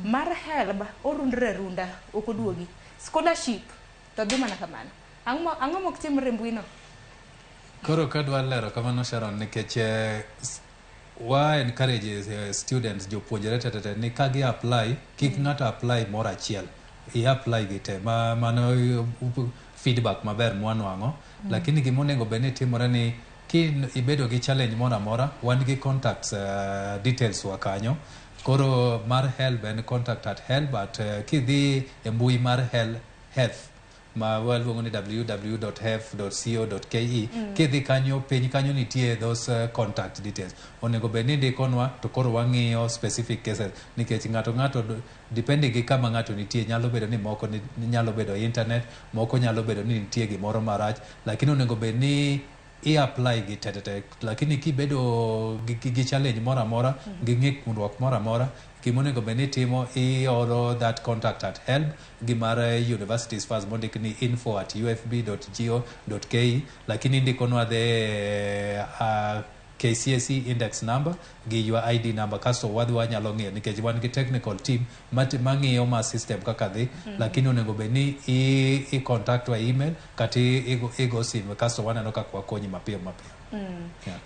mar help orundre runda okoduogi scholarship to dhi mana kamano ang'o mok timre mbuino. Koro kadwa lero kamano Sharon nikech wa encourage students jopuonjre tetete ni ka gi apply kik ng'ato apply moro achiel i apply gite mano feedback maber mwanwang'o lakini gimonego bed ni timore ni ki ibedo gi challenge moro amora wan gi contacts details wa kanyo koro mar help and contact at help at kidhi e mbui mar health ma waluongo ni www.health.co.ke kidhi kanyo piny kanyo nitie those contact details onego bed ni ndikonwa to koro wang'iyo specific cases nikech ng'ato depende gi kama ng'ato nitie nyalo bedo ni moko nyalo bedo internet moko nyalo bedo ni nitie gimoro marach lakini onego bed ni apply gi tetete lakini kibedo gi challenge moro amora gi ng'ikruok moro amora kimonego bed ni timo ioro that contact at help gi mar universities first mondik ni info@ufb.go.ke lakini ndikonwa the KCSE index number gi your ID number kasto wadhi wanyalo ng'iyo nikech wan gi technical team mang'iyo ma system kaka dhi lakini onego bed ni i contact wa email kata igo sim kasto waneno kaka wakonyi mapiyo.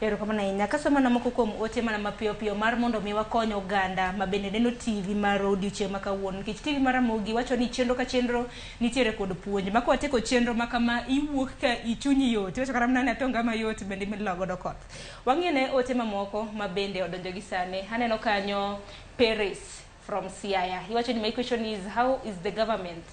Ero kama ahinya kasoma na moko kuom ote mana mapiyo mar mondo mi wakonyo oganda mabende neno TV mar odiochieng' makawuono nikech TV mar Ramogi wacho ni chenro ka chenro nitiere kod puonj maka wateko chenro makama iwuok ka ichunyi yot wacho karamna ne atonga mayot bende milogo do koth wang'ine ote mamoko mabende odonjo gi sane aneno kanyo Paris from Siaya. He watching my question is how is the government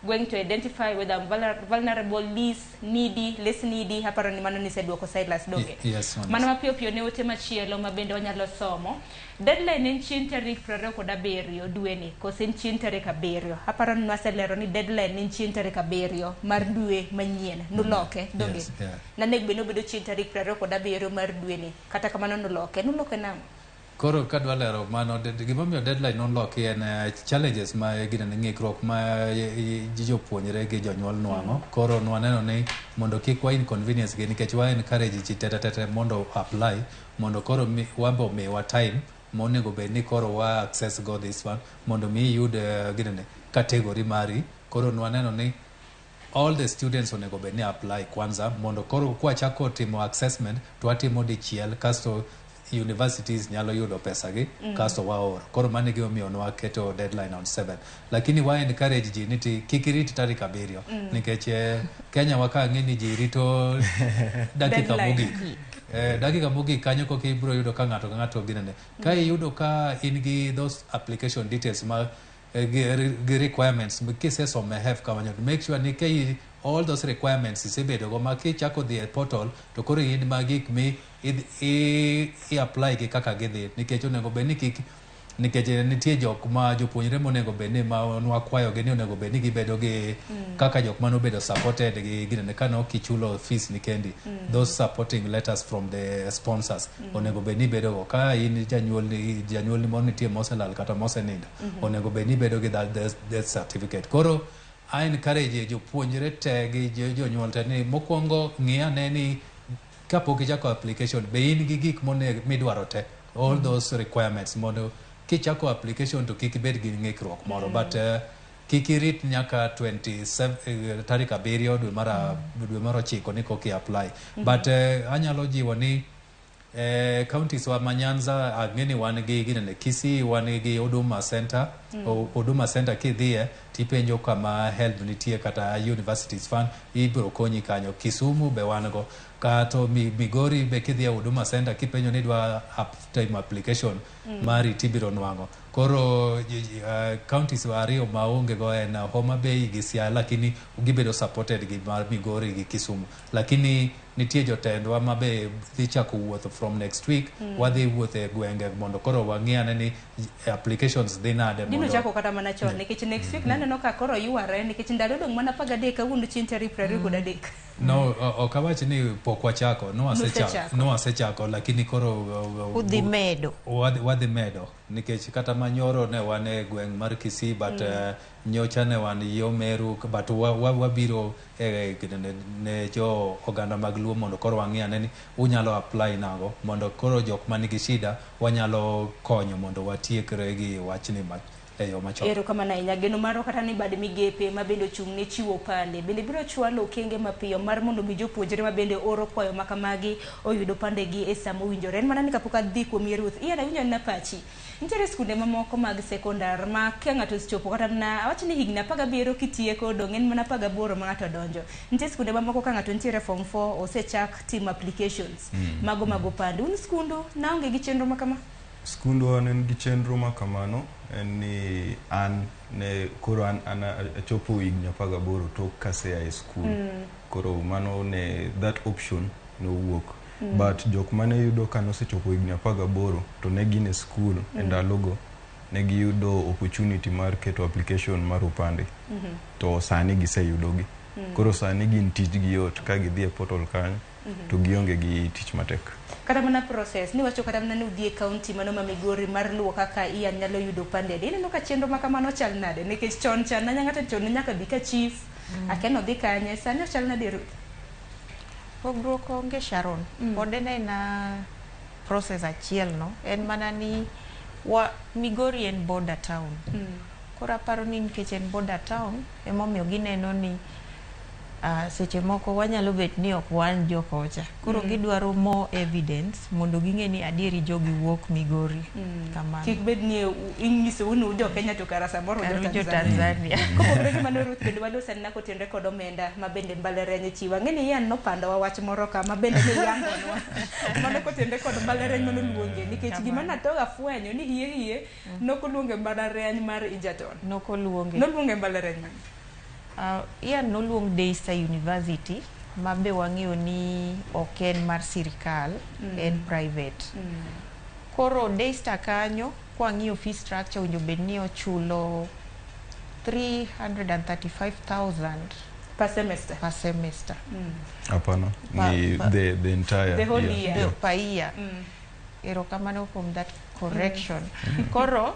going to identify whether vulnerable, less needy haparo ni mano ni seduoko Silas doge. Yes, mano mapio ne ote machielo mabende wanyalo somo. Deadline en chien tarik 27 dwe ni kose en chien tarik 7. Haparo ni waselero ni deadline en chien tarik 7 mar dwe manyien nuloke doge. Yes, yeah. Na nek beno bedo chien tarik 27 mar dwe ni kata kamano nuloke nang'o. Koro kadwa lero mano gimomiyo deadline non loki en challenges ma gina ng'ikruok ma jopuonjre gi jonyuol nwang'o koro nwaneno ni mondo kik wa inconvenience gi nikech wa encourage ji tete mondo apply mondo koro wambo miwa time monego bed ni koro wa access go this one mondo mi yud ginene category mari koro nwaneno ni all the students onego bed ni apply kwanza mondo koro kwa chako timo assessment to atimo dichiel kasto universities nyalo yudo pesa gi kasto waoro koro mane gi omiyo nwa keto deadline on 7 lakini wa encourage ji niti kikiriti tarik 7 nikech Kenya waka ng'eni ji rito dakika mogik dakika mogik kanyo ko kibro yudo ka ng'ato ginene ka yudo ka in gi those application details ma requirements kiseso me have kamanyo make sure ni kai all those requirements isebedo go ma kichako the portal to koro in magik mi i apply gi kaka gidhi nikech onego bed ni nikech nitie jok ma jopuonjre monego bed ni ma wakwayo gi ni onego bed ni gibedo gi kaka jok mano bedo supported gi ginene kano kichulo fees ni kendi those supporting letters from the sponsors onego bed ni bedo go ka in janyuol ni mon nitie moselal kata mosenindo onego bed ni bedo gi that certificate koro I encourage jopuonjre te gi jonyuol te ni mokwongo ng'iyane ni kapok ichako application be in gi gik midwaro te all those requirements mondo kichako application to kik bed gi ng'ikruok moro but kik irit nyaka 27 tarik 7 dwe mar 9 ni koki apply but anyalo jiwo ni counties wa Manyanza ageni wan gi ginene Kisii wan gi Huduma Center kidhie tipenjo kama help nitie kata universities fund ibro konyi kanyo Kisumu be wan go kato Migori be kidhie Huduma Center kipenjo ni dwa time application mari tibiro nwango koro counties wa ariyo maonge go en Homa Bay gi Siaya lakini gibedo supported gi Migori gi Kisumu lakini nitie jotendwa mabe dhi chako wuotho from next week wadhi wuotho e gwenge mondo koro wang'iyane ni applications dhi nade mondo dino chako kata mana chon nikech next week naneno ka koro yuare nikech ndalo dong mana 13 kawuono chin tarik 23 no okawach ni pok wachako no asechako lakini koro wadhi medo nikech kata manyoro ne wan e gweng mar Kisii but nyocha ne wan yo Meru but wabiro ne jo oganda mag Luo mondo koro wang'iyane ni unyalo apply nago mondo koro jok manigi shida wanyalo konyo mondo watiekre gi wachni eyo machon. Ero kama na inyageno maro kata ni bad migepe mabendo chung ne chiwo pande bende biro chwalo okenge mapiyo mar mondo mi jopuonjre mabende oro kwayo makamagi oyudo pande gi e samo winjore en mana ni kapok adhi kuom Yeruth iya na winjo na pachi nitiere skunde mamoko mag sekondar ma ka ng'ato chopo kata na awach ni higni 17 kitieko dong en mana 18 ma ng'ato donjo nitiere skunde mamoko ka ng'ato nitiere form 4 osechak team applications mago pande un skundu naonge gi chenro makama Skundo en gi chenro ma kamano en ni an ne koro an achopo higni 18 tok kasea e school koro mano ne that option no wuok but jok mane yudo kano sechopo higni 18 to ne gin e school e ndalogo ne giyudo opportunity mar keto application mar upande to sani giseyudogi koro sani gin tich gi yot ka gidhi e portal kanyo to gionge gi tich matek kata mana process ni wacho kata mana ni udhi e county mano ma Migori mar luwo kaka iya nyalo yudo pande ineno ka chenro makamano chal nade nikech chon na ng'ato chon nyaka bi ka chief akeno dhi kanye sani chal nade Ruth pogruok onge Sharon pod na process achiel no en mana ni Migori en border town koro aparo ni nikech en border town emomiyo gineno ni seche moko wanyalo bet ni ok wan jokocha koro gidwaro more evidence mondo ging'e ni adieri jogi wuok Migori kamano kik bed ni inyiso unu jo Kenya to kara samoro jo Tanzania kopogore gi mano Ruth bende walo sanna kotenre kod omenda mabende mbalariany chiwa ng'eni yan nopando wach moro ka mabende ne yangonwa mano kotenre kod mbalariany mano luonge nikech gima natoga fwenyo ni hie nokoluonge mbalariany mar Egerton noluonge mbalariany man Ian noluong Daystar University mabe wang'eyo ni ok en mar sirikal en private koro Daystar kanyo kwang'iyo fee structure winjo bed ni ochulo 335,000 per semester hapana ni the entire the whole year per year ero kamano from that correction koro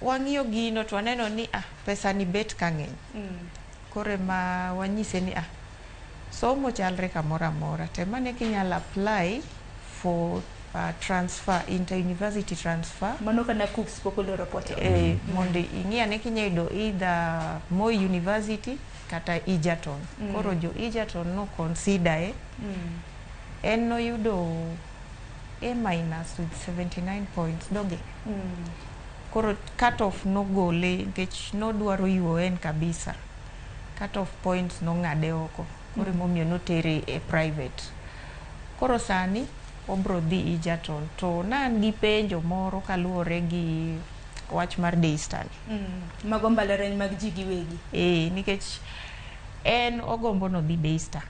wang'iyo gino to waneno ni pesa ni bet kang'eny kore ma wanyise ni somo chalre kamoro amora te mane kinyalo apply for transfer, inter-university transfer. Mano kana cooks pokolo report. Mondo ing'iane kinyayudo either Moi University kata Egerton. Koro jo Egerton no consider en noyudo A- with 79 points doge. Koro cut off no gole nikech nodwaro yuo en kabisa. Cut off points no ng'ade oko. Koro momiyo notere e private. Koro sani obro dhi Egerton to nan gi penjo moro kaluwore gi wach mar Daystar. Mago mbalariany mag ji giwegi. Nikech en ogombo no dhi Daystar.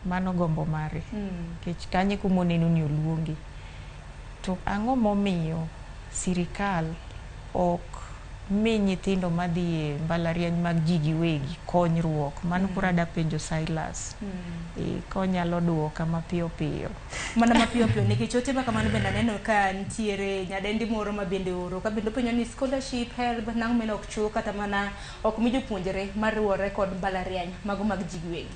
Mano gombo mare. Nikech kanye kumoneno ni oluongi. To ang'o momiyo sirikal ok mi nyithindo madhi e mbalariany mag ji giwegi konyruok. Mano kura da penjo Silas. Konyalo duoka mapiyo piyo. Mana mapiyo piyo nikech ote kamano bende aneno ka nitiere nyadendi moro ma bende oro ka bende penjo ni scholarship help nang mena ok chuo kata mana ok mi jopuonjre mariwore kod mbalariany mago mag ji giwegi.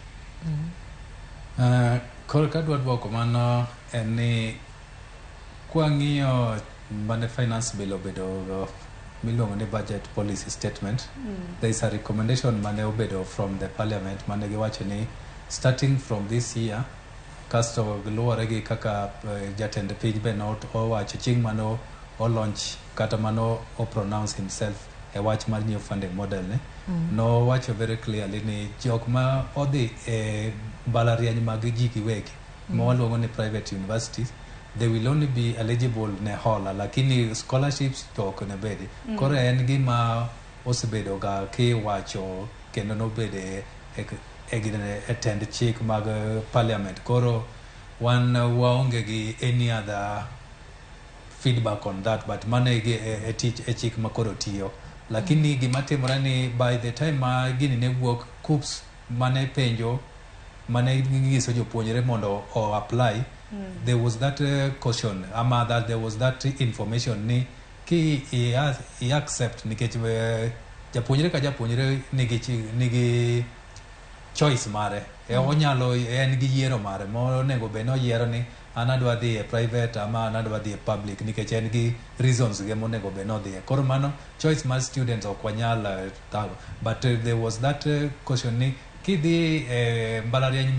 Koro ka dwa duoko mano en ni kwang'iyo mane finance bill obedo miluongo ni budget policy statement. There is a recommendation mane obedo from the parliament mane giwacho ni starting from this year kasto luwore gi kaka jatend piny be owacho chieng' mano o launch kata mano o pronounce himself e wach mar new funding model ne no wacho very clearly ni jok ma odhi e mbalariany mag ji giwegi ma waluongo ni private universities they will only be eligible ne hola lakini scholarships to ok ne bedi. Koro en gima osebedo ga kiwacho kendo nobede e tend chik mag parliament. Koro wan waonge gi any other feedback on that but mane e chik ma koro tiyo. Lakini gima timore ni by the time ma gini ne wuok KUPS mane penjo mane ngiso jopuonjre mondo o apply there was that caution ama that there was that information ni ki I accept nikech japuonjre ka japuonjre nigi choice mare onyalo en gi yiero mare monego be no yiero ni an adwa dhi e private ama an adwa dhi e public nikech en gi reasons ge monego be no dhi. Koro mano choice mar students ok wanyal thago but there was that caution ni kidhi mbalariany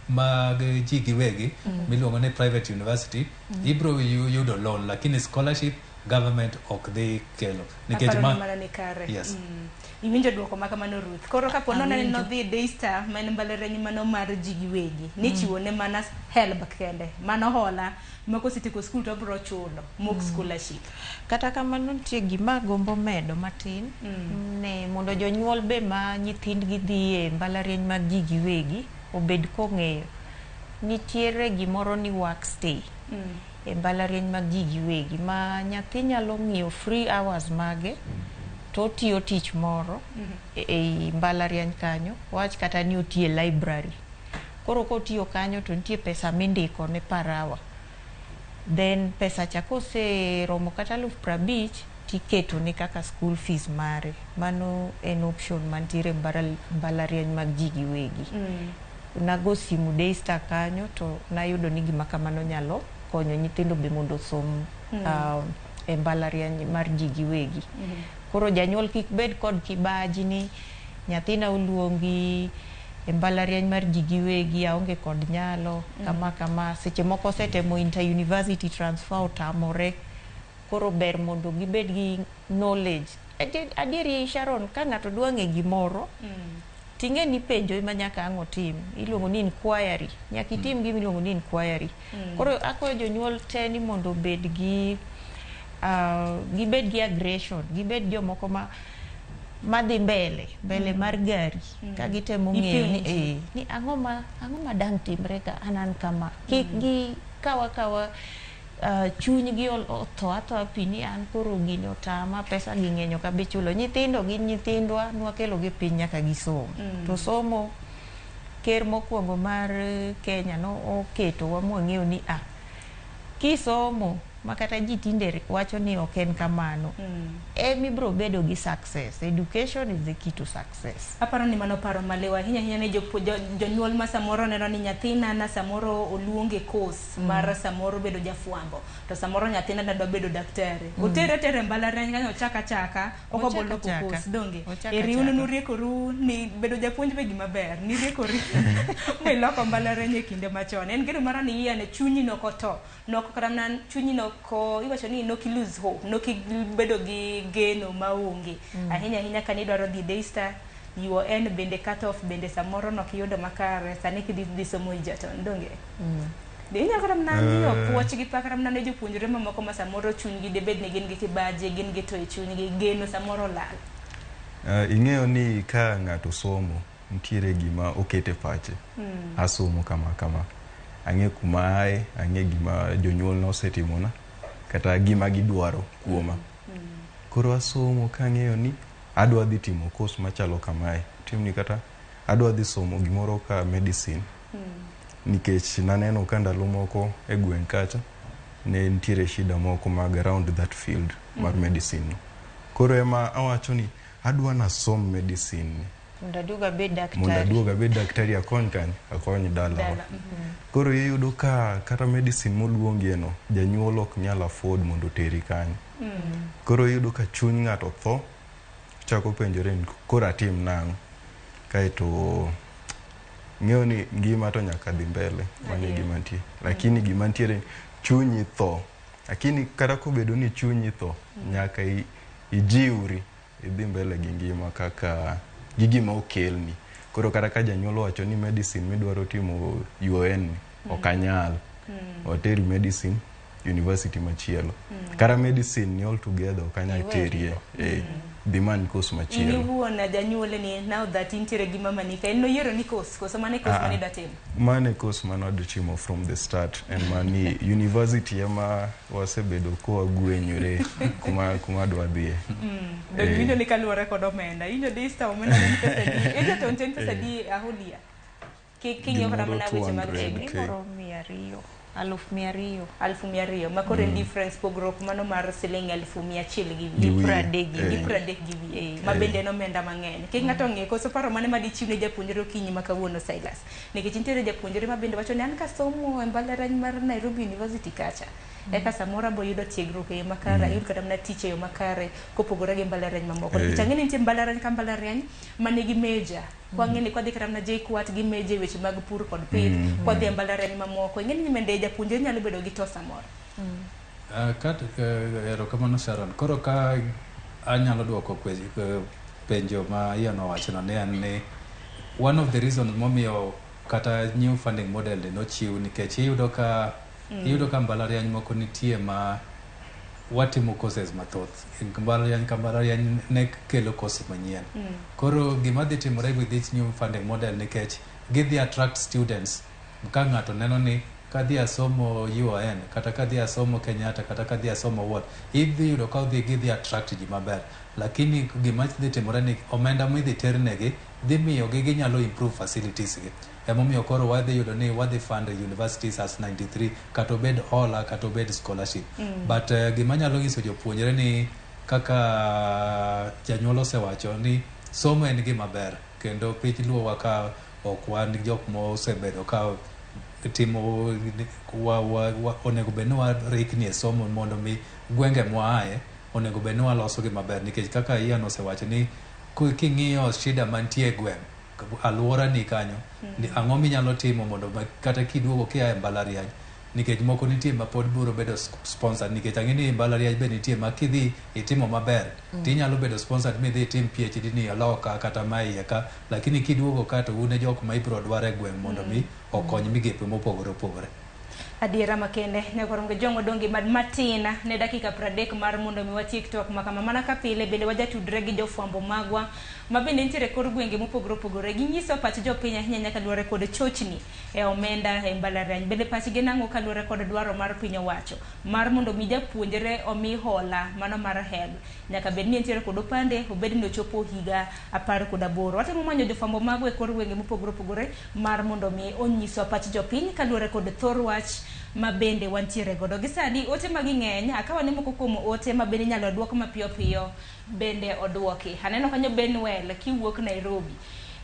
mag ji giwegi miluongo ni private university ibro yudo loan lakini scholarship government ok dhi kelo nikech yes. Iwinjo duoko ma kamano Ruth. Koro kapo nono no dhi Daystar man mbalariany mano mar ji giwegi ni chiwo ne mana help kende mano hola mako sitiko school to bro chulo mok scholarship. Kata kamano nitie gima gombo medo matin ne mondo jonyuol be ma nyithindgi dhi e mbalariany mag ji giwegi obed kong'eyo nitiere gimoro ni work stay e mbalariany mag ji giwegi ma nyathi nyalo ng'iyo free hours mage to tiyo tich moro e mbalariany kanyo wach kata ni otiye library. Koro kotiyo kanyo to nitie pesa mindiko ne per hour then pesa cha kose romo kata 50,000 tiketo ne kaka school fees mare. Mano en option mantiere mbalariany mag ji giwegi. Nago simu Daystar kanyo to nayudo ni gima kamano nyalo konyo nyithindo be mondo som e mbalariany mar ji giwegi. Koro janyuol kik bed kod kibaji ni nyathina oluongi e mbalariany mar ji giwegi aonge kod nyalo kama seche moko setemo inter university transfer otamore. Koro ber mondo gibed gi knowledge. Adieri Sharon ka ng'ato dwa ng'e gimoro ting'e ni penjo ema nyaka ang' otim iluongo ni inquiry nyaka itim gima iluongo ni inquiry. Koro akwayo jonyuol te ni mondo bed gi gibed gi aggression gibed jomoko madhi mbele mar gari ka gitemo ng'eyo ni ang'o ma dang timre ka anan kama kik gi kawa chuny gi otho pini an koro gini otama pesa gi ng'enyo ka bichulo nyithindo gi nyithindwa nwakelo gi piny nyaka gisom to somo ker mokwongo mar Kenya no oketo wa mwang'eyo ni kisomo makata ji tinde wacho ni ok en kamano mibro bedo gi success. Education is the key to success. Aparo ni mano paro malewa hinya ne jonyuol ma samoro neno ni nyathina na samoro oluonge course mar samoro bedo jafuambo to samoro nyathina dwa bedo daktari tere mbalariany kanyo chaka oko bolo course donge riuno nuriekoru ni bedo japuonj be gima ber ni riekori miloko mbalariany e kinde machon en gino mara ni ne chunyi nokoto noko karamna chunyi noko iwacho ni noki lose hope noki bedo gi geno maonge ahinya kani dwaro dhi Daystar UN bende cut off bende samoro nokiyudo makare sani kidhi somo ijaton donge Dinya karamna yo puoch gi pakaramna ne jopuonjre mamoko ma samoro chunygi de bed ne gin gi kibaje gin gi to chunygi geno samoro lal. Ing'eyo ni ka ng'ato somo ntiere gima okete pache asomo kama ang'e kuma ae ang'e gima jonyuol nosetimona kata gima gidwaro kuoma koro asomo kang'eyo ni adwa dhi timo course machalo kamae timni kata adwa dhi somo gimoro ka medicine nikech naneno ka ndalo moko e gweng' kacha ne ntiere shida moko mag around that field mar medicine koro ema awacho ni adwa na som medicine Ndaduga be daktari akony dala koro iyudo ka kata medicine moluongi eno janyuol ok nyal afford mondo teri kanyo koro iyudo ka chuny ng'ato tho chako penjore ni koro atim nang'o kaeto ng'eyo ni ngima to nyaka dhi mbele mane gima ntie lakini gima ntiere chunyi tho lakini kata kobedo ni chunyi tho nyaka ijiuri idhi mbele gi ngima kaka gima okelni koro kata ka janyuol wacho ni medicine midwaro timo UN okanyal oteri medicine university machielo kara medicine ni all together okanyal terie demand course machielo ini huona janyuol ni now that intere gima manika no yero ni course koso mane course mane datim mane course manado timo from the start and mani university ema wasebedo ko agwenyore kuma dwa dhie do winjo ni kaluore kod omenda injo Daystar omenda ni pesa di ejo to nten pesa di aholia kinyo kata mana weche mag gimoro 200,000 makore difference pogruok mano mar siling 1,100 gi 30 gi mabende no menda mang'eny kik ng'ato ng'e koso paro mane madi chiwne japuonjre okinyi makawuono Silas nikech nitiere japuonjre mabende wacho ni an ka somo e mbalariany mar Nairobi University kacha eka samora bo yudo tiegruok e makara yud kata mana tich e makare kopogore gi mbalariany mamoko nikech ang'e ni nitie mbalariany ka mbalariany manigi meja kwang'e ni kwadhi kata mana JKUAT gi meje weche mag pur kod pith kwadhi mbalariany mamoko ing'e ni mende japuonjre nyalo bedo gi to samoro kat ero kamano Sharon koro ka anyalo duoko penjo ma iano wacho ne an ni one of the reasons momiyo kata new funding model no chiw nikech iyudo ka mbalariany moko nitie ma watimo courses mathoth mbalariany ne kelo course manyien koro gima dhi timore with this new funding model nikech gidhi attract students ka ng'ato neno ni kadhi asomo UON kata kadhi asomo Kenyatta kata kadhi asomo what idhi yudo ka gidhi attract ji maber lakini gima dhi timore ni omenda midhi ternegi dhi miyo ginyalo improve facilities gi emomiyo koro wadhi yudo ni wadhi fund universities as 93 kata obed hola kata obed scholarship but gima nyalo nyiso jopuonjre ni kaka janyuol osewacho ni somo en gima ber kendo pich luowa ka ok wan jok mosebedo ka timo onego bed ni warikni e somo mondo mi gwenge mwae onego bed ni waloso gi maber nikech kaka Ian osewacho ni king'iyo shida mantie gweng alwora ni kanyo ni ang'o minyalo timo mondo kata kiduogo kia e mbalariany nikech moko nitie ma pod biro bedo sponsor nikech ang'eni mbalariany be nitie ma kidhi itimo maber tinyalo bedo sponsored midhi itim PhD ni aloka kata mai ka lakini kiduogo ka to une jok ma ibro dware gweng mondo mi okony migepe mopogore opogore adiera makende ne koronge jongo dongi mad matina ne dakika 30 mar mondo mi watiek twak makama mana ka pile bende wajatudre gi jofwambo magwa mabende nitiere kor gwenge mopogore opogore ginyiso pach jopiny ahinya nyaka dware kod chochni e omenda e mbalariany bende pach ginang'o ka dware kod dwaro mar piny owacho mar mondo mi japuonjre omi hola mano mar HEB nyaka bed ni nitiere kod opande obed ni ochopo higa 18 watemo manyo jofwambo magwa e kor gwenge mopogore opogore mar mondo mi onyiso pach jopiny ka dware kod thor wach mabende wantiere godo gisani ote maging'eny akawane moko kuom ote mabende nyalo duok mapiyo piyo bende oduoki aneno kanyo Benwell kiwuok Nairobi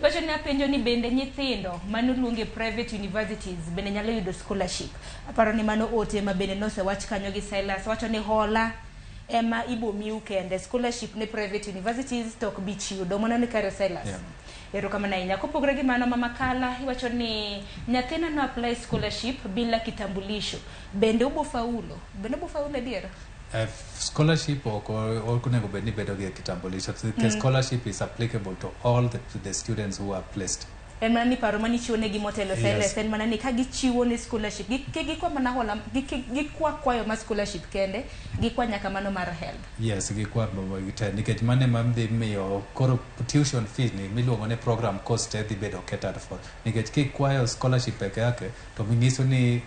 wacho ni apenjo ni bende nyithindo manoluonge private universities bende nyalo yudo scholarship aparo ni mano ote mabende nosewach kanyo gi Silas wacho ni hola ema ibo miu kende scholarship ne private universities tok bi chiudo mano ni kare Silas ero kama na inya kopogre gi mano mama Kala iwacho ni nyathina no apply scholarship bila kitambulisho bende ubo faulo diera scholarship or kunego beni bedo gi kitambulisho the scholarship is applicable to all the students who are placed en mana ni paro mani chiwo ne gi motelo Silas en mana ni ka gichiwo ne scholarship gikwa mana hola gikwa kwayo ma scholarship kende gikwa nyaka mano mar help yes gikwa gite nikech mane mamdhi miyo koro tuition fees ni miluongo ne program cost dhi bedo catered for nikech kikwayo scholarship peke yake to mingiso ni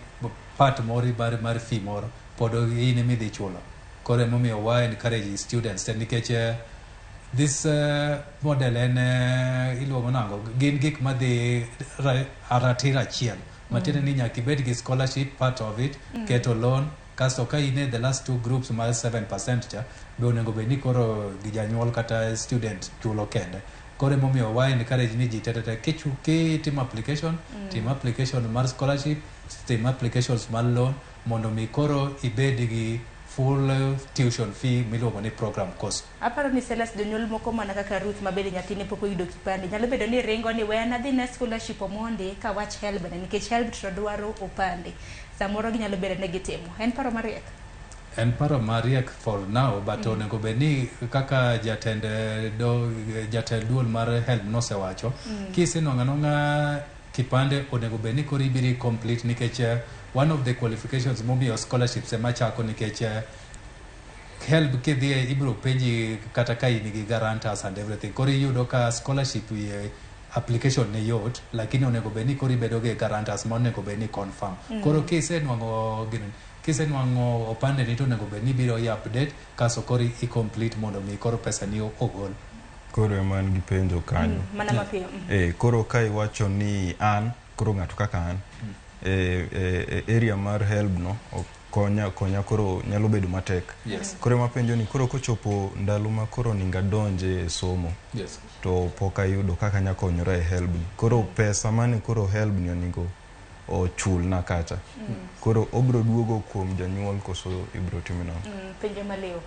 part mori mar fee moro podo ine midhi chulo kore momiyo why encourage students nikech this model en iluongo nango gin gik madhi aratira achiel matiende ni nyaka ibed gi scholarship part of it keto loan kasto ka ine the last two groups mar 7% cha be onego bed ni koro gi janyuol kata student chulo kende kore momiyo why encourage ni ji tetete tim application mar scholarship tim applications mar loan mondo mi koro ibed gi full tuition fee miluongo ni program cost aparo ni Silas jonyuol moko mana kaka Ruth mabede nyathine pok oyudo kipande nyalo bedo ni ringo ni we na dhi na scholarship omonde ka wach help na nikech help to dwaro opande samoro ginyalo bedo ne gitimo en paro mariek for now but onego beni kaka jatend duol mar help nosewacho kisenonga kipande onego beni koro ibiri complete nikech one of the qualifications momiyo scholarships ema chako nikech help kidhie ibiro penji kata ka in gi guarantors and everything koro iyudo ka scholarship application ne yot lakini onego beni koro ibedo gi guarantors ma onego beni confirm koro kisenwango opande ni to onego beni biro update kaso koro i-complete mondo mi koro pesa ni ogol koro eman gi penjo kanyo mana mapiyo koro ka iwacho ni an koro ng'ato kaka an area mar help no konya koro nyalo bedo matek koro mapenjo ni koro kochopo ndalo ma koro ninga donje somo to poka yudo kaka nya konyora e help ni koro pesa mane koro help ni oningo ochul na kacha koro obro duogo kuom janyuol koso ibro timino penjo maleo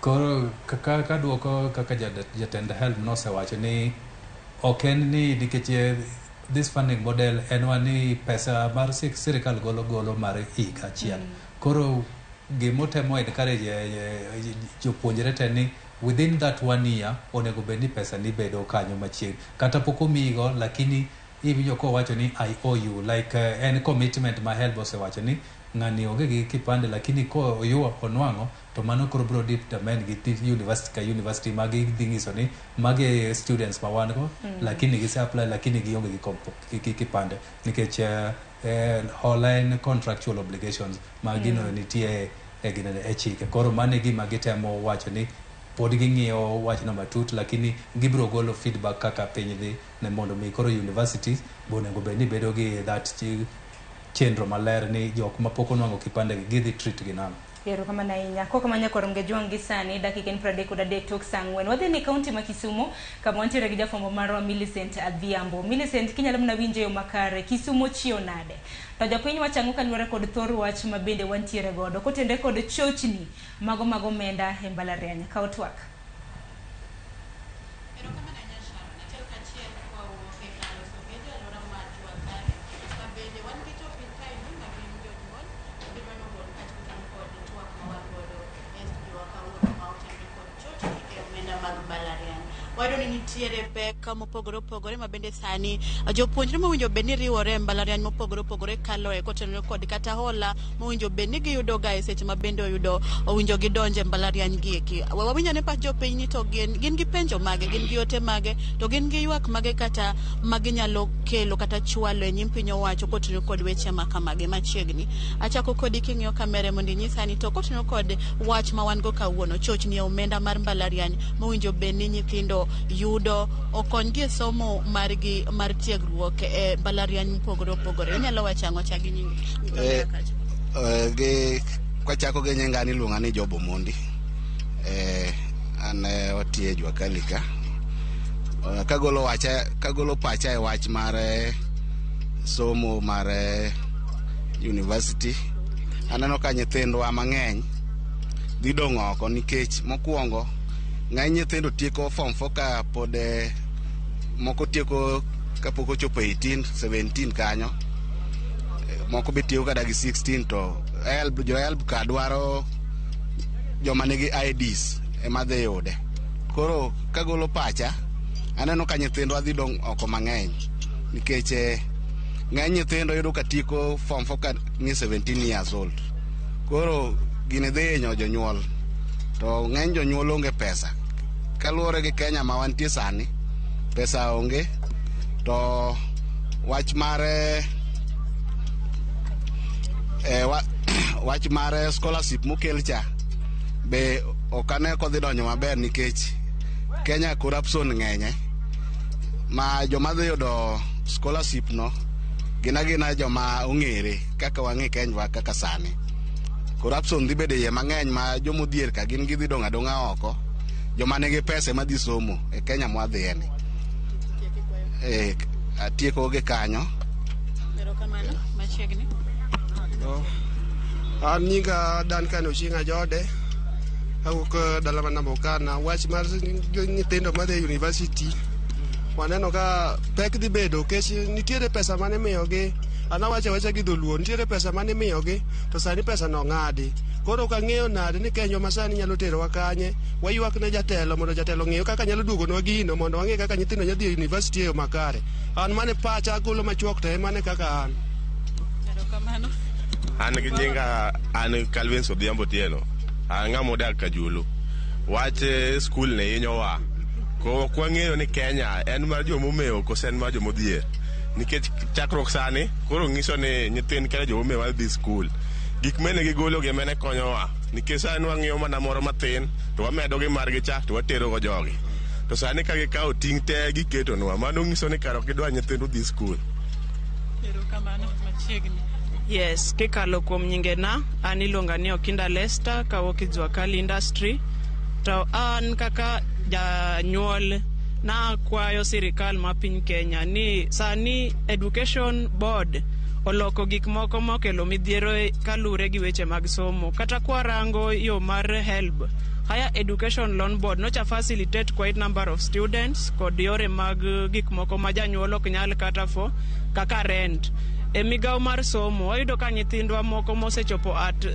koro kaka duoko kaka jatend help nosewacho ni oken ni nikech this funding model en wani pesa mar sirikal golo mar higa achiel koro gimotemo encourage jopuonjre te ni within that 1 year onego bed ni pesa ni bedo kanyo machiegni kata pok omigo lakini iwinjo kowacho ni I owe you like en commitment ma help osewacho ni ng'ani onge gi kipande lakini ko oyuwa onwang'o to mano koro bro determine gi university magi dhi nyiso ni magi students ma wan go lakini gise apply lakini gionge gi kipande nikech online contractual obligations magino nitie e chike koro mane gima gitemo wacho ni pod ging'iyo wachno matut lakini gibiro golo feedback kaka piny dhi ne mondo mi koro universities bonego bed ni bedo gi that chenro maler ni jok mapok onwang'o kipande gidhi treat gi nang'o Ero kama na inya ko kama nyakoro ngejwangi sani dakika en 33 tok sangwen wadhi ni kaunti ma Kisumu kama wantiere gi jafwambo marwa Millicent Adhiambo. Millicent kinyalo mna winje yo makare Kisumu chio nade to japiny wachango kaluwore kod thor wach mabende wantiere godo kotende kod chochni mago menda e mbalariany ka twak. Wado ni nitiere pek mopogore opogore mabende sani jopuonjre mowinjo bedni riwore mbalariany mopogore opogore kaloe kotenore kod kata hola mowinjo bedni giyudo ga e seche mabende owinjo gidonje mbalariany gieki. Wawinjo ne pach jopiny ni to gin gi penjo mage, gin gi ote mage, to gin gi ywak mage kata maginyalo kelo kata chwalo e nyim piny owacho kotenore kod weche makamage machiegni. Achako kodi king'iyo kamere mondo inyisa ni to kotenore kod wach ma wan go kawuono chochni e omenda mar mbalariany mowinjo bedni nyithindo yudo okonygi e somo margi mar tiegruok e mbalariany mopogore opogore. Inyalo wacho ang'o chagi nyingi? kwachako gi nyinga ni luonga ni Job Omondi. An otie jwa kalika. Kagolo pacha e wach mar somo mar university. Aneno ka nyithindwa mang'eny dhi dong' oko nikech mokwongo ng'eny nyithindo tieko form 4 ka pod moko tieko kapok ochopo 18, 17 kanyo. Moko be tieko kada gi 16 to help ka dwaro joma nigi IDs ema dhi yude. Koro kagolo pacha aneno ka nyithindwa dhi dong' oko mang'eny nikech ng'eny nyithindo yudo ka tieko form 4 ka ni 17 years old. Koro gini dhi hinyo jonyuol to ng'eny jonyuol onge pesa. Kaluwore gi Kenya ma wantie sani, pesa onge to wach mar scholarship mokel cha be okane kodhi donyo maber nikech Kenya corruption ng'enye ma joma dhi yudo scholarship no gina joma ong'ere kaka wang'e Kenya kaka sani. Corruption dhi bede ye mang'eny ma jomodhier ka gin gidhi dong' adong'a oko, joma nigi pesa ma dhi somo e Kenya mwadhieni. Atieko gi kanyo. Erokamano, machiegni. An nyinga Duncan Ochinga Jode. Awuok dala ma Namokana. Wach mar nyithindo madhi university. Waneno ka pek dhi bedo kech nitiere pesa mane miyogi. Anawacha gi dholuo nitiere pesa mane miyogi to sani pesa no ng'adi. Koro ka ng'eyo nade ni Kenya ma sani nyalo terowa kanye. Waywak ne jatelo mondo jatelo ng'eyo kaka nyalo duogonwa gino mondo wang'e kaka nyithindo nyadhi e university e yo makare. An mane pacha agolo machuok to mane kaka an. Erokamano. An gi nyinga an Calvin Odhiambo Tieno. An ng'ama odak Kajulu. Wach skul ne hinyowa. Ko kwang'eyo ni Kenya en mar jomomewo kose en mar jomodhier. Nikech chakruok sani koro ng'iso ni nyithind Kenya jomomewo ma dhi skul. Gik mene gigolo gi mene konyowa. Nikech sani wang'iyo mana moro matin to wamedo gi margi cha to watero go jogi. To sani ka gikawo ting' te giketonwa mano ng'iso ni kare ok gidwa nyithindo dhi skul. Erokamano, machiegni. Yes, kikalo kuom nyingena, an iluonga ni Okinda Lester, kawuok e Juakali Industry. To an kaka janyuol na kwayo sirikal ma piny Kenya ni sani Education Board oloko gik moko mokelo midhiero kalure gi weche mag somo. Kata kwarango yo mar HELB, Higher Education Loan Board nocha facilitate quite number of students kod yore mag gik moko ma janyuol ok nyal kata fo kaka rent. E migawo mar somo wayudo ka nyithindwa moko mosechopo at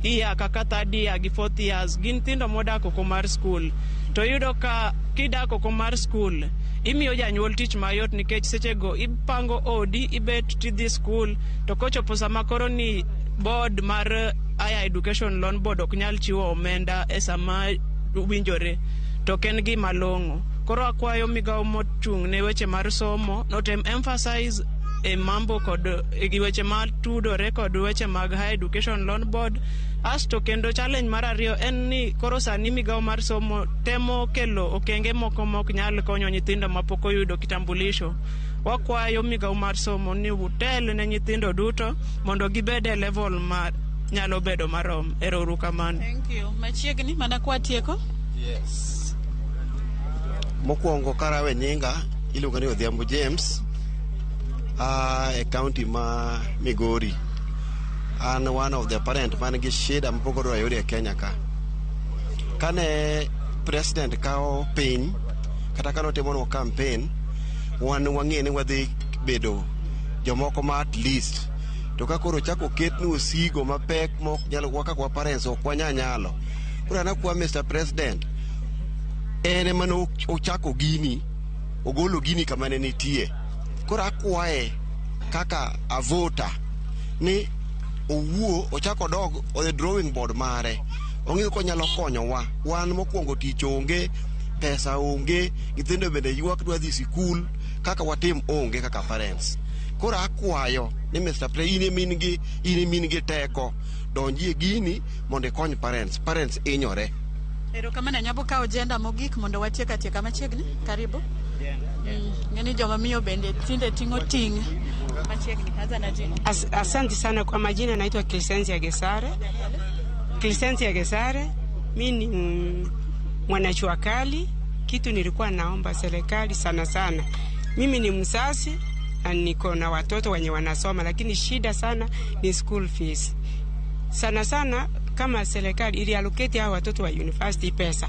iya kaka third year gi fourth years gin nyithindo modak oko mar skul. To yudo ka kidak oko mar skul imiyo janyuol tich mayot nikech sechego ipango odi ibet tidhi skul to kochopo sama koro ni board mar Higher Education Loan Board ok nyal chiwo omenda e sama winjore to ken gima long'o. Koro akwayo migawo mochung' ne weche mar somo notem emphasize e mambo kod e weche mar tudore kod weche mag Higher Education Loan Board. Asto kendo challenge mar ariyo en ni koro sani migawo mar somo temo kelo okenge moko mok nyal konyo nyithindo mapok oyudo kitambulisho. Wakwayo migawo mar somo ni utel ne nyithindo duto mondo gibed e level ma nyalo bedo marom. Erokamano. Thank you. Machiegni mana kwa tieko? Yes. Mokwongo karawe nyinga iluonga ni Odhiambo James. E county ma Migori. An one of the parent man gi shida mpogoro ayudi e Kenya ka. Kane president kao piny kata kano timo campaign wan wang'e ni wadhi bedo jomoko ma at least to ka koro chako ketni osigo mapek mok nyalo waka kwa parents ok wanyalo. Koro na kwa Mr President ene mano ochako gini ogolo gini kama ne nitie. Koro akwaye kaka a voter ni owuo ochako dog o the drawing board mare ong'eyo ko nyalo konyowa. Wan mokwongo tich onge, pesa onge, nyithindo bende ywak dwa dhi sikul, kaka watim onge kaka parents. Koro akwayo ni Mr. President in min gi teko donji e gini mondo ikony parents inyore. Erokamano nyabo ka ojenda mogik mondo watieka tieka machiegni. Karibu. Ngeni joma miyo bende tinde tingo ting machiegni. Hazana jina. Asante sana kwa majina, naitwa Crescencia Gesare. Crescencia Gesare, mimi ni mwanachua kali. Kitu nilikuwa naomba serikali sana sana. Mimi ni mzazi na niko na watoto wenye wanasoma, lakini shida sana ni school fees. Sana sana kama serikali ili allocate hao watoto wa university pesa,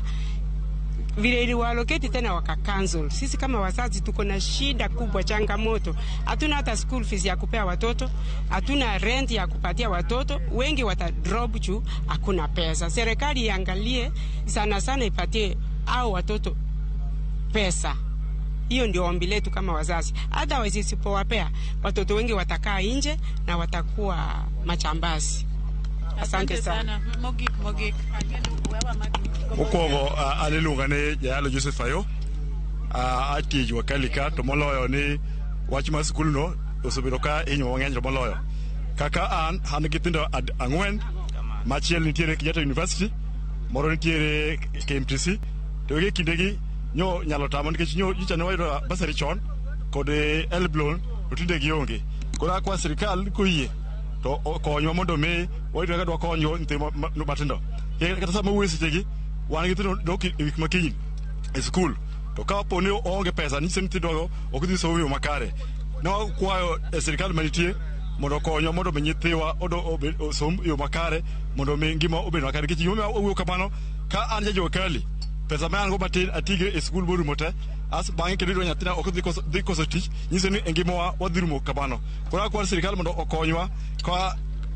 vile ili allocate tena wakacancel. Sisi kama wazazi tuko na shida kubwa, changamoto. Hatuna hata school fees ya kupea watoto, hatuna rent ya kupatia watoto, wengi wata drop juu hakuna pesa. Serikali iangalie sana sana, ipatie hao watoto pesa. Hiyo ndio ombi letu kama wazazi. Hata wasipowapea watoto wengi watakaa nje na watakuwa machambazi. Asante sana. Mogik. Okogo alilungane jalo Joseph Ayo. Ati wakalika to moloyo ni wachma skul no osebedo ka inyo mang'eny moloyo. Kaka an githindo ang'wen, machiel nitiere Kenyatta University, moro nitiere KMTC, to gi kindegi nyo nyalo tamo nikech nyo ne wayudo basari chon kod elblon to tinde gionge. Koro kwa sirikal koyie to konyo mondo me wayudo ka dwa konyo nyithindo matindo. Kata sama wuoyi sechegi wan nyithindo dok e wik makinyi e skul, to ka poni onge pesa nyiso nyithindo ok dhi somo yo makare. Ne wakwayo sirikal manitie mondo konyo mondo me nyithiwa osom yo makare mondo me ngima obed makare. Nikech gima owuok kamano, ka an jajo kali pesa ma an go matin atige e skul borumo te, as bang'e kendo idwa nyathina ok dhi koso tich, nyiso ni ngima wadhi rumo kamano. Koro akwayo sirikal mondo okonywa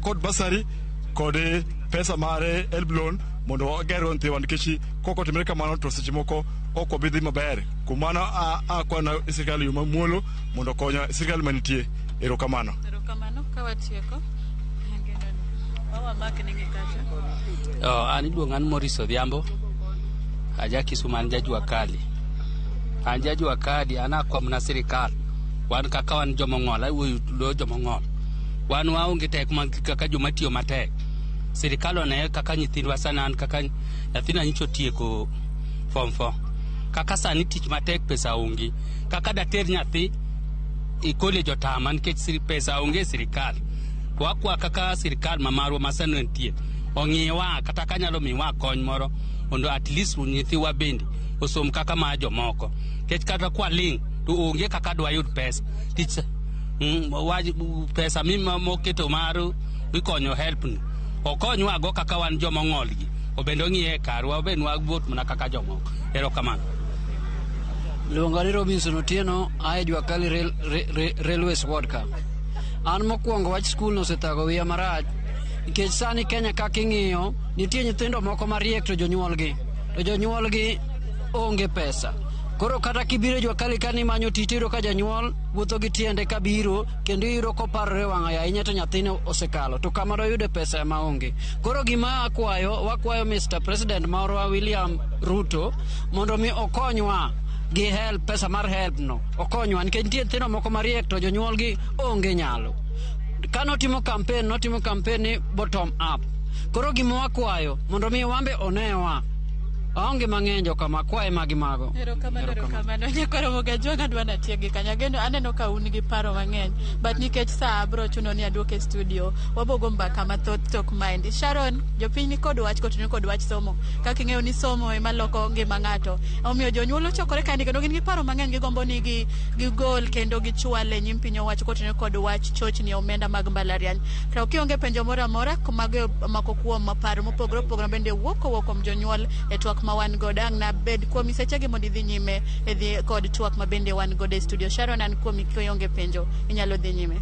kod basari kod pesa mare elblon mondo wagergo nyithiwa, nikech kokotimre kamano to seche moko ok wabidhi maber. Kuom mano akwayo sirikal yo mamuolo mondo okonya, sirikal manitie. Erokamano. Erokamano ka watieko. Wawa mak ningi kacha. An iluonga ni Morris Odhiambo. Aja Kisumu, an jajua kali. An jajua kali, an akwam na sirikal. Wan kaka wan jomong'ol, awuoyo lo jomong'ol. Wan waonge tek kaka joma tiyo matek. Sirikal one kaka nyithindwa sana, an kaka nyathina nyicho tieko form 4. Kaka sani tich matek, pesa onge. Kaka dater nyathi e college otama nikech pesa onge sirikal. Wakwa kaka sirikal mamarwa masano entie ong'iwa kata kanyalo miwa kony moro mondo at least nyithiwa bende osom kaka ma jomoko. Kech kata kwa ling to onge kaka dwa yud pesa tich pesa mima moketo maru ikonyo help ni okonywa go kaka wan jomong'ol gi obendo ng'iye karwa benwa vot mana kaka jomoko. Erokamano. Luongani Robinson Otieno, ae jua kali Railways Wadka. An mokwongo wach skul nosethago wiya marach nikech sani Kenya kaka ing'iyo nitie nyithindo moko mariek to jonyuolgi onge pesa. Koro kata kibiro jua kali kani manyo titiro ka janyuol wuotho gi tiende kabiro kendo iro koparore wang'a ahinya to nyathine osekalo to kamano yude pesa maonge. Koro gima wakwayo Mr. President marwa William Ruto mondo mi okonywa gi help, pesa mar help no okonywa nikech nitie nyithindo moko mariek to jonyuolgi onge nyalo. Kanotimo campaign ni bottom up. Koro gima wakwayo mondo mi wambe onewa aonge mang'eny kama kwae magi mago. Erokamano. Nyakoro Mogajwanga dwa natiegi kanyagendo, aneno ka un gi paro mang'eny but nikech saa bro chuno ni aduoke studio wabogo mbaka mathoth tok mind. Sharon, jopiny ni kod wach kotinyo kod wach somo kaka ing'eyo ni somo ema loko ngima ng'ato, omiyo jonyuol ochokore kandi kendo gin gi paro mang'eny, gigombo ni gigol kendo gichwale nyim piny owacho kotinyo kod wach chochni omenda mag mbalariany. To kionge penjo moro amora kumago mako kuom paro mopogore opogore bende wuok kuom jonyuol e twak ma wan god ang' na bed kuom isechegi mondo idhi nyime edhi kod twak ma bende wan god e studio. Sharon, an kuom kionge penjo inyalo dhi nyime.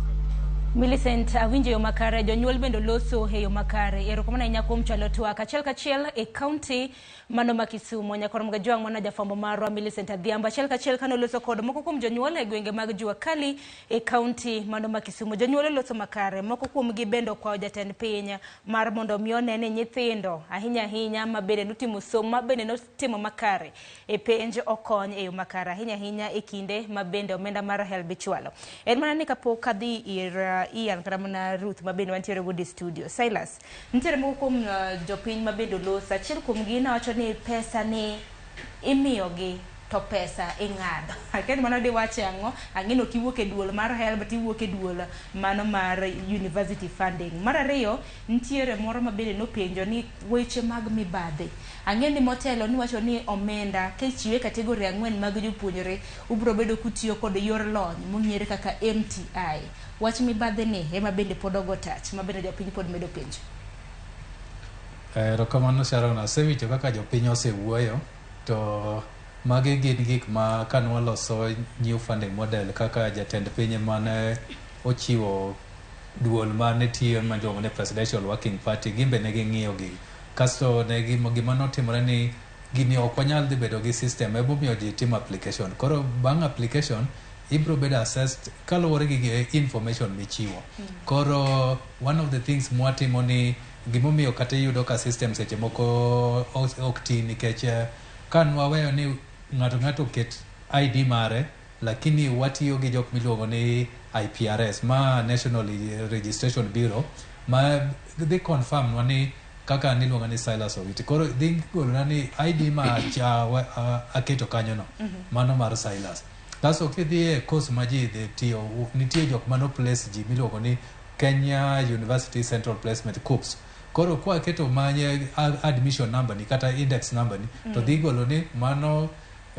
Millicent, awinjo yo makare, jonyuol bendo loso he yo makare. Erokamano ahinya kuom chalo twak achiel kachiel e county mano ma Kisumu. Nyakoro Mogajwang' mana jafwambo marwa Millicent Adhiambo achiel kachiel kano loso kod moko kuom jonyuol e gwenge mag jua kali e county mano ma Kisumu. Jonyuol loso makare, moko kuom gi bendo kwa jatend piny mar mondo mi onene nyithindo ahinya ma bende notimo somo ma bende notimo makare e penj okony e yo makare ahinya e kinde ma bende omenda mar help chwalo. En mana ni kapok adhi ir Ian kata mana Ruth mabende wantiere go di studio. Silas, nitiere moko kuom jopiny mabende losa, achiel kuom gi wacho ni pesa ni imiyogi to pesa ing'ado. Akeni mano di wache ang'o, ang'ino kiwuok e duol mar HELB tiwuok e duol mano mar university funding. Mar ariyo, nitiere moro mabende nopenjo ni weche mag mibadhi. Ang'eni motelo ni wacho ni omenda kichiwe kategori 4 mag jopuonjre ubro bedo kutiyo kod yor lony mong'ere kaka MTI. Wach mibadhi ni ema bende pod ogo tach mabende jopiny pod medo penjo. Rokamano Sharon, asewinjo kaka jopiny osewuoyo to magi gin gik ma kanwa loso new funding model kaka jatend piny mane ochiwo duol mane tiyo maluongo ne Presidential Working Party gimbe ne ging'iyo gi kasto ne gima notimore ni gini ok wanyal dhi bedo gi system emomiyo ji timo application. Koro bang' application ibro bedo assessed kaluwore gi information michiwo. Koro one of the things mwatimo ni gimomiyo kata iyudo ka system seche moko ok ti nikech kanwa weyo ni ng'ato ket ID mare lakini watiyo gi jok miluongo ni IPRS ma National Registration Bureau ma dhi confirm wani kaka niluongo ni Silas Owiti. Koro dhi golona ni ID ma aketo kanyo no mano mar Silas. Kaso kidhi e course ma ji dhi tiyo nitie jok mano place ji miluongo ni Kenya University Central Placement KUPS. Koro kwa keto manye admission number ni kata index number ni to dhi golo ni mano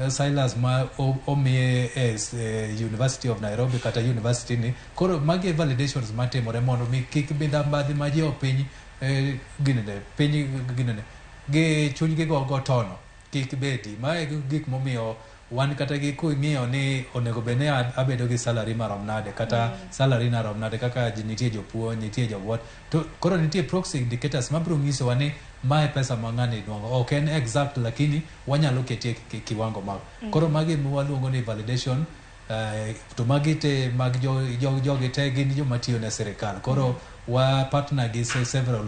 Silas ma omiye as University of Nairobi kata university ni. Koro magi validations matimore mondo mi kik binda mbadhi ma ji opiny gi chuny gi go tono kik beti ma gik momiyo wan kata gi kung'iyo ni onego bene abedo gi salary marom nade kata salary na rom nade kaka nitie jopuonj nitie jowuot to koro nitie proxy indicators mabro ng'iso wa ni mae pesa mang'ani duongo ok en exact lakini wanyalo ketie kiwango mag koro magi waluongo ni validation to magi te mag jogi te gin joma tiyo ne sirikal koro wa partner gi several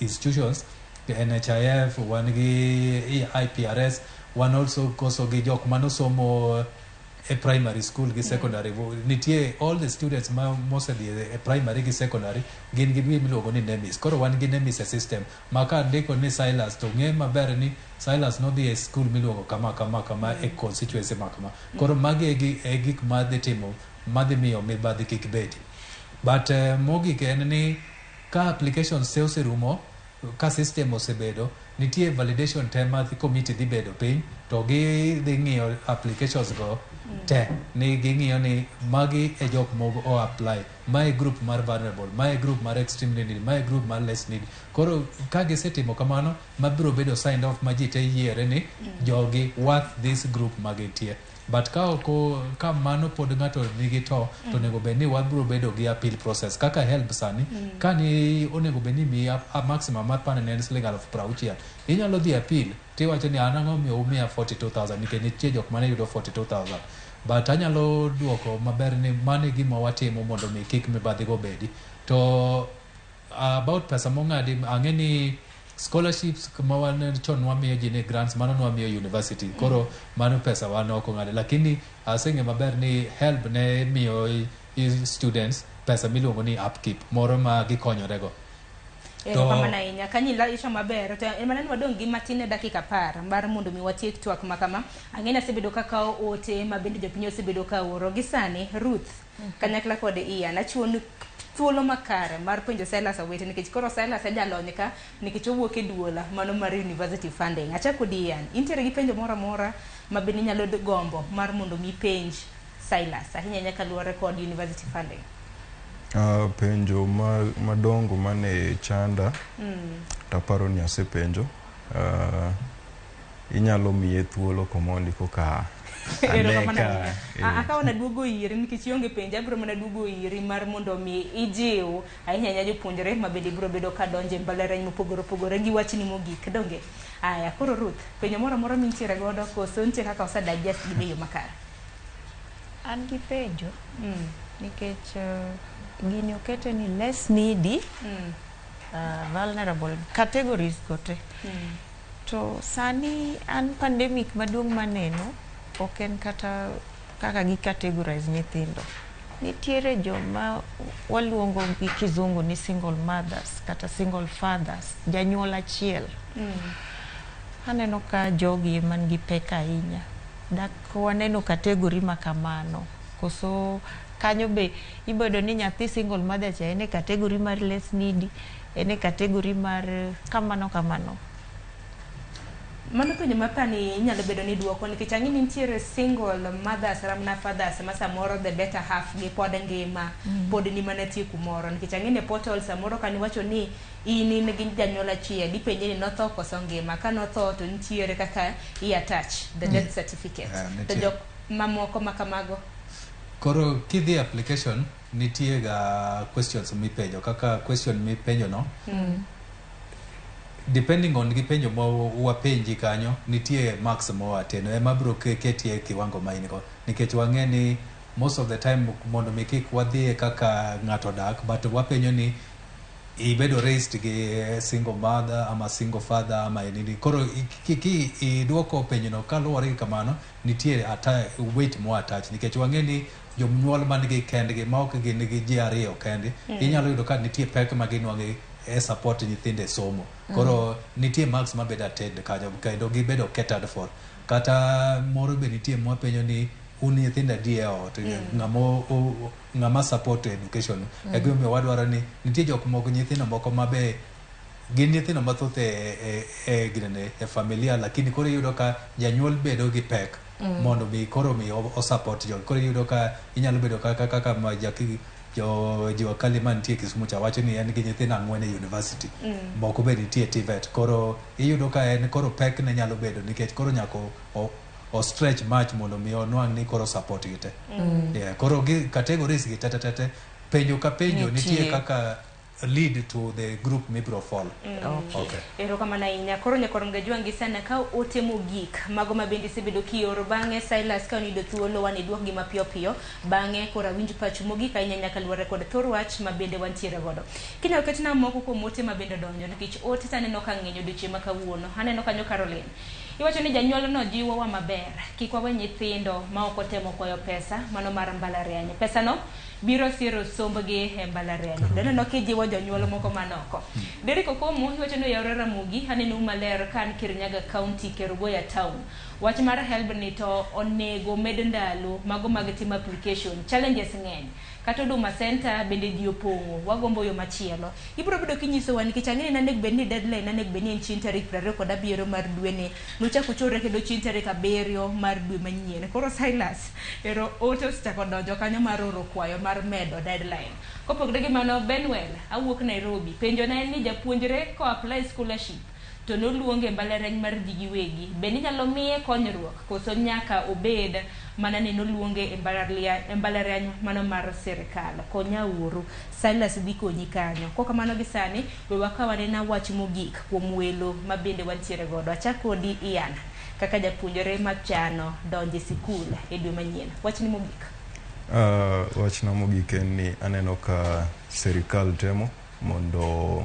institutions NHIF wan gi IPRS one also koso gi jok manosomo e primary school gi secondary nitie all the students ma mostly e primary gi secondary gin gi miluongo ni NEMIS koro wan gi NEMIS system ma ka ndiko ni Silas to ng'e maber ni Silas no dhi e school miluongo kama e constituency kama koro magi e gik ma dhi timo ma dhi miyo mibadhi kik bedi but mogik en ni ka applications se oserumo ka system osebedo nitie validation tema committee dhi bedo piny to gi dhi ng'iyo applications go te ni ging'iyo ni magi e jok mogo o apply my group mar vulnerable my group mar extremely needy my group mar less needy koro ka gisetimo kamano mabiro bedo signed off ma ji te yiere ni jogi worth this group magitie but ka mano pod ng'ato nigi to nego bed ni wabiro bedo gi appeal process kaka help sani ka ni onego bed ni mi a maximum mar permanent legal of 60 inyalo dhi appeal tiwacho ni an ang'o miyo umiya 42,000 nikech nitie jok mane yudo 42,000 but anyalo duoko maber ni mano gima watimo mondo mi kik mibadhi go bedi to about pesa mong'adi ang'e ni scholarships kama wan chon wamiyo ji ni grants mano wamiyo university koro mano pesa wan ok ong'ade lakini aseng'e maber ni help ne miyo students pesa miluongo ni upkeep moro ma gikonyorego kama na inya kanyila isho maber to manani wadong gi matine dakika 10 mar mondo mi watiek twak makama ang'ena sebedo kaka ote mabende jopiny osebedo ka oro gi sani Ruth kanyakla kod Ian achuon thuolo makare mar penjo Silas Owiti nikech koro Silas ejalony ka nikech owuok e duola mano mar university funding achako di Ian intere gi penjo moro amora mabende nyalo gombo mar mondo mi penj Silas ahinya nyaka luore kod university funding penjo madongo mane chanda taparo ni asepenjo inyalo miye thuolo komondi koka aneka akawa na duogo iri nikech ionge penja bro mana duogo iri mar mondo mi ijiw ahinya jopuonjre mabende bro bedo ka donje mbalariany mopogore gi wachni mogik donge aya koro Ruth penjo moro amora mintiere godo koso ntie kaka osa digest gi beyo makare an gi penjo nikech gini okete ni less needy vulnerable categories gote to sani an pandemic maduong' maneno ok en kata kaka gi categorize nyithindo nitiere joma waluongo gi kizungu ni single mothers kata single fathers, janyuol achiel. Aneno ka jogi man gi pek ahinya. Dak waneno kategori ma kamano. Koso kanyo be ibedo ni nyathi single mother cha ene kategori mar less needy, ene kategori mar kamano. Mano penjo mapani inyalo bedo ni duoko nikech ang'e ni nitiere single mothers ramna fathers ma samoro the better half gi pod ngima pod ni mana tie kumoro nikech ang'e ni portal samoro kan wacho ni in gi janyuol achiel ipenje ni notho koso ngima ka notho to nitiere kaka i attach the death certificate to jok mamoko makamago. Koro kidhi application nitie ga questions mipenjo kaka question mipenjo no depending on gipenjo mo wapenji kanyo nitie marks mo ateno ema bro ketie kiwango maingo nikech wang'e ni most of the time mondo mikik wadhi kaka ng'ato dak but wapenjo ni ibedo raised gi single mother ama single father ama nini koro kiki iduoko penjo no kaluwore gi kamano nitie weight mo attach nikech wang'e ni jomnyuol man gi kendgi ma ok gin gi ji ariyo kendi inyalo yudo ka nitie pek ma ginwang'e support nyithinde somo koro nitie marks mabedo attend kanyo kendo gibedo catered for kata moro be nitie mwapenjo ni un nyithinda die ot ng'ama support education egimomiyo wadwaro ni nitie jok moko nyithindo moko mabe gin nyithindo mathoth e familia lakini koro yudo ka janyuol bedo gi pek mondo mi koro mi o support jo koro yudo ka inyalo bedo kaka jo kali mantie Kisumu cha wacho ni en gi nyithindo 4 e university moko be nitie TVET koro iyudo ka en koro pek ne nyalo bedo nikech koro nyako o stretch much mondo mi onwang' ni koro support gite koro categories gi tete penjo ka penjo nitie kaka lead to the group mibro fall. Okay. Ero kama na inya koro nyakorom gajuangi sana ka otemo gik mago mabende sebedo kioro bang'e Silas ka nido thuolo wan iduok gi mapiyo piyo bang'e kora winj pacho mogik ainya nyaka luore kod thor wach mabende wantiere godo. Kina oketna moko kuom ote mabende donjo nikech ote taneno ka ng'enyo doche ma kawuono aneno kanyo Caroline iwacho ni janyuol no jiwo wa maber kik wawe nyithindo ma ok otemo kwayo pesa mano mar mbalariany pesa no biro siro sombgi e mbalariany deno kijiwo janyuol moko manoko Derek Okomo iwacho ni yore Ramogi aneno maler kan Kirinyaga County Kerugoya Town wach mar helb ni to onego med ndalo mago mag timo application challenges ng'eny kata Huduma Center bende ji opong'o wagombo yo machielo ibro bedo kinyiso wan nikech ang'e ni nek bedni deadline nek bedni en chin tarik 27 mar dwe ni nuchako chore kendo chin tarik 7 mar dwe manyien koro Silas ero oto stako donjo kanyo mar oro kwayo mar medo deadline kopogre gi mano Benwell awuok Nairobi penjo na en ni japuonjre ko apply scholarship to noluonge mbalariany mar jigiwegi bende nyalo miye konyruok koso nyaka obed mana ni noluonge e mbalariany mano mar serikal konya uru Silas dhi konyi kanyo koka mano gi sani we wakawane na wach mogik kuom welo mabende wantiere godo achakodi Ian kaka japuonjre machano donje sikul e dwe manyien wach ni mogik wach na mogik en ni aneno ka serikal temo mondo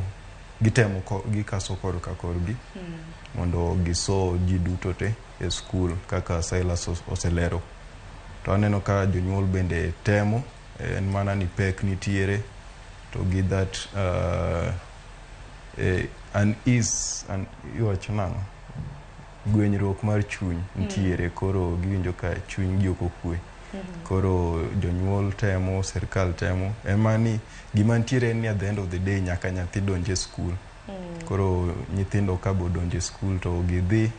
gitemo gikaso kod ka korgi mondo giso ji duto te e skul kaka Silas oselero to aneno ka jonyuol bende temo en mana ni pek nitiere to gi that iwacho nang'o gwenyruok mar chuny nitiere koro giwinjo ka chuny gi ok okwe koro jonyuol temo serikal temo ema ni gima nitiere ni at the end of the day nyaka nyathi donje skul koro nyithindo ka bo donje skul to gidhi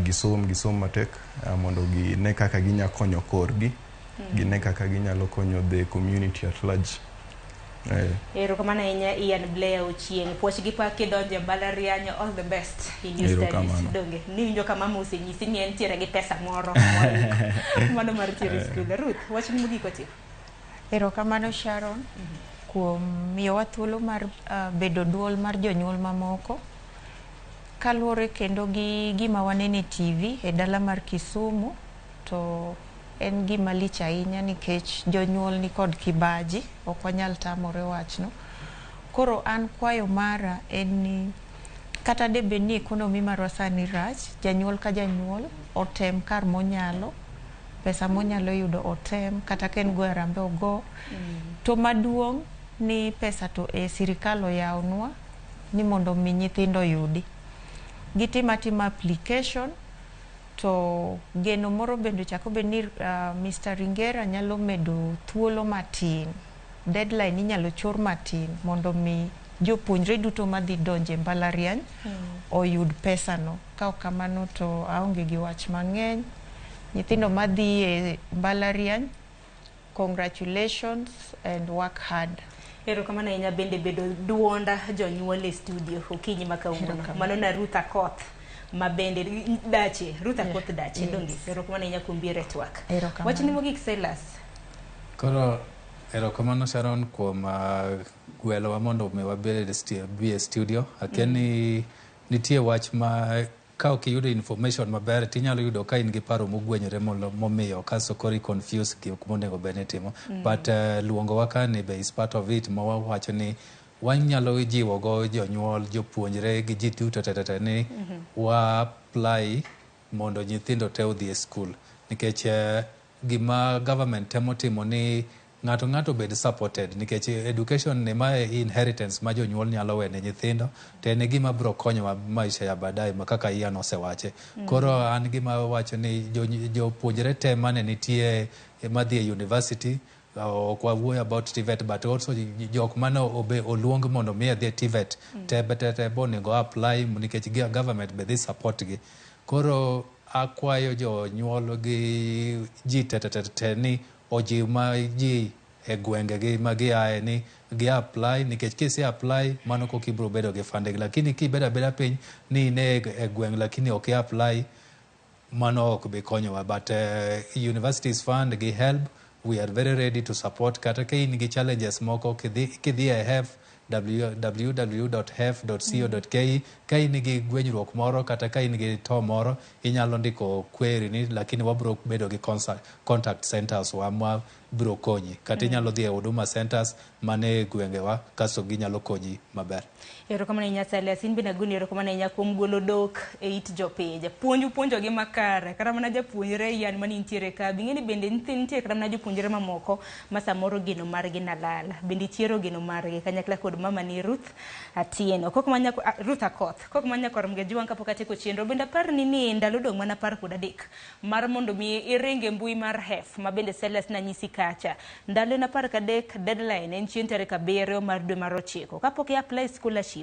gisom matek mondo gine kaka ginya konyo korgi gine kaka ginyalo konyo the community at large. Ero kamana Ian Blair Ochieng puoch gi pak kidonje mbalariany all the best in your studies donge ni winjo kama mose nyisi ni en tiere gi pesa moro mano mar tiere skul Ruth wach ni mogiko ti ero kamano Sharon kuom miyowa thuolo mar bedo duol mar jonyuol mamoko kaluwore kendo gi gima wanene TV e dala mar Kisumu to en gima lich ahinya nikech jonyuol ni kod kibaji ok wanyal tamore wachno koro an kwayo mara en ni kata debe ni ekonomi marwa sani rach janyuol ka janyuol otem kar monyalo pesa monyalo yudo otem kata ken go rambe ogo to maduong ni pesa to sirikal oyawnwa ni mondo mi nyithindo yudi gitimatima application to geno moro bende chako be ni Mr. Ringera nyalo medo thuolo matin deadline inyalo chor matin mondo mi jopuonjre duto madhi donje mbalariany oyud pesa no ka kamano to aonge gi wach mang'eny nyithindo madhi e mbalariany congratulations and work hard. Erokamano ahinya bende bedo duonda jonyuol e studio okinyi makawuono mano na Ruth Akoth mabende dache Ruth Akoth dache donge erokamano ahinya kuom biro e twak wachni mogik Silas. Koro erokamano Sharon kuom gwelowa mondo mi wabed e studio akeni nitie wach ma ka ok iyudo information maber tinyalo yudo ka in gi paro mogwenyore momiyo kaso kori confuse gik monego bed ni timo but luongowa ka ni be is part of it ma wawacho ni wanyalo jiwo go jonyuol jopuonjre gi ji duto tete ni wa apply mondo nyithindo te odhi e school nikech gima government temo timo ni ng'ato bed supported nikech education ni ma inheritance ma jonyuol nyalo wene nyithindo to en gima biro konyo maisha ya baadaye kaka Ian osewache koro an gima wacho ni jopuonjre te mane nitie madhi e university ok wawuoyo about TVET but also jok mane oluong mondo mi adhi e TVET te bonego apply nikech government be dhi support gi koro akwayo jonyuol gi ji te ni ojiw ma ji e gwenge gi magi ae ni gi apply nikech kisi apply mano ko kibro bedo gi funding lakini kibeda beda piny ni ne e gweng lakini ok apply mano ok bi konyowa but universities fund gi help we are very ready to support kata ka in gi challenges moko kidhi e HEF www.hef.co.ke ka in gi gwenyruok moro kata ka in gi to moro inyalo ndiko query ni lakini wabro bedo gi contact centers wa bro konyi kata inyalo dhi e huduma centers mane gwengewa kaso ginyalo konyi maber. Erokamano ahinya Silas in bende agoni erokamano ahinya kuom golo dok e it jopiny puonjo gi makare kata mana japuonjre Ian mani nitiere ka bing'eni bende nitie kata mana jopuonjre mamoko ma samoro geno margi nalala bende chiero geno margi kanyakla kod mama ni Ruth Atieno Ruth Akoth kok manya korom ge juang kapok atieko chenro bende par ni ndalo dong mana par kod adek mar mondo mi iringe mbui mar HEF ma bende Silas na nyisi kacha ndalo na par kadek deadline en chien tarehe 7 mar dwe mar 9 kapok apply scholarship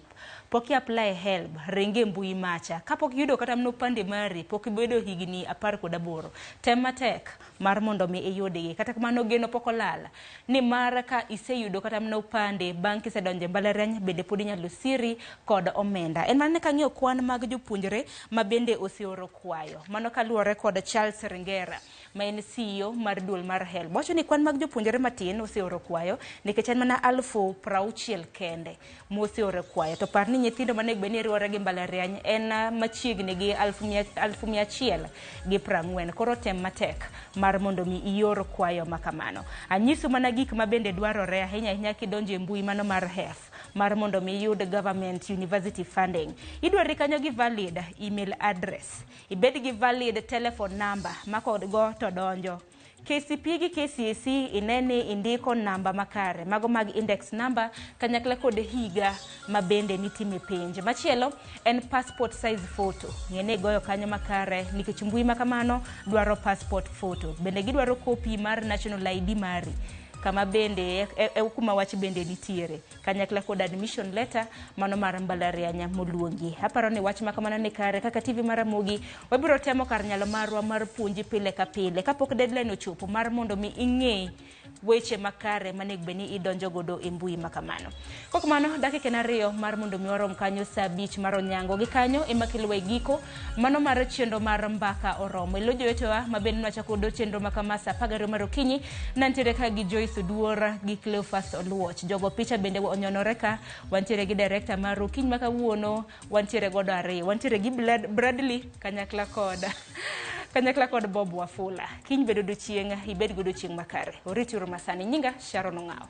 pok apply help ringe mbui macha kapok yudo kata mno pande mari pok bedo higni 18 tematek mar mondo mi iyudgi kata kamano geno pok olala ni mar ka iseyudo kata mno pande bank isedonje mbalariany bende pod inyalo siri kod omenda en mane kang'iyo kwan mag jopuonjre ma bende oseoro kwayo mano kaluwore kod Charles Ringera ma en CEO mar duol mar HELB wacho ni kwan mag jopuonjre matin oseoro kwayo nikech en mana 60,000 kende moseoro kwayo to par ni nyithindo mane bende riwore gi mbalariany en machiegni gi 1,140 koro tem matek mar mondo mi ior kwayo makamano anyiso mana gik ma bende dwarore ahinya kidonje mbui mano mar HEF mar mondo mi yud government university funding idwari kanyo gi valid email address ibed gi valid telephone number makod go to donjo KCP gi KCSE inene indiko namba makare mago mag index number kanyakla kod higa mabende nitime penj machielo en passport size photo ngene goyo kanyo makare nikech mbui makamano dwaro passport photo bende gidwaro copy mar national ID mari kama bende kuma wach bende nitiere kanyakla kod admission letter mano mar mbalariany moluongi aparo ni wach makamano ni kare kaka TV mar Ramogi wabiro temo kar nyalo marwa mar puonji pile ka pile kapok deadline ochopo mar mondo mi ing'e weche makare manego beni idonjo godo e mbui makamano kok mano dakika 2 mar mondo mi warom kanyo saa 5 mar onyango gi kanyo emakilwe giko mano mar chenro mar mbaka oromo ilojo wetewa mabende nwachako do chenro makama saa 12 mar okinyi nantiere ka gi Joyce Oduora gi Cleophas Oluoch jogo picha bende onyonore ka wantiere gi director mar okinyi makawuono wantiere godo ariyo wantiere gi Bradley kanyakla kod Bob Wafula kiny bedo do chieng ibed godo chieng makare orituru masani nyinga Sharon Ong'ao.